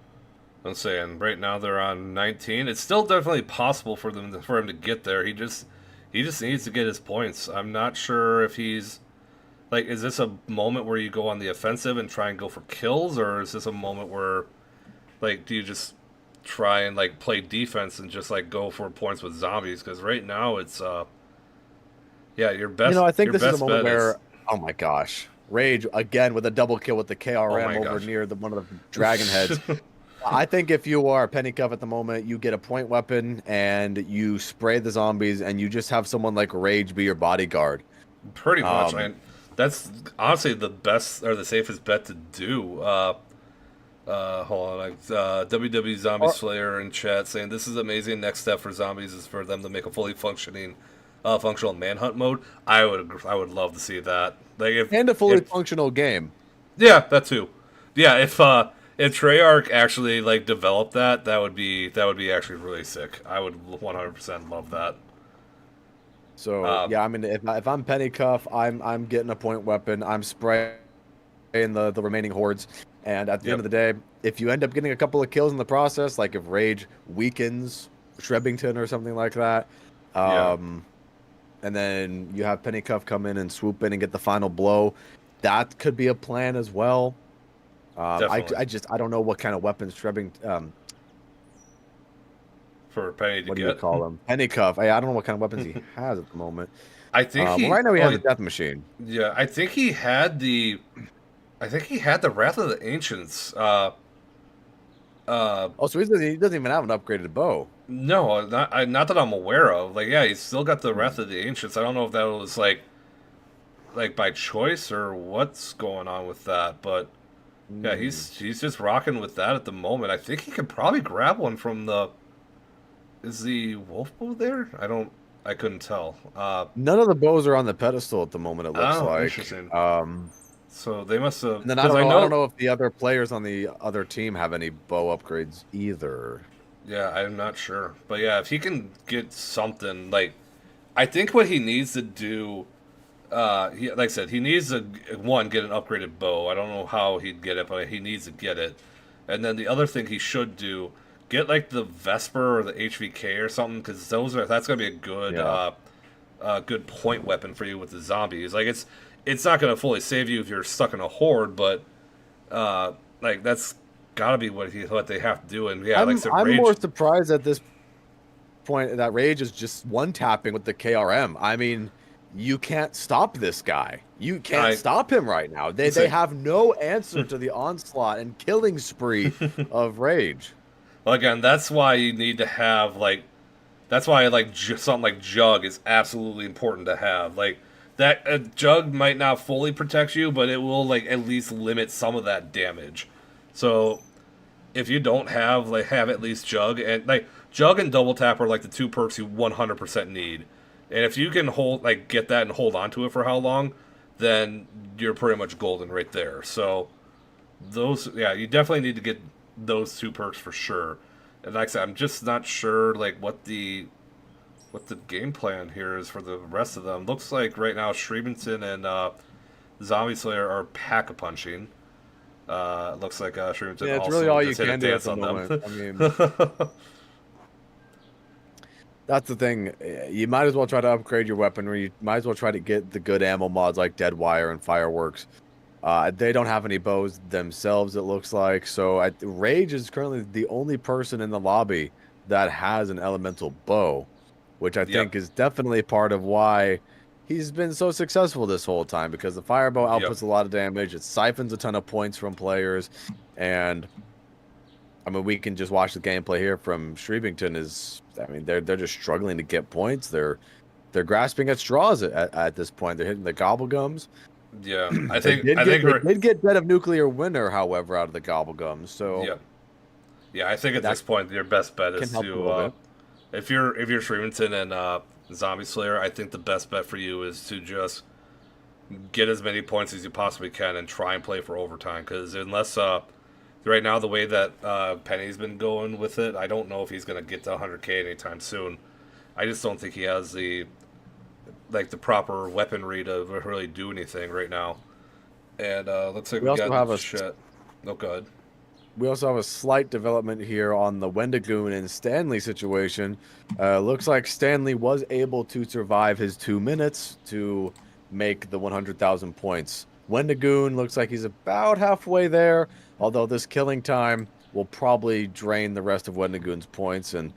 I'm saying right now they're on 19. It's still definitely possible for him to get there. He just needs to get his points. I'm not sure if he's like, is this a moment where you go on the offensive and try and go for kills, or is this a moment where, like, do you just try and like play defense and just like go for points with zombies? Because right now it's yeah, your best. You know, I think this is a moment where, oh my gosh, Rage again with a double kill with the KRM over near one of the dragon heads. I think if you are Pennycuff at the moment, you get a point weapon and you spray the zombies, and you just have someone like Rage be your bodyguard. Pretty much, man. That's honestly the best or the safest bet to do. Hold on, WW Zombie Slayer in chat saying this is amazing. Next step for zombies is for them to make a fully functional manhunt mode. I would love to see that. Like and a fully functional game. Yeah, that too. Yeah, if Treyarch actually like developed that would be actually really sick. I would 100% love that. So yeah, I mean, if I'm Pennycuff, I'm getting a point weapon. I'm spraying the remaining hordes, and at the end of the day, if you end up getting a couple of kills in the process, like if Rage weakens Shrebbington or something like that, and then you have Pennycuff come in and swoop in and get the final blow, that could be a plan as well. I don't know what kind of weapons Shrebbington. For Penny to what get. do you call him? Pennycuff. I don't know what kind of weapons he has at the moment. I think right now he has a death machine. Yeah, I think he had the Wrath of the Ancients. So he doesn't even have an upgraded bow. No, not that I'm aware of. Like, yeah, he's still got the Wrath of the Ancients. I don't know if that was like by choice or what's going on with that, but yeah, he's just rocking with that at the moment. I think he could probably grab one from the. Is the wolf bow there? I couldn't tell. None of the bows are on the pedestal at the moment, it looks like. Interesting. So they must have. And then I don't know if the other players on the other team have any bow upgrades either. Yeah, I'm not sure. But yeah, if he can get something, like, I think what he needs to do, like I said, he needs to, one, get an upgraded bow. I don't know how he'd get it, but he needs to get it. And then the other thing he should do, get like the Vesper or the HVK or something, because that's gonna be a good good point weapon for you with the zombies. Like it's not gonna fully save you if you're stuck in a horde, but like that's gotta be what they have to do. And yeah, I'm Rage, more surprised at this point that Rage is just one tapping with the KRM. I mean, you can't stop this guy. You can't stop him right now. They have no answer to the onslaught and killing spree of Rage. Well, again, that's why you need to have something like Jug is absolutely important to have. Like that Jug might not fully protect you, but it will like at least limit some of that damage. So if you don't have at least Jug, and like Jug and Double Tap are like the two perks you 100% need. And if you can get that and hold on to it for how long, then you're pretty much golden right there. So you definitely need to get those two perks for sure. And like I said, I'm just not sure like what the game plan here is for the rest of them. Looks like right now Shreventon and Zombie Slayer are pack-a-punching. Looks like Shreventon it's also really all you just hit a can do at dance the on moment. them. I mean, that's the thing. You might as well try to upgrade your weaponry. You might as well try to get the good ammo mods like Dead Wire and Fireworks. They don't have any bows themselves, it looks like. So Rage is currently the only person in the lobby that has an elemental bow, which I think is definitely part of why he's been so successful this whole time, because the Firebow outputs a lot of damage. It siphons a ton of points from players. And, I mean, we can just watch the gameplay here from Shreventon. They're just struggling to get points. They're grasping at straws at this point. They're hitting the gobblegums. Yeah, They did get Dead of Nuclear Winner, however, out of the gobblegums. So yeah, I think at this point your best bet is to if you're Shreventon and Zombie Slayer, I think the best bet for you is to just get as many points as you possibly can and try and play for overtime. Because unless right now the way that Penny's been going with it, I don't know if he's gonna get to 100K anytime soon. I just don't think he has the proper weaponry to really do anything right now. And looks like we also got have Oh, good. We also have a slight development here on the Wendigoon and Stanley situation. Looks like Stanley was able to survive his 2 minutes to make the 100,000 points. Wendigoon looks like he's about halfway there, although this killing time will probably drain the rest of Wendigoon's points, and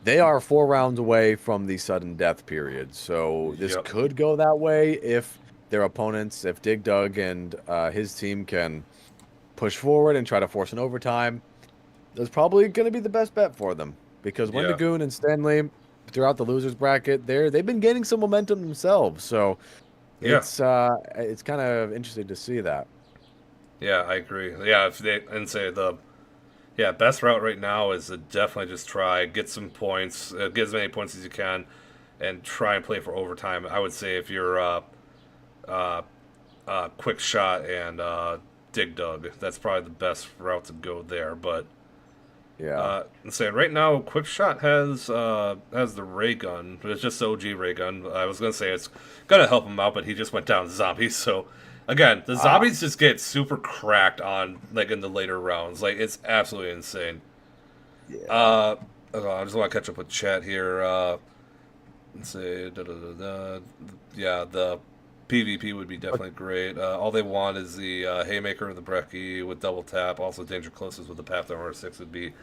they are 4 rounds away from the sudden death period. So this could go that way if their opponents, if Dig Dug and his team can push forward and try to force an overtime. That's probably going to be the best bet for them, because Wendigoon and Stanley throughout the losers bracket, they've been gaining some momentum themselves. So it's kind of interesting to see that. Yeah, I agree. Yeah, best route right now is to definitely just try get some points, get as many points as you can, and try and play for overtime. I would say if you're Quick Shot and Dig Dug, that's probably the best route to go there. But I'm saying right now, Quick Shot has the ray gun, but it's just the OG ray gun. I was gonna say it's gonna help him out, but he just went down to zombies. So again, the zombies just get super cracked on in the later rounds. It's absolutely insane. I just want to catch up with chat here. Let's say yeah, the PvP would be definitely great. All they want is the Haymaker of the Brecci with double tap. Also, Danger Closest with the Pathfinder 6 would be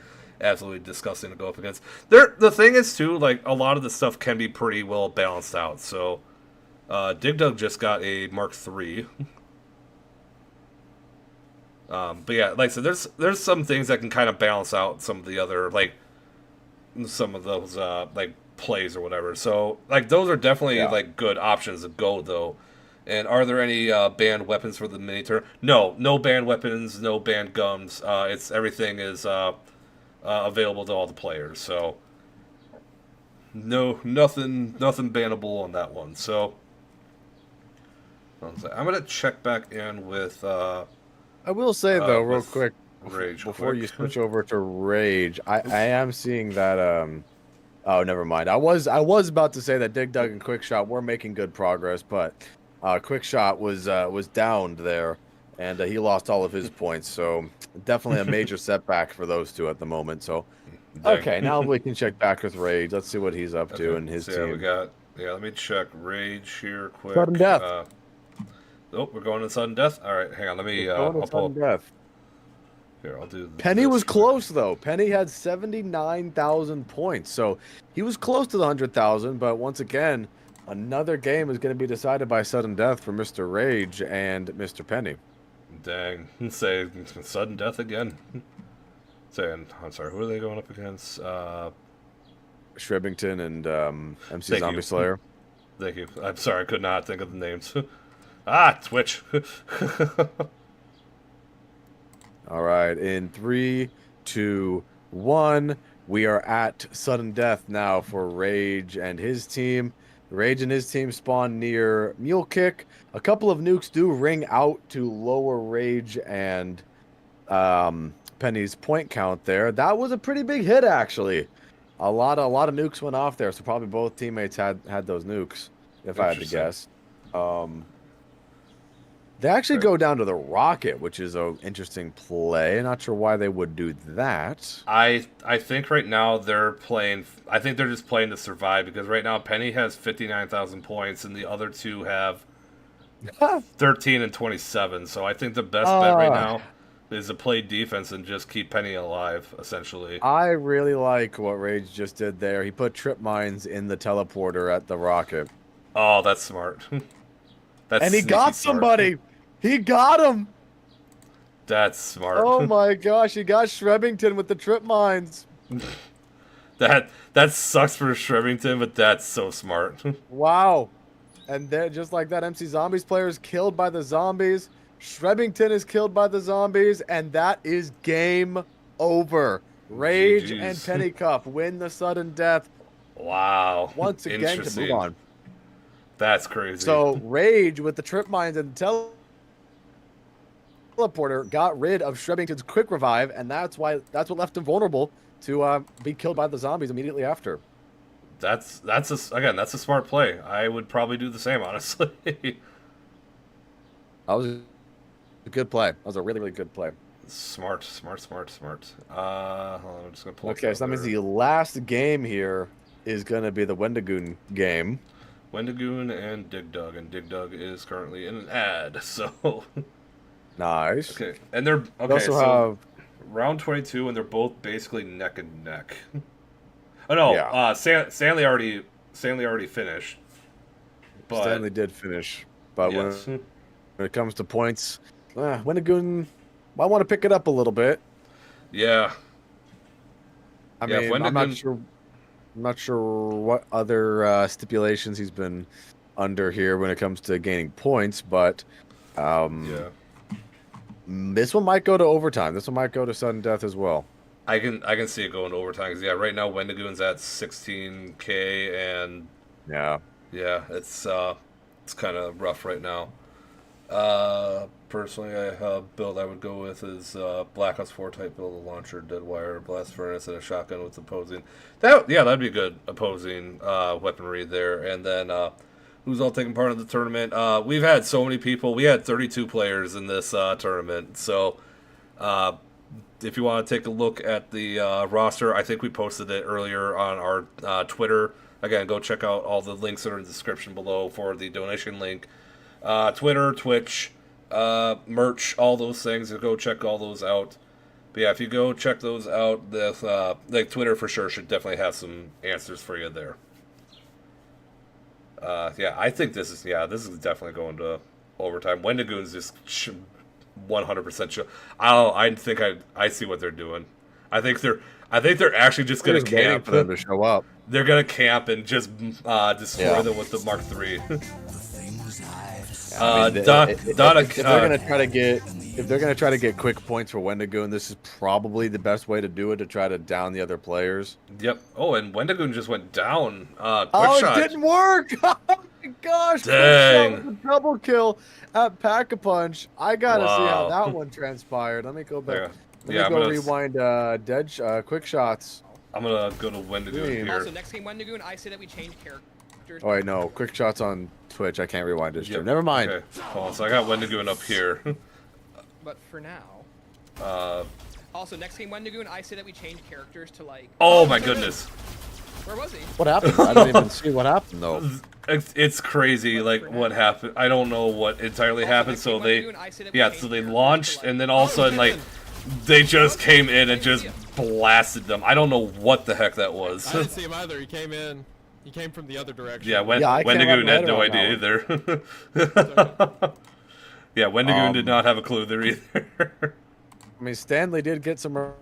absolutely disgusting to go up against. The thing is, too, a lot of the stuff can be pretty well balanced out. So, Dig Dug just got a Mark III. But yeah, like I said, there's some things that can kind of balance out some of the other, some of those, plays or whatever. So, those are definitely, good options to go, though. And are there any banned weapons for the mini turn? No banned weapons, no banned guns. Everything is available to all the players. So nothing bannable on that one. So I'm gonna check back in with. I will say though, real quick, Rage before you switch over to Rage, I am seeing that. Oh, never mind. I was about to say that Dig Dug and Quick Shot were making good progress, but. Quick Shot was downed there, and he lost all of his points. So definitely a major setback for those two at the moment. So okay, now we can check back with Rage. Let's see what he's up to and his team. We got let me check Rage here quick. Sudden death. We're going to sudden death. All right, hang on. Let me. I'll pull. Death. Here, I'll do. Penny was close though. Penny had 79,000 points, so he was close to the 100,000. But once again. Another game is going to be decided by sudden death for Mr. Rage and Mr. Penny. Dang. Say sudden death again. I'm sorry, who are they going up against? Shreventon and MC Zombie Slayer. Thank you. I'm sorry, I could not think of the names. Twitch. All right, in 3, 2, 1, we are at sudden death now for Rage and his team. Rage and his team spawn near Mule Kick. A couple of nukes do ring out to lower Rage and Penny's point count there. That was a pretty big hit, actually. A lot of nukes went off there, so probably both teammates had those nukes, if I had to guess. They actually go down to the rocket, which is an interesting play. Not sure why they would do that. I think right now they're playing. I think they're just playing to survive because right now Penny has 59,000 points and the other two have 13 and 27. So I think the best bet right now is to play defense and just keep Penny alive, essentially. I really like what Rage just did there. He put trip mines in the teleporter at the rocket. Oh, that's smart. And he got somebody. He got him. That's smart. Oh my gosh, he got Shrebbington with the trip mines. That sucks for Shrebbington, but that's so smart. Wow. And then just like that, MC Zombies player is killed by the zombies. Shrebbington is killed by the zombies, and that is game over. Rage and Pennycuff win the sudden death. Wow. Once again to move on. That's crazy. So Rage with the trip mines and teleporter got rid of Shrebbington's quick revive, and that's what left him vulnerable to be killed by the zombies immediately after. That's a smart play. I would probably do the same, honestly. That was a good play. That was a really, really good play. Smart. Hold on, I'm just gonna pull. Okay, so that means the last game here is gonna be the Wendigoon game. Wendigoon and Dig Dug, and Dig Dug is currently in an ad, so nice. Okay, and they're okay. So round 22, and they're both basically neck and neck. Oh no, yeah. Stanley already finished. But Stanley did finish, but yes. when it comes to points, Wendigoon, I want to pick it up a little bit. Yeah. I mean, I'm not sure what other stipulations he's been under here when it comes to gaining points, but yeah, this one might go to overtime. This one might go to sudden death as well. I can see it going to overtime because right now Wendigoon's at 16K and yeah, it's kind of rough right now. Personally, build I would go with is Black Ops 4 type build, a launcher, dead wire, blast furnace, and a shotgun with opposing. That'd be good opposing weaponry there. And then who's all taking part in the tournament? We've had so many people. We had 32 players in this tournament. So if you want to take a look at the roster, I think we posted it earlier on our Twitter. Again, go check out all the links that are in the description below for the donation link. Twitter, Twitch, merch, all those things. Go check all those out. But yeah, if you go check those out, the like Twitter for sure should definitely have some answers for you there. Yeah, I think this is definitely going to overtime. Wendigoon's just 100% sure. I think I see what they're doing. I think they're actually just gonna camp for them to show up. They're gonna camp and just destroy them with the Mark III. If they're gonna try to get quick points for Wendigoon, this is probably the best way to do it, to try to down the other players. Yep. Oh, and Wendigoon just went down. Quick shot. It didn't work. Oh my gosh! Dang. Double kill at Pack-a-Punch. I gotta see how that one transpired. Let me go back. Let me rewind. Quick shots. I'm gonna go to Wendigoon here. Also, next game Wendigoon, I say that we change characters. Oh wait, no. Quick shots on Twitch. I can't rewind this. Yep. Never mind. Okay. Oh, so I got Wendigoon up here. But for now. Also, next game Wendigoon, I say that we change characters to like. Oh my goodness. Where was he? What happened? I don't even see what happened though. It's crazy, like what happened. I don't know what entirely happened. So they launched, and then all of a sudden, like, they just came in and just blasted them. I don't know what the heck that was. I didn't see him either. He came in. He came from the other direction. Yeah, Wendigoon had no idea either. Yeah, Wendigoon did not have a clue there either. I mean, Stanley did get some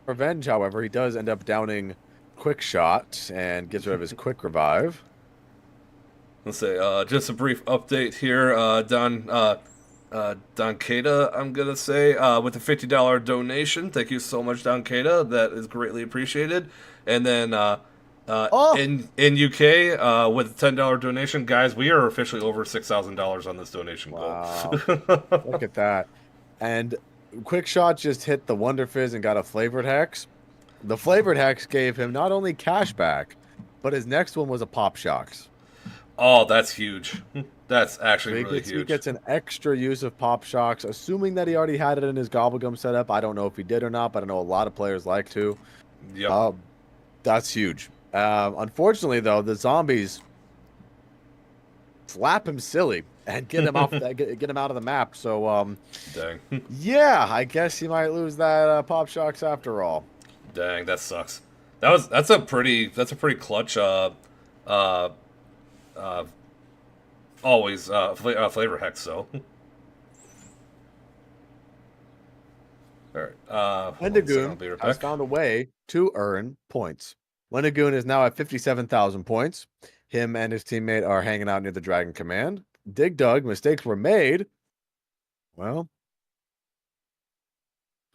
revenge, however. He does end up downing Quick Shot and gets rid of his quick revive. Let's say, just a brief update here. Don Kada, I'm going to say, with a $50 donation. Thank you so much, Don Kada. That is greatly appreciated. And then in UK, with a $10 donation, guys, we are officially over $6,000 on this donation goal. Wow. Look at that. And Quick Shot just hit the Wonder Fizz and got a flavored hex. The flavored hex gave him not only cash back, but his next one was a Pop Shocks. Oh, that's huge. That's actually So really huge. He gets an extra use of Pop Shocks, assuming that he already had it in his Gobblegum setup. I don't know if he did or not, but I know a lot of players like to. Yep. That's huge. Unfortunately, though, the zombies slap him silly and get him off get him out of the map. So, dang. Yeah, I guess he might lose that Pop Shocks after all. Dang, that sucks. That's a pretty clutch. Always flavor hex. So. All right. Wendigoon has found a way to earn points. Wendigoon is now at 57,000 points. Him and his teammate are hanging out near the Dragon Command. Dig Dug, mistakes were made. Well.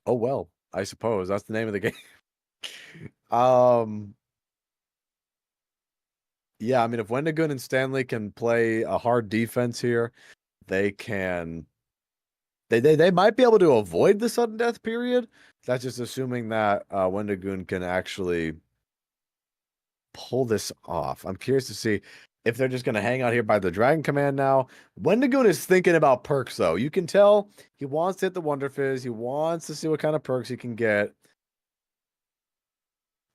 Oh, well, I suppose. That's the name of the game. Yeah, I mean, if Wendigoon and Stanley can play a hard defense here, they can... They might be able to avoid the sudden death period. That's just assuming that Wendigoon can actually pull this off. I'm curious to see if they're just going to hang out here by the Dragon Command now. Wendigoon is thinking about perks, though. You can tell he wants to hit the Wonder Fizz. He wants to see what kind of perks he can get.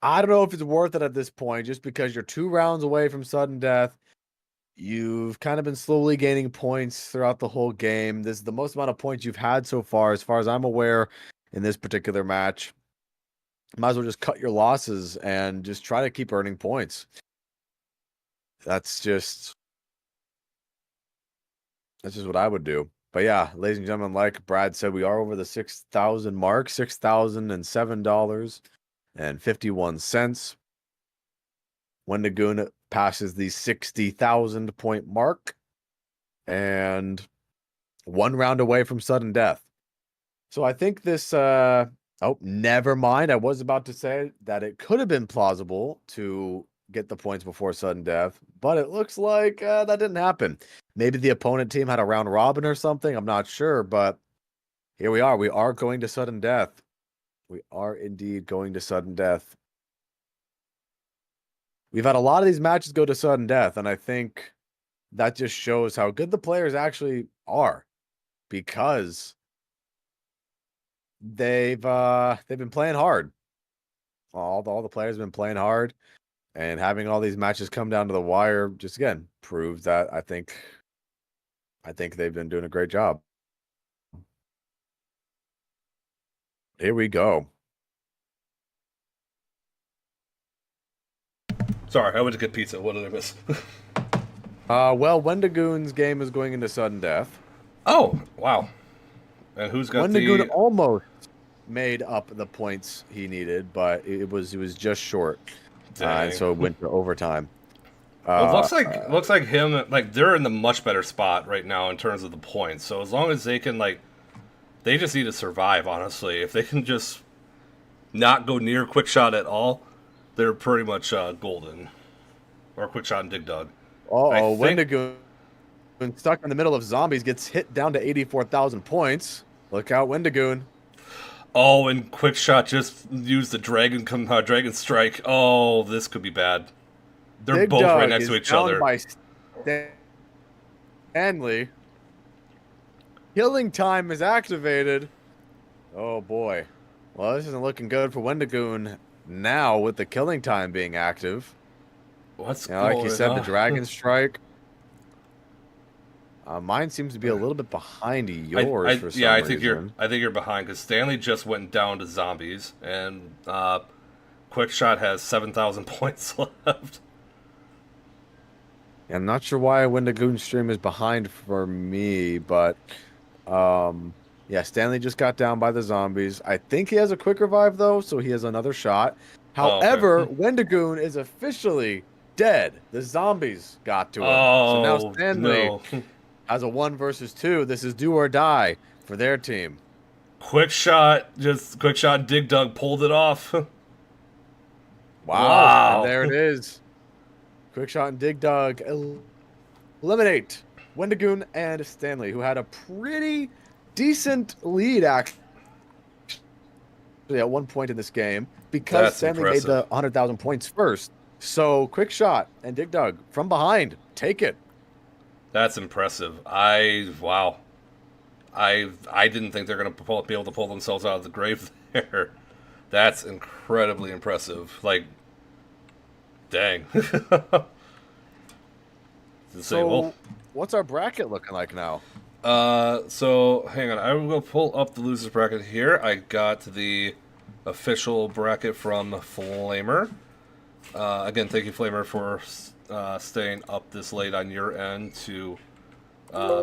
I don't know if it's worth it at this point, just because you're 2 rounds away from sudden death. You've kind of been slowly gaining points throughout the whole game. This is the most amount of points you've had so far as I'm aware, in this particular match. Might as well just cut your losses and just try to keep earning points. That's just what I would do. But yeah, ladies and gentlemen, like Brad said, we are over the 6,000 mark, $6,007.51. Wendigoon passes the 60,000 point mark and 1 round away from sudden death. So I think this, oh, never mind. I was about to say that it could have been plausible to get the points before sudden death, but it looks like that didn't happen. Maybe the opponent team had a round robin or something. I'm not sure, but here we are. We are going to sudden death. We are indeed going to sudden death. We've had a lot of these matches go to sudden death, and I think that just shows how good the players actually are, because they've been playing hard. All the players have been playing hard, and having all these matches come down to the wire just again proves that I think they've been doing a great job. Here we go. Sorry, I went to get pizza. What did I miss? Well, Wendigoon's game is going into sudden death. Oh, wow. And who's got Wendigoon almost made up the points he needed, but it was just short. And so it went to overtime. Well, it looks like him, like, they're in the much better spot right now in terms of the points. So as long as they can, like, they just need to survive, honestly. If they can just not go near Quick Shot at all, they're pretty much golden. Or Quick Shot and Dig Dug. Oh, Wendigoon, stuck in the middle of zombies, gets hit down to 84,000 points. Look out, Wendigoon. Oh, and Quick Shot just used the Dragon Strike. Oh, this could be bad. They're Dig both Dug right next to each other. By Stanley. Killing time is activated. Oh boy. Well, this isn't looking good for Wendigoon now with the killing time being active. What's like you said, going the on? Dragon Strike. Mine seems to be a little bit behind yours for some reason. I think you're behind because Stanley just went down to zombies, and Quick Shot has 7,000 points left. I'm not sure why Wendigoon's stream is behind for me, but yeah, Stanley just got down by the zombies. I think he has a quick revive though, so he has another shot. However, Wendigoon is officially dead. The zombies got to him. So now Stanley has a 1 versus 2. This is do or die for their team. Quick Shot Dig Dug pulled it off. Wow. And there it is. Quick Shot and Dig Dug eliminate Wendigoon and Stanley, who had a pretty decent lead, actually. at one point in this game because That's Stanley impressive. made the 100,000 points first. So quick shot and Dig Dug from behind, take it. That's impressive. Wow. I didn't think they're gonna be able to pull themselves out of the grave there. That's incredibly impressive. Like, dang. So what's our bracket looking like now? So hang on, I will go pull up the losers bracket here. I got the official bracket from Flamer. Again, thank you, Flamer, for staying up this late on your end to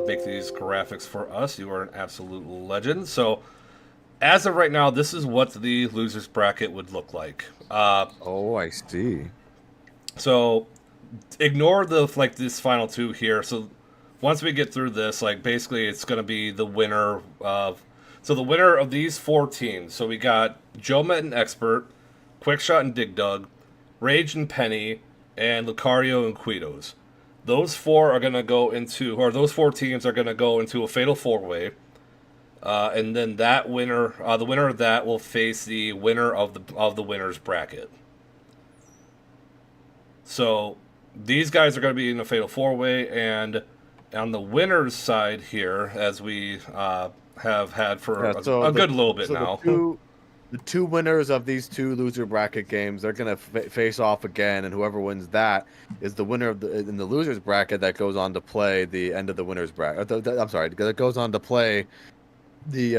make these graphics for us. You are an absolute legend. So, as of right now, this is what the losers bracket would look like. Oh, I see. So, ignore this final two here. So, once we get through this, basically, it's going to be the winner of. So, the winner of these 4 teams. So, we got Joe Met and Expert, Quickshot and Dig Dug, Rage and Penny, and Lucario and Quitos. Those 4 are going to go into, or those 4 teams are going to go into a fatal 4-way. And then that winner, the winner of that will face the winner of the winner's bracket. So these guys are going to be in a fatal 4-way, and on the winner's side here, as we have had for a good little bit now. The 2 winners of these 2 loser bracket games, they're going to face off again, and whoever wins that is the winner of in the losers bracket that goes on to play the end of the winners bracket. I'm sorry, that goes on to play the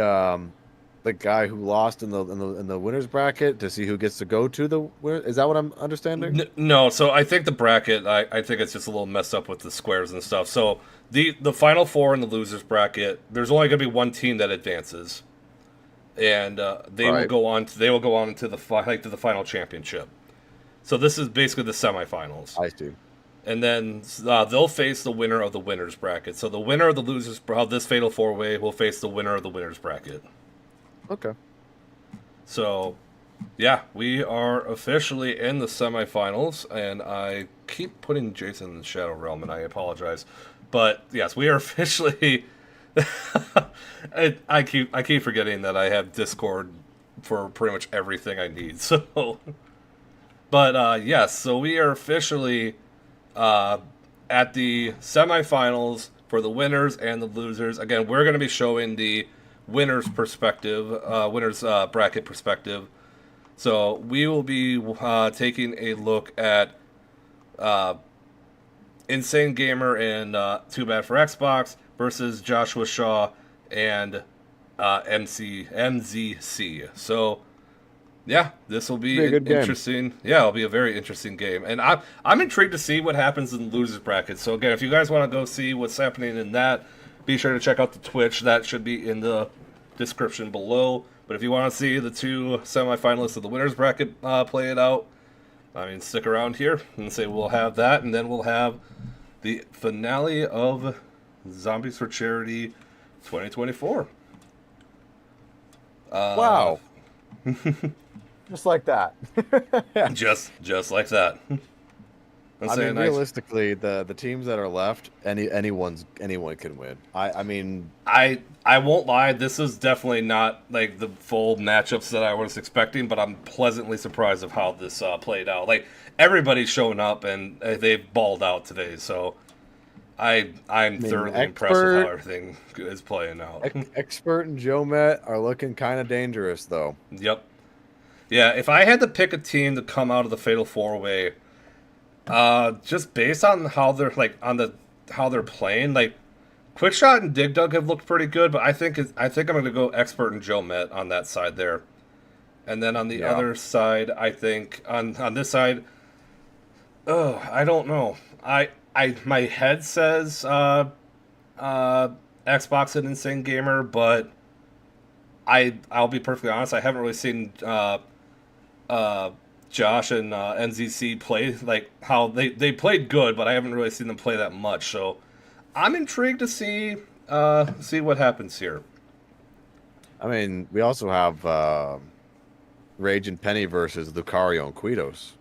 guy who lost in the winners bracket to see who gets to go to the winner. Is that what I'm understanding? No, so I think the bracket, I think it's just a little messed up with the squares and stuff. So the final 4 in the losers bracket, there's only going to be one team that advances. And they will go on. They will go on into the to the final championship. So this is basically the semifinals. I see. And then they'll face the winner of the winners bracket. So the winner of the losers of this fatal 4-way will face the winner of the winners bracket. Okay. So, yeah, we are officially in the semifinals, and I keep putting Jason in the Shadow Realm, and I apologize, but yes, we are officially. I keep forgetting that I have Discord for pretty much everything I need. So, but yes, so we are officially at the semifinals for the winners and the losers. Again, we're going to be showing the winners' perspective, winners bracket perspective. So we will be taking a look at Insane Gamer and Too Bad for Xbox versus Joshua Shaw and MZC. So, yeah, this will be an interesting. Yeah, it'll be a very interesting game, and I'm intrigued to see what happens in the losers bracket. So again, if you guys want to go see what's happening in that, be sure to check out the Twitch. That should be in the description below. But if you want to see the 2 semifinalists of the winners bracket play it out, I mean, stick around here and say we'll have that, and then we'll have the finale of Zombies4Charity 2024. Wow. Just like that. just like that. I mean, realistically, the teams that are left, anyone can win. I mean, I won't lie. This is definitely not like the full matchups that I was expecting, but I'm pleasantly surprised of how this played out. Like, everybody's showing up and they've balled out today, so I'm thoroughly impressed with how everything is playing out. Expert and Joe Met are looking kind of dangerous, though. Yep. Yeah, if I had to pick a team to come out of the Fatal 4-Way, just based on how they're how they're playing, Quickshot and Dig Dug have looked pretty good, but I think I'm going to go Expert and Joe Met on that side there, and then on the other side, I think on this side, I don't know. My head says Xbox and Insane Gamer, but I'll be perfectly honest. I haven't really seen Josh and NZC play how they played good, but I haven't really seen them play that much. So I'm intrigued to see what happens here. I mean, we also have Rage and Penny versus Lucario and Quitos.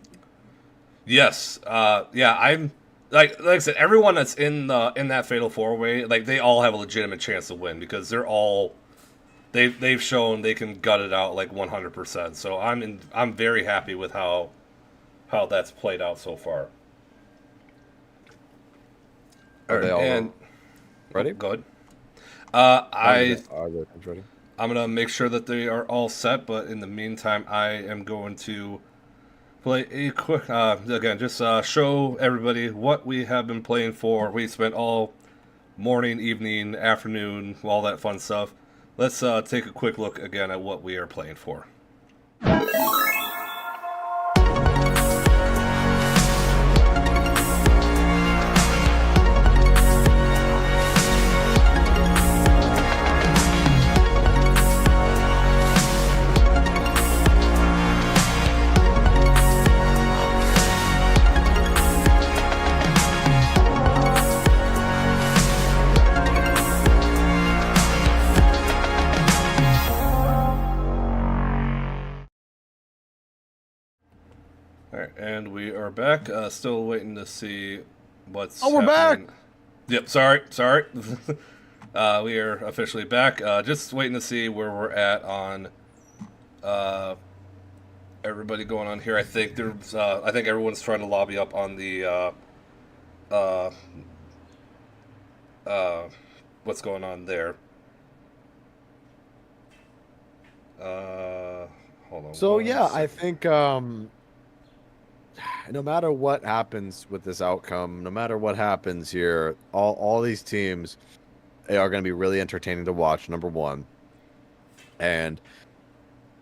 Yes, I'm. Like I said, everyone that's in that Fatal 4-Way, they all have a legitimate chance to win because they're all they've shown they can gut it out like 100%. So I'm very happy with how that's played out so far. All right, and ready? Good. Ready. I'm gonna make sure that they are all set, but in the meantime, I am going to play a quick again, just show everybody what we have been playing for. We spent all morning, evening, afternoon, all that fun stuff. Let's take a quick look again at what we are playing for. Alright, and we are back. Still waiting to see what's we're happening. back! Yep, sorry. We are officially back. Just waiting to see where we're at on everybody going on here. I think there's I think everyone's trying to lobby up on the what's going on there. Hold on. So yeah, I think no matter what happens with this outcome, no matter what happens here, all these teams are going to be really entertaining to watch, number one. And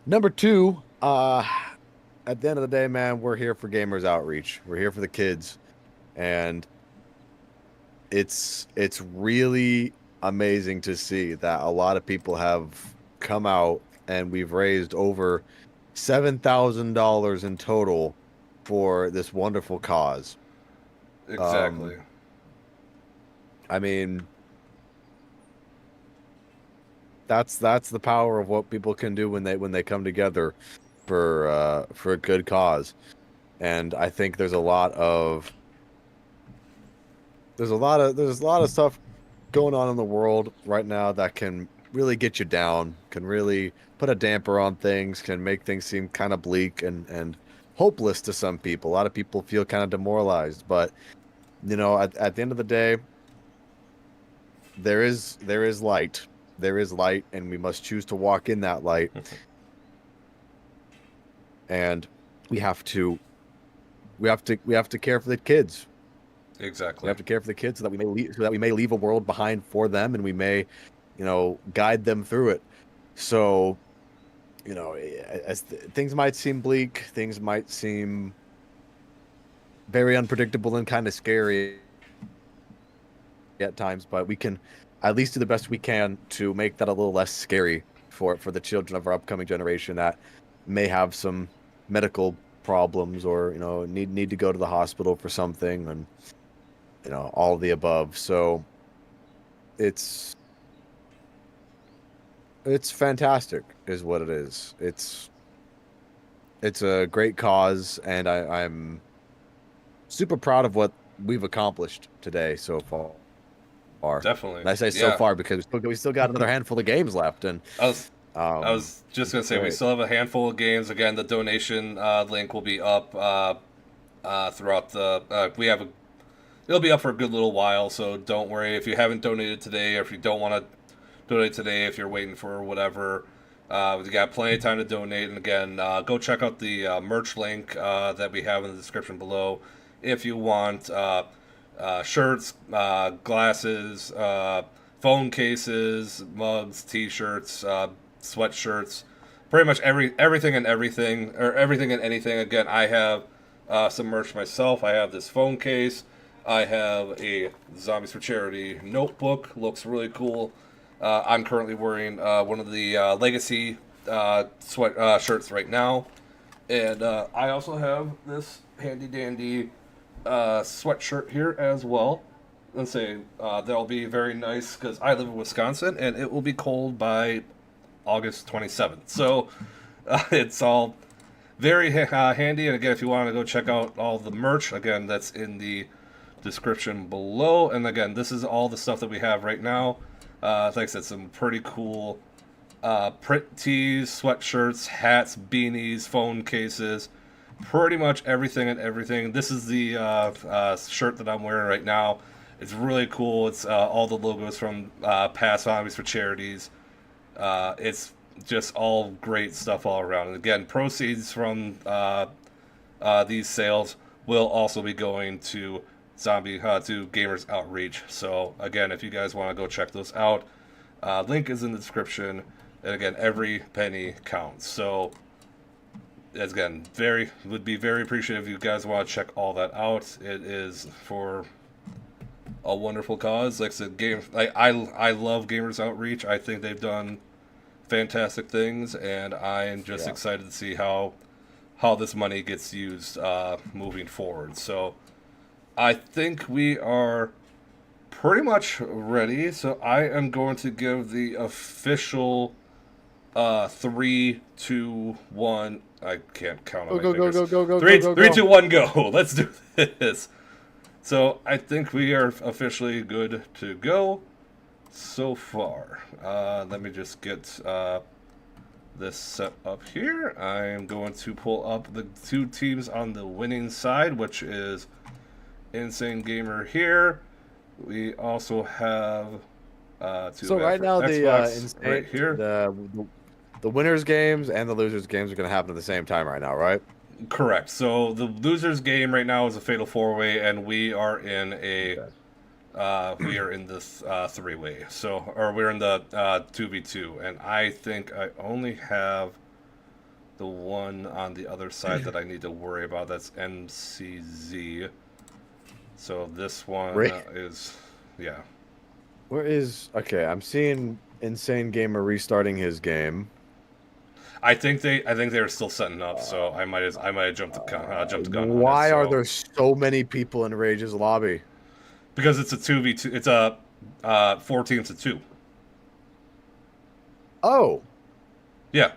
number two, at the end of the day, man, we're here for Gamers Outreach. We're here for the kids. And it's really amazing to see that a lot of people have come out, and we've raised over $7,000 in total for this wonderful cause. Exactly. I mean, that's the power of what people can do when they come together for a good cause. And I think there's a lot of stuff going on in the world right now that can really get you down, can really put a damper on things, can make things seem kind of bleak and hopeless to some people. A lot of people feel kind of demoralized, but you know, at the end of the day, there is light. There is light, and we must choose to walk in that light. And we have to care for the kids. Exactly. We have to care for the kids so that we may leave a world behind for them, and we may, guide them through it. So, as things might seem bleak, things might seem very unpredictable and kind of scary at times, but we can at least do the best we can to make that a little less scary for the children of our upcoming generation that may have some medical problems or need to go to the hospital for something, and all of the above. So it's fantastic is what it is. It's a great cause, and I'm super proud of what we've accomplished today so far. Definitely. And I say so far because we still got another handful of games left. And I was just gonna say, we still have a handful of games. Again, the donation link will be up throughout the. It'll be up for a good little while, so don't worry if you haven't donated today, or if you don't want to donate today, if you're waiting for whatever. We got plenty of time to donate, and again, go check out the merch link that we have in the description below if you want shirts, glasses, phone cases, mugs, t-shirts, sweatshirts, pretty much everything and anything. Again, I have some merch myself. I have this phone case. I have a Zombies4Charity notebook. Looks really cool. I'm currently wearing one of the Legacy shirts right now. And I also have this handy dandy sweatshirt here as well. Let's say that'll be very nice because I live in Wisconsin and it will be cold by August 27th. So it's all very handy. And again, if you want to go check out all the merch, again, that's in the description below. And again, this is all the stuff that we have right now. Like I said, some pretty cool print tees, sweatshirts, hats, beanies, phone cases, pretty much everything and everything. This is the shirt that I'm wearing right now. It's really cool. It's all the logos from past Zombies for Charities. It's just all great stuff all around. And again, proceeds from these sales will also be going to to Gamers Outreach. So again, if you guys want to go check those out, link is in the description. And again, every penny counts. So again, would be very appreciative if you guys want to check all that out. It is for a wonderful cause. Like I said, I love Gamers Outreach. I think they've done fantastic things, and I am just excited to see how this money gets used moving forward. So I think we are pretty much ready. So I am going to give the official 3, 2, 1. I can't count on my fingers. Go. 3, 2, 1, go. Let's do this. So I think we are officially good to go so far. Let me just get this set up here. I am going to pull up the 2 teams on the winning side, which is Insane Gamer here. We also have 2 So right now Xbox right here. The winners games and the losers games are going to happen at the same time right now, right? Correct. So the losers game right now is a fatal 4-way, and we are in a this 3-way. So, or we're in the 2v2, and I think I only have the one on the other side that I need to worry about. That's MCZ. So this one is, yeah. Where is I'm seeing Insane Gamer restarting his game. I think they're still setting up, so I might have jumped the gun. Why are there so many people in Rage's lobby? Because it's a 2v2. It's a 4 teams to 2. Oh. Yeah.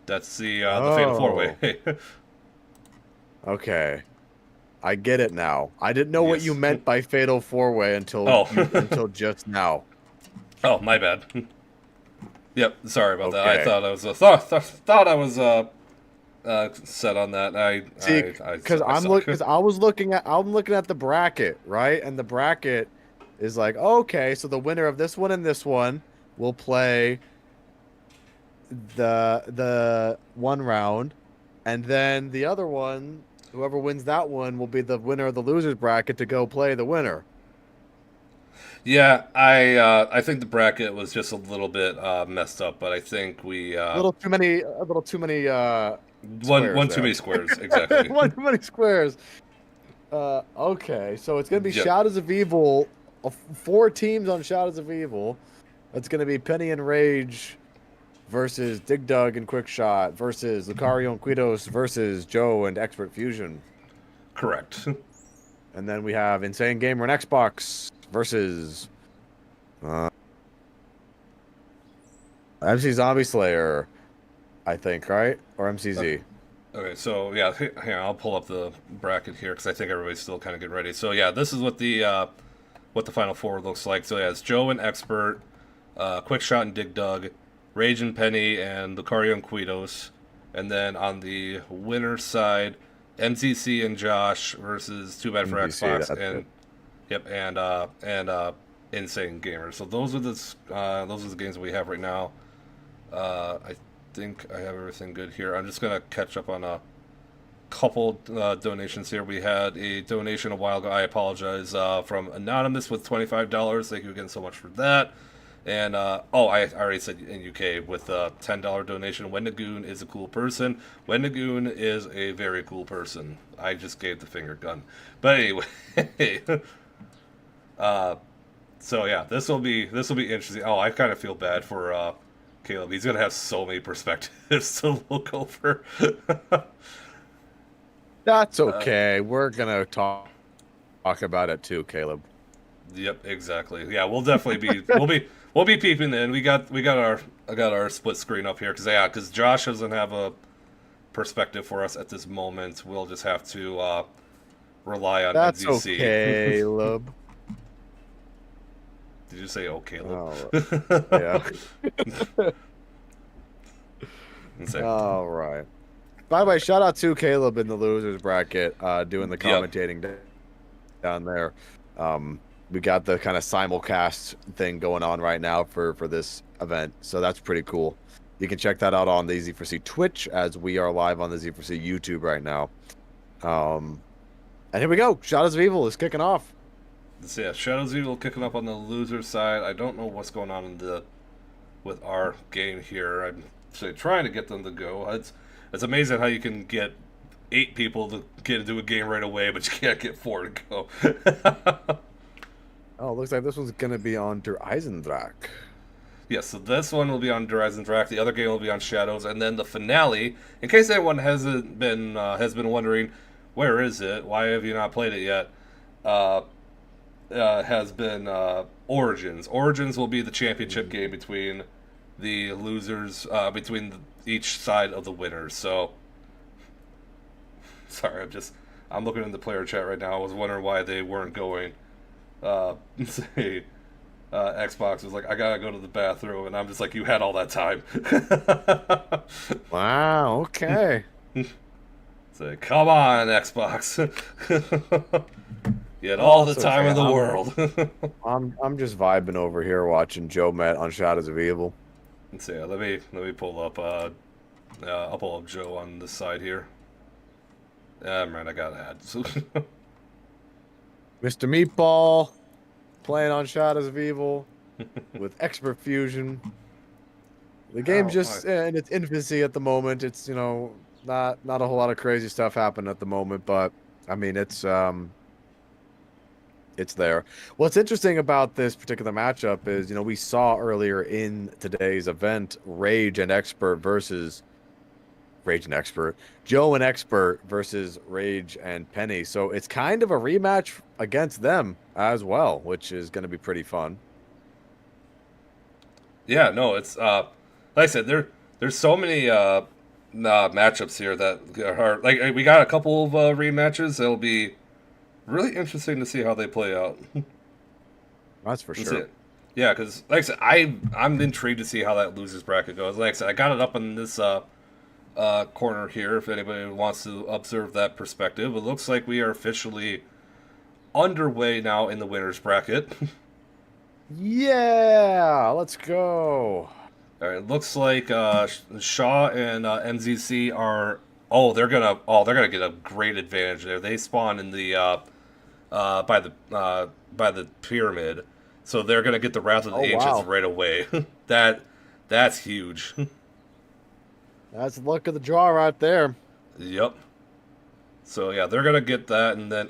That's the fatal 4-way. Okay. I get it now. I didn't know what you meant by fatal 4-way until until just now. Oh, my bad. Yep, sorry about that. I thought I was thought I was set on that. I'm looking at the bracket, right? And the bracket is like, okay, so the winner of this one and this one will play the one round, and then the other one, whoever wins that one will be the winner of the losers bracket to go play the winner. Yeah, I think the bracket was just a little bit messed up, but I think we a little too many one too many squares, exactly. One too many squares. Okay, so it's gonna be Shadows of Evil, 4 teams on Shadows of Evil. It's gonna be Penny and Rage versus Dig Dug and Quick Shot versus Lucario and Quitos versus Joe and Expert Fusion. Correct. And then we have Insane Gamer and Xbox versus MC Zombie Slayer, I think, right? Or MCZ. Okay, so yeah, here I'll pull up the bracket here because I think everybody's still kind of getting ready. So yeah, this is what the final 4 looks like. So yeah, it's Joe and Expert, Quick Shot and Dig Dug, Rage and Penny, and Lucario and Quitos. And then on the winner side, MCC and Josh versus Too Bad for Xbox and Insane Gamer. So those are the games we have right now. I think I have everything good here. I'm just gonna catch up on a couple donations here. We had a donation a while ago. I apologize from Anonymous with $25. Thank you again so much for that. And I already said in UK with a $10 donation. Wendigoon is a cool person. Wendigoon is a very cool person. I just gave the finger gun, but anyway. So yeah, this will be interesting. Oh, I kind of feel bad for Caleb. He's gonna have so many perspectives to look over. That's okay. We're gonna talk about it too, Caleb. Yep, exactly. Yeah, we'll definitely be we'll be peeping in. I got our split screen up here because Josh doesn't have a perspective for us at this moment. We'll just have to rely on That's NZC. okay, Caleb. Did you say, oh, Caleb? Oh, yeah. Insane. All right. By the way, shout out to Caleb in the losers bracket doing the commentating down there. We got the kind of simulcast thing going on right now for this event, so that's pretty cool. You can check that out on the Z4C Twitch as we are live on the Z4C YouTube right now. And here we go. Shadows of Evil is kicking off. So yeah, Shadows of Evil kicking up on the loser side. I don't know what's going on with our game here. I'm trying to get them to go. It's amazing how you can get 8 people to get into a game right away, but you can't get 4 to go. Oh, it looks like this one's going to be on Der Eisendrache. Yeah, so this one will be on Der Eisendrache. The other game will be on Shadows, and then the finale. In case anyone has been wondering, where is it? Why have you not played it yet? Has been Origins. Origins will be the championship game between the losers, between each side of the winners. So, sorry, I'm looking in the player chat right now. I was wondering why they weren't going. Xbox was like, I gotta go to the bathroom, and I'm just like, you had all that time. Wow. Okay. Say, come on, Xbox. You had all the time in the world. I'm just vibing over here watching Joe Met on Shadows of Evil. Let's see. Let me pull up. I'll pull up Joe on this side here. Man, I got ads. Mr. Meatball playing on Shadows of Evil with Expert Fusion. The game's just in its infancy at the moment. It's not a whole lot of crazy stuff happening at the moment, but I mean it's there. What's interesting about this particular matchup is, we saw earlier in today's event Rage and Expert, Joe and Expert versus Rage and Penny. So it's kind of a rematch against them as well, which is going to be pretty fun. Yeah, no, it's like I said, there's so many matchups here that are like, we got a couple of rematches. It'll be really interesting to see how they play out. That's for sure. Yeah, because like I said, I'm intrigued to see how that losers bracket goes. Like I said, I got it up in this corner here if anybody wants to observe that perspective. It looks like we are officially underway now in the winners bracket. Yeah, let's go. All right, it looks like Shaw and MZC are. They're gonna get a great advantage there. They spawn in the by the pyramid, so they're gonna get the Wrath of the Ancients right away. That's huge. That's the luck of the draw right there. Yep. So yeah, they're gonna get that, and then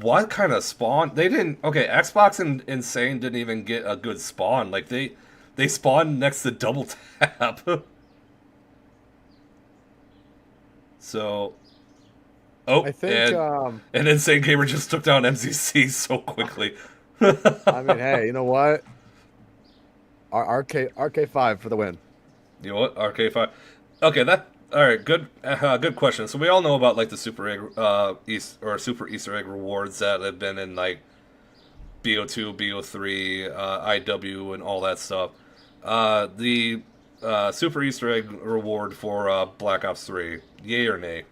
what kind of spawn? They didn't. Okay, Xbox and Insane didn't even get a good spawn. Like they spawned next to double tap. So, I think and Insane Gamer just took down MZC so quickly. I mean, hey, you know what? RK5 for the win. You know what? RK5. Okay, all right. Good question. So we all know about like the Super Easter egg rewards that have been in like BO2, BO3, IW, and all that stuff. The Super Easter egg reward for Black Ops 3, yay or nay?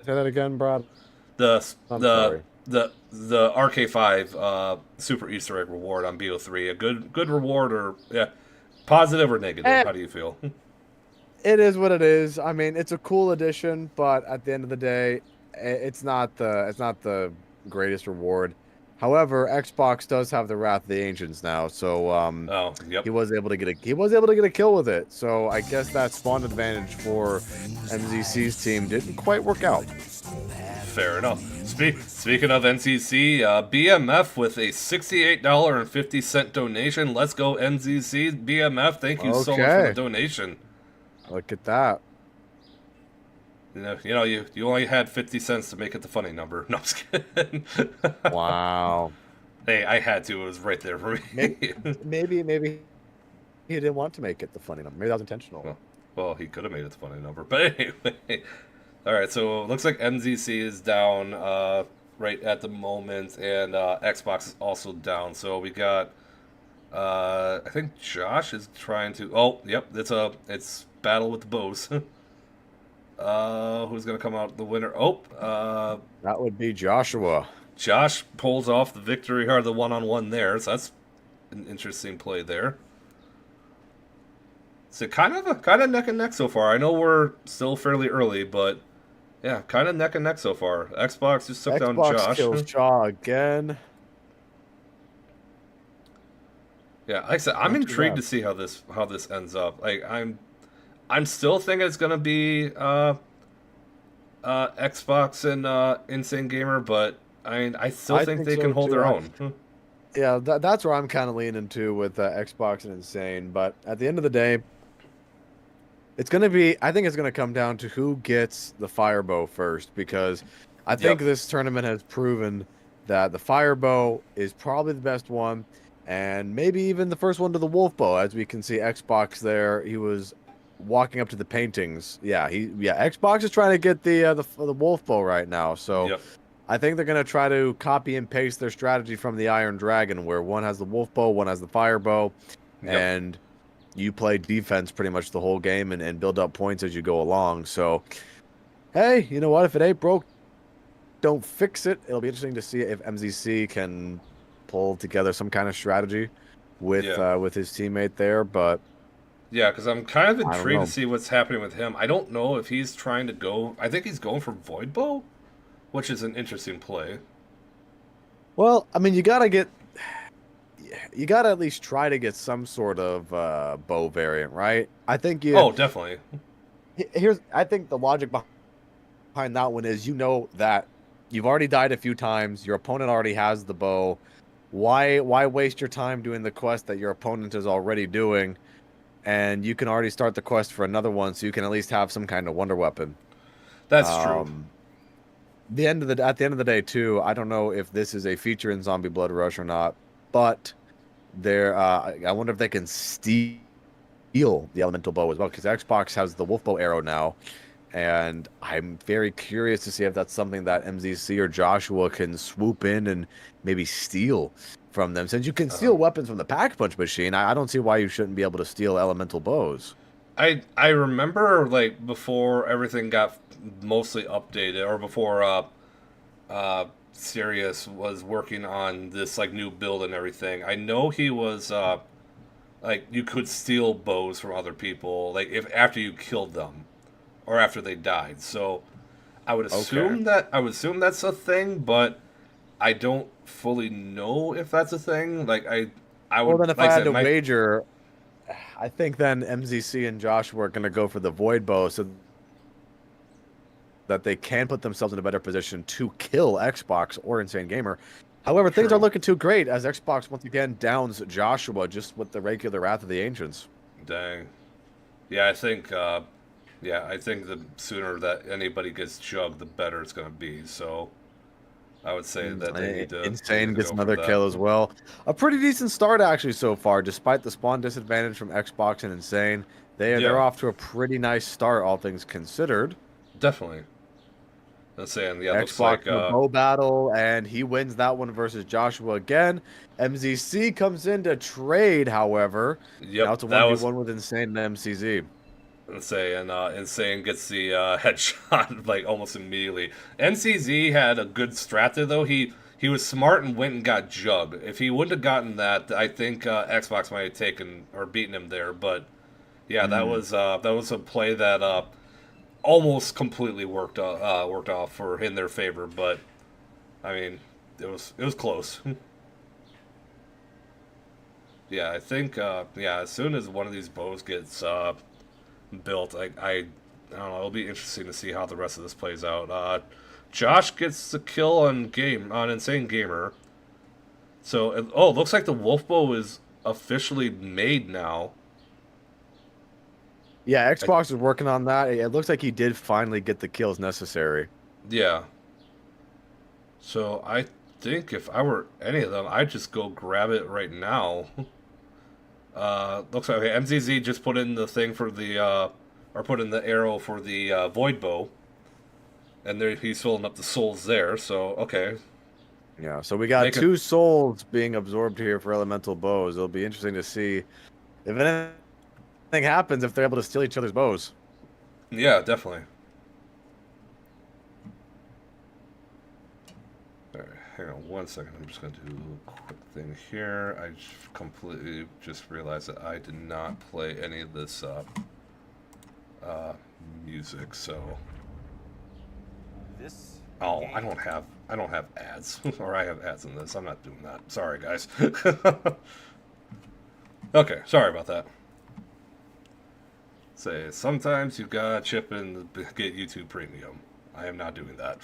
Say that again, Brad. The RK5 Super Easter egg reward on BO3, a good reward, or positive or negative? How do you feel? It is what it is. I mean, it's a cool addition, but at the end of the day, it's not the greatest reward. However, Xbox does have the Wrath of the Ancients now, so he was able to get a kill with it. So I guess that spawn advantage for MZC's team didn't quite work out. Fair enough. Speaking of NCC, BMF with a $68.50 donation. Let's go NCC. BMF, thank you so much for the donation. Look at that. You know, you only had 50 cents to make it the funny number. No, I'm just kidding. Wow. Hey, I had to. It was right there for me. Maybe he didn't want to make it the funny number. Maybe that was intentional. Well, he could have made it the funny number. But anyway. All right, so it looks like MZC is down right at the moment, and Xbox is also down. So we got, I think Josh is trying to. Oh, yep, it's battle with the bows. Who's gonna come out the winner? Oh, that would be Joshua. Josh pulls off the victory or the one-on-one there. So that's an interesting play there. So kind of neck and neck so far. I know we're still fairly early, but yeah, kind of neck and neck so far. Xbox just took down Josh. Xbox kills Shaw again. Yeah, like I said, I'm intrigued to see how this ends up. Like I'm still thinking it's gonna be Xbox and Insane Gamer, but I still think they can hold their own. Yeah, that's where I'm kind of leaning to with Xbox and Insane. But at the end of the day, it's going to be, I think it's going to come down to who gets the Firebow first, because I think this tournament has proven that the Firebow is probably the best one, and maybe even the first one to the Wolfbow. As we can see, Xbox there, he was walking up to the paintings. Yeah, Xbox is trying to get the Wolfbow right now. So I think they're going to try to copy and paste their strategy from the Iron Dragon, where one has the Wolfbow, one has the Firebow, and you play defense pretty much the whole game and build up points as you go along. So, hey, you know what? If it ain't broke, don't fix it. It'll be interesting to see if MZC can pull together some kind of strategy with his teammate there. But yeah, because I'm kind of intrigued to see what's happening with him. I don't know if he's trying to go. I think he's going for Voidbow, which is an interesting play. Well, I mean, you gotta at least try to get some sort of bow variant, right? I think you. Oh, definitely. I think the logic behind that one is, you know, that you've already died a few times. Your opponent already has the bow. Why waste your time doing the quest that your opponent is already doing, and you can already start the quest for another one, so you can at least have some kind of wonder weapon. That's true. At the end of the day, too, I don't know if this is a feature in Zombie Blood Rush or not, but I wonder if they can steal the elemental bow as well, because Xbox has the Wolfbow arrow now, and I'm very curious to see if that's something that MZC or Joshua can swoop in and maybe steal from them. Since you can steal weapons from the Pack-Punch machine, I don't see why you shouldn't be able to steal elemental bows. I remember, like, before everything got mostly updated, or before Sirius was working on this, like, new build and everything, I know he was like, you could steal bows from other people, like, after you killed them or after they died. So I would assume that's a thing, but I don't fully know if that's a thing. Like, I would. Well, then if I had to wager, I think then MZC and Joshua are going to go for the Void Bow, so that they can put themselves in a better position to kill Xbox or Insane Gamer. However, things are looking too great as Xbox once again downs Joshua just with the regular Wrath of the Ancients. Dang. Yeah, I think the sooner that anybody gets jugged, the better it's going to be. So I would say that they need to. Insane gets another kill as well. A pretty decent start actually so far, despite the spawn disadvantage from Xbox and Insane. They're off to a pretty nice start, all things considered. Definitely. Let's say, and Xbox looks like bow battle, and he wins that one versus Joshua again. MZC comes in to trade, however. Now it's a 1v1 with Insane and MCZ. Let's say, and Insane gets the headshot like almost immediately. MCZ had a good strat there, though. He was smart and went and got Jug. If he wouldn't have gotten that, I think Xbox might have taken or beaten him there. But yeah, that was a play that almost completely worked off for in their favor. But I mean, it was close. Yeah, I think as soon as one of these bows gets built, I don't know, it'll be interesting to see how the rest of this plays out. Josh gets the kill on Insane Gamer. So it looks like the Wolfbow is officially made now. Yeah, Xbox is working on that. It looks like he did finally get the kills necessary. Yeah. So I think if I were any of them, I'd just go grab it right now. Looks like MZZ just put in the thing for the or put in the arrow for the Void Bow. And there he's filling up the souls there, so okay. Yeah, so we got two souls being absorbed here for elemental bows. It'll be interesting to see if anything happens if they're able to steal each other's bows. Yeah, definitely. Alright, hang on 1 second. I'm just going to do a quick thing here. I completely just realized that I did not play any of this music, so... Oh, I don't have ads. Or I have ads in this. I'm not doing that. Sorry, guys. Okay, sorry about that. Say, sometimes you gotta chip in to get YouTube Premium. I am not doing that.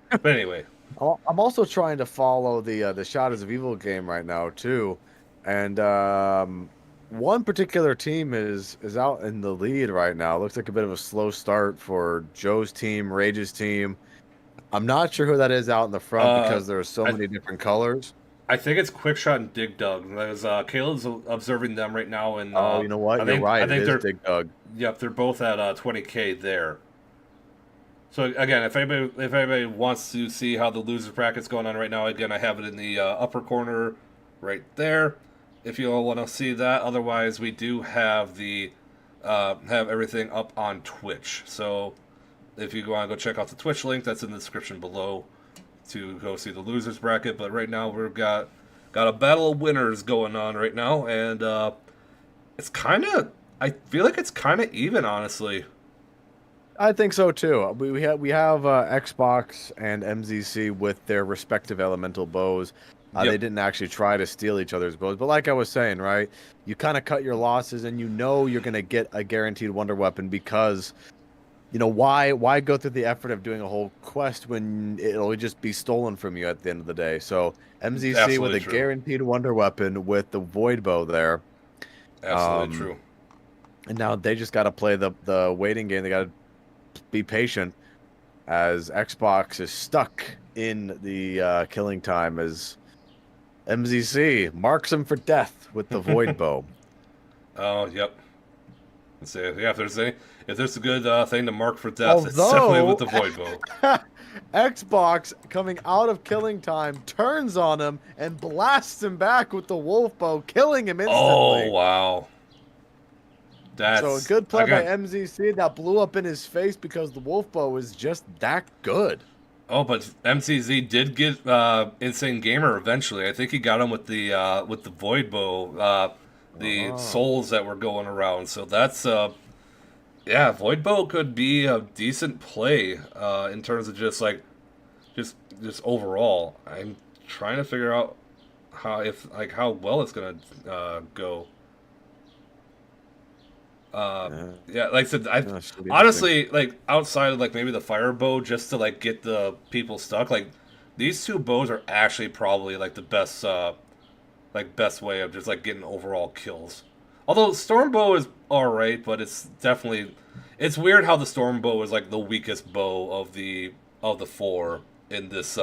But anyway. I'm also trying to follow the Shadows of Evil game right now, too. And one particular team is out in the lead right now. Looks like a bit of a slow start for Joe's team, Rage's team. I'm not sure who that is out in the front because there are so many different colors. I think it's Quickshot and Dig Dug. Caleb's observing them right now. And, you know what? You're right. I think they're Dig Dug. Yep, they're both at 20K there. So again, if anybody wants to see how the loser bracket's going on right now, again, I have it in the upper corner right there. If you all want to see that, otherwise we do have the have everything up on Twitch. So if you want to go check out the Twitch link, that's in the description below to go see the losers bracket. But right now we've got a battle of winners going on right now, and it's I feel like it's kind of even, honestly. I think so too. We have Xbox and MZC with their respective elemental bows. They didn't actually try to steal each other's bows, but like I was saying, right? You kind of cut your losses, and you know you're gonna get a guaranteed wonder weapon because, you know, why go through the effort of doing a whole quest when it'll just be stolen from you at the end of the day? So MZC Absolutely with a true. guaranteed wonder weapon with the void bow there. Absolutely true. And now they just got to play the waiting game. They got to be patient as Xbox is stuck in the killing time as MZC marks him for death with the void bow. Oh, yep. Let's see. Yeah, if there's a good thing to mark for death, it's definitely with the void bow. Xbox coming out of killing time turns on him and blasts him back with the wolf bow, killing him instantly. Oh wow. So a good play by MZC that blew up in his face because the wolf bow is just that good. Oh, but MCZ did get Insane Gamer eventually. I think he got him with the void bow, the souls that were going around. So that's yeah, void bow could be a decent play in terms of just overall. I'm trying to figure out how well it's gonna go. Yeah, like I said, honestly, like outside of like maybe the fire bow, just to like get the people stuck, like these two bows are actually probably like the best way of just like getting overall kills. Although storm bow is alright, but it's weird how the storm bow is like the weakest bow of the four in this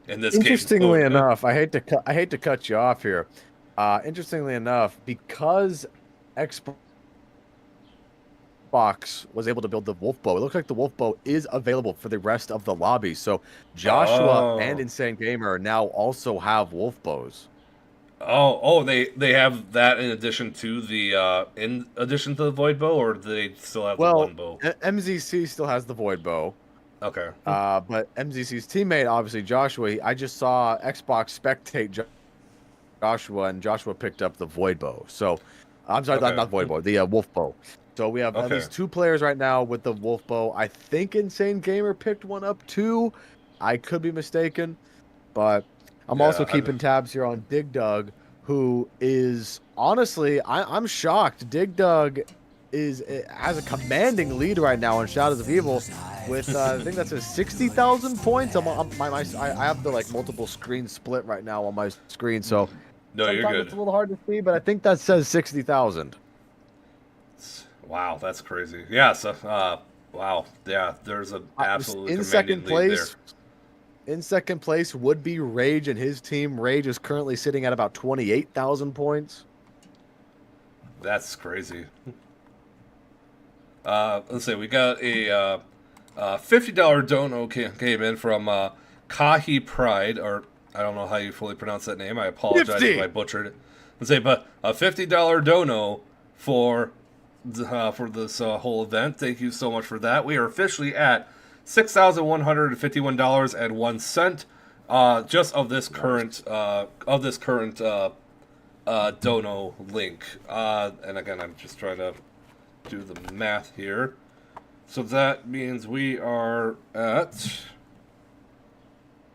Interestingly game. enough, I hate to cut you off here. Interestingly enough, because Xbox was able to build the wolf bow, it looks like the wolf bow is available for the rest of the lobby. So Joshua and Insane Gamer now also have wolf bows. They have that in addition to the void bow, or do they still have the one bow? MZC still has the void bow. Okay. But MZC's teammate, obviously Joshua, I just saw Xbox spectate Joshua, and Joshua picked up the void bow. So, I'm sorry, not void bow, the wolf bow. So we have at least two players right now with the wolf bow. I think Insane Gamer picked one up too. I could be mistaken, but I'm also keeping tabs here on Dig Dug, who is honestly, I'm shocked. Dig Dug has a commanding lead right now in Shadows of Evil with I think that says 60,000 points. I have the like multiple screen split right now on my screen, so no, you're good. It's a little hard to see, but I think that says 60,000. Wow, that's crazy. Yeah, so wow, yeah, there's an absolutely in second lead there. place. In second place would be Rage and his team. Rage is currently sitting at about 28,000 points. That's crazy. let's see, we got a $50 dono came in from Kahi Pride, or I don't know how you fully pronounce that name. I apologize 50. if I butchered it. Let's say, but a $50 dono for this whole event. Thank you so much for that. We are officially at $6,151.01 just of this current dono link. And again, I'm just trying to do the math here. So that means we are at,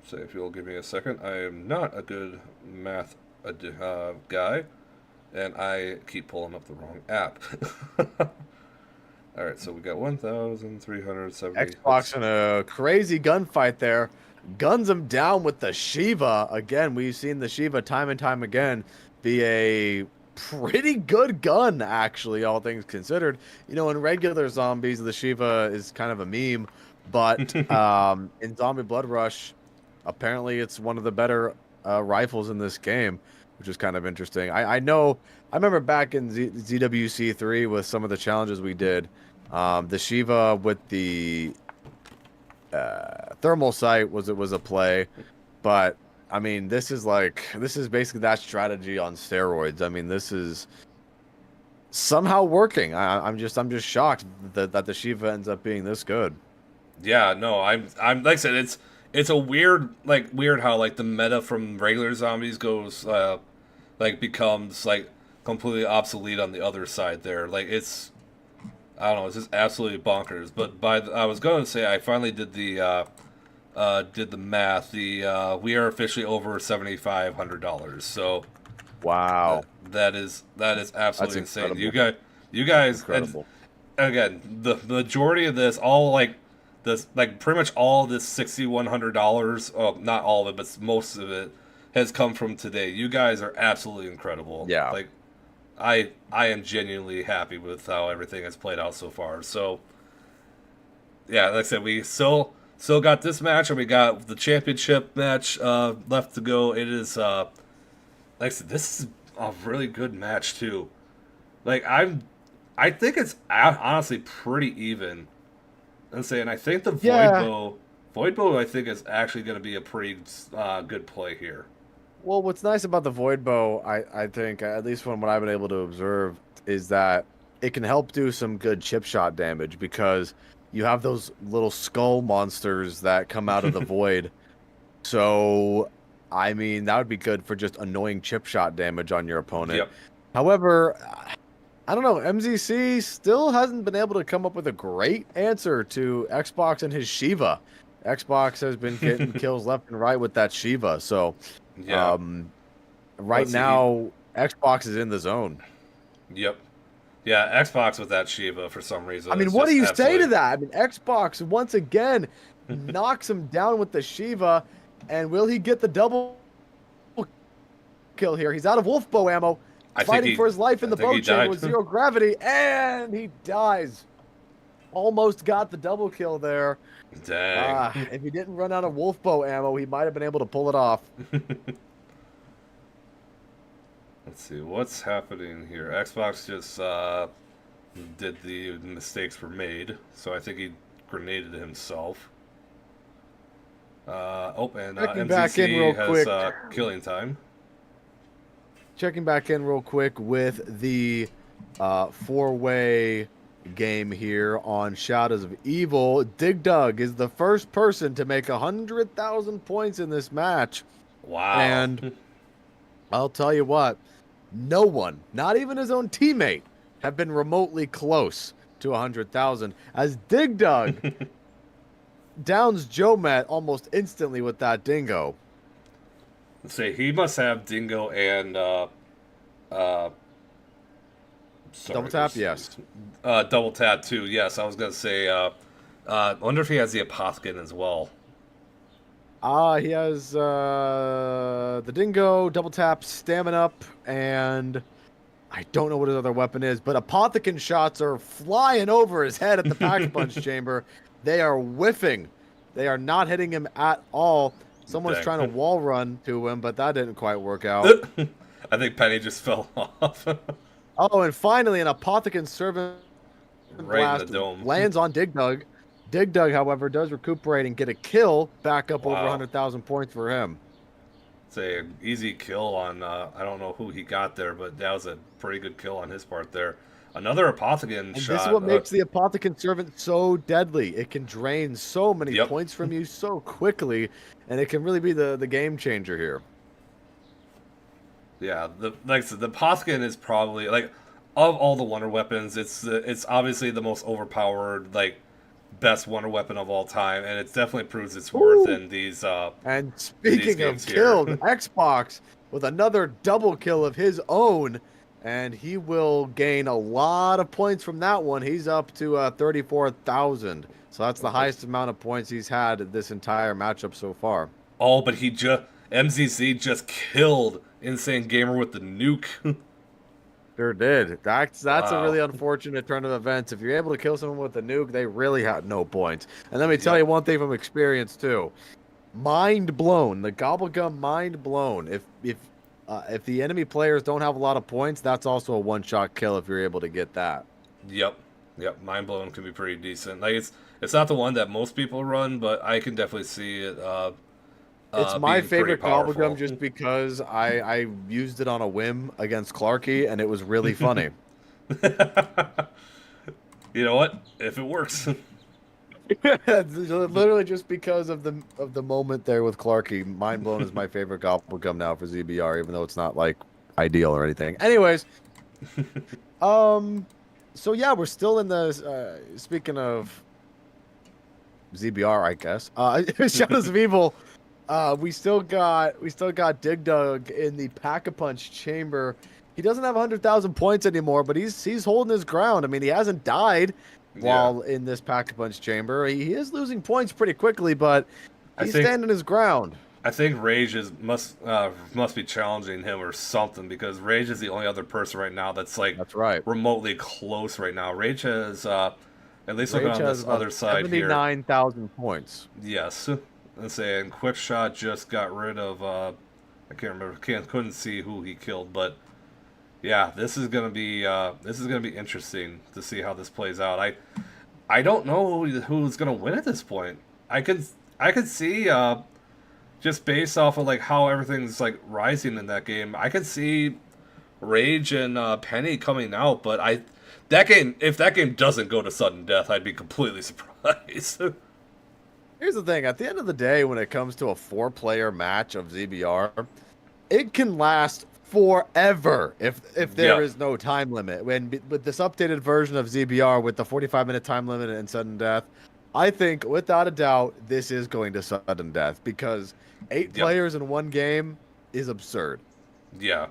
say if you'll give me a second, I am not a good math guy, and I keep pulling up the wrong app. Alright, so we got 1,370. Xbox in a crazy gunfight there. Guns him down with the Shiva. Again, we've seen the Shiva time and time again be a pretty good gun, actually, all things considered. You know, in regular zombies, the Shiva is kind of a meme, but in Zombie Blood Rush, apparently it's one of the better rifles in this game, which is kind of interesting. I remember back in ZWC3 with some of the challenges we did, the Shiva with the thermal sight was a play, but I mean, this is basically that strategy on steroids. I mean, this is somehow working. I'm just shocked that the Shiva ends up being this good. Yeah, no, I'm like I said, it's a weird how like the meta from regular zombies goes becomes like completely obsolete on the other side there. Like it's, I don't know, it's just absolutely bonkers. But I was going to say I finally did the math. We are officially over $7,500. So, wow, that is absolutely insane. Incredible. You guys, incredible. And again, the majority of this, pretty much all of this $6,100. Oh, not all of it, but most of it has come from today. You guys are absolutely incredible. Yeah. Like, I am genuinely happy with how everything has played out so far. So, yeah, like I said, we still got this match, and we got the championship match left to go. It is, like I said, this is a really good match too. Like I think it's honestly pretty even. And I think the Void Bow, I think is actually going to be a pretty good play here. Well, what's nice about the Void Bow, I think, at least from what I've been able to observe, is that it can help do some good chip shot damage because you have those little skull monsters that come out of the void. So, I mean, that would be good for just annoying chip shot damage on your opponent. Yep. However, I don't know, MZC still hasn't been able to come up with a great answer to Xbox and his Shiva. Xbox has been getting kills left and right with that Shiva. So, yeah. Right now, Xbox is in the zone. Yep. Yeah, Xbox with that Shiva for some reason. I mean, what do you say to that? I mean, Xbox once again knocks him down with the Shiva, and will he get the double kill here? He's out of wolf bow ammo, fighting for his life in the bow chamber with zero gravity, and he dies. Almost got the double kill there. Dang. If he didn't run out of wolf bow ammo, he might have been able to pull it off. Let's see, what's happening here? Xbox just did the mistakes were made, so I think he grenaded himself. And MZC has killing time. Checking back in real quick with the four-way game here on Shadows of Evil. Dig Dug is the first person to make 100,000 points in this match. Wow. And I'll tell you what, no one, not even his own teammate, have been remotely close to 100,000 as Dig Dug downs Joe Met almost instantly with that dingo. Let's see, he must have dingo and double tap, yes. Double tap too, yes. I was gonna say I wonder if he has the Apothecon as well. He has the dingo, double tap, stamina up, and I don't know what his other weapon is, but Apothecon shots are flying over his head at the pack punch chamber. They are whiffing. They are not hitting him at all. Someone's trying to wall run to him, but that didn't quite work out. I think Penny just fell off. Oh, and finally an Apothecon servant Right in the dome. lands on Dig Dug. Dig Dug, however, does recuperate and get a kill, back up over 100,000 points for him. It's a easy kill on, I don't know who he got there, but that was a pretty good kill on his part there. Another Apothecon shot. This is what makes the Apothecon Servant so deadly. It can drain so many points from you so quickly, and it can really be the game changer here. Yeah, like I said, the Apothecon is probably, like, of all the wonder weapons, it's obviously the most overpowered, like, best wonder weapon of all time, and it definitely proves its worth in these and speaking of killed, Xbox with another double kill of his own, and he will gain a lot of points from that one. He's up to 34,000, so that's the highest amount of points he's had this entire matchup so far. Oh, but MZZ just killed Insane Gamer with the nuke. Sure did. That's a really unfortunate turn of events. If you're able to kill someone with a nuke, they really have no points. And let me tell you one thing from experience too. Mind blown. The Gobblegum mind blown. If the enemy players don't have a lot of points, that's also a one-shot kill if you're able to get that. Yep. Mind blown can be pretty decent. Like it's not the one that most people run, but I can definitely see it. It's my favorite Gobblegum just because I used it on a whim against Clarky, and it was really funny. You know what? If it works. Literally just because of the moment there with Clarky. Mind blown is my favorite Gobblegum now for ZBR, even though it's not like ideal or anything. Anyways, so yeah, we're still in the speaking of ZBR, I guess. Shadows of Evil. We still got Dig Dug in the Pack-a-Punch chamber. He doesn't have 100,000 points anymore, but he's holding his ground. I mean, he hasn't died while in this Pack-a-Punch chamber. He is losing points pretty quickly, but he's standing his ground. I think Rage must be challenging him or something, because Rage is the only other person right now that's remotely close right now. Rage has at least looking on this other side here, 79,000 points. Yes. Let's say, and Quick Shot just got rid of, I can't remember, couldn't see who he killed, but yeah, this is gonna be interesting to see how this plays out. I don't know who's gonna win at this point. I could see just based off of like how everything's like rising in that game, I could see Rage and Penny coming out, but if that game doesn't go to sudden death, I'd be completely surprised. Here's the thing. At the end of the day, when it comes to a 4-player match of ZBR, it can last forever if there is no time limit. With this updated version of ZBR with the 45-minute time limit and sudden death, I think, without a doubt, this is going to sudden death, because 8 players in one game is absurd. Yeah.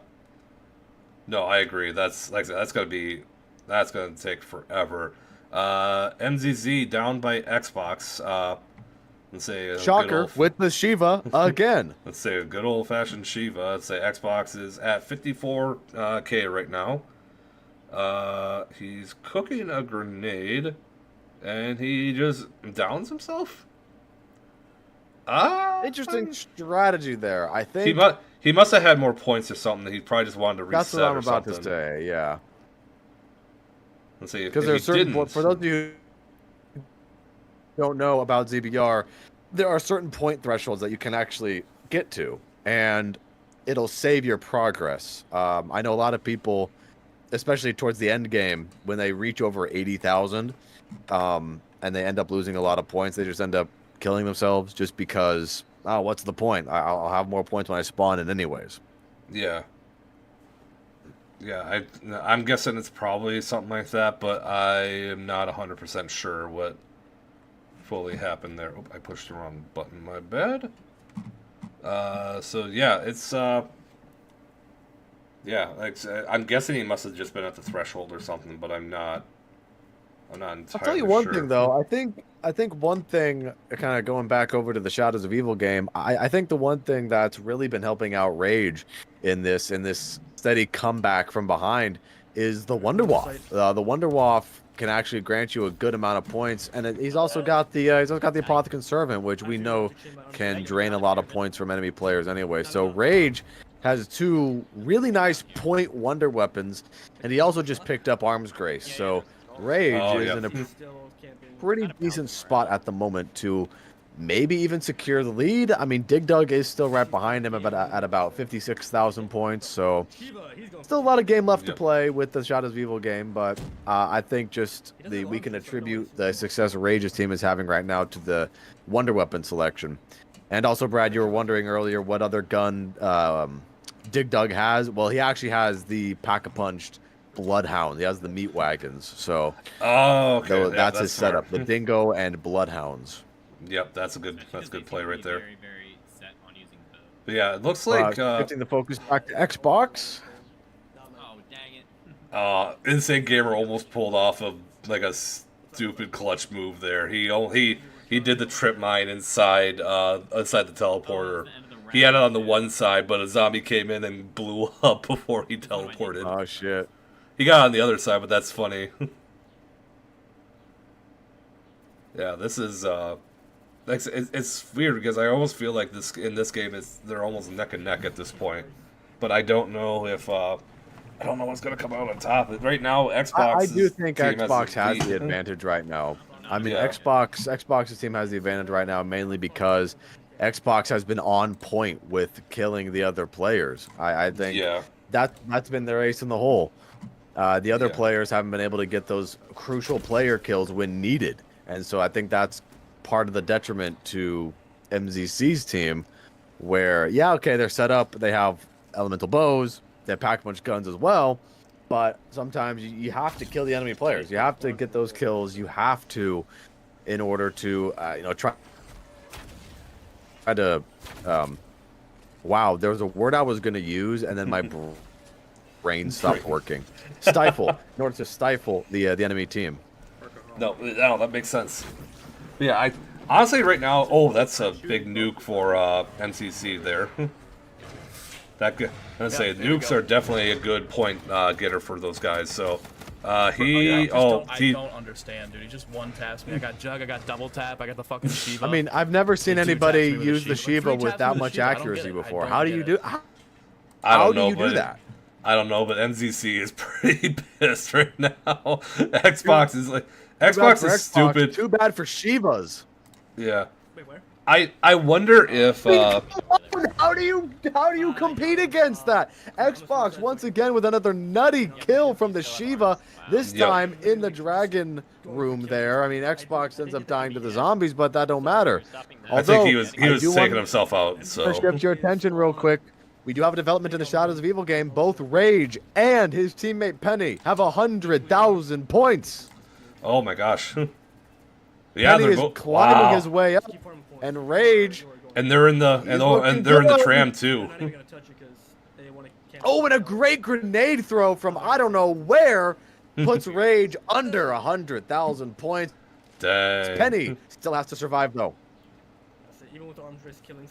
No, I agree. That's gonna take forever. MZZ down by Xbox. Let's say shocker with the Shiva again. Let's say a good old-fashioned Shiva. Let's say Xbox is at 54K right now. He's cooking a grenade, and he just downs himself. Interesting strategy there. I think he must have had more points or something. He probably just wanted to reset. That's what I'm or about something. to say. Yeah. Let's see. Because there's certain for those of you who don't know about ZBR, there are certain point thresholds that you can actually get to, and it'll save your progress. I know a lot of people, especially towards the end game, when they reach over 80,000, and they end up losing a lot of points, they just end up killing themselves just because, oh, what's the point? I'll have more points when I spawn in anyways. Yeah. Yeah, I'm guessing it's probably something like that, but I am not 100% sure what fully happened there. Oh, I pushed the wrong button, my bad. So yeah, it's yeah, like I'm guessing he must have just been at the threshold or something, but I'm not entirely sure. I'll tell you one thing though. I think one thing, kind of going back over to the Shadows of Evil game, I think the one thing that's really been helping out Rage in this steady comeback from behind is the Wonder Waff. The Wonder Waff can actually grant you a good amount of points, and he's also got the Apothecon Servant, which we know can drain a lot of points from enemy players anyway. So Rage has 2 really nice point wonder weapons, and he also just picked up Arms Grace. So Rage Oh, is yeah. in a pretty decent spot at the moment to maybe even secure the lead. I mean, Dig Dug is still right behind him at about 56,000 points, so still a lot of game left to play with the Shadows of Evil game, but I think just we can attribute the success Rage's team is having right now to the Wonder Weapon selection. And also, Brad, you were wondering earlier what other gun Dig Dug has. Well, he actually has the Pack-a-Punched Bloodhound. He has the meat wagons, so okay. that's his smart. setup. The Dingo and Bloodhounds. Yep, that's a good play right there. But yeah, it looks like shifting the focus back to Xbox. Insane Gamer almost pulled off like a stupid clutch move there. He did the trip mine inside the teleporter. He had it on the one side, but a zombie came in and blew up before he teleported. Oh shit! He got on the other side, but that's funny. Yeah, this is it's weird because I almost feel like in this game they're almost neck and neck at this point, but I don't know if I don't know what's gonna come out on top. Right now, Xbox. I do think Xbox has the advantage right now. I mean, Xbox's team has the advantage right now mainly because Xbox has been on point with killing the other players. I think that's been their ace in the hole. The other players haven't been able to get those crucial player kills when needed, and so I think that's part of the detriment to MZC's team, where they're set up, they have elemental bows, they have pack-a-punch guns as well, but sometimes you have to kill the enemy players. You have to get those kills. You have to, in order to try to wow, there was a word I was going to use and then my brain stopped working. Stifle, in order to stifle the enemy team. No, that makes sense. Yeah, honestly right now, that's a big nuke for MCC there. Nukes are definitely a good point getter for those guys. So I don't understand, dude. He just one taps me. I got Jug, I got double tap, I got the fucking Shiva. I mean, I've never seen anybody use the Shiva with that much accuracy before. How do you do? How do you do that? I don't know, but MZC is pretty pissed right now. Xbox is stupid. Too bad for Shivas. Yeah. Wait, where? I wonder if how do you compete against that? Xbox once again with another nutty kill from the Shiva, this time in the dragon room there. I mean, Xbox ends up dying to the zombies, but that don't matter. I think he was taking himself out. So shift your attention real quick. We do have a development in the Shadows of Evil game. Both Rage and his teammate Penny have 100,000 points. Oh my gosh. Penny is climbing his way up, and Rage. And they're in the they're in the tram too. Oh, and a great grenade throw from I don't know where puts Rage under 100,000 points. Dang. Penny still has to survive though.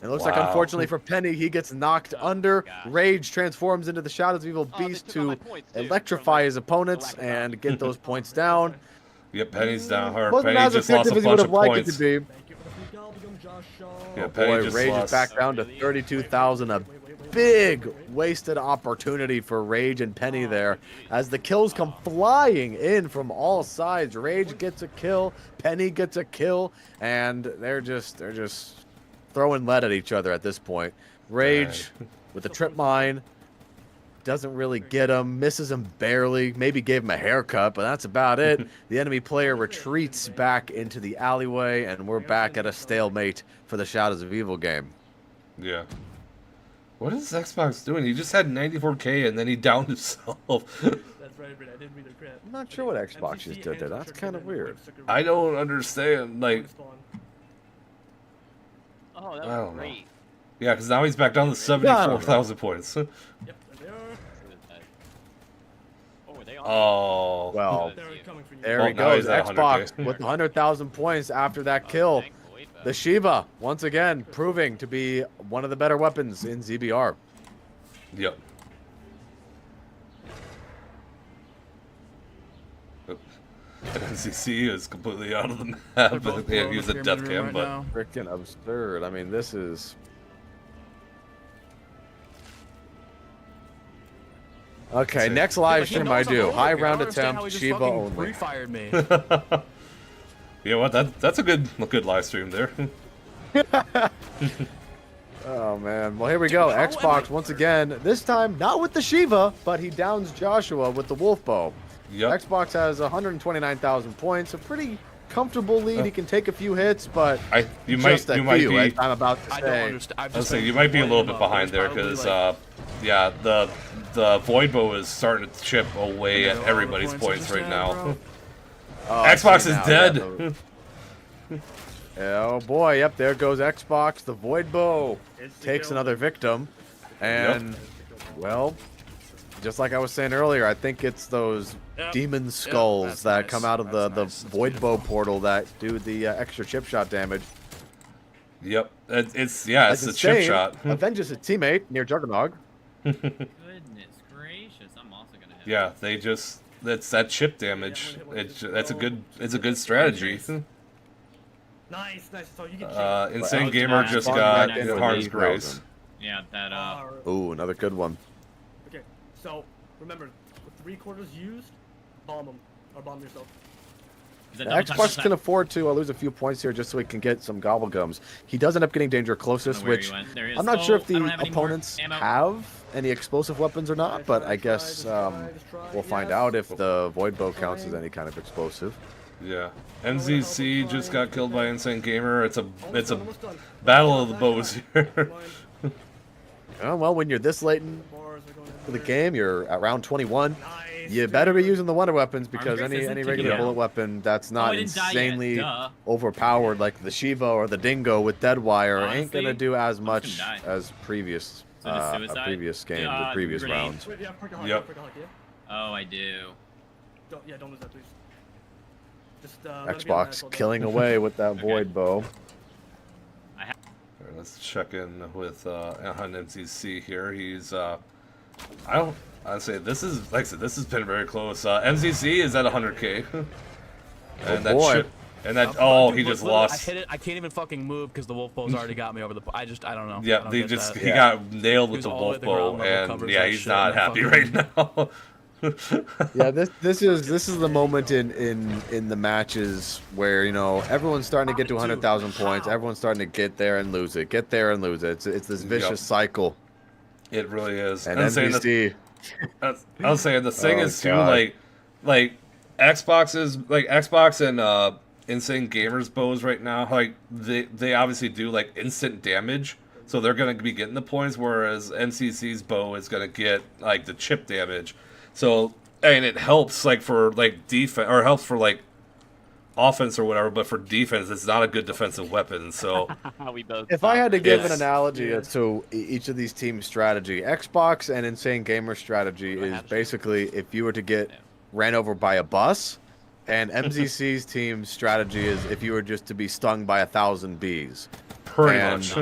It looks like, unfortunately for Penny, he gets knocked under. Rage transforms into the Shadows of Evil Beast to electrify his opponents and get those points down. Yep, Penny's down hard. Wasn't Penny as just lost a effective as he bunch would of have liked points. it to be. Yeah, Penny just Rage lost. is back down to 32,000. A big wasted opportunity for Rage and Penny there as the kills come flying in from all sides. Rage gets a kill, Penny gets a kill, and they're just throwing lead at each other at this point. Rage with the trip mine doesn't really get him, misses him barely, maybe gave him a haircut, but that's about it. The enemy player retreats back into the alleyway, and we're back at a stalemate for the Shadows of Evil game. Yeah. What is Xbox doing? He just had 94K and then he downed himself. I'm not sure what Xbox just did there. That's kind of weird. I don't understand. Like, Oh, that I was don't great. know. Yeah, because now he's back down to 74,000 points. Oh. Well, there he goes. Xbox with 100,000 points after that kill. The Shiva, once again, proving to be one of the better weapons in ZBR. Yep. NCC is completely out of the map. Yeah, he was a death cam, but freaking absurd. I mean, this is. Okay, next live stream I do. High round attempt, Shiva only. Pre-fired me. You know what? That's a good live stream there. Oh man. Well, here we go. Xbox once again. This time not with the Shiva, but he downs Joshua with the wolf bow. Yep. Xbox has 129,000 points. A pretty comfortable lead. He can take a few hits, but you might be. As I'm about to say. I don't understand. I'll say you might be a little bit behind there because yeah, the void bow is starting to chip away at everybody's points right now. Xbox is dead. Oh boy, yep, there goes Xbox. The void bow takes another victim, and well, just like I was saying earlier, I think it's those demon skulls that come out of the void bow portal that do the extra chip shot damage. Yep, it's the chip shot. Avenges his teammate near Juggernog. Goodness gracious, I'm also gonna have Yeah, that's that chip damage. It's a good strategy. Nice. So you get Insane Gamer just got Harm's Grace. Yeah, that Ooh, another good one. Okay, so remember, with 3/4 used, bomb them or bomb yourself. Xbox can afford to lose a few points here just so he can get some gobblegums. He does end up getting danger closest, which I'm not sure if the opponents have any explosive weapons or not, but I guess we'll find out if the void bow counts as any kind of explosive. Yeah, MZC just got killed by Insane Gamer. It's a battle of the bows here. Oh, well, when you're this late in the game, you're at round 21. You better be using the wonder weapons because any regular bullet weapon that's not insanely overpowered like the Shiva or the Dingo with dead wire ain't gonna do as much as previous previous game, the previous rounds. Yep. Oh, I do. Don't lose that, please. Xbox killing away with that void bow. Right, let's check in with on MZC here. He's I'd say this is like I said, this has been very close. MZC is at 100K. And he just lost. I hit it. I can't even fucking move because the wolf bow's already got me over the. I don't know. Yeah, he got nailed with the wolf bow, and yeah, he's not happy right now. Yeah, this is the moment in the matches where everyone's starting to get to 100,000 points. Everyone's starting to get there and lose it. It's this vicious cycle. It really is. And MVC. I was saying the thing is too like Xbox and Insane Gamers bows right now, like they obviously do like instant damage, so they're gonna be getting the points, whereas MCC's bow is gonna get like the chip damage. So and it helps like for like defense or helps for like offense or whatever, but for defense it's not a good defensive weapon. So if I had to give an analogy as to each of these teams' strategy, Xbox and Insane Gamer strategy is basically if you were to get ran over by a bus, and MZC's team's strategy is if you were just to be stung by 1,000 bees. Pretty much.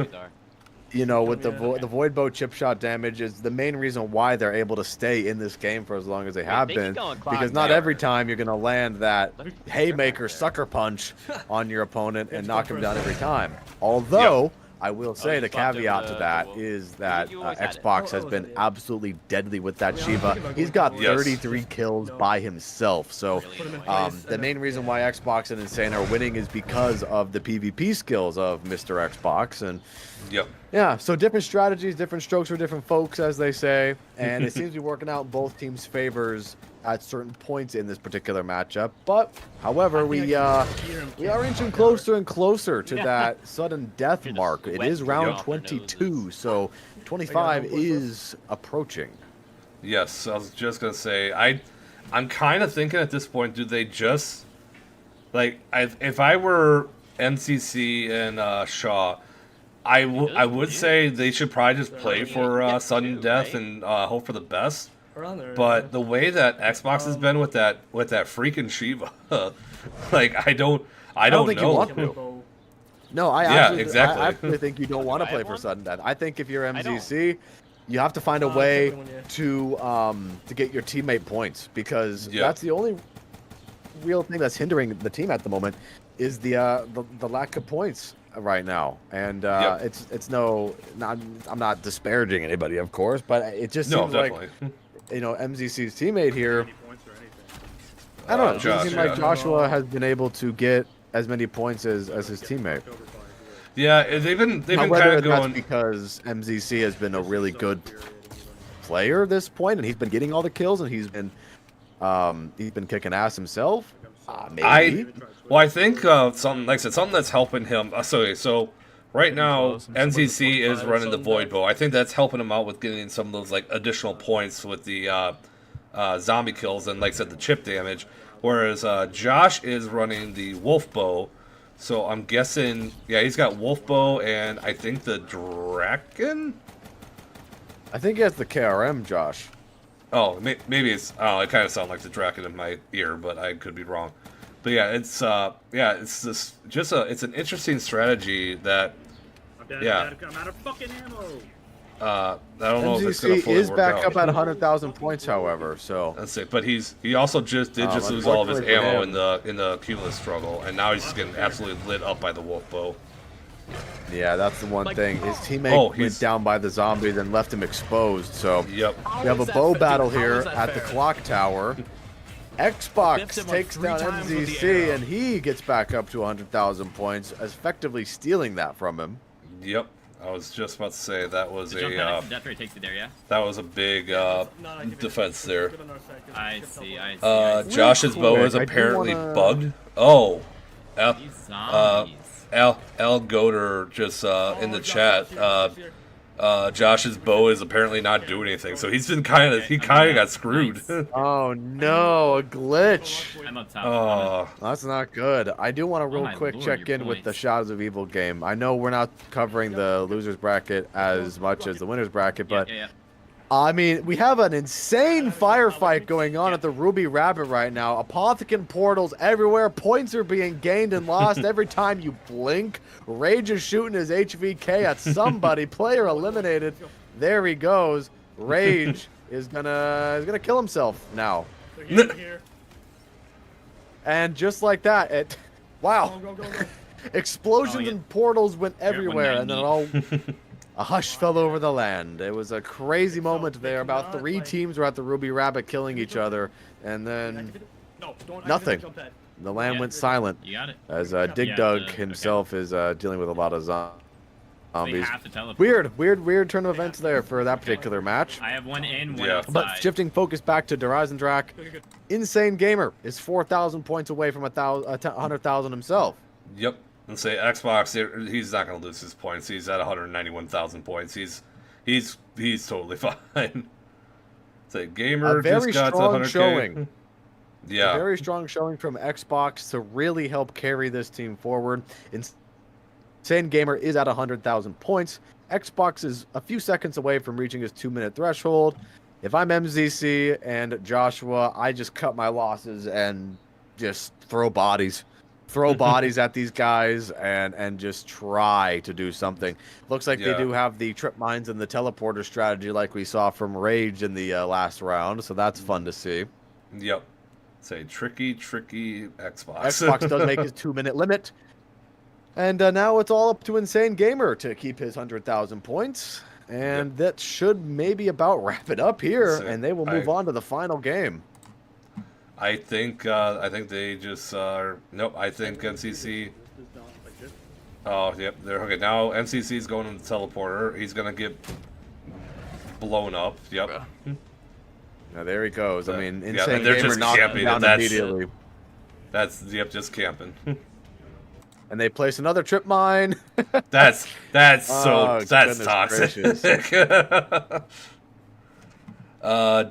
With the void bow chip shot damage is the main reason why they're able to stay in this game for as long as they have been, because not every time you're gonna land that haymaker sucker punch on your opponent and knock him down every time. Although I will say the caveat to that is that Xbox has been absolutely deadly with that Shiva. He's got 33 kills by himself. So the main reason why Xbox and Insane are winning is because of the PvP skills of Mr. Xbox. And yeah, so different strategies, different strokes for different folks, as they say. And it seems to be working out in both teams' favors at certain points in this particular matchup. But, however, we are inching closer and closer to that sudden death mark. It is round 22, so 25 is approaching. Yes, I was just gonna say I'm kind of thinking at this point, do they just like if I were MCC and Shaw, I would say they should probably just play for sudden death and hope for the best. But the way that Xbox has been with that freaking Shiva, like I don't think know. You want to. No, I actually think you don't want to play for sudden death. I think if you're MZC, you have to find a way to get your teammate points, because that's the only real thing that's hindering the team at the moment is the lack of points right now. And I'm not disparaging anybody, of course, but it just seems like MZC's teammate here. I don't know. It doesn't seem like Joshua has been able to get as many points as his teammate. Yeah, they've been kind of going because MZC has been a really good player at this point, and he's been getting all the kills, and he's been kicking ass himself. Maybe. I think something like I said, something that's helping him. So right now MZC is running the Void Bow. I think that's helping him out with getting some of those like additional points with the zombie kills and like I said the chip damage. Whereas Josh is running the Wolf Bow. So I'm guessing, yeah, he's got Wolf Bow and I think the Draken. I think he has the KRM, Josh. Oh, maybe it's. Oh, it kind of sounds like the Draken in my ear, but I could be wrong. But yeah, it's this it's an interesting strategy that. I'm out of fucking ammo. I don't know if it's gonna MZC fully is work back out. up at 100,000 points, however. So that's it. But he also just lose all of his unfortunately for ammo him. in the cumulus struggle, and now he's just getting absolutely lit up by the Wolf Bow. Yeah, that's the one thing. His teammate went down by the zombies and left him exposed. So yep. We have a bow battle here at the clock tower. Xbox takes down MZC, and he gets back up to 100,000 points, effectively stealing that from him. Yep. I was just about to say that was death rate takes you there, yeah? that was a big defense there. I see. Josh's bow is apparently bugged. Oh, Al Goder just in the chat. Josh's bow is apparently not doing anything, so he's been kind of got screwed. Oh no, a glitch. I'm up top. Oh, that's not good. I do want to real quick check in with the Shadows of Evil game. I know we're not covering the losers bracket as much as the winners bracket, but I mean, we have an insane firefight going on at the Ruby Rabbit right now. Apothecant portals everywhere. Points are being gained and lost every time you blink. Rage is shooting his HVK at somebody. Player eliminated. There he goes. Rage is gonna kill himself now. And just like that, wow. Explosions and portals went everywhere, and then all. A hush fell over the land. It was a crazy moment there. About 3 teams were at the Ruby Rabbit killing each other, and then nothing. The land went silent. You got it. As Dig Dug himself is dealing with a lot of zombies. have to teleport. Weird turn of events there for that particular match. I have one in, one outside. But shifting focus back to Derazendrak, Insane Gamer is 4,000 points away from 100,000 himself. Yep. And say Xbox, he's not going to lose his points. He's at 191,000 points. He's totally fine. Say Gamer just got to 100K. Showing. Yeah. A very strong showing from Xbox to really help carry this team forward. Insane Gamer is at 100,000 points. Xbox is a few seconds away from reaching his 2-minute threshold. If I'm MZC and Joshua, I just cut my losses and just throw bodies. Throw bodies at these guys and just try to do something. Looks like they do have the trip mines and the teleporter strategy like we saw from Rage in the last round, so that's fun to see. Yep. Say tricky Xbox. Xbox does make his 2-minute limit. And now it's all up to Insane Gamer to keep his 100,000 points. And that should maybe about wrap it up here, and they will move on to the final game. I think they just nope. I think MCC. Oh, yep. They're okay. Now MCC's going in the teleporter. He's gonna get blown up. Yep. Now there he goes. I mean, Insane and they're Gamer just knocked him camping. down immediately. That's just camping. And they place another trip mine. that's toxic.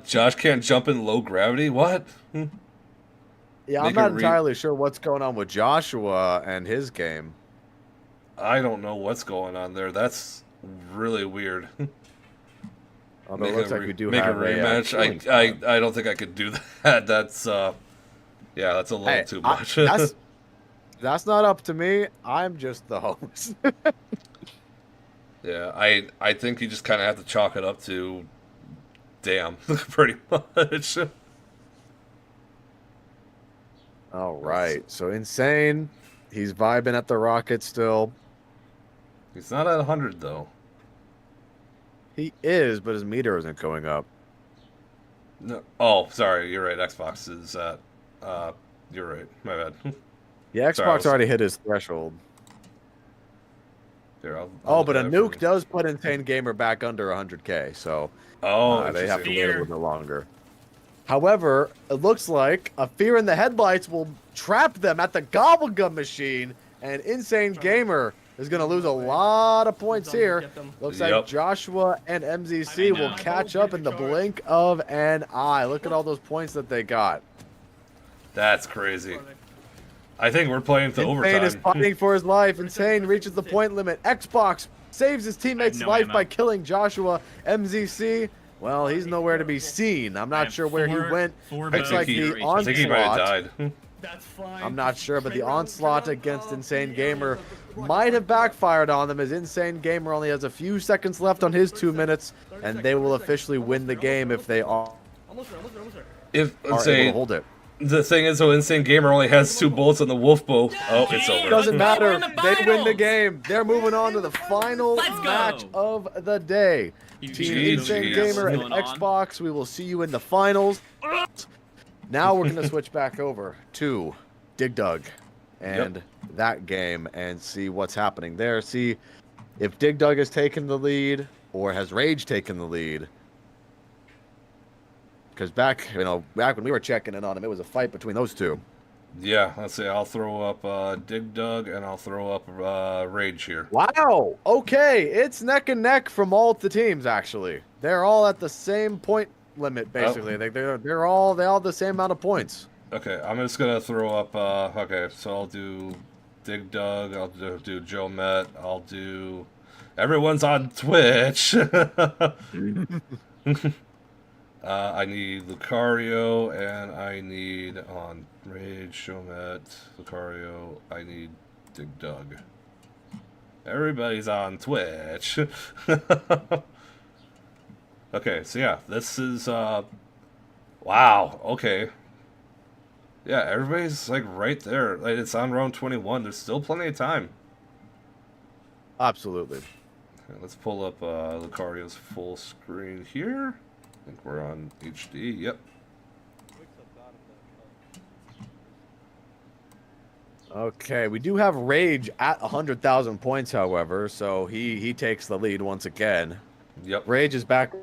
Josh can't jump in low gravity. What? Yeah, I'm not entirely sure what's going on with Joshua and his game. I don't know what's going on there. That's really weird. Although it looks like we do make have a rematch. I don't think I could do that. That's that's a little too much. That's not up to me. I'm just the host. Yeah, I think you just kind of have to chalk it up to damn, pretty much. All right, so Insane, he's vibing at the rocket still. He's not at 100 though. He is, but his meter isn't going up. No. Oh, sorry. You're right. Xbox is at. You're right. My bad. Yeah, Xbox Sorry, already hit his threshold. Here, I'll Oh, but a look at it nuke does put Insane Gamer back under 100K, so they have to wait a little bit longer. However, it looks like a fear in the headlights will trap them at the Gobblegum machine, and Insane Gamer is going to lose a lot of points here. Looks like Joshua and MZC will catch up in the blink of an eye. Look at all those points that they got. That's crazy. I think we're playing to overtime. Insane is fighting for his life. Insane reaches the point limit. Xbox saves his teammate's life by killing Joshua. MZC, well, he's nowhere to be seen. I'm not sure where he went. Looks like the onslaught. I think he might have died. I'm not sure, but the onslaught against Insane Gamer might have backfired on them, as Insane Gamer only has a few seconds left on his 2 minutes, and they will officially win the game if they are If able to hold it. The thing is, though, Insane Gamer only has 2 bullets on the wolf bow. Oh, it's over. Doesn't matter. They win the game. They're moving on to the final match of the day. Team Insane Gamer and Xbox, we will see you in the finals. Now we're going to switch back over to Dig Dug and that game and see what's happening there. See if Dig Dug has taken the lead or has Rage taken the lead. Because back when we were checking in on him, it was a fight between those two. Yeah, let's see. I'll throw up Dig Dug and I'll throw up Rage here. Wow. Okay, it's neck and neck from all the teams. Actually, they're all at the same point limit. Basically, they're all the same amount of points. Okay, I'm just gonna throw up. Okay, so I'll do Dig Dug. I'll do Joe Met. I'll do. Everyone's on Twitch. I need Lucario, and I need on Rage, Showmet, Lucario, I need Dig Dug. Everybody's on Twitch. Okay, so yeah, this is, wow, okay. Yeah, everybody's, like, right there. Like, it's on round 21. There's still plenty of time. Absolutely. Okay, let's pull up Lucario's full screen here. I think we're on HD. Yep. Okay, we do have Rage at 100,000 points, however, so he takes the lead once again. Yep. Rage is back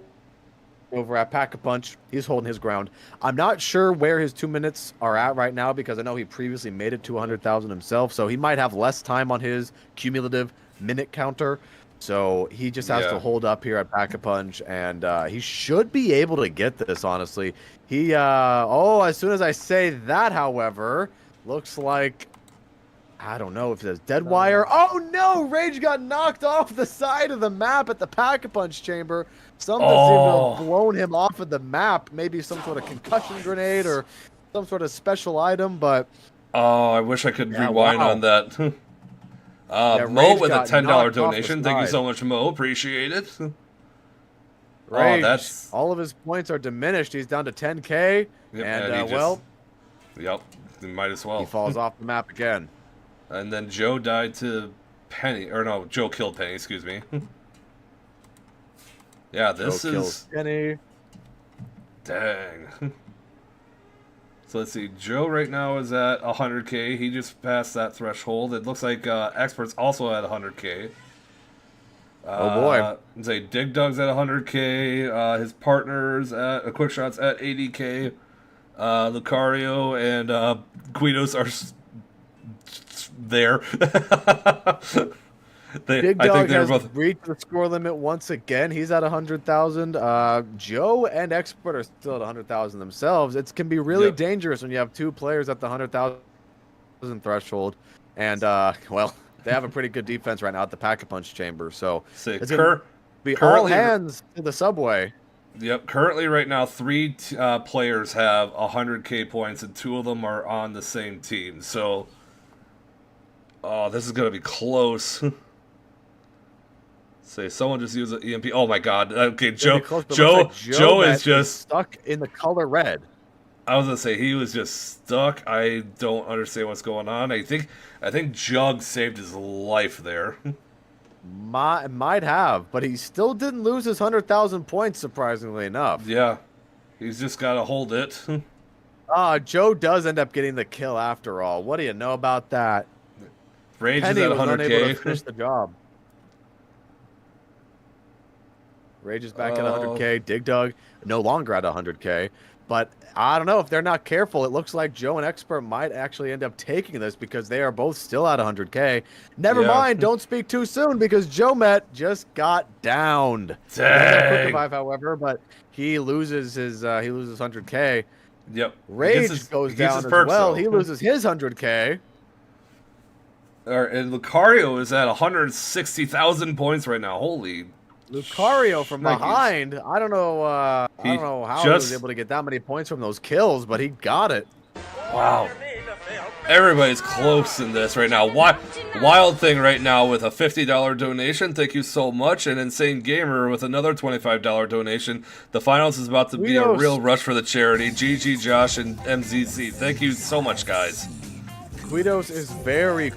over at Pack-a-Punch. He's holding his ground. I'm not sure where his 2 minutes are at right now because I know he previously made it to 100,000 himself, so he might have less time on his cumulative minute counter. So he just has to hold up here at Pack-a-Punch, and he should be able to get this, honestly. He, as soon as I say that, however, looks like, I don't know if it's dead wire. Oh, no! Rage got knocked off the side of the map at the Pack-a-Punch chamber. Something seemed to have blown him off of the map. Maybe some sort of concussion grenade or some sort of special item, but... Oh, I wish I could rewind on that. Mo with a $10 donation. Thank you so much, Mo. Appreciate it. Rage, all of his points are diminished. He's down to 10K. Yep, and, Yep, might as well. He falls off the map again. And then Joe died to Penny. Or no, Joe killed Penny, excuse me. Yeah, this Joe kills Penny. Dang. So let's see. Joe right now is at 100K. He just passed that threshold. It looks like Expert's also at 100K. Oh boy. Say Dig Dug's at 100K. His partners at Quickshot's at 80K. Lucario and Guidos are there. Big Dog has reached the score limit once again. He's at 100,000. Joe and Expert are still at 100,000 themselves. It can be really dangerous when you have two players at the 100,000 threshold. And, well, they have a pretty good defense right now at the Pack-a-Punch chamber. So it's going to be all hands to the subway. Yep. Currently, right now, 3 players have 100K points, and 2 of them are on the same team. So, this is going to be close. Say someone just used an EMP. Oh my God! Okay, Joe is just stuck in the color red. I was gonna say he was just stuck. I don't understand what's going on. I think Jug saved his life there. Might have, but he still didn't lose his 100,000 points. Surprisingly enough. Yeah. He's just got to hold it. Joe does end up getting the kill after all. What do you know about that? Rage Penny is at was unable 100K. to finish the job. Rage is back at 100K. Dig Dug no longer at 100K. But I don't know, if they're not careful, it looks like Joe and Expert might actually end up taking this because they are both still at 100K. Never mind, don't speak too soon because Joe Met just got downed. Dang. Quick revive, however, but he loses his 100K. Yep. Rage goes down as well. He loses his 100K. And Lucario is at 160,000 points right now. Holy. Lucario from behind. I don't know. I don't know how he was able to get that many points from those kills, but he got it. Wow. Everybody's close in this right now. Wild Thing right now with a $50 donation. Thank you so much. And Insane Gamer with another $25 donation. The finals is about to be a real rush for the charity. GG, Josh, and MZC. Thank you so much, guys. Guidos is very...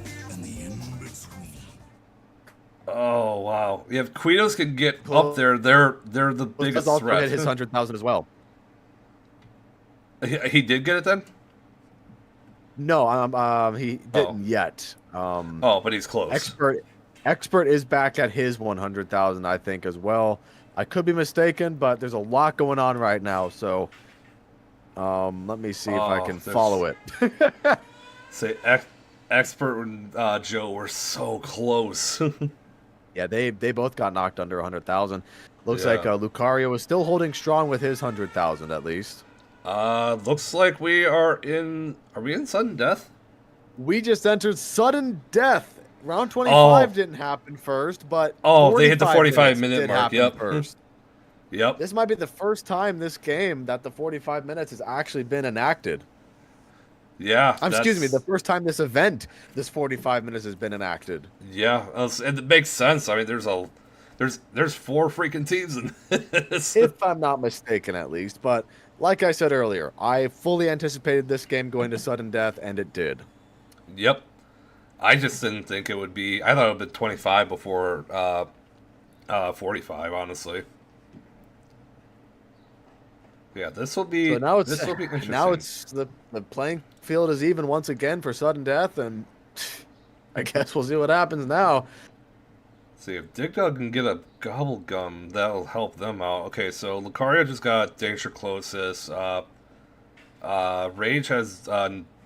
Oh, wow. Yeah, if Quitos can get up there, they're the biggest also threat. hit his 100,000 as well. He did get it then? No, he didn't yet. But he's close. Expert is back at his 100,000, I think, as well. I could be mistaken, but there's a lot going on right now, so let me see if I can follow it. Say Expert and Joe were so close. Yeah, they both got knocked under 100,000. Looks like Lucario is still holding strong with his 100,000 at least. Looks like we are in... Are we in sudden death? We just entered sudden death. Round 25 didn't happen first, but they hit the 45-minute mark. Yep. First. Yep. This might be the first time this game that the 45 minutes has actually been enacted. Yeah. Excuse me, the first time this 45 minutes has been enacted. Yeah, it makes sense. I mean, there's 4 freaking teams in this. If I'm not mistaken, at least. But like I said earlier, I fully anticipated this game going to sudden death, and it did. Yep. I just didn't think it would be... I thought it would be 25 before 45, honestly. Yeah, this will be... So now it's, this will be interesting. Now it's the playing field is even once again for sudden death, and I guess we'll see what happens now. See, if Dig Dug can get a Gobble Gum, that'll help them out. Okay, so Lucario just got Danger Closest. Rage has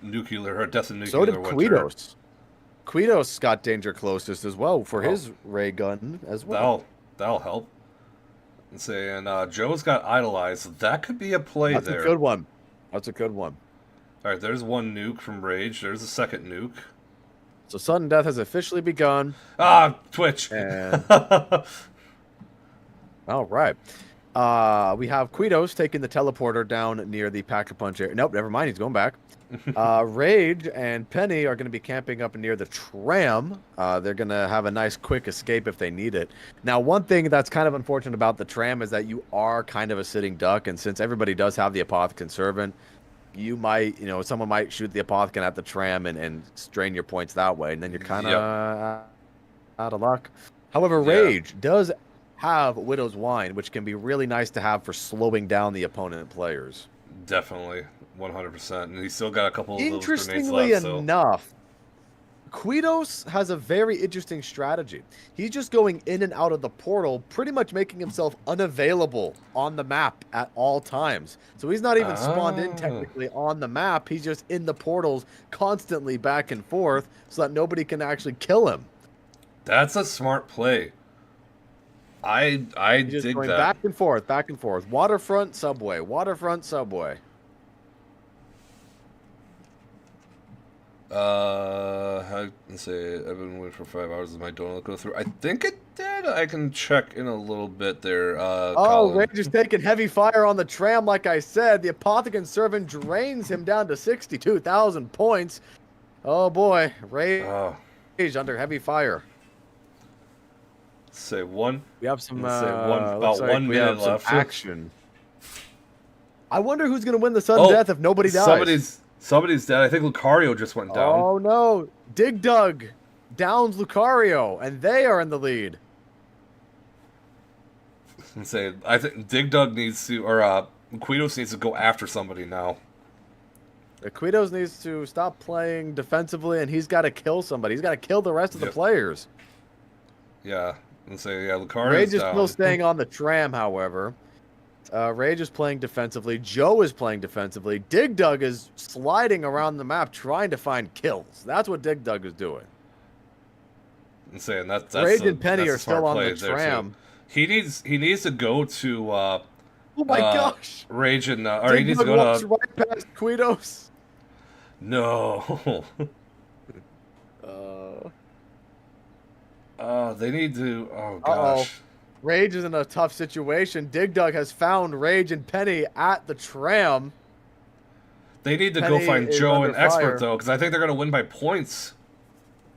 Nuclear, or Death and Nuclear. So did Quitos. Quitos got Danger Closest as well for his ray gun as well. That'll help. And say, Joe's got Idolized. That could be a play there. That's a good one. That's a good one. All right, there's one nuke from Rage. There's a second nuke. So sudden death has officially begun. Twitch. And... All right. We have Quitos taking the teleporter down near the Pack-a-Punch area. Nope, never mind. He's going back. Rage and Penny are going to be camping up near the tram. They're going to have a nice quick escape if they need it. Now, one thing that's kind of unfortunate about the tram is that you are kind of a sitting duck, and since everybody does have the Apothicon Servant, you might, someone might shoot the Apothicon at the tram and strain your points that way, and then you're kind of out of luck. However, Rage does have Widow's Wine, which can be really nice to have for slowing down the opponent players. Definitely, 100%. And he's still got a couple of those grenades left. Interestingly enough, Quitos has a very interesting strategy. He's just going in and out of the portal, pretty much making himself unavailable on the map at all times. So he's not even spawned in technically on the map. He's just in the portals constantly back and forth so that nobody can actually kill him. That's a smart play. I just dig going that. Back and forth, back and forth. Waterfront, subway. Waterfront, subway. I'd say I've been waiting for 5 hours. Does my donut go through? I think it did. I can check in a little bit there. Rage is taking heavy fire on the tram, like I said. The Apothicon Servant drains him down to 62,000 points. Oh boy, Rage under heavy fire. Say one. We have some about 1 minute left. Action. I wonder who's going to win the sudden death if nobody dies. Somebody's dead. I think Lucario just went down. Oh no! Dig Dug downs Lucario, and they are in the lead. I think Dig Dug needs to, or Quitos needs to go after somebody now. Quitos needs to stop playing defensively, and he's got to kill somebody. He's got to kill the rest of the players. Yeah. Let's say, yeah, Lucario Rage is down. still staying on the tram, however. Rage is playing defensively. Joe is playing defensively. Dig Dug is sliding around the map trying to find kills. That's what Dig Dug is doing. I'm saying that's Rage and Penny are still on the tram. He needs to go to oh my gosh! Rage and or Dig he needs to Dug go walks to right past Quitos. No. They need to. Oh gosh. Rage is in a tough situation. Dig Dug has found Rage and Penny at the tram. They need to Penny go find is Joe under and Expert fire. though, because I think they're gonna win by points.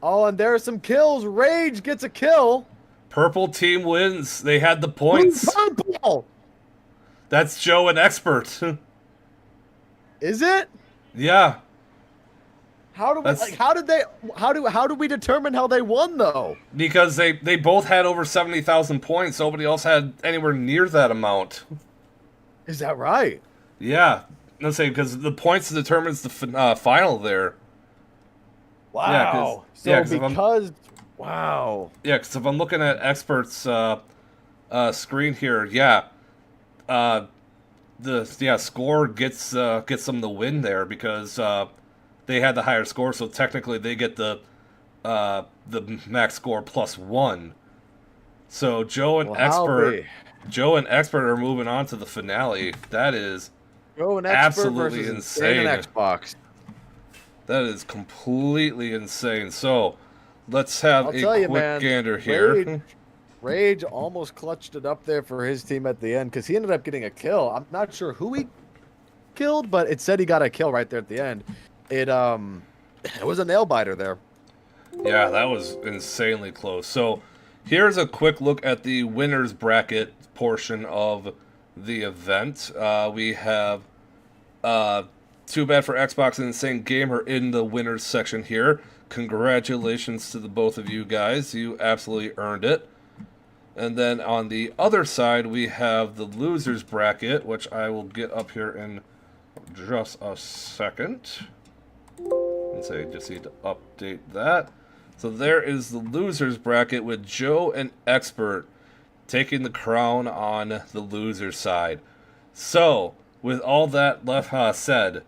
Oh, and there are some kills. Rage gets a kill. Purple team wins. They had the points. Purple. That's Joe and Expert. Is it? Yeah. How do we, like, how do we determine how they won though? Because they both had over 70,000 points. Nobody else had anywhere near that amount. Is that right? Yeah. Let's say because the points determines the final there. Wow. Yeah, wow. Yeah, because if I'm looking at Expert's screen here, score gets them the win there because they had the higher score, so technically they get the max score +1. So Joe and Expert are moving on to the finale. That is absolutely insane. Xbox. That is completely insane. So let's have a quick gander here. Rage almost clutched it up there for his team at the end because he ended up getting a kill. I'm not sure who he killed, but it said he got a kill right there at the end. It was a nail biter there. Yeah, that was insanely close. So here's a quick look at the winners bracket portion of the event. We have Too Bad for Xbox and Insane Gamer in the winners section here. Congratulations to the both of you guys. You absolutely earned it. And then on the other side, we have the losers bracket, which I will get up here in just a second. And say, just need to update that. So there is the losers bracket with Joe and Expert taking the crown on the loser side. So, with all that left said,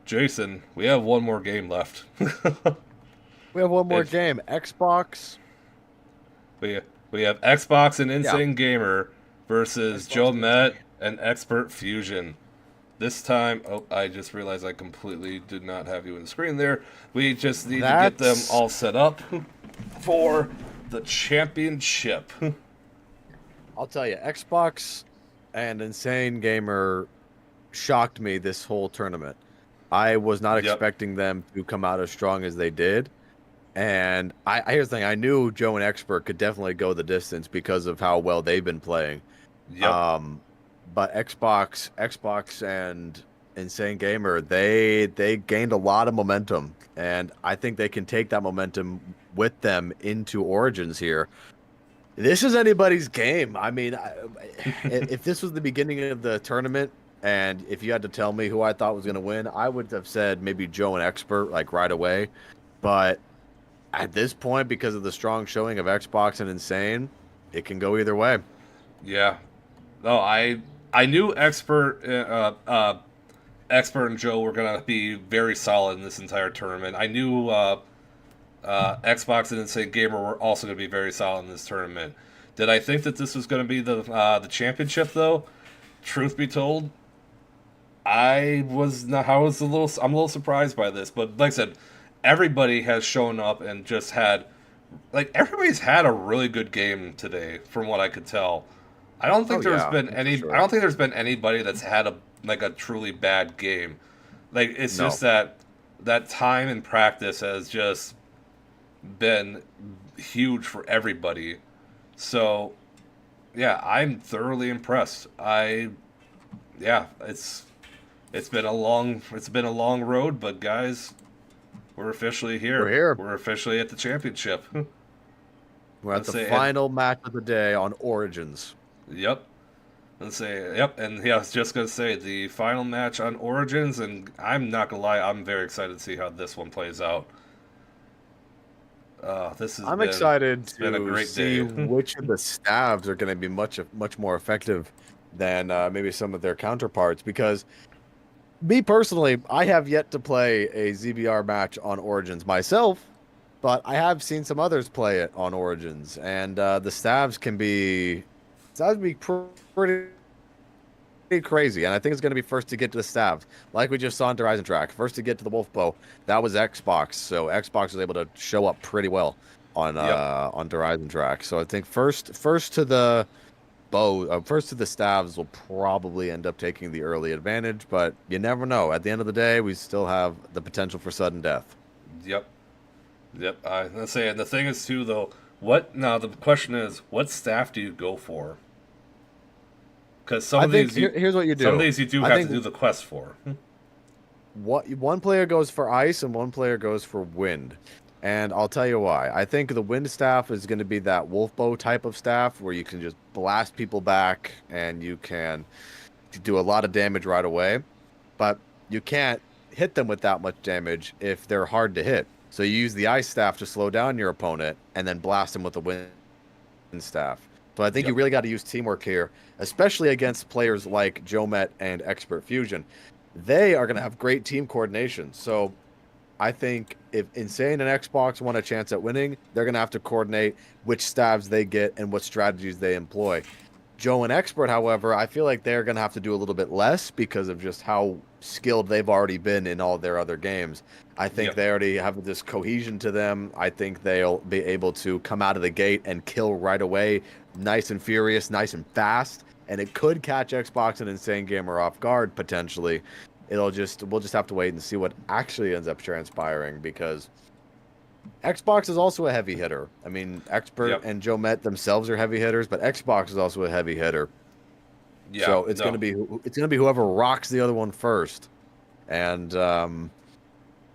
Jason, we have one more game left. We have one more game. Xbox. We have Xbox and Insane Gamer versus Joe Met and Expert Fusion. This time, I just realized I completely did not have you in the screen there. We just need to get them all set up for the championship. I'll tell you, Xbox and Insane Gamer shocked me this whole tournament. I was not expecting them to come out as strong as they did. And here's the thing, I knew Joe and Expert could definitely go the distance because of how well they've been playing. But Xbox and Insane Gamer, they gained a lot of momentum, and I think they can take that momentum with them into Origins here. This is anybody's game. I mean, if this was the beginning of the tournament, and if you had to tell me who I thought was going to win, I would have said maybe Joe and Expert like right away. But at this point, because of the strong showing of Xbox and Insane, it can go either way. Yeah. No, I knew Expert and Joe were going to be very solid in this entire tournament. I knew Xbox and Insane Gamer were also going to be very solid in this tournament. Did I think that this was going to be the championship though? Truth be told, I'm a little surprised by this, but like I said, everybody has shown up and just had, everybody's had a really good game today, from what I could tell. I don't think there's been any. Sure. I don't think there's been anybody that's had a truly bad game. It's just that time and practice has just been huge for everybody. So, yeah, I'm thoroughly impressed. It's been a long road, but guys, we're officially here. We're here. We're officially at the championship. We're at the final match of the day on Origins. Yep. Let's say, yep, and yeah, I was just gonna say the final match on Origins, and I'm not gonna lie, I'm very excited to see how this one plays out. I'm excited been a to great see day. which of the stabs are going to be much more effective than maybe some of their counterparts. Because me personally, I have yet to play a ZBR match on Origins myself, but I have seen some others play it on Origins, and the stabs can be pretty crazy. And I think it's going to be first to get to the stabs, like we just saw in Horizon Track. First to get to the Wolf Bow, that was Xbox. So Xbox was able to show up pretty well on Horizon Track. So I think first to the bow, first to the stabs will probably end up taking the early advantage. But you never know. At the end of the day, we still have the potential for sudden death. Yep. I'm saying the thing is too though. The question is, what staff do you go for? Because some of these, here's what you do. Some of these you do have to do the quest for. One player goes for ice and one player goes for wind, and I'll tell you why. I think the wind staff is going to be that wolf bow type of staff where you can just blast people back and you can do a lot of damage right away, but you can't hit them with that much damage if they're hard to hit. So you use the ice staff to slow down your opponent and then blast them with the wind staff. So I think you really got to use teamwork here, especially against players like Jomet and Expert Fusion. They are going to have great team coordination. So I think if Insane and Xbox want a chance at winning, they're going to have to coordinate which stabs they get and what strategies they employ. Joe and Expert, however, I feel like they're going to have to do a little bit less because of just how skilled they've already been in all their other games. I think they already have this cohesion to them. I think they'll be able to come out of the gate and kill right away, nice and furious, nice and fast, and it could catch Xbox and Insane Gamer off guard potentially. We'll just have to wait and see what actually ends up transpiring, because Xbox is also a heavy hitter. I mean, Expert and Joe Met themselves are heavy hitters, but Xbox is also a heavy hitter. Yeah, so it's gonna be whoever rocks the other one first, and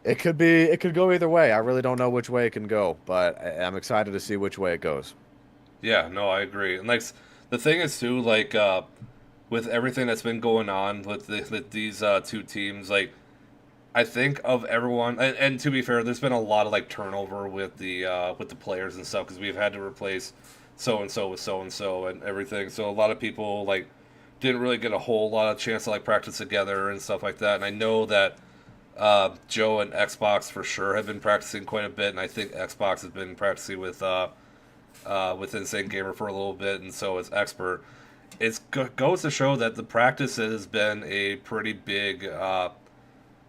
it could go either way. I really don't know which way it can go, but I'm excited to see which way it goes. Yeah, no, I agree. And like the thing is too, like with everything that's been going on with these two teams, like I think of everyone, and to be fair, there's been a lot of like turnover with the players and stuff, because we've had to replace so and so with so and so and everything. So a lot of people like didn't really get a whole lot of chance to like practice together and stuff like that. And I know that Joe and Xbox for sure have been practicing quite a bit, and I think Xbox has been practicing with Insane Gamer for a little bit, and so is Expert. It goes to show that the practice has been a pretty big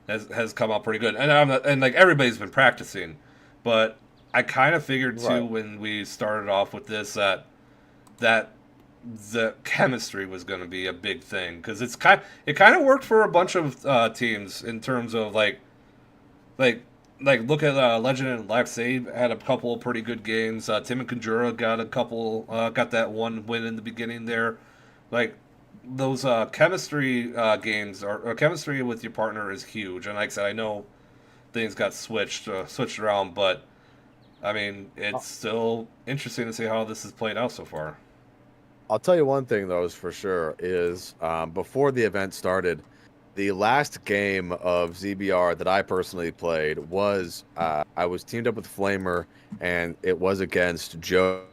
has come out pretty good, and like everybody's been practicing, but I kind of figured too when we started off with this that the chemistry was going to be a big thing, because it kind of worked for a bunch of teams in terms of like look at Legend and Laxade had a couple of pretty good games. Tim and Conjura got that one win in the beginning there. Like those chemistry games or chemistry with your partner is huge. And like I said, I know things got switched around, but I mean it's still interesting to see how this has played out so far. I'll tell you one thing though, is for sure is before the event started, the last game of ZBR that I personally played was I was teamed up with Flamer, and it was against Joe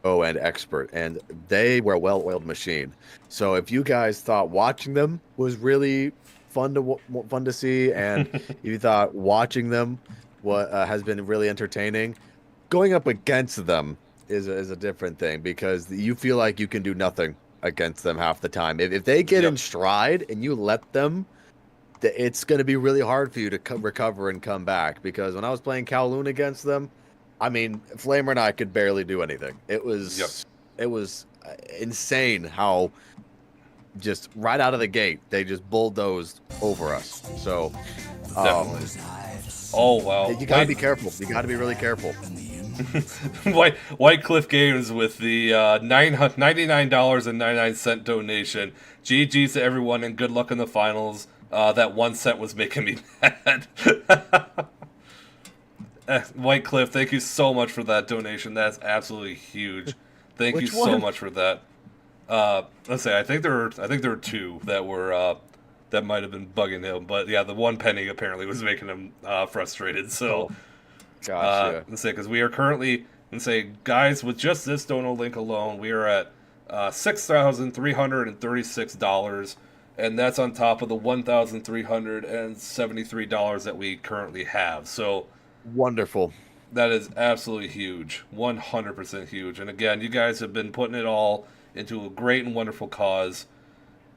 and Expert, and they were a well-oiled machine. So if you guys thought watching them was really fun to see, and you thought watching them has been really entertaining, going up against them is a different thing, because you feel like you can do nothing against them half the time. If they get in stride and you let them, it's going to be really hard for you to recover and come back. Because when I was playing Kowloon against them, I mean, Flamer and I could barely do anything. It was insane how just right out of the gate they just bulldozed over us. So definitely. Oh wow! You gotta be careful. You gotta be really careful. White Cliff Games with the $99.99 donation. GG's to everyone and good luck in the finals. That 1 cent was making me mad. White Cliff, thank you so much for that donation. That's absolutely huge. Thank you so much for that. let's say I think there were two that were that might have been bugging him, but yeah, the one penny apparently was making him frustrated. So, gotcha. Let's say because we are currently, let's say, guys, with just this dono link alone, we are at $6,336, and that's on top of the $1,373 that we currently have. So, wonderful. That is absolutely huge, 100% huge. And again, you guys have been putting it all into a great and wonderful cause.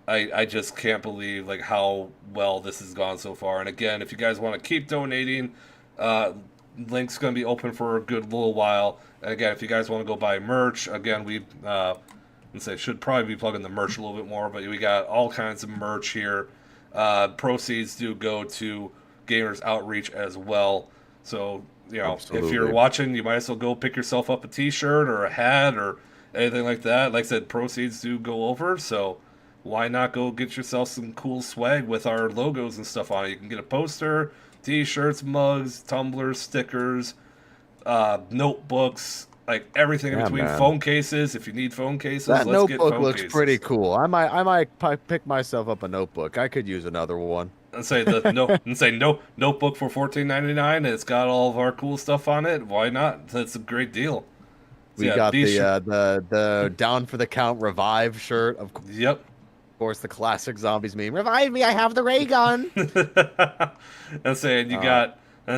I just can't believe like how well this has gone so far. And again, if you guys want to keep donating, link's going to be open for a good little while. And again, if you guys want to go buy merch, again, we let's say should probably be plugging the merch a little bit more, but we got all kinds of merch here. Proceeds do go to Gamers Outreach as well. So, you know, Absolutely. if you're watching, you might as well go pick yourself up a t-shirt or a hat or anything like that. Like I said, proceeds do go over, so why not go get yourself some cool swag with our logos and stuff on it? You can get a poster, t-shirts, mugs, tumblers, stickers, notebooks, like everything in between. Man. Phone cases, if you need phone cases, That let's get notebook phone looks cases. pretty cool. I might pick myself up a notebook. I could use another one. And say notebook for $14.99. And it's got all of our cool stuff on it. Why not? That's a great deal. So We got the Down for the Count Revive shirt. Of course, the classic Zombies meme. Revive me! I have the ray gun. I'm saying you got our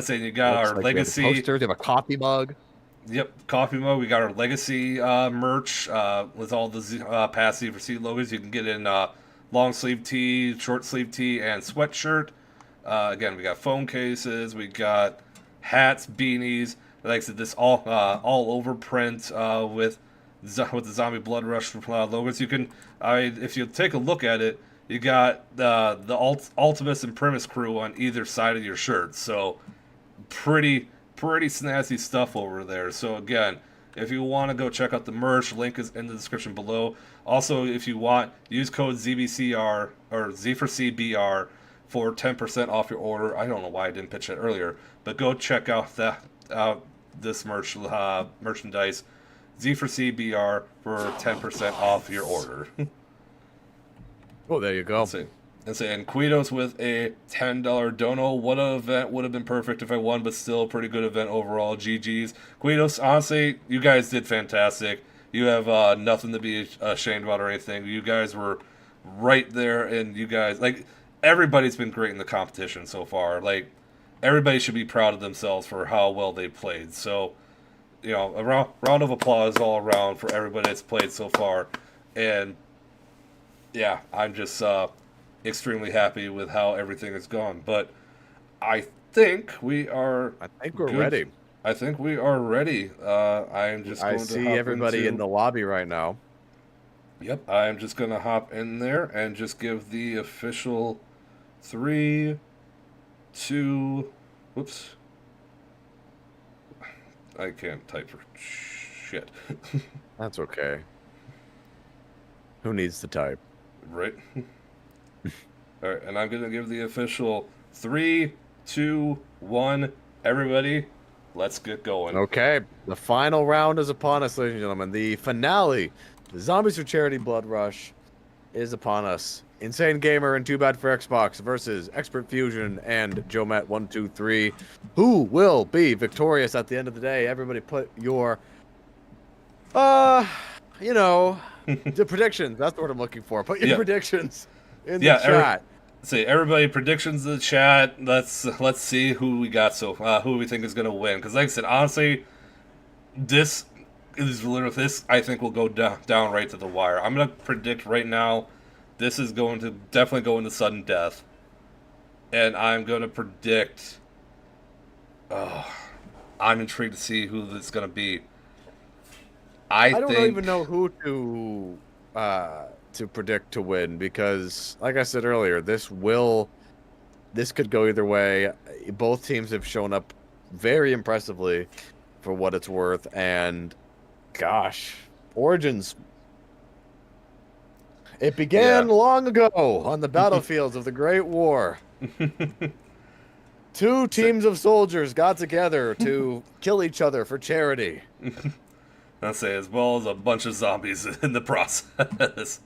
like legacy we have posters. We have a coffee mug. Yep, coffee mug. We got our legacy merch with all the past Z4C logos. You can get in long sleeve tee, short sleeve tee, and sweatshirt. Again, we got phone cases. We got hats, beanies. Like I said, this all over print with the Zombie Blood Rush logos. You can, if you take a look at it, you got the Ultimus and Primus crew on either side of your shirt. So pretty snazzy stuff over there. So again, if you want to go check out the merch, link is in the description below. Also, if you want, use code ZBCR or Z4CBR for 10% off your order. I don't know why I didn't pitch it earlier, but go check out this merchandise, Z4CBR, for 10% off your order. Oh, there you go. And Quito's with a $10 dono. What an event would have been perfect if I won, but still a pretty good event overall. GG's. Quito's, honestly, you guys did fantastic. You have nothing to be ashamed about or anything. You guys were right there, and you guys, like, everybody's been great in the competition so far. Like, everybody should be proud of themselves for how well they played. So, you know, a round of applause all around for everybody that's played so far. And, yeah, I'm just extremely happy with how everything has gone. But I think we are. I think we're ready. I think we are ready. I'm just. I see everybody in the lobby right now. Yep, I'm just gonna hop in there and just give the official 3, 2. Whoops. I can't type for shit. That's okay. Who needs to type? Right. All right, and I'm gonna give the official 3, 2, 1. Everybody, let's get going. Okay, the final round is upon us, ladies and gentlemen. The finale, the Zombies4Charity Blood Rush, is upon us. Insane Gamer and Too Bad for Xbox versus Expert Fusion and Jomet123. Who will be victorious at the end of the day? Everybody put your, the predictions. That's what I'm looking for. Put your predictions in the chat. Everybody predictions in the chat. Let's see who we got. So who we think is gonna win? Because like I said, honestly, this I think will go down right to the wire. I'm gonna predict right now. This is going to definitely go into sudden death, and I'm gonna predict. I'm intrigued to see who this is gonna be. I don't even know who to predict to win, because like I said earlier, this could go either way. Both teams have shown up very impressively for what it's worth, and gosh, Origins, it began long ago on the battlefields of the Great War. Two teams of soldiers got together to kill each other for charity. Let's say, as well as a bunch of zombies in the process.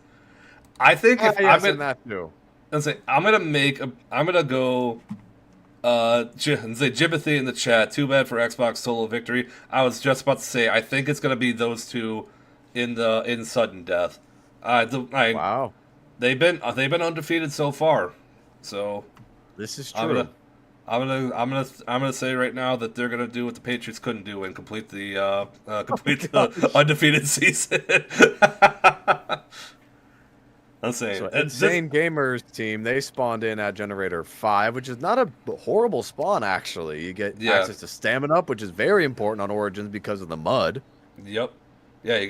I think if yes, I'm that too. let's say I'm gonna go. And say Jibbathy in the chat. Too bad for Xbox solo victory. I was just about to say I think it's gonna be those two in sudden death. Wow. They've been undefeated so far, so this is true. I'm gonna say right now that they're gonna do what the Patriots couldn't do and complete the the undefeated season. Let's say so Insane Gamers team, they spawned in at Generator 5, which is not a horrible spawn actually. You get access to Stamina Up, which is very important on Origins because of the mud. Yep. Yeah, you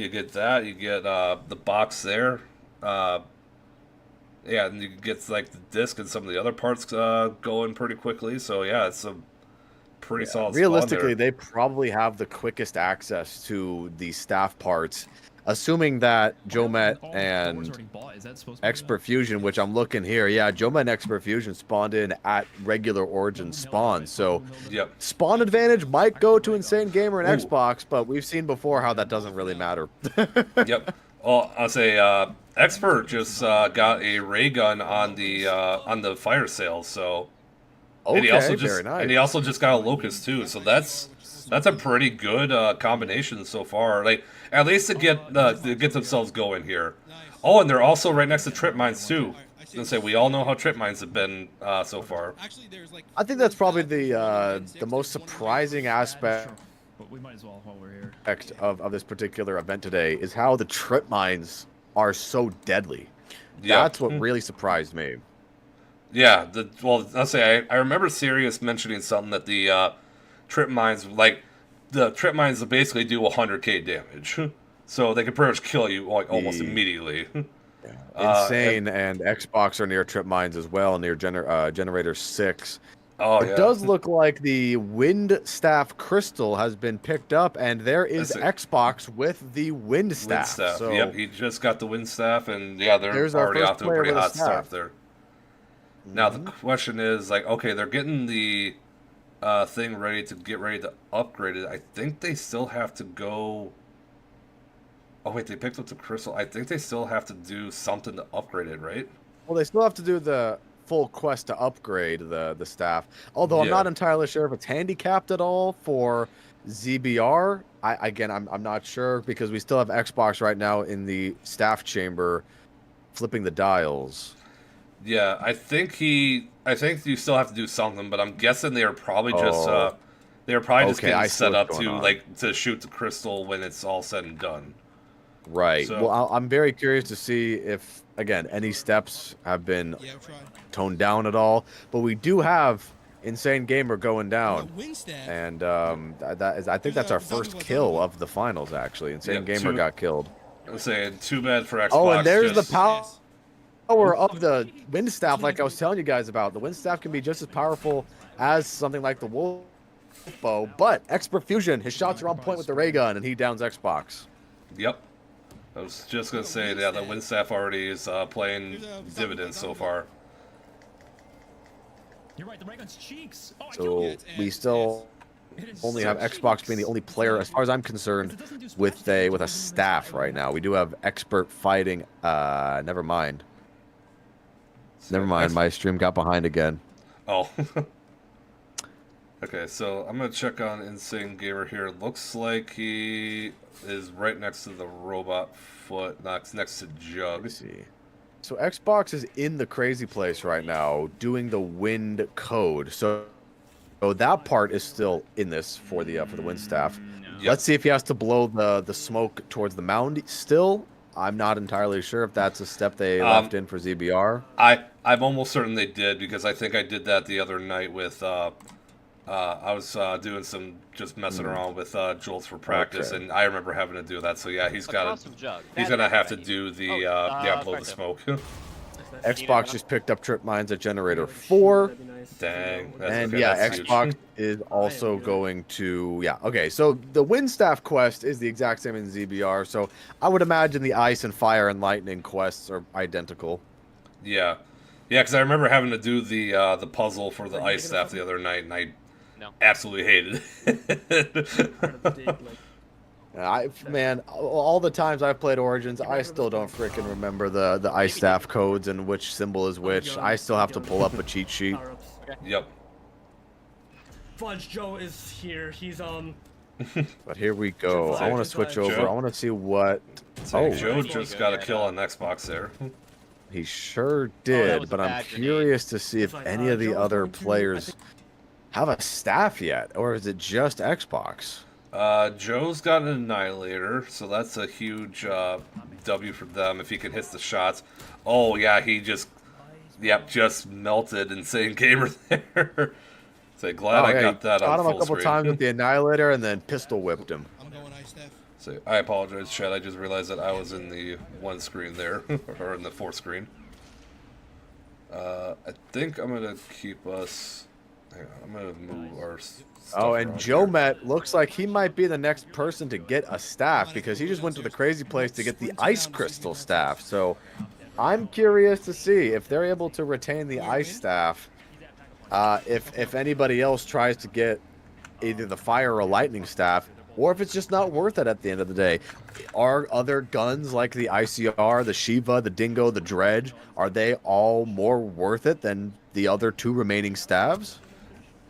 get that. You get the box there. Yeah, and you get like the disc and some of the other parts going pretty quickly. So yeah, it's a pretty solid. Realistically, they probably have the quickest access to the staff parts. Assuming that Jomet and Expert Fusion, which I'm looking here, yeah, Jomet and Expert Fusion spawned in at regular Origin spawn. So spawn advantage might go to Insane Gamer and Xbox, but we've seen before how that doesn't really matter. Yep. Well, I'll say Expert just got a ray gun on the fire sale, so okay, and he also very nice. And he also just got a Locust too, so that's a pretty good combination so far. Like at least to get themselves going here. Oh, and they're also right next to trip mines too. I was gonna say we all know how trip mines have been so far. I think that's probably the most surprising aspect. But we might as well while we're here. Of this particular event today is how the trip mines are so deadly. Yeah. That's what really surprised me. Yeah, well, I'll say I remember Sirius mentioning something that the trip mines basically do 100k damage, so they can pretty much kill you like almost immediately. Insane and Xbox are near trip mines as well, near Generator 6. Oh, it does look like the Wind Staff Crystal has been picked up, and there is Xbox with the Wind Staff. So yep, he just got the Wind Staff, and yeah, they're already off to a pretty hot start there. Now the question is, like, okay, they're getting the thing ready to upgrade it. I think they still have to go. Oh wait, they picked up the crystal. I think they still have to do something to upgrade it, right? Well, they still have to do the full quest to upgrade the staff. Although I'm not entirely sure if it's handicapped at all for ZBR. I'm not sure because we still have Xbox right now in the staff chamber, flipping the dials. Yeah, I think you still have to do something, but I'm guessing they are probably just getting set up to shoot the crystal when it's all said and done. Right. So, well, I'm very curious to see if any steps have been toned down at all. But we do have Insane Gamer going down, and I think that's our first kill of the finals. Actually, Insane Gamer got killed. I was saying, too bad for Xbox. Oh, and there's the power of the Wind Staff, like I was telling you guys about. The Wind Staff can be just as powerful as something like the Wolf Bow, but Expert Fusion, his shots are on point with the ray gun, and he downs Xbox. Yep. I was just going to say, yeah, the Wind Staff already is playing dividends so far. You're right, the ray gun's cheeks. Oh, so we still only have Xbox being the only player, as far as I'm concerned, with a staff right now. We do have Expert fighting. Never mind. My stream got behind again. Oh. Okay, so I'm going to check on Insane Gamer here. Looks like he is right next to the robot foot, next to Jug. Let me see. So Xbox is in the crazy place right now doing the wind code. So that part is still in this for the Wind Staff. Yep. Let's see if he has to blow the smoke towards the mound still. I'm not entirely sure if that's a step they left in for ZBR. I'm almost certain they did, because I think I did that the other night with I was doing some just messing around with jolts for practice, and I remember having to do that. So yeah, he's gonna have to do the blow the smoke. Xbox just picked up trip mines at Generator 4. Dang. And yeah, Xbox is also going to okay. So the Wind Staff quest is the exact same in ZBR. So I would imagine the Ice and Fire and Lightning quests are identical. Yeah, because I remember having to do the puzzle for the Ice Staff the other night, and I absolutely hated it. Man, all the times I've played Origins, I still don't freaking remember the ice staff codes and which symbol is which. I still have to pull up a cheat sheet. Yep. Fudge Joe is here. He's But here we go. I want to switch over. Joe? I want to see what. So Joe just got a kill on Xbox there. He sure did, but I'm curious to see if any of the other players have a staff yet, or is it just Xbox? Joe's got an Annihilator, so that's a huge W for them if he can hit the shots. Oh yeah, he just, just melted Insane Gamer there. So glad I got that on full screen. Got him a couple times with the Annihilator and then pistol whipped him. So I apologize, Chad. I just realized that I was in the one screen there, or in the fourth screen. I think I'm gonna keep us. Hang on, I'm gonna move our. Oh, and Joe Met looks like he might be the next person to get a staff because he just went to the crazy place to get the ice crystal staff. So I'm curious to see if they're able to retain the ice staff. If anybody else tries to get either the fire or lightning staff, or if it's just not worth it at the end of the day. Are other guns like the ICR, the Shiva, the Dingo, the Dredge, are they all more worth it than the other two remaining staves?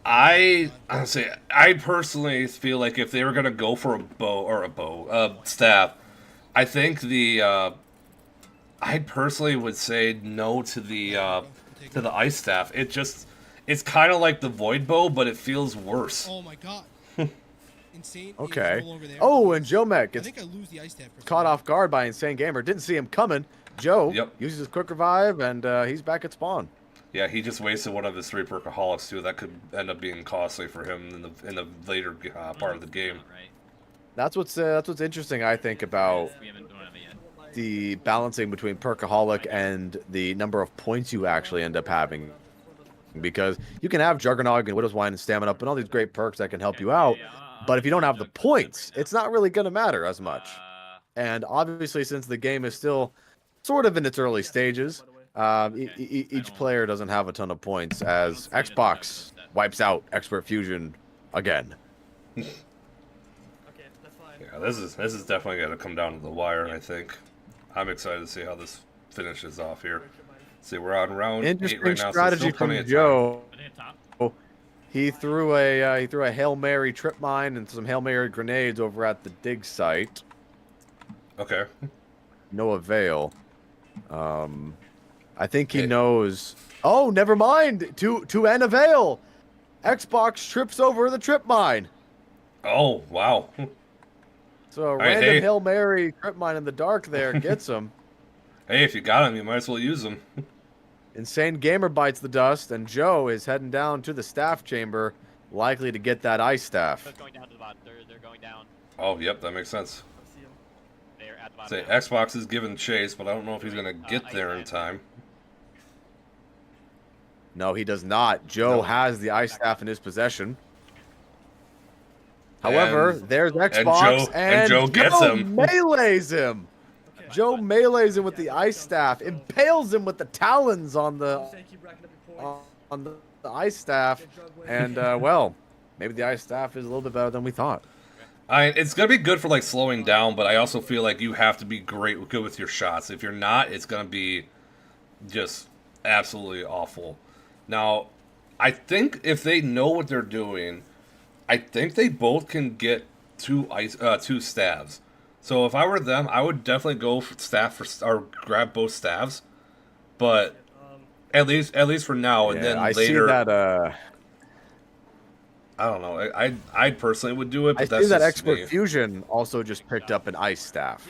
I personally feel like if they were gonna go for a staff, I think I personally would say no to the ice staff. It's kind of like the void bow, but it feels worse. Oh my god. Insane. Okay. Oh, and Joe Met gets caught off guard by Insane Gamer. Didn't see him coming. Joe uses his quick revive, and he's back at spawn. Yeah, he just wasted one of his 3 perkaholics too. That could end up being costly for him in the later part of the game. That's what's interesting, I think, about the balancing between perkaholic and the number of points you actually end up having. Because you can have Juggernog and Widow's Wine and Stamina Up and all these great perks that can help you out, but if you don't have the points, it's not really going to matter as much. And obviously, since the game is still sort of in its early stages, each player doesn't have a ton of points as Xbox wipes out Expert Fusion again. Yeah, this is definitely going to come down to the wire, I think. I'm excited to see how this finishes off here. See, we're on round 8 right now, strategy from Joe. He threw a Hail Mary trip mine and some Hail Mary grenades over at the dig site. Okay. No avail. I think he knows. Oh, never mind. To an avail. Xbox trips over the trip mine. Oh, wow. So a random Hail Mary trip mine in the dark there gets him. Hey, if you got him, you might as well use them. Insane Gamer bites the dust, and Joe is heading down to the staff chamber, likely to get that ice staff. They're going down to the bottom. They're going down. Oh, yep, that makes sense. They're at the bottom. Say, Xbox is giving chase, but I don't know if he's going to get there in time. No, he does not. Joe has the ice staff in his possession. However, there's Xbox, and Joe gets him. Melees him. Joe melees him with the ice staff, impales him with the talons on the ice staff, and well, maybe the ice staff is a little bit better than we thought. It's gonna be good for like slowing down, but I also feel like you have to be good with your shots. If you're not, it's gonna be just absolutely awful. Now, I think if they know what they're doing, I think they both can get two staves. So if I were them, I would definitely go for or grab both staves. But at least for now, and then I later. See that, I don't know. I personally would do it. But I see that Expert Fusion also just picked up an ice staff.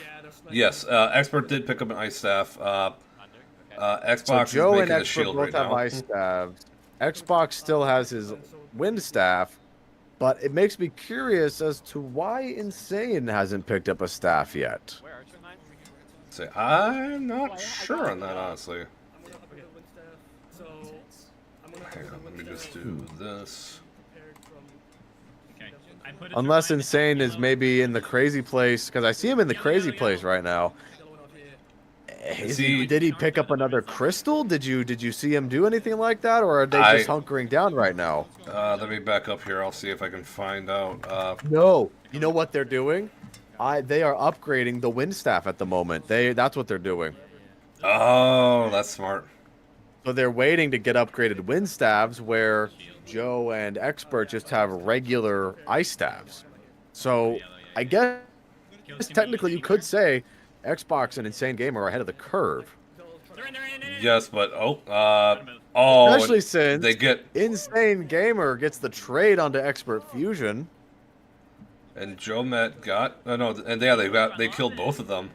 Yes, Expert did pick up an ice staff. Xbox so Joe is and making a Expert shield both right have now. ice staves. Xbox still has his wind staff. But it makes me curious as to why Insane hasn't picked up a staff yet. Say, I'm not sure on that, honestly. Hang on, let me just do this. Unless Insane is maybe in the crazy place, because I see him in the crazy place right now. Did he pick up another crystal? Did you see him do anything like that, or are they just hunkering down right now? Let me back up here. I'll see if I can find out. No, you know what they're doing? they are upgrading the wind staff at the moment. That's what they're doing. Oh, that's smart. So they're waiting to get upgraded wind staves, where Joe and Expert just have regular ice staves. So I guess technically you could say Xbox and Insane Gamer are ahead of the curve. Yes, but Especially since they get Insane Gamer gets the trade onto Expert Fusion. And Joe Met got they killed both of them.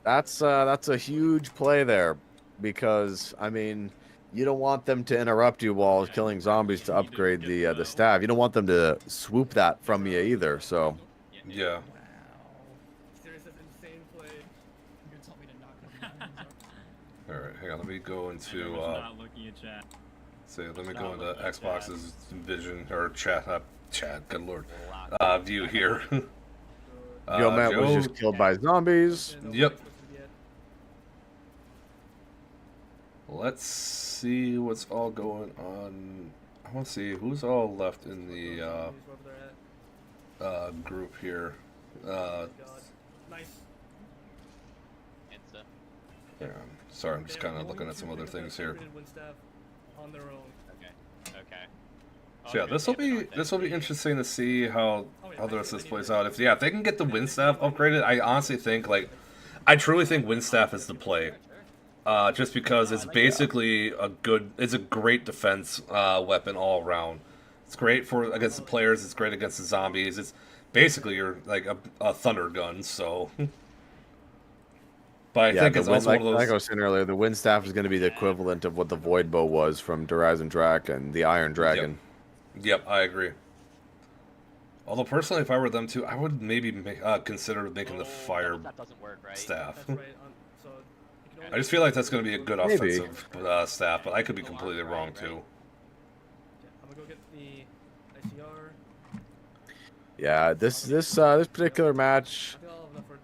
That's a huge play there, because I mean, you don't want them to interrupt you while killing zombies to upgrade the staff. You don't want them to swoop that from you either. So yeah. All right, hang on. Let me go into. Let me go into Xbox's vision or chat. Good lord. View here. Joe Matt was just killed by zombies. Yep. Let's see what's all going on. I want to see who's all left in the group here. Yeah, sorry, I'm just kind of looking at some other things here. So yeah, this will be interesting to see how the rest of this plays out. If they can get the wind staff upgraded, I honestly think I truly think wind staff is the play. Just because it's basically it's a great defense weapon all around. It's great against the players. It's great against the zombies. It's basically like a thunder gun. So, but I think it's also one of those. Like I was saying earlier, the wind staff is going to be the equivalent of what the void bow was from Horizon Drac and the Iron Dragon. Yep, I agree. Although personally, if I were them too, I would maybe consider making the fire staff. I just feel like that's going to be a good offensive staff, but I could be completely wrong too. I'm gonna go get the ICR. Yeah, this particular match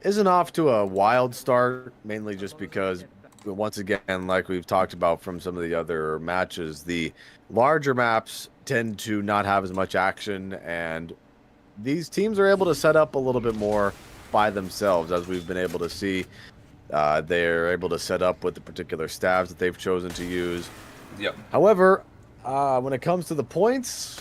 isn't off to a wild start, mainly just because, once again, like we've talked about from some of the other matches, the larger maps tend to not have as much action, and these teams are able to set up a little bit more by themselves, as we've been able to see. They're able to set up with the particular staves that they've chosen to use. Yep. However, when it comes to the points,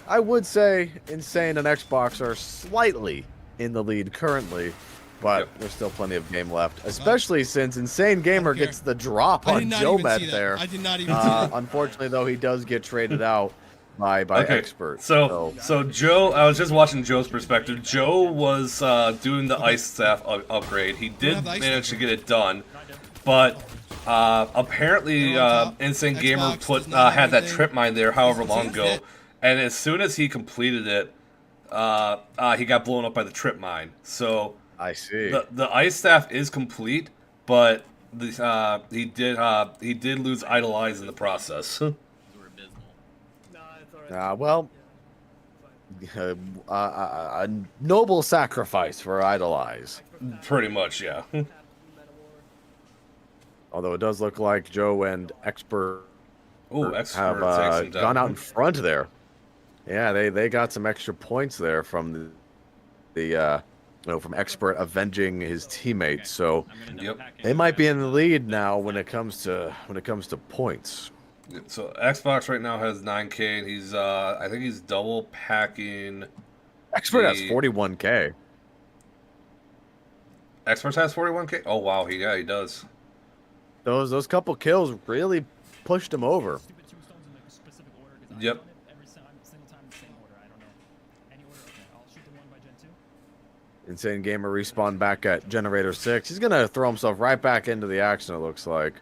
I would say Insane and Xbox are slightly in the lead currently, but there's still plenty of game left, especially since Insane Gamer gets the drop on Joe Met there. I did not even see that. Unfortunately, though, he does get traded out by Expert. So Joe, I was just watching Joe's perspective. Joe was doing the ice staff upgrade. He did manage to get it done, but apparently Insane Gamer had that trip mine there however long ago, and as soon as he completed it, he got blown up by the trip mine. So I see. The ice staff is complete, but he did lose Idolize in the process. Well, a noble sacrifice for Idolize. Pretty much, yeah. Although it does look like Joe and Expert have takes gone out in front there. Yeah, they got some extra points there from from Expert avenging his teammate. So they might be in the lead now when it comes to points. So Xbox right now has 9K, and he's I think he's double packing. Expert has 41K. Expert has 41K. Oh wow, he does. Those couple kills really pushed him over. Yep. Insane Gamer respawn back at Generator 6. He's gonna throw himself right back into the action, it looks like.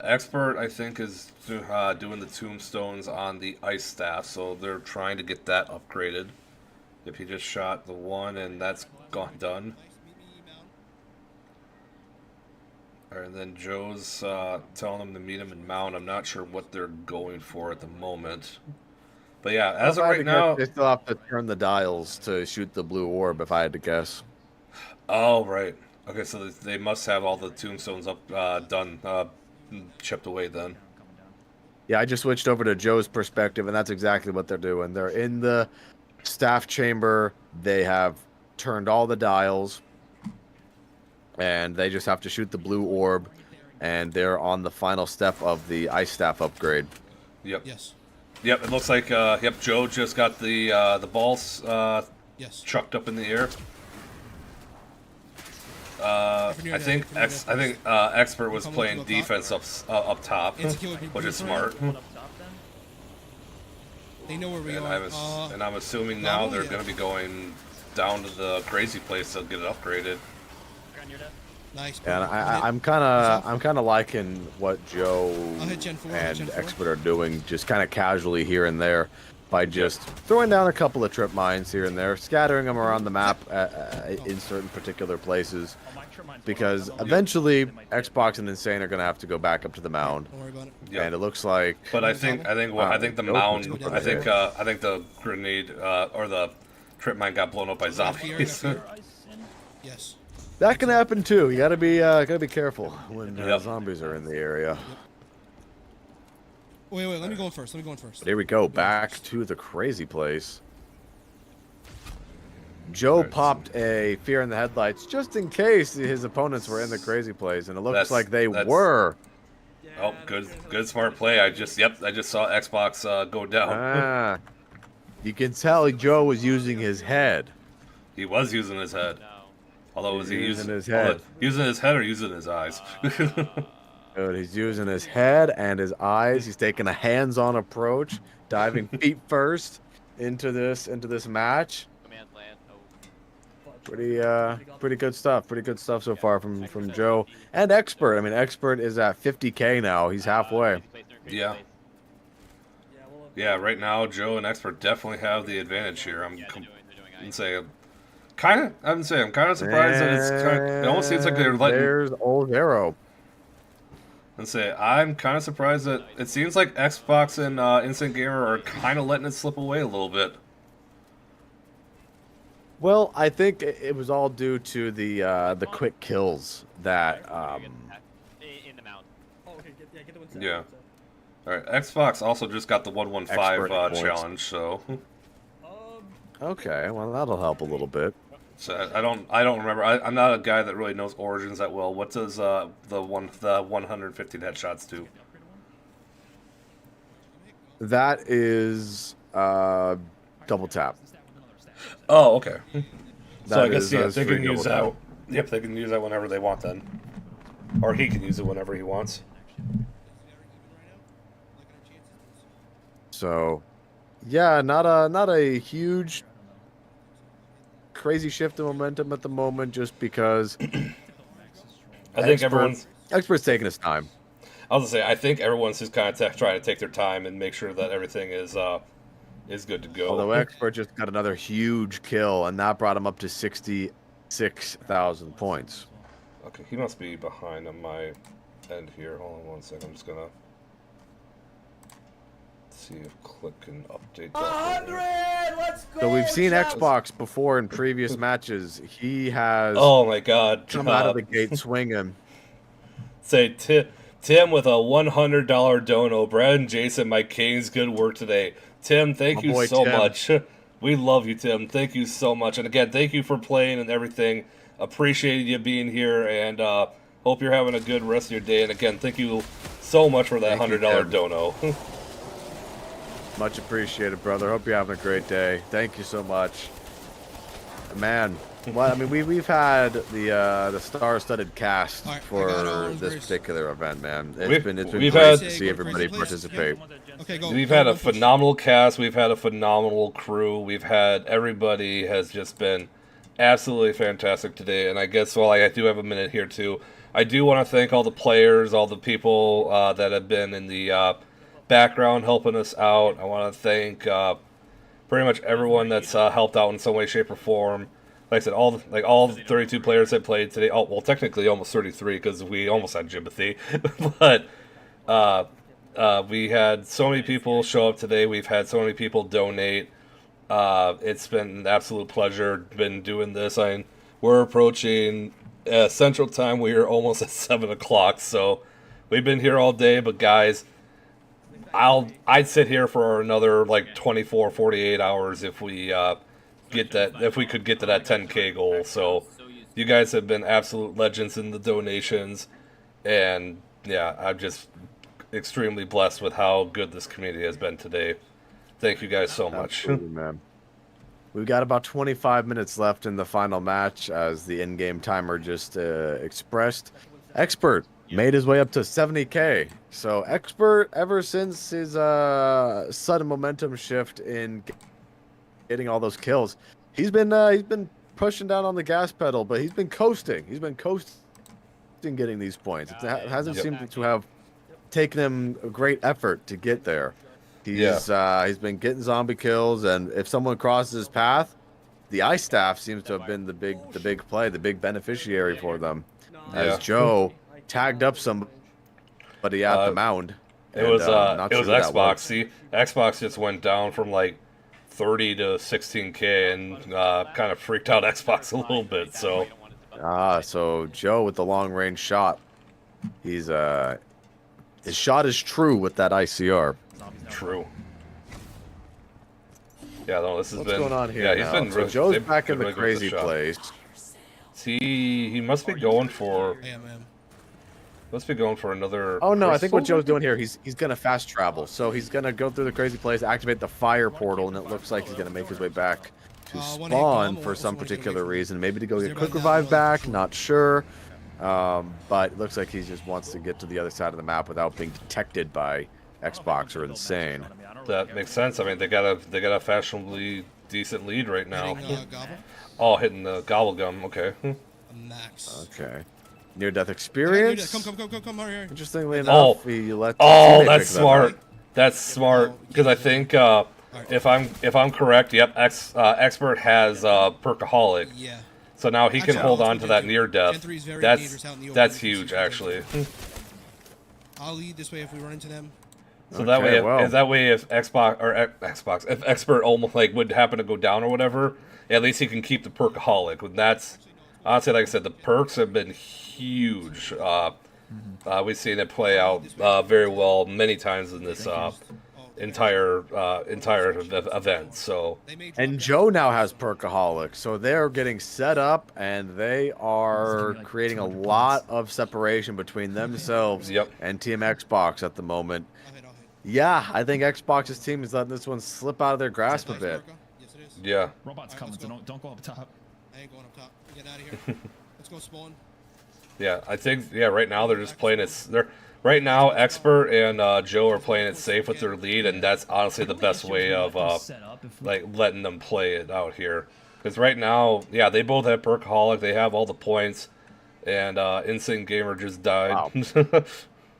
Expert, I think, is doing the tombstones on the ice staff, so they're trying to get that upgraded. If he just shot the one and that's done. And then Joe's telling them to meet him in Mount. I'm not sure what they're going for at the moment. But yeah, as of right now... They still have to turn the dials to shoot the blue orb, if I had to guess. Oh, right. Okay, so they must have all the tombstones up, done, chipped away then. Yeah, I just switched over to Joe's perspective, and that's exactly what they're doing. They're in the staff chamber. They have turned all the dials, and they just have to shoot the blue orb, and they're on the final step of the ice staff upgrade. Yep. Yes. Yep. It looks like yep. Joe just got the balls chucked up in the air. I think Expert was playing defense up top, which is smart. They know where we and are. And I'm assuming now they're going to be going down to the crazy place to get it upgraded. Nice. And I'm kind of liking what Joe and Expert are doing, just kind of casually here and there, by just throwing down a couple of trip mines here and there, scattering them around the map in certain particular places, because eventually Xbox and Insane are going to have to go back up to the mound. Don't worry about it. Yep. And it looks like. But I think the mound. I think the grenade or the trip mine got blown up by zombies. Yes. That can happen too. You gotta be careful when zombies are in the area. Wait, let me go in first. Here we go, back to the crazy place. Joe popped a fear in the headlights just in case his opponents were in the crazy place, and it looks like they were. Oh, good smart play. I just saw Xbox go down. You can tell Joe was using his head. He was using his head. Although, was he using his head? Using his head or using his eyes? Dude, he's using his head and his eyes. He's taking a hands-on approach, diving feet first into this match. Pretty good stuff. Pretty good stuff so far from Joe and Expert. I mean, Expert is at 50K now. He's halfway. Yeah. Yeah. Right now, Joe and Expert definitely have the advantage here. I'm kind of surprised that it almost seems like they're letting. There's old Arrow. I'm kind of surprised that it seems like Xbox and Instant Gamer are kind of letting it slip away a little bit. Well, I think it was all due to the quick kills that. In the mountain. Oh, okay. Get the 1 Yeah. All right. Xbox also just got the 115 challenge, so. Okay, well that'll help a little bit. So I don't remember. I'm not a guy that really knows Origins that well. What does the 115 headshots do? That is double tap. Oh, okay. So I That guess they can use that. tap. Yep, they can use that whenever they want then, or he can use it whenever he wants. So, yeah, not a huge crazy shift in momentum at the moment, just because I think Expert's taking his time. I was gonna say, I think everyone's just kind of trying to take their time and make sure that everything is good to go. Although Expert just got another huge kill, and that brought him up to 66,000 points. Okay, he must be behind on my end here. Hold on 1 second. I'm just gonna see if Click can update that. 100! Let's go! So we've seen Xbox before in previous matches. He has. Oh my God! Come out of the gate swinging. Say Tim with a $100 dono. Brad and Jason, my kings, good work today. Tim, thank you so much. We love you, Tim. Thank you so much. And again, thank you for playing and everything. Appreciate you being here, and hope you're having a good rest of your day. And again, thank you so much for that $100 dono. Much appreciated, brother. Hope you're having a great day. Thank you so much. Man, well, I mean, we've had the star-studded cast for this particular event, man. It's been great to see everybody participate. Okay, go. We've had a phenomenal cast. We've had a phenomenal crew. We've had everybody has just been absolutely fantastic today. And I guess while I do have a minute here too, I do want to thank all the players, all the people that have been in the background helping us out. I want to thank pretty much everyone that's helped out in some way, shape, or form. Like I said, all 32 players that played today. Oh, well, technically almost 33 because we almost had Jimothy. But we had so many people show up today. We've had so many people donate. It's been an absolute pleasure been doing this. We're approaching Central Time. We are almost at 7 o'clock. So we've been here all day. But guys, I'd sit here for another like 24, 48 hours if we could get to that 10K goal. So you guys have been absolute legends in the donations, and yeah, I'm just extremely blessed with how good this community has been today. Thank you guys so much. Absolutely, man. We've got about 25 minutes left in the final match, as the in-game timer just expressed. Expert made his way up to 70K. So Expert, ever since his sudden momentum shift in getting all those kills, he's been pushing down on the gas pedal, but he's been coasting. He's been coasting getting these points. It hasn't seemed to have taken him a great effort to get there. He's been getting zombie kills, and if someone crosses his path, the ice staff seems to have been the big play, the big beneficiary for them. As Joe tagged up somebody at the mound. It was Xbox. See, Xbox just went down from like 30 to 16K and kind of freaked out Xbox a little bit. So so Joe with the long range shot, his shot is true with that ICR. True. Yeah, no, this has What's been. going on here? Yeah, now? he's been. So Joe's back in the crazy place. He must be going for. Must be going for another. Oh no, I think what crystal? Joe's doing here, he's gonna fast travel. So he's gonna go through the crazy place, activate the fire portal, and it looks like he's gonna make his way back to spawn for some particular reason. Maybe to go get quick revive back, not sure. But it looks like he just wants to get to the other side of the map without being detected by Xbox or Insane. That makes sense. I mean, they got a fashionably decent lead right now. Oh, hitting the gobble gum. Okay. Max. Okay. Near-death experience. Come here. Interestingly enough, he let. That's smart. That's smart because I think if I'm correct, yep, Expert has Perkaholic. Yeah. So now he can hold on to that near death. That's huge, actually. I'll lead this way if we run into them. So that way, if Xbox, if Expert almost like would happen to go down or whatever, at least he can keep the Perkaholic. And that's honestly, like I said, the perks have been huge. We've seen it play out very well many times in this entire event. So, and Joe now has Perkaholic, so they're getting set up, and they are creating a lot of separation between themselves and Team Xbox at the moment. Yeah, I think Xbox's team is letting this one slip out of their grasp a bit. Yeah. Robots coming, so don't go up top. I ain't going up top. Get out of here. Let's go spawn. Yeah, I think right now they're just playing it. Right now, Expert and Joe are playing it safe with their lead, and that's honestly the best way of like letting them play it out here. Because right now, yeah, they both have Perkaholic, they have all the points, and Insane Gamer just died. Wow.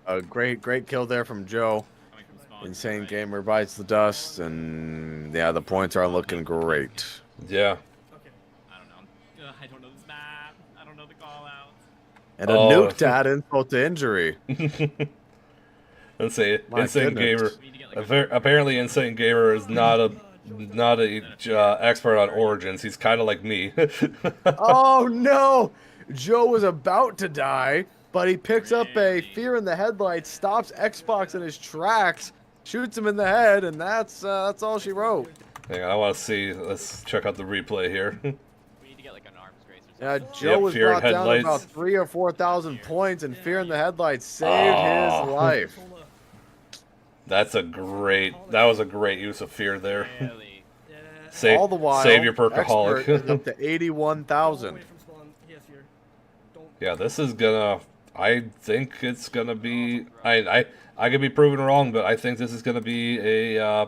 A great kill there from Joe. Insane Gamer bites the dust, and yeah, the points are looking great. Yeah. I don't know this map. I don't know the call out. And a nuke to add insult to injury. Let's say Insane Gamer. Apparently, Insane Gamer is not a expert on Origins. He's kind of like me. Oh no! Joe was about to die, but he picks up a Fear in the Headlights, stops Xbox in his tracks, shoots him in the head, and that's all she wrote. Hang on, I want to see. Let's check out the replay here. Yeah, Joe was brought down to about 3,000 or 4,000 points, and Fear in the Headlights saved his life. That was a great use of fear there. Save, all the while, save your Perkaholic. Expert is up to 81,000. Yeah, this is gonna. I think it's gonna be. I could be proven wrong, but I think this is gonna be a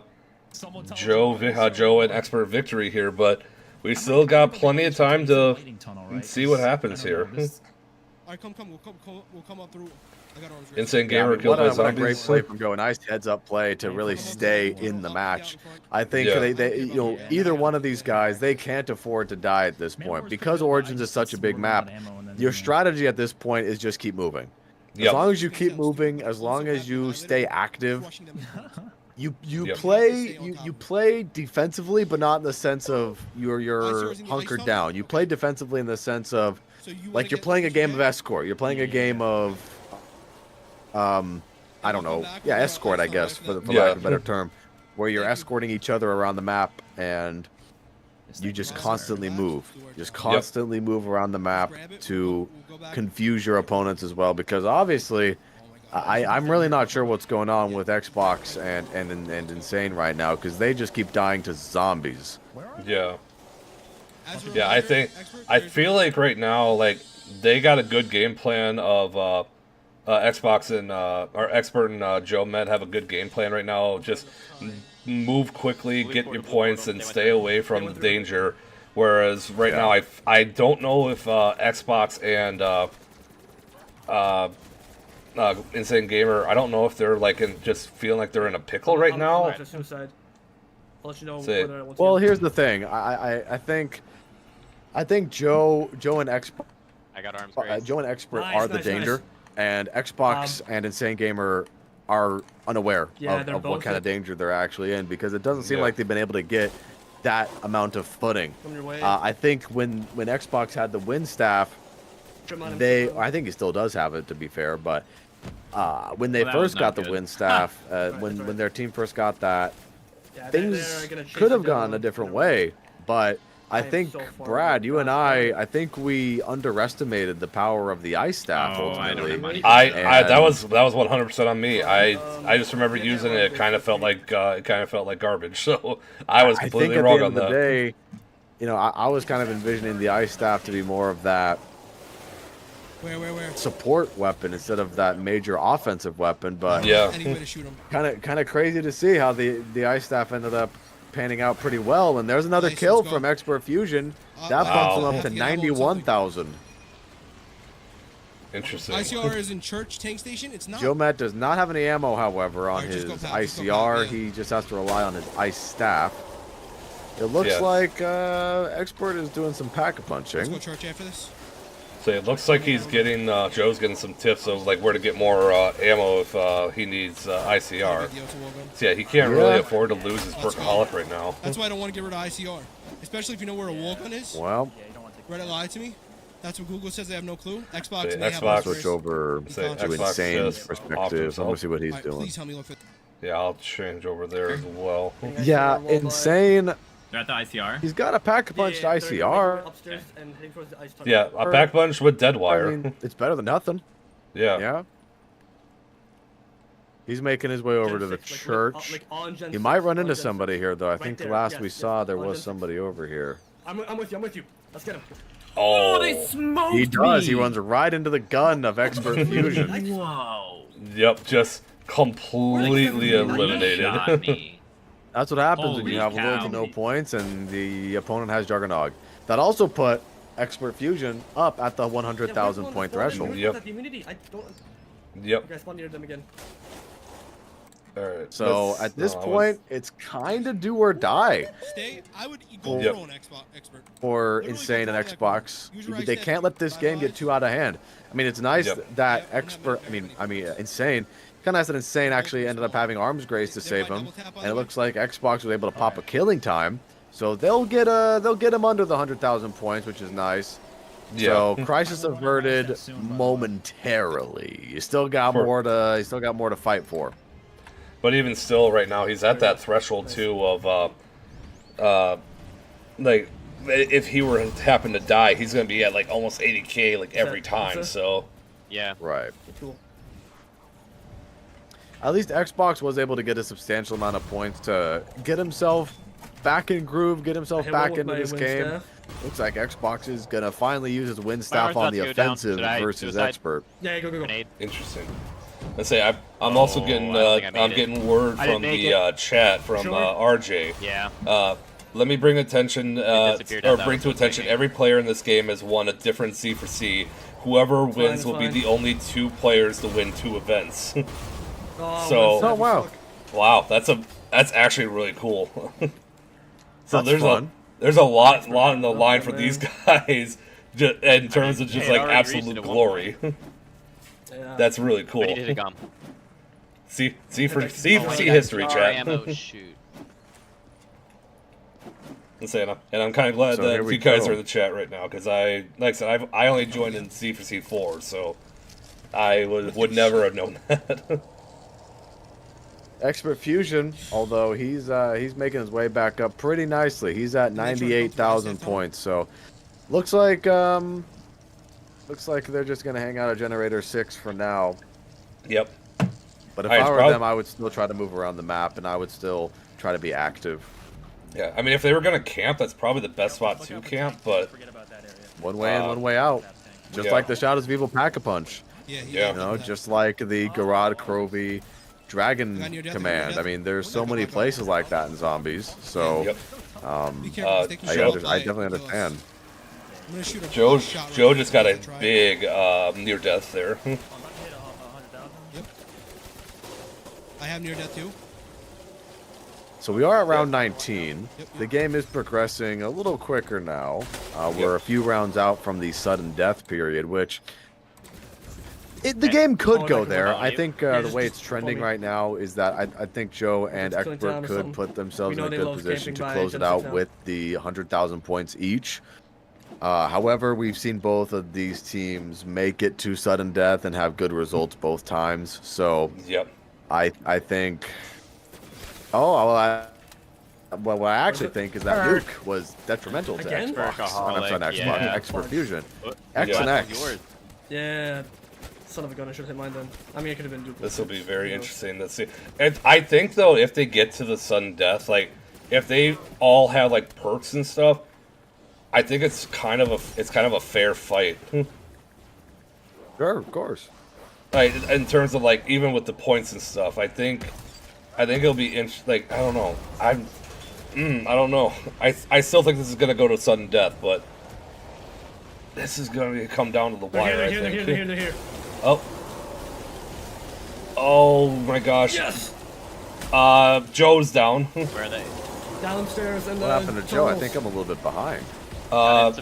Joe and Expert victory here. But we still got plenty of time to see what happens here. Alright, come. We'll come up through. Insane Gamer killed by zombies. What a great play from Joe. Nice heads-up play to really stay in the match. I think they either one of these guys, they can't afford to die at this point because Origins is such a big map. Your strategy at this point is just keep moving. As long as you keep moving, as long as you stay active, you play defensively, but not in the sense of you're hunkered down. You play defensively in the sense of like you're playing a game of escort. You're playing a game of I don't know, yeah, escort, I guess, for lack of a better term, where you're escorting each other around the map and you just constantly move. Just constantly move around the map to confuse your opponents as well, because obviously I'm really not sure what's going on with Xbox and Insane right now, because they just keep dying to zombies. Yeah. Yeah, I feel like right now, like, they got a good game plan of Xbox and our expert and Joe Med have a good game plan right now. Just move quickly, get your points, and stay away from the danger. Whereas right now, I don't know if Xbox and Insane Gamer, I don't know if they're like just feeling like they're in a pickle right now. Suicide. I'll let you know whether well, here's the thing. I think Joe and Xbox. I got arms. Joe and Expert are the danger, and Xbox and Insane Gamer are unaware of what kind of danger they're actually in, because it doesn't seem like they've been able to get that amount of footing. I think when Xbox had the Wind Staff, I think he still does have it, to be fair, but when they first got the Wind Staff, when their team first got that, things could have gone a different way, but I think, Brad, you and I think we underestimated the power of the ice staff ultimately. That was 100% on me. I just remember using it. It kind of felt like garbage. So I was completely wrong on that. At the end of the day, you know, I was kind of envisioning the ice staff to be more of that support weapon instead of that major offensive weapon. But yeah, kind of crazy to see how the ice staff ended up panning out pretty well. And there's another kill from Expert Fusion. That bumps him up to 91,000. Interesting. ICR is in Church Tank Station. It's not. Joe Matt does not have any ammo, however, on his ICR. He just has to rely on his ice staff. It looks like Expert is doing some pack-a-punching. Let's go Church after this. So it looks like he's getting Joe's getting some tips of like where to get more ammo if he needs ICR. So yeah, he can't really afford to lose his workaholic right now. That's why I don't want to get rid of ICR, especially if you know where a wall gun is. Well, Reddit lied to me. That's what Google says. They have no clue. Xbox. Xbox switch over to Insane's perspective. Let me see what he's doing. Please help me look for. Yeah, I'll change over there as well. Yeah, Insane. They're at the ICR. He's got a pack-a-punched ICR. Upstairs and heading towards the ice tunnel. Yeah, a pack-a-punch with dead wire. I mean, it's better than nothing. Yeah. Yeah. He's making his way over to the church. He might run into somebody here, though. I think the last we saw, there was somebody over here. I'm with you. I'm with you. Let's get him. Oh, they smoked He does. me. He runs right into the gun of Expert Fusion. Whoa. Yep, just completely eliminated. That's what happens when you have little to no points and the opponent has Juggernog. That also put Expert Fusion up at the 100,000 point threshold. Yep. You guys spawn near them again. Alright. So at this point, it's kind of do or die. I would go pro on Expert. For Insane and Xbox, they can't let this game get too out of hand. I mean, it's nice that Expert. I mean, Insane. Kind of nice that Insane actually ended up having arms grace to save him, and it looks like Xbox was able to pop a killing time, so they'll get him under the 100,000 points, which is nice. So crisis averted momentarily. You still got more to fight for. But even still, right now he's at that threshold too of like if he were to happen to die, he's gonna be at like almost 80k like every time. So yeah, right. At least Xbox was able to get a substantial amount of points to get himself back in groove, get himself back into this game. Looks like Xbox is gonna finally use his wind staff on the offensive versus Expert. Yeah, go. Interesting. Let's say I'm also getting I'm getting word from the chat from RJ. Yeah. Let me bring attention bring to attention every player in this game has won a different C4C. Whoever wins will be the only 2 players to win 2 events. Oh wow. Wow, that's actually really cool. So that's there's a lot on the line for these guys in terms of just like absolute glory. That's really cool. See history, chat. And I'm kind of glad that you guys are in the chat right now, because like I said, I only joined in C4C4, so I would never have known that. Expert Fusion, although he's making his way back up pretty nicely. He's at 98,000 points. So looks like they're just gonna hang out at Generator 6 for now. Yep. But if I were them, I would still try to move around the map, and I would still try to be active. Yeah, I mean, if they were gonna camp, that's probably the best spot to camp. But one way in, one way out. Just like the Shadows of Evil Pack-a-Punch. Yeah. You know, just like the Garad Krovi Dragon Command. I mean, there's so many places like that in Zombies. So, I definitely understand. Joe just got a big near death there. I have near death too. So we are at round 19. The game is progressing a little quicker now. We're a few rounds out from the sudden death period, which the game could go there. I think the way it's trending right now is that I think Joe and Expert could put themselves in a good position to close it out with the 100,000 points each. However, we've seen both of these teams make it to sudden death and have good results both times. So I think... what I actually think is that Nuke was detrimental to Xbox. Expert Fusion. X and X. Yeah. Son of a gun, I should have hit mine then. I mean, I could have been duplicate. This will be very interesting to see. And I think, though, if they get to the sudden death, like, if they all have, like, perks and stuff, I think it's kind of a fair fight. Sure, of course. Like, in terms of, like, even with the points and stuff, I think it'll be like, I don't know. I don't know. I still think this is gonna go to sudden death, but this is gonna come down to the wire. They're here. Oh my gosh. Yes. Joe's down. Where are they? Downstairs and what happened to Joe? I think I'm a little bit behind. On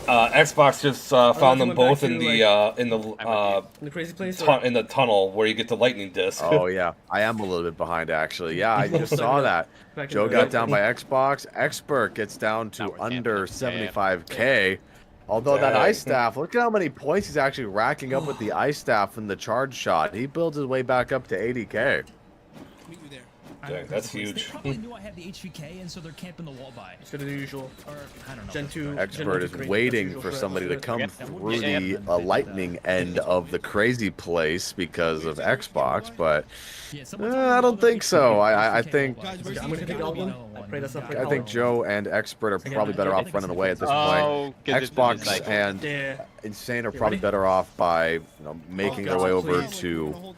Xbox just found them both in the crazy place, in the tunnel where you get the lightning disc. Oh yeah, I am a little bit behind actually. Yeah, I just saw that. Joe got down by Xbox. Expert gets down to under 75k. Although that ice staff, look at how many points he's actually racking up with the ice staff and the charge shot. He builds his way back up to 80k. Meet you there. Dang, that's huge. They probably knew I had the HVK, and so they're camping the wall by. It's gonna do the usual. Or, I don't know. Gen 2. Expert is waiting for somebody to come through the lightning end of the crazy place because of Xbox, but I don't think so. I think Joe and Expert are probably better off running away at this point. Xbox and Insane are probably better off by making their way over to,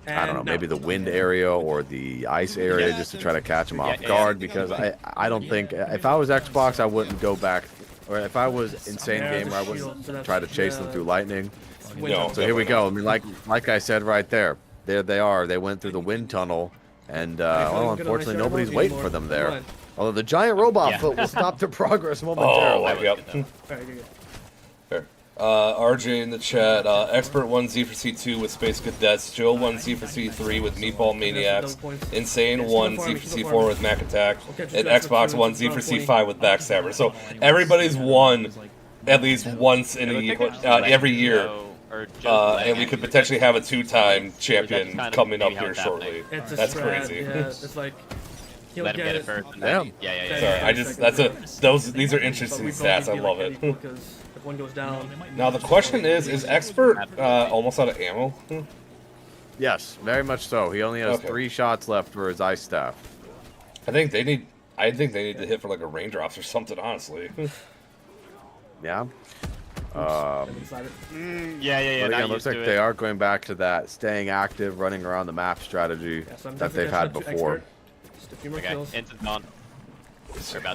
I don't know, maybe the wind area or the ice area just to try to catch them off guard, because I don't think, if I was Xbox, I wouldn't go back, or if I was Insane Gamer, I wouldn't try to chase them through lightning. So here we go. I mean, like I said right there, there they are. They went through the wind tunnel, and well, unfortunately, nobody's waiting for them there. Although the giant robot foot will stop their progress momentarily. RJ in the chat, Expert 1 Z for C2 with Space Cadets, Joe 1 Z for C3 with Meatball Maniacs, Insane 1 Z for C4 with Mac Attack, and Xbox 1 Z for C5 with Backstabber. So everybody's won at least once in a year, every year. And we could potentially have a two-time champion coming up here shortly. That's crazy. Yeah, it's like let him get it first. Sorry, these are interesting stats. I love it. If one goes down. Now the question is Expert almost out of ammo? Yes, very much so. He only has 3 shots left for his ice staff. I think they need to hit for like a raindrops or something, honestly. Yeah. Yeah. But again, looks like they are going back to that staying active, running around the map strategy that they've had before. Okay, into gone. This will be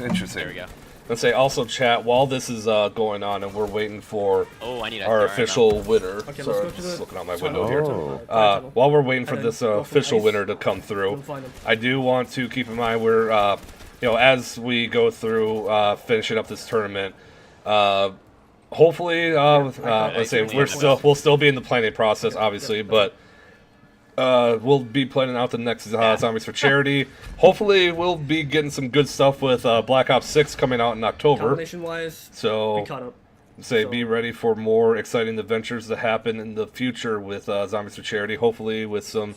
interesting. There we go. Let's say also, chat, while this is going on and we're waiting for our official winner. Sorry, I'm just looking out my window here. While we're waiting for this official winner to come through, I do want to keep in mind we're, as we go through finishing up this tournament, hopefully, let's say we'll still be in the planning process, obviously, but we'll be planning out the next Zombies for Charity. Hopefully, we'll be getting some good stuff with Black Ops 6 coming out in October. So, be ready for more exciting adventures to happen in the future with Zombies for Charity. Hopefully, with some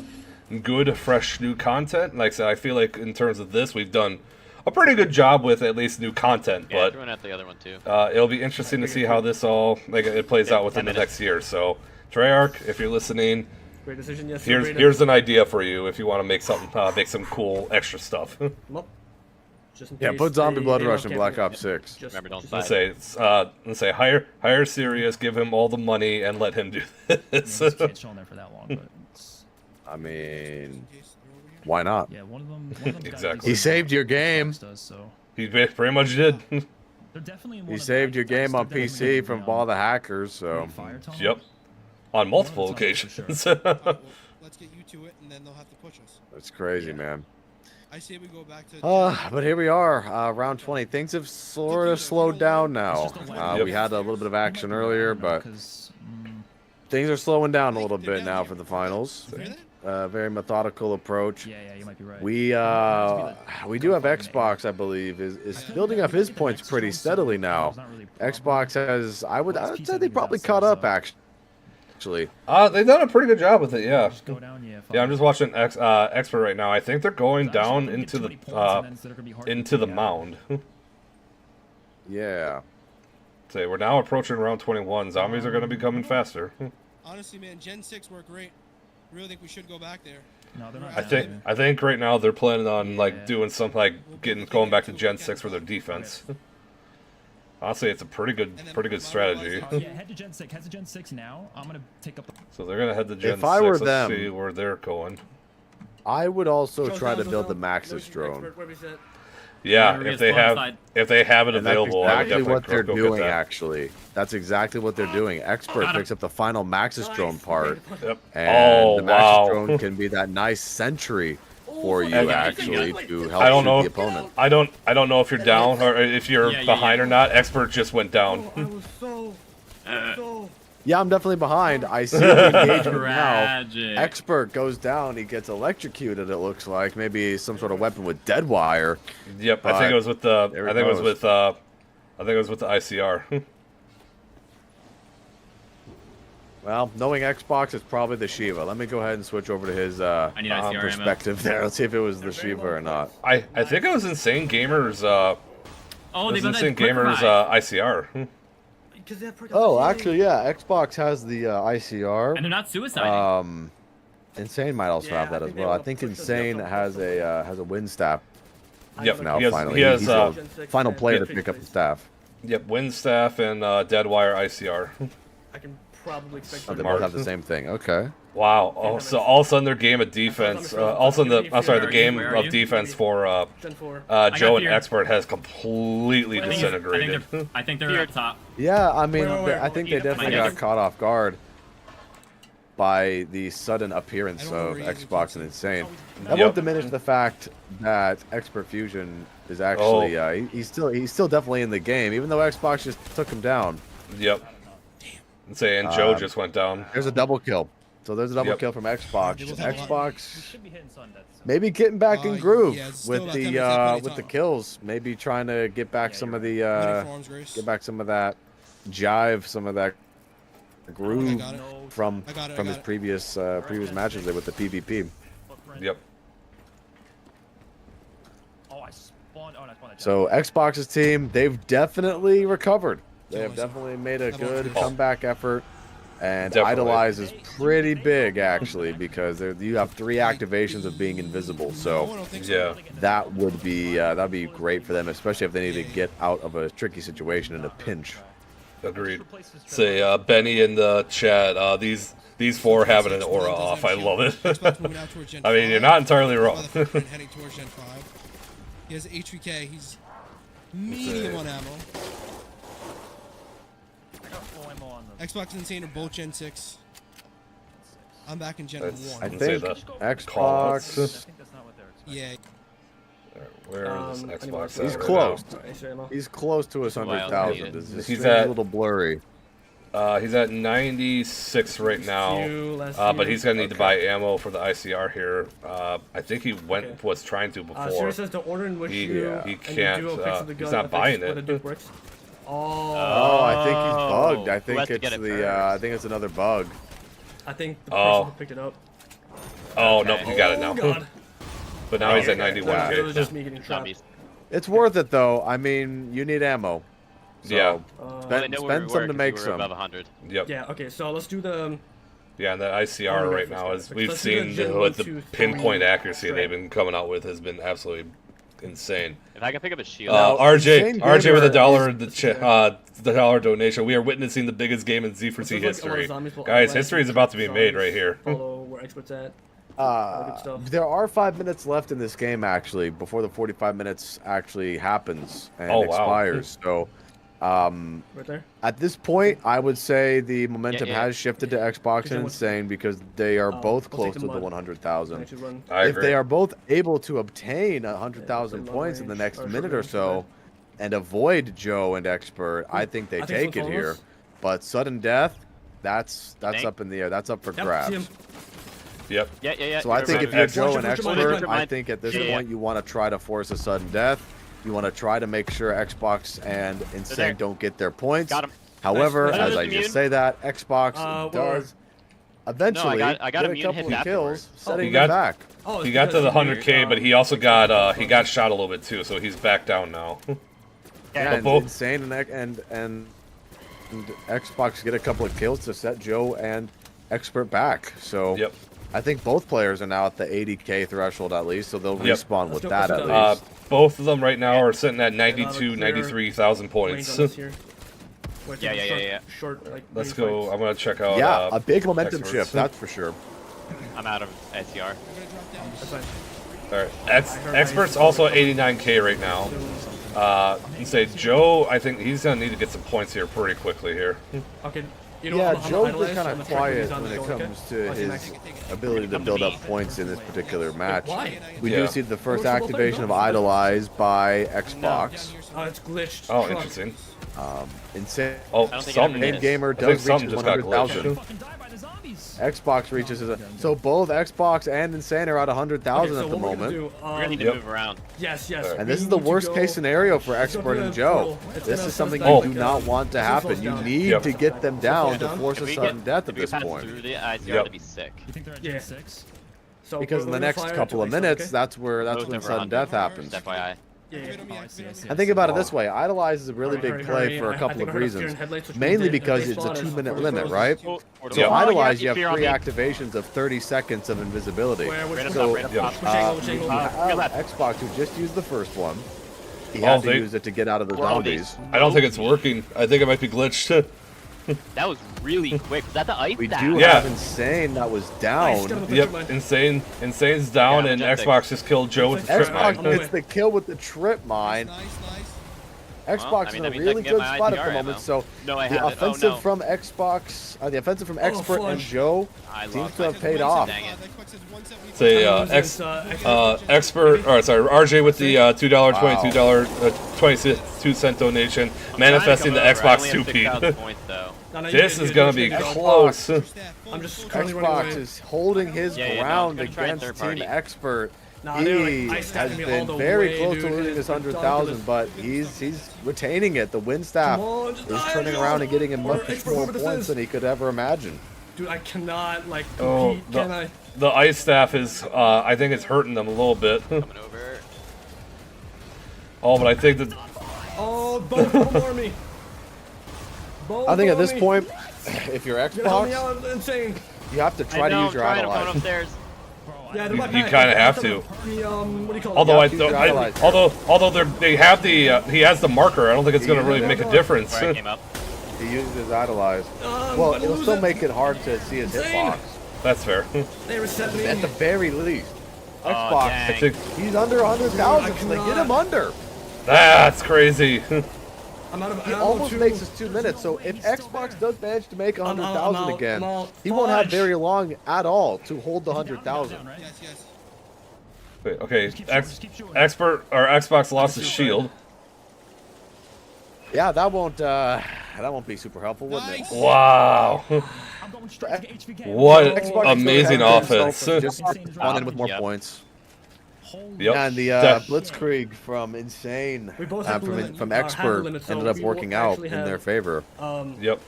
good, fresh, new content. Like I said, I feel like in terms of this, we've done a pretty good job with at least new content. Yeah, but throwing out the other one too. It'll be interesting to see how this all it plays out within the next year. So, Treyarch, if you're listening, Great decision. Yes, here's an idea for you if you want to make something, make some cool extra stuff. Yeah, put Zombie Blood Rush in Black Ops 6. Remember, don't Let's say hire Sirius, give him all the money, and let him do this. Yeah, can't show in there for that long, but it's... I mean, why not? Yeah, one of them Exactly. He saved your game. does, so. He pretty much did. They're definitely in one He of saved the your game on PC from all the hackers, so. Yep. On multiple occasions. Let's get you to it, and then they'll have to push us. That's crazy, man. I say we go back to. But here we are, round 20. Things have sort of slowed down now. We had a little bit of action earlier, but things are slowing down a little bit now for the finals. Very methodical approach. Yeah, you might be right. We do have Xbox, I believe, is building up his points pretty steadily now. Xbox has, I would say they probably caught up actually. They've done a pretty good job with it, yeah. Yeah, I'm just watching Expert right now. I think they're going down into the mound. Yeah. Say we're now approaching round 21. Zombies are going to be coming faster. Honestly, man, Gen 6 worked great. Really think we should go back there. No, they're not. I think right now they're planning on like doing something like going back to Gen 6 for their defense. Honestly, it's a pretty good strategy. Yeah, head to Gen 6. Head to Gen 6 now. I'm gonna take up. So they're gonna head to Gen 6. I were Let's them, see where they're going. I would also try to build the Maxis drone. Yeah, if they have it and available, that's exactly I would what they're definitely go doing. get that. Actually, that's exactly what they're doing. Expert picks up the final Maxis drone part, Yep. and the Maxis drone can be that nice sentry for you actually to help shoot the opponent. I don't know if you're down or if you're behind or not. Expert just went down. Yeah, I'm definitely behind. I see the engagement now. Expert goes down. He gets electrocuted. It looks like maybe some sort of weapon with dead wire. Yep, I think it was with the. I think it was with the ICR. Well, knowing Xbox, it's probably the Shiva. Let me go ahead and switch over to his perspective there. Let's see if it was the Shiva or not. I think it was Insane Gamers. Insane Gamers ICR. Oh, actually, yeah. Xbox has the ICR. And they're not suiciding. Insane might also have that as well. I think Insane has a wind staff. Yep. Now He has he's the final player to pick up the staff. Yep. Wind staff and Deadwire ICR. I can probably expect. Oh, they both have the same thing. Okay. Wow. Oh, so all of a sudden their game of defense, the game of defense for Joe and Expert has completely disintegrated. I think they're up top. Yeah, I mean, I think they definitely got caught off guard by the sudden appearance of Xbox and Insane. That won't diminish the fact that Expert Fusion is actually he's still definitely in the game, even though Xbox just took him down. Yep. And Joe just went down. There's a double kill. So there's a double kill from Xbox. Xbox maybe getting back in groove with the kills. Maybe trying to get back some of the that jive, some of that groove from his previous matches there with the PvP. Yep. So Xbox's team, they've definitely recovered. They have definitely made a good comeback effort. And Idolize is pretty big actually because you have 3 activations of being invisible. So yeah, that would be that'd be great for them, especially if they need to get out of a tricky situation in a pinch. Agreed. Say Benny in the chat. These 4 having an aura off. I love it. I mean, you're not entirely wrong. Heading towards Gen 5. He has HVK. He's medium on ammo. Xbox and Insane are both Gen 6. I'm back in Gen 1. I think Xbox. Yeah. Where is this Xbox? He's at close. Right now? He's close to 100,000. He's at a little blurry. He's at 96 right now, but he's gonna need to buy ammo for the ICR here. I think he was trying to before. Siri says to order in which he can't. He's not buying it. Oh, I think he's bugged. I think it's I think it's another bug. I think the person who picked it up. Oh no, you got it now. God. But now he's at 91. It was just me getting trapped. Zombies. It's worth it though. I mean, you need ammo. So Yeah. spend some to make some. Above 100. Yep. Yeah. Okay. So let's do the. Yeah, and the ICR right now, as we've Let's do the seen Gen with 1, the 2, 3 pinpoint accuracy straight. they've been coming out with has been absolutely insane. If I can pick up a shield. RJ with a dollar, is- the dollar donation. We are witnessing the biggest game in Z4C history. Guys, history is about to be made right here. Follow where experts at. Good stuff. There are 5 minutes left in this game actually before the 45 minutes actually happens and Oh, wow. expires. So Right there. at this point, I would say the momentum Yeah. has shifted to Xbox and Insane because they are both I'll close take to the the mud. 100,000. Actually run. I If agree. they are both able to obtain 100,000 long points in the range, next short minute or range, so and avoid Joe and Expert, I think they I think take this it one's here. almost- But sudden death, that's Tank? up in the air. That's up for Yep, see grabs. him. Yep. Yeah. So I think if you're Joe and Watch your mind, Expert, I think at this Yeah. point you want to try to force a sudden death. You want to try to make sure Xbox and there. Insane don't get their points. Got him. However, Nice. as I Immune? just say that, Xbox does eventually I got get a immune couple hits of kills, afterwards. setting He them got- back. Oh, He it's got to because the of 100K, but he also got he got shot a little bit too, so he's back down now. Yeah, and both- Insane and Xbox get a couple of kills to set Joe and Expert back. So Yep. I think both players are now at the 80K threshold at least, so they'll Yep. respawn with Let's go- that let's at go. least. Both of them right now are sitting at 92, clear 93,000 Range points. on this here. Wait, Yeah, short- yeah. Short, like, Let's range go. fights. I'm gonna check out. Yeah, a big momentum Experts. shift, that's for sure. I'm out of SCR. That's fine. All right. Experts also at 89K right now. You say Joe. I think he's gonna need to get some points here pretty quickly here. Okay. You know, Yeah, I'm gonna Joe's idolize, been kind I'm of gonna check when he's quiet on when the it go, okay? comes to Oh, he's his next. ability to Come to build up me. points in this particular match. Why? We Yeah. do see the first Where's the ball activation of button? Idolize by Xbox. Oh, it's glitched. Oh, Fuck. interesting. Insane. Oh, I don't think something. I Main gamer I think does reach something his just got 100,000. Fucking die by the zombies. Xbox reaches his. So both Xbox and Insane are at 100,000 Okay, so at the what we're gonna moment. do, We're gonna need to Yep. move around. Yes, yes. And we this is the need to worst go- case scenario for Let's Expert go to and the Joe. portal. It's This gonna is something set us you do back, not want to Let's happen. slow You down. need Yep. to get them down to down. force If a we sudden get- death at if we this pass point. through the ICR, Yep. that'd be sick. You think they're at Yeah. Gen 6? So Because in we're the gonna next fire couple of until we minutes, stop, that's when Most sudden over 100. death happens. Just FYI. okay? Yeah, yeah. Oh, I see. And think about it this way: Idolize is a really big play for a couple of reasons. Mainly because it's a 2-minute limit, right? Oh, So yeah. Idolize, you have Fear on 3 me. activations of 30 seconds of invisibility. Where, which Random So, top, random top. Which angle, which angle? Your left. Xbox, who just used the first one, he Oh, had to they- use it to get out of the We're on zombies. I don't think it's working. I think it might be glitched. That was really quick. Was that the ice We dash? do Yeah. have Insane that was down. Yep, Insane's down, Yeah, and Majestic. Xbox just killed Joe with the trip Xbox mine. gets the kill with the trip mine. Xbox I mean, in that a means I really can get good my spot at ITR the ammo. moment. So No, I the have it. Oh, offensive no. from Xbox, the offensive from Expert and fudge. Joe I seems lost to my have paid points, off. dang it. Say Expert, or sorry, RJ with the $2, $22, 22-cent donation, manifesting the I'm trying Xbox to come over. I only have 6,000 2P. points, though. No, no, This you is do gonna it, be you do it. close. I'm just currently running Xbox away. is holding his Yeah, yeah, no, ground it's gonna try against third Team party. Expert. Nah, they're like He ice has stacking me all been the very way, close dude. to losing It's his 100,000, but he's retaining it. The win staff Come on, just is die, turning Joe. around and getting him Or much Expert, more whoever this points is. than he could ever imagine. Dude, I cannot, like, Oh, compete, can I? the ice staff is, I think it's hurting them a little bit. Coming over. Oh, but I think that Oh, both of them are me. Both I think at are this me. point, if you're You're gonna help me Xbox, out, insane. you have to try I to know, use your I'm trying, I'm coming Idolize. upstairs. Yeah, You- they're you kinda have to. what do you call it? although Yeah, although they have the he has the marker, I don't think it's going to really make a difference. Where I came up. He uses his Idolize. Well, I'm it'll losing. still make it hard to see his Insane. hitbox. That's fair. They reset me. At the very least. Oh, Xbox, dang. I think he's under 100,000, so they get him under. that's crazy. I'm out of He ammo, almost too. makes his 2 minutes, so if Xbox does manage to make I'm 100,000 out, again, I'm out. he won't have Fudge. very long at all to hold the 100,000. Right? Yes, yes. Wait, okay, keep shooting, just keep shooting. Expert or Xbox lost his shield. Yeah, that won't be super helpful, wouldn't it? Nice. Wow. I'm going straight to HVK. What Xbox amazing still has offense. himself Just spawn in with more Yep. points. Holy Yep. And the Def- Blitzkrieg from Insane, We both have from limit- from have Expert, limits, so ended up we working won't out actually in have, their favor. Yep.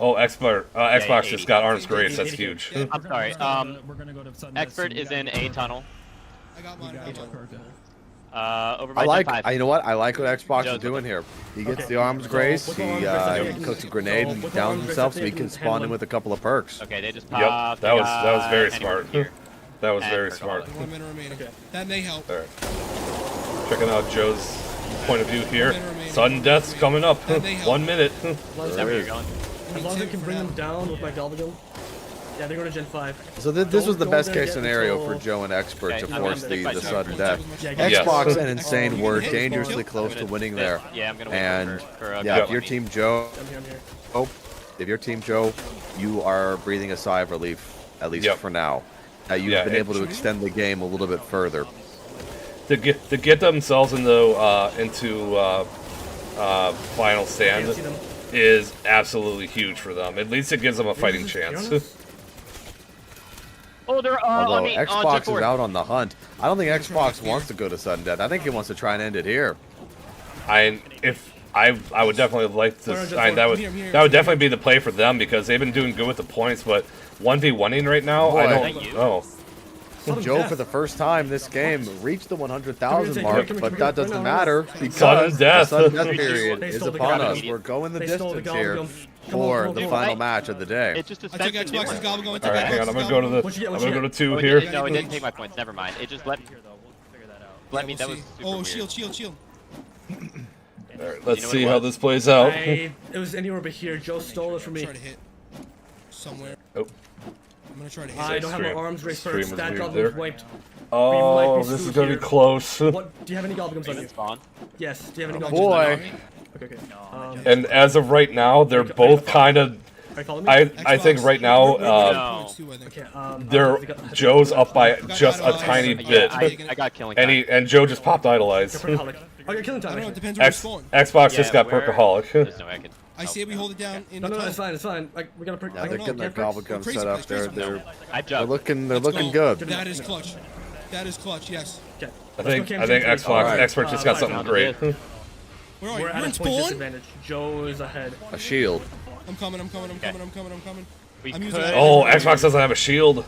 Oh, Xbox just got arms grace. That's 80. huge. I'm sorry. We're gonna go to sudden Expert death, is in A tunnel. I got mine. Over by I like. Gen 5. You know what? I like what Xbox Joe's is doing here. He gets Okay. the arms grace. with He the arms grace, cooks a grenade so and with the downs arms grace, himself, so I he think can it's spawn in hand with a couple of perks. Okay, they just Yep, popped. that was very anyone smart. here. That was And very Perkaholic. smart. 1 minute remaining. That may help. All right. Checking out Joe's point of view here. Sudden death's coming up. 1 minute. Is that where you're going? As long as I can bring them down with my Galvagum. Yeah, they're going to Gen 5. So this was the Don't best go there case yet scenario until- for Joe and Expert Okay, to I'm force gonna stick by the Joe. sudden death. Yeah, Yes. Xbox and Insane were dangerously close to winning there. Yeah, I'm gonna wait And for yeah, if Galvin. your team Joe, I'm here. if your team Joe, you are breathing a sigh of relief, at least for now. That you've been able to extend the game a little bit further. To get themselves into final stand is absolutely huge for them. At least it gives them a fighting chance. Oh, they're Although on me. Xbox is out on the hunt, I don't think Xbox wants to go to sudden death. I think he wants to try and end it here. I would definitely like to. That would definitely be the play for them because they've been doing good with the points, but 1v1ing right now, Boy. I don't know. Joe, for the first time this game, reached the 100,000 mark, but that doesn't matter because Sudden death. the sudden death period They is stole the upon Galvagum. us. We're going the They stole the distance here Galvagum. for the final match of the day. It just I took dispensed me Xbox's different. Gobble going. All right, hang on. I'm gonna go to What'd you get? I'm gonna go to 2 Oh, it here. didn't- No, it didn't take my points. Never mind. It just let me. Let me. That was super Oh, weird. shield. All right, let's see how this plays out. It was anywhere but here. Joe stole it from me. Try to hit somewhere. Oh. I'm gonna try to hit. I don't have my arms raised first. That Stream was Galvagum weird was wiped. Oh, this is gonna be close. What? Do you have any Galvagums on you? Spawn. Yes. Do you have any Galvagums? Boy. Okay. And as of right now, they're both kind of. I think right now, Joe's up by just a tiny bit, I got killing time. and Joe just popped idolize. Okay, killing time. It depends where you spawn. Xbox just got Perkaholic. There's no way I can. I say we hold it down in the No, tunnel. it's fine. It's fine. Like we're gonna. Yeah, they're getting their Gobblegum set up. They're I looking Let's go. good. That is clutch. That is clutch. Yes. Okay. I think Xbox Expert just got something great. Where are you? We're We're at in a point spawn. disadvantage. Joe is ahead. A shield. I'm coming. I'm using Oh, Xbox doesn't have a shield.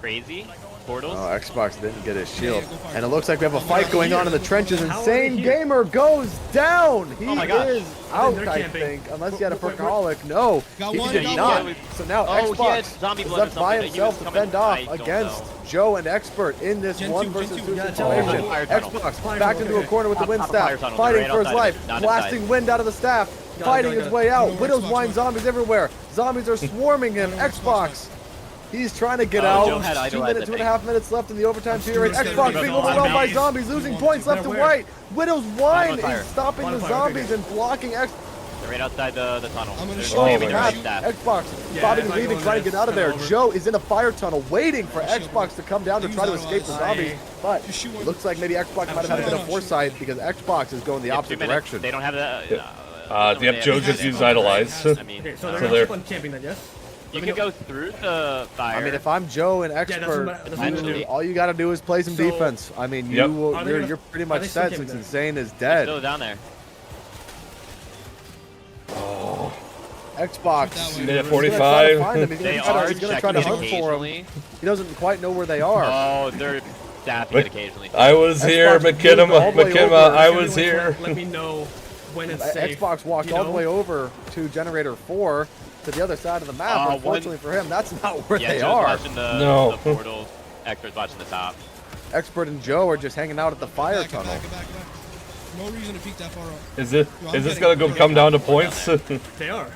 Crazy. Portals. Oh, Xbox didn't get his shield. And it looks like we have a fight going on in the trenches. Insane Gamer goes down. He is out, I think. Unless he had a Perkaholic. No, Got he one, did got not. one. So now Oh, he had Xbox zombie is blood or left by something. He himself was to coming- fend off I don't against know. Joe and Expert in this Gen 1 2, versus Gen 2 2. situation. Fire tunnel. Xbox back into a corner with the wind Up fire staff, tunnel. fighting Right for his outside. life, Not blasting inside. wind out of the staff, fighting his way out. Widow's wine zombies everywhere. Zombies are swarming him. Xbox. He's trying to get Joe out. had 2 idolized, minutes, I 2.5 minutes left in the overtime period. Screwed. Xbox being overwhelmed by zombies, losing points left and right. Widow's wine fire. is stopping the zombies and blocking Xbox. They're right outside the tunnel. I'm gonna There's shoot no him. giving God, their staff. Xbox Yeah, bobbing if and I weaving, go trying to this, get out of then there. over. Joe is in a fire tunnel, waiting for Shield. Xbox to come down to Use try to that escape the one. zombies. But Just shoot one. it looks like maybe Xbox might have had a bit of foresight because Xbox is going the They have 2 opposite minutes. direction. They don't have the. Yep, Joe just used idolize. I mean, Okay, so So they're they're- keep on camping then, yes? you could go through the fire. I mean, if I'm Joe and that's Expert, what I'm gonna do. all you got to do is play some So- defense. I mean, Yep. you're pretty are much they still set camping since there? Insane is Still dead. down there. Xbox. Minute He's 45. gonna try to find him. They He's are gonna try to checking hunt for him. occasionally. He doesn't quite know where they are. Oh, they're staffing it occasionally. I was here, Xbox moved all the way McKenna, over. I was here. Let me know when it's safe. Xbox walked you all the know? way over to Generator 4 to the other side of the map. Unfortunately for him, that's not where Yeah, they Joe's are. watching No. the portal. Expert's watching the top. Expert and Joe are just hanging out at the fire tunnel. Back. No reason to peek that far up. Is this gonna come down to points? They are.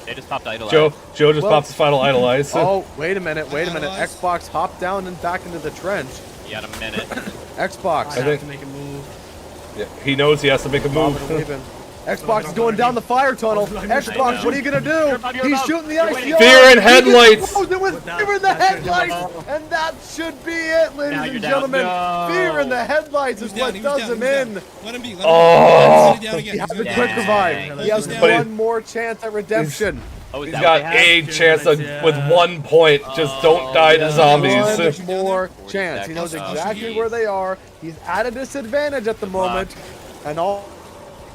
They just popped idolize. Joe just Well- pops his final idolize. Oh, wait a minute. Idolize. Xbox hopped down and back into the trench. You got a minute. Xbox. I have to make a move. Yeah, he knows he has to make a Bobbing move. and weaving. Xbox is going down the fire tunnel. Xbox, what are you gonna do? He's shooting the ICO. Fear in headlights. It was fear in the headlights, and that should be it, ladies Now and you're down. gentlemen. No. Fear in the headlights is He was what down, does he was him down, in. Let him be. Oh. Let him be. He has a He's quick down. revive. He has But he- one more chance at redemption. Oh, is He's that got what they a have? chance with 1 point. Just don't die to zombies. One more chance. He knows exactly where they are. He's at a disadvantage at the moment, and all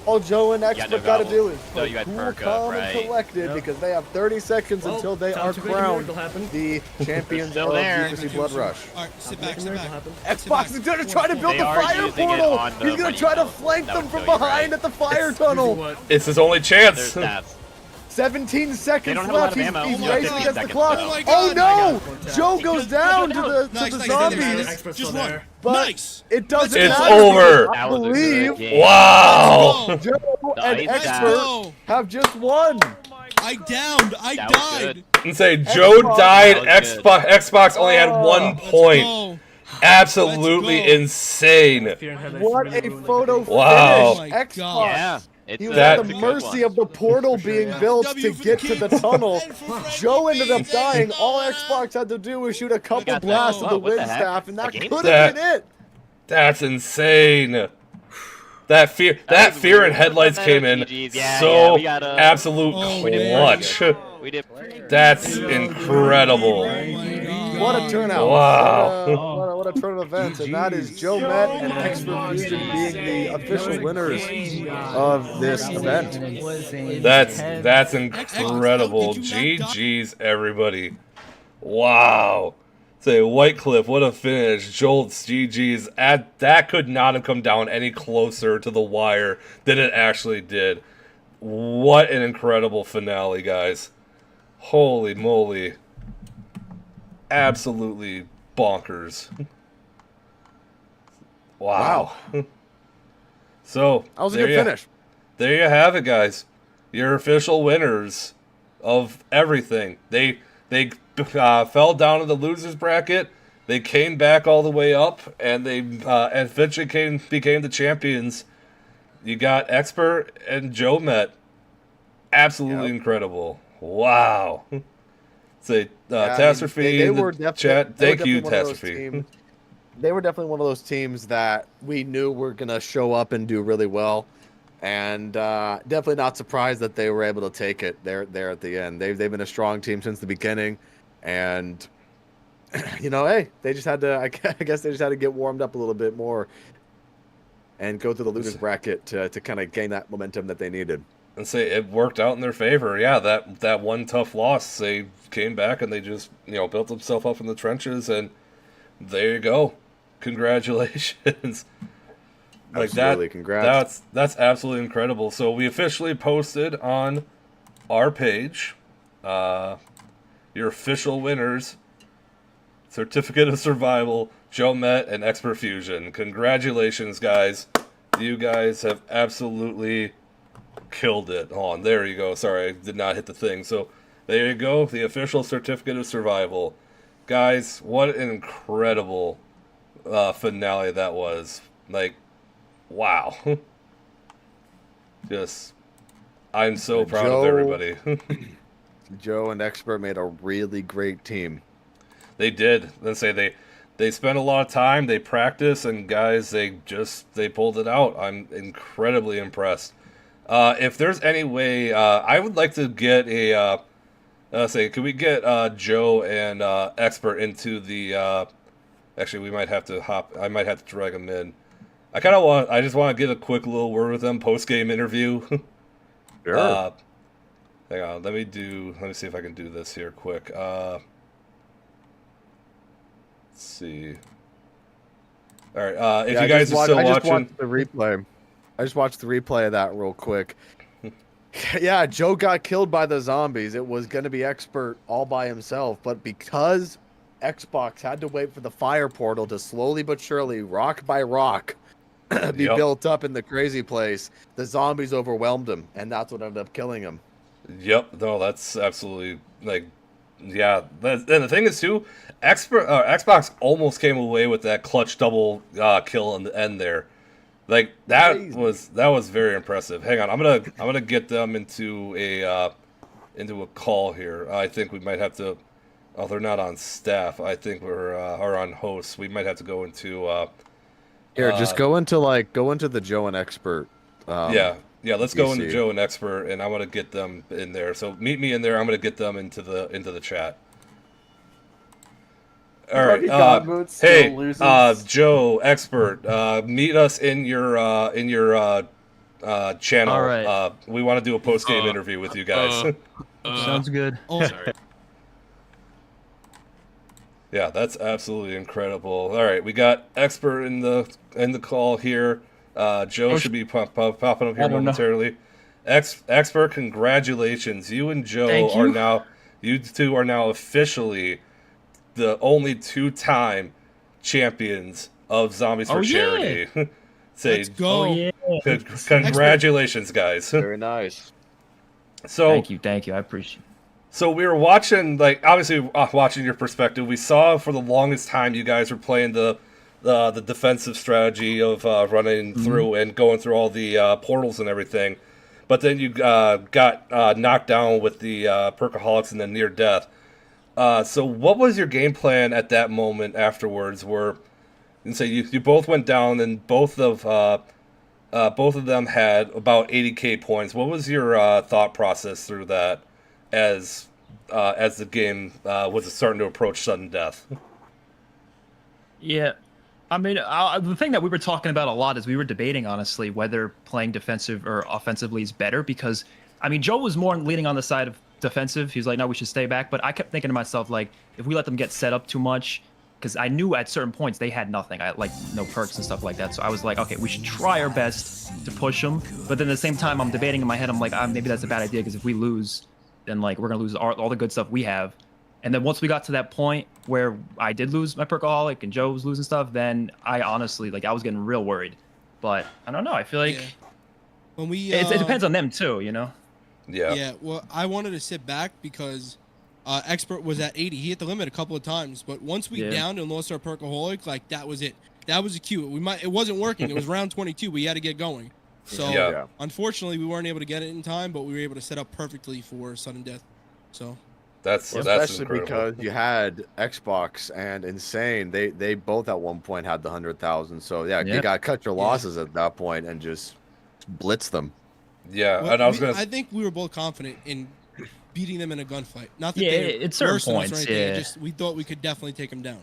All Joe and Expert no got to gobbles. do is No, play you had cool, perk up, calm, right? and collected Yep. because they have 30 seconds Well, until they time are to make a crowned miracle happen. the champions Still of there. UFC Blood Rush. All right, sit Make back, a sit miracle back. happen. Xbox is going to try to build They the are fire using it portal. on the He's going when to try you to know. flank That them would from kill you, behind right? at the fire Using tunnel. what? It's his only chance. There's stats. 17 seconds don't have a lot left. of He's, ammo. he's You have racing 15 against the seconds, clock. though. Oh my Oh God. no! Joe goes down to the Nice, nice, zombies. nice. Expert's Just still one. there. But Nice. it doesn't It's matter over. because I That was a good believe game. Wow. Joe and Nice Let's Expert go. have just won. I downed. I That was died. And say Joe Xbox. died. That was good. Xbox only had 1 Let's point. go. Absolutely Let's go. insane. Fear and headlights What really a ruined the photo game. Wow. finish. Oh my Xbox. God. Yeah. It's He was That- at the mercy of the portal being built W to for get the to the kids tunnel. and for Frankie Joe ended up Beans dying. and All Noah. Xbox had to do was shoot a couple got that. blasts of the Oh, what the wind heck? staff, and that The game? could have been it. That's insane. That fear was fear weird. and headlights came in GGs. Yeah, so we got a- absolute Oh, clutch. We did. That's incredible. Oh my God. What a turnout. Wow. What a turn of events. And that is Joe Met and Expert Fusion being the official winners of this event. That's incredible. GG's everybody. Wow. Say White Cliff, what a finish. Jolt's GG's. That could not have come down any closer to the wire than it actually did. What an incredible finale, guys. Holy moly. Absolutely bonkers. Wow. So, That was a good finish. There you have it, guys. Your official winners of everything. They fell down in the losers bracket. They came back all the way up, and they eventually became the champions. You got Expert and Joe Met. Absolutely incredible. Wow. Say Catastrophe in the chat. Thank you, Catastrophe. They were definitely one of those teams that we knew were going to show up and do really well. And definitely not surprised that they were able to take it there at the end. They've been a strong team since the beginning. And, you know, hey, they just had to, I guess they just had to get warmed up a little bit more and go through the losers bracket to kind of gain that momentum that they needed. And say it worked out in their favor. Yeah, that one tough loss, they came back and they just, built themselves up in the trenches, and there you go. Congratulations. Absolutely, congrats. That's absolutely incredible. So we officially posted on our page your official winners, Certificate of Survival, Joe Met, and Expert Fusion. Congratulations, guys. You guys have absolutely killed it. Hold on, there you go. Sorry, I did not hit the thing. So there you go, the official Certificate of Survival. Guys, what an incredible finale that was. Like, wow. Just, I'm so proud of everybody. Joe and Expert made a really great team. They did. Let's say they spent a lot of time, they practiced, and guys, they pulled it out. I'm incredibly impressed. If there's any way, I would like to get a, could we get Joe and Expert into the, actually we might have to I might have to drag them in. I just want to get a quick little word with them, post-game interview. Sure. Hang on, let me see if I can do this here quick. Let's see. All right, if you guys are still watching. I just watched the replay. I just watched the replay of that real quick. Yeah, Joe got killed by the zombies. It was going to be Expert all by himself, but because Xbox had to wait for the fire portal to slowly but surely, rock by rock, be built up in the crazy place, the zombies overwhelmed him, and that's what ended up killing him. Yep, no, that's absolutely, yeah. And the thing is, too, Xbox almost came away with that clutch double kill in the end there. Like, that was very impressive. Hang on, I'm gonna get them into a call here. I think we might have to. Oh, they're not on staff. I think we're are on hosts. We might have to go into. Here, just go into the Joe and Expert. Yeah, let's go into Joe and Expert, and I want to get them in there. So meet me in there. I'm gonna get them into the chat. All right. Hey, Joe, Expert, meet us in your channel. All right. We want to do a post-game interview with you guys. Sounds good. Sorry. Yeah, that's absolutely incredible. All right, we got Expert in the call here. Joe should be popping up here momentarily. Expert, congratulations! You and Joe are now. You two are now officially the only 2-time champions of Zombies for Charity. Let's go. Congratulations, guys. Very nice. So thank you. I appreciate it. So we were watching, like, obviously watching your perspective. We saw for the longest time you guys were playing the defensive strategy of running through and going through all the portals and everything. But then you got knocked down with the Perkaholics and the near death. So what was your game plan at that moment afterwards? You both went down and both of them had about 80k points. What was your thought process through that as the game was starting to approach sudden death? Yeah. I mean, the thing that we were talking about a lot is we were debating, honestly, whether playing defensive or offensively is better because, I mean, Joe was more leaning on the side of defensive. He was like, no, we should stay back. But I kept thinking to myself, like, if we let them get set up too much, because I knew at certain points they had nothing, like no perks and stuff like that. So I was like, okay, we should try our best to push them. But then at the same time, I'm debating in my head, I'm like, maybe that's a bad idea because if we lose, then like we're going to lose all the good stuff we have. And then once we got to that point where I did lose my Perkaholic and Joe was losing stuff, then I honestly, like, I was getting real worried. But I don't know. I feel like when we it depends on them too, you know? Yeah. Yeah. Well, I wanted to sit back because Expert was at 80. He hit the limit a couple of times. But once we downed and lost our Perkaholic, like, that was it. That was a cue. It wasn't working. It was round 22. We had to get going. So unfortunately, we weren't able to get it in time, but we were able to set up perfectly for sudden death. So. That's especially incredible. because you had Xbox and Insane. They both at one point had the 100,000. So you got to cut your losses at that point and just blitz them. Yeah, well, and I think we were both confident in beating them in a gunfight. Not that it's certain points. Or anything. Just we thought we could definitely take them down.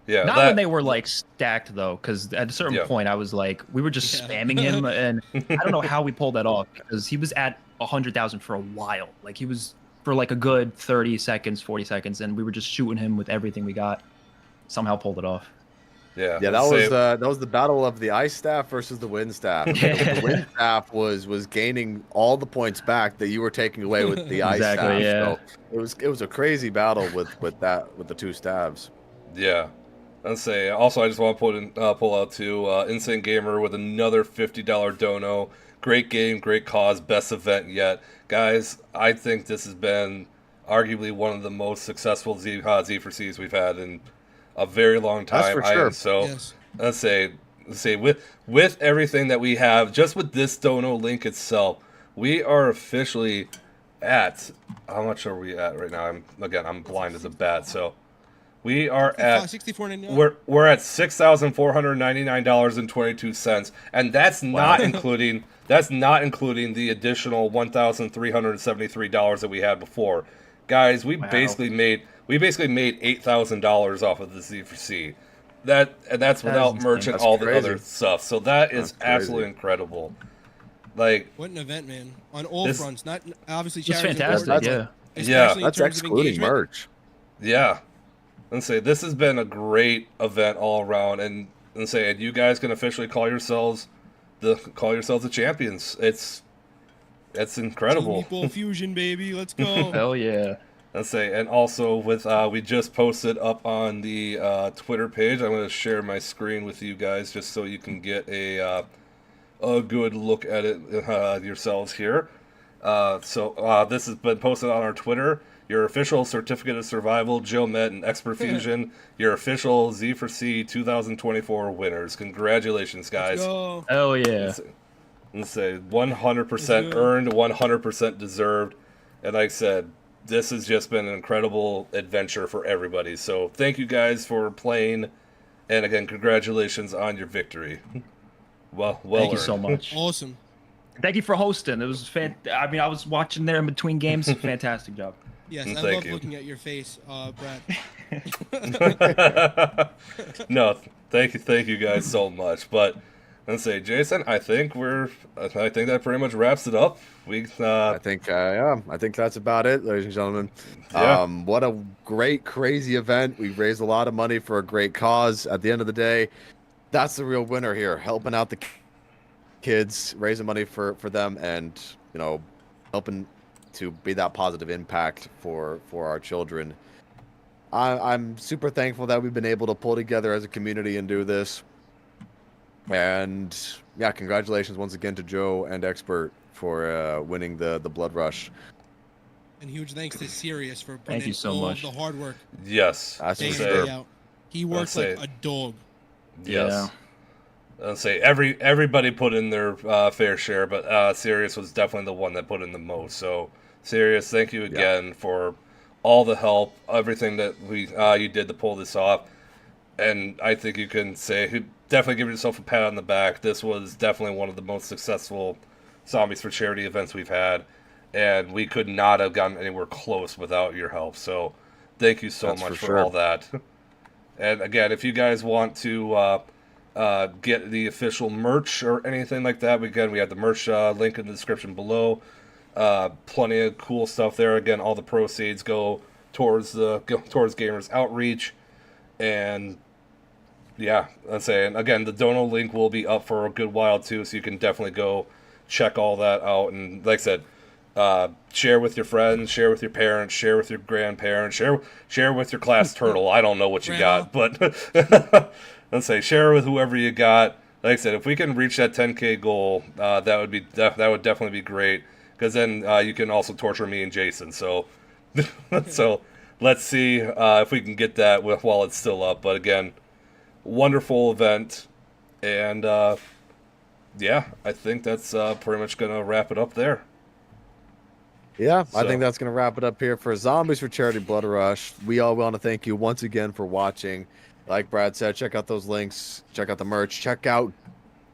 Yeah, not when they were like stacked though, because at a certain point I was like, we were just spamming him, and I don't know how we pulled that off because he was at 100,000 for a while. Like he was for like a good 30 seconds, 40 seconds, and we were just shooting him with everything we got. Somehow pulled it off. Yeah, that was the battle of the ice staff versus the wind staff. The wind staff was gaining all the points back that you were taking away with the ice staff. Yeah. So it was a crazy battle with the two staves. Yeah. Let's say also I just want to pull out too Insane Gamer with another $50 dono. Great game, great cause, best event yet. Guys, I think this has been arguably one of the most successful Z4Cs we've had in a very long time. That's for sure. Let's say with everything that we have, just with this dono link itself, we are officially at, how much are we at right now? I'm blind as a bat, so we are at $64.99. We're at $6,499.22, and that's not including the additional $1,373 that we had before. Guys, we basically made $8,000 off of the Z4C. That's without merching all the other stuff. So that's absolutely incredible. Like, what an event, man! On all fronts, not obviously. It's fantastic. That's excluding merch. Yeah. And say this has been a great event all around, and you guys can officially call yourselves the champions. It's incredible. Meatball fusion, baby, let's go! Hell yeah! And also with we just posted up on the Twitter page. I'm going to share my screen with you guys just so you can get a good look at it yourselves here. This has been posted on our Twitter. Your official Certificate of Survival, Geomet, and Expert Fusion. Your official Z4C 2024 winners. Congratulations, guys. Hell yeah. Let's say 100% earned, 100% deserved. And like I said, this has just been an incredible adventure for everybody. So thank you guys for playing. And again, congratulations on your victory. Well Thank you so much. Awesome. Thank you for hosting. It was I mean, I was watching there in between games. Fantastic job. Yes, I love looking at your face, Brad. No, thank you guys so much. But And say, Jason, I think that pretty much wraps it up. I think that's about it, ladies and gentlemen. Yeah. What a great, crazy event. We raised a lot of money for a great cause. At the end of the day, that's the real winner here, helping out the kids, raising money for them, and helping to be that positive impact for our children. I'm super thankful that we've been able to pull together as a community and do this. And yeah, congratulations once again to Joe and Expert for winning the Blood Rush. And huge thanks to Sirius for putting Thank you so much. the hard work. Yes. That's Day for in, day sure. out. He works like a dog. Yes. I'll say everybody put in their fair share, but Sirius was definitely the one that put in the most. So Sirius, thank you again for all the help, everything that you did to pull this off. And I think you can definitely give yourself a pat on the back. This was definitely one of the most successful Zombies for Charity events we've had, and we could not have gotten anywhere close without your help. So thank you so much for all that. And again, if you guys want to get the official merch or anything like that, we have the merch link in the description below. Plenty of cool stuff there. Again, all the proceeds go towards Gamers Outreach. And yeah, I'm saying, again, the dono link will be up for a good while too, so you can definitely go check all that out. And like I said, share with your friends, share with your parents, share with your grandparents, share with your class turtle. I don't know what you got, but let's say share with whoever you got. Like I said, if we can reach that 10K goal, that would definitely be great, because then you can also torture me and Jason. So so let's see if we can get that while it's still up. But again, wonderful event, and yeah, I think that's pretty much gonna wrap it up there. Yeah, I think that's going to wrap it up here for Zombies for Charity Blood Rush. We all want to thank you once again for watching. Like Brad said, check out those links, check out the merch, check out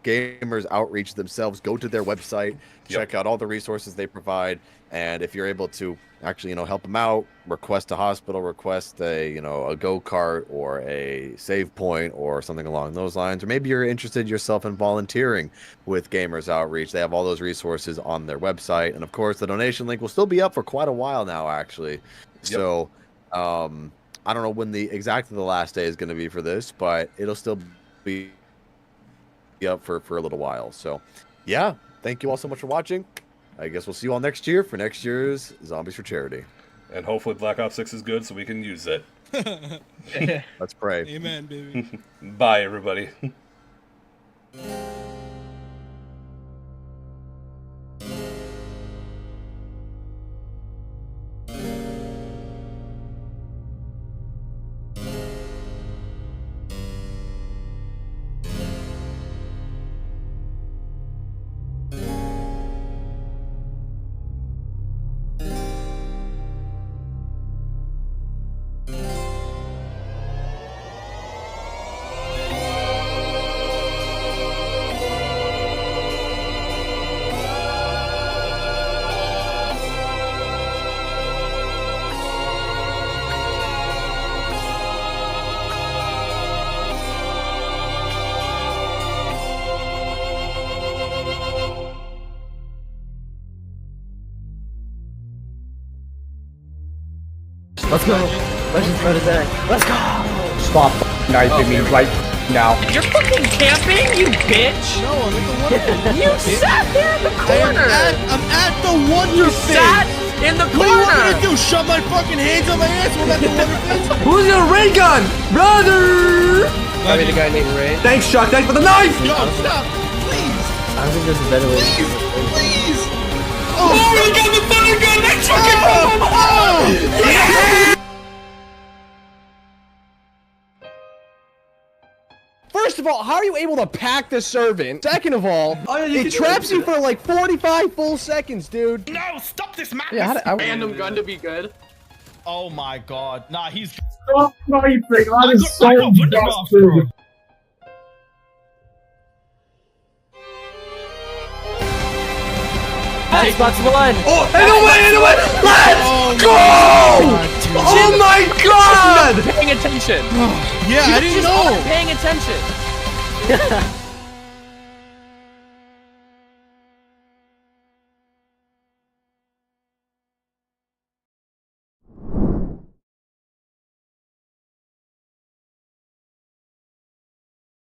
Gamers Outreach themselves. Go to their website, check out all the resources they provide, and if you're able to actually, help them out, request a hospital, request a go-kart or a save point or something along those lines, or maybe you're interested yourself in volunteering with Gamers Outreach. They have all those resources on their website, and of course the donation link will still be up for quite a while now, actually. So I don't know when exactly the last day is going to be for this, but it'll still be up for a little while. So yeah, thank you all so much for watching. I guess we'll see you all next year for next year's Zombies for Charity. And hopefully Black Ops 6 is good so we can use it. Let's pray. Amen, baby. Bye, everybody. Let's go. Let's just go to that. Let's go. Stop knifing me right now. You're fucking camping, you bitch! No, I'm at the Wonder You sat there in the corner! I'm at the Wonder You sat in the corner! What do you want me to do? Shove my fucking hands on my ass when I'm at the Wonder Fence? Who's got a ray gun? Brother! I mean, the guy named Ray. Thanks, Chuck. Thanks for the knife! Yo, stop! Please! I think there's a better way. Please! Oh, we got the thunder gun! That fucking Yeah! First of all, how are you able to pack the servant? Second of all, it traps you for like 45 full seconds, dude. No, stop this madness! Yeah, Random gun to be good. Oh my god. Nah, he's... Stop sniping! That is so Wunderbath, bro. Xbox One! Oh, and away! Let's go! Oh my god! Paying attention. Yeah, I didn't know. Paying attention.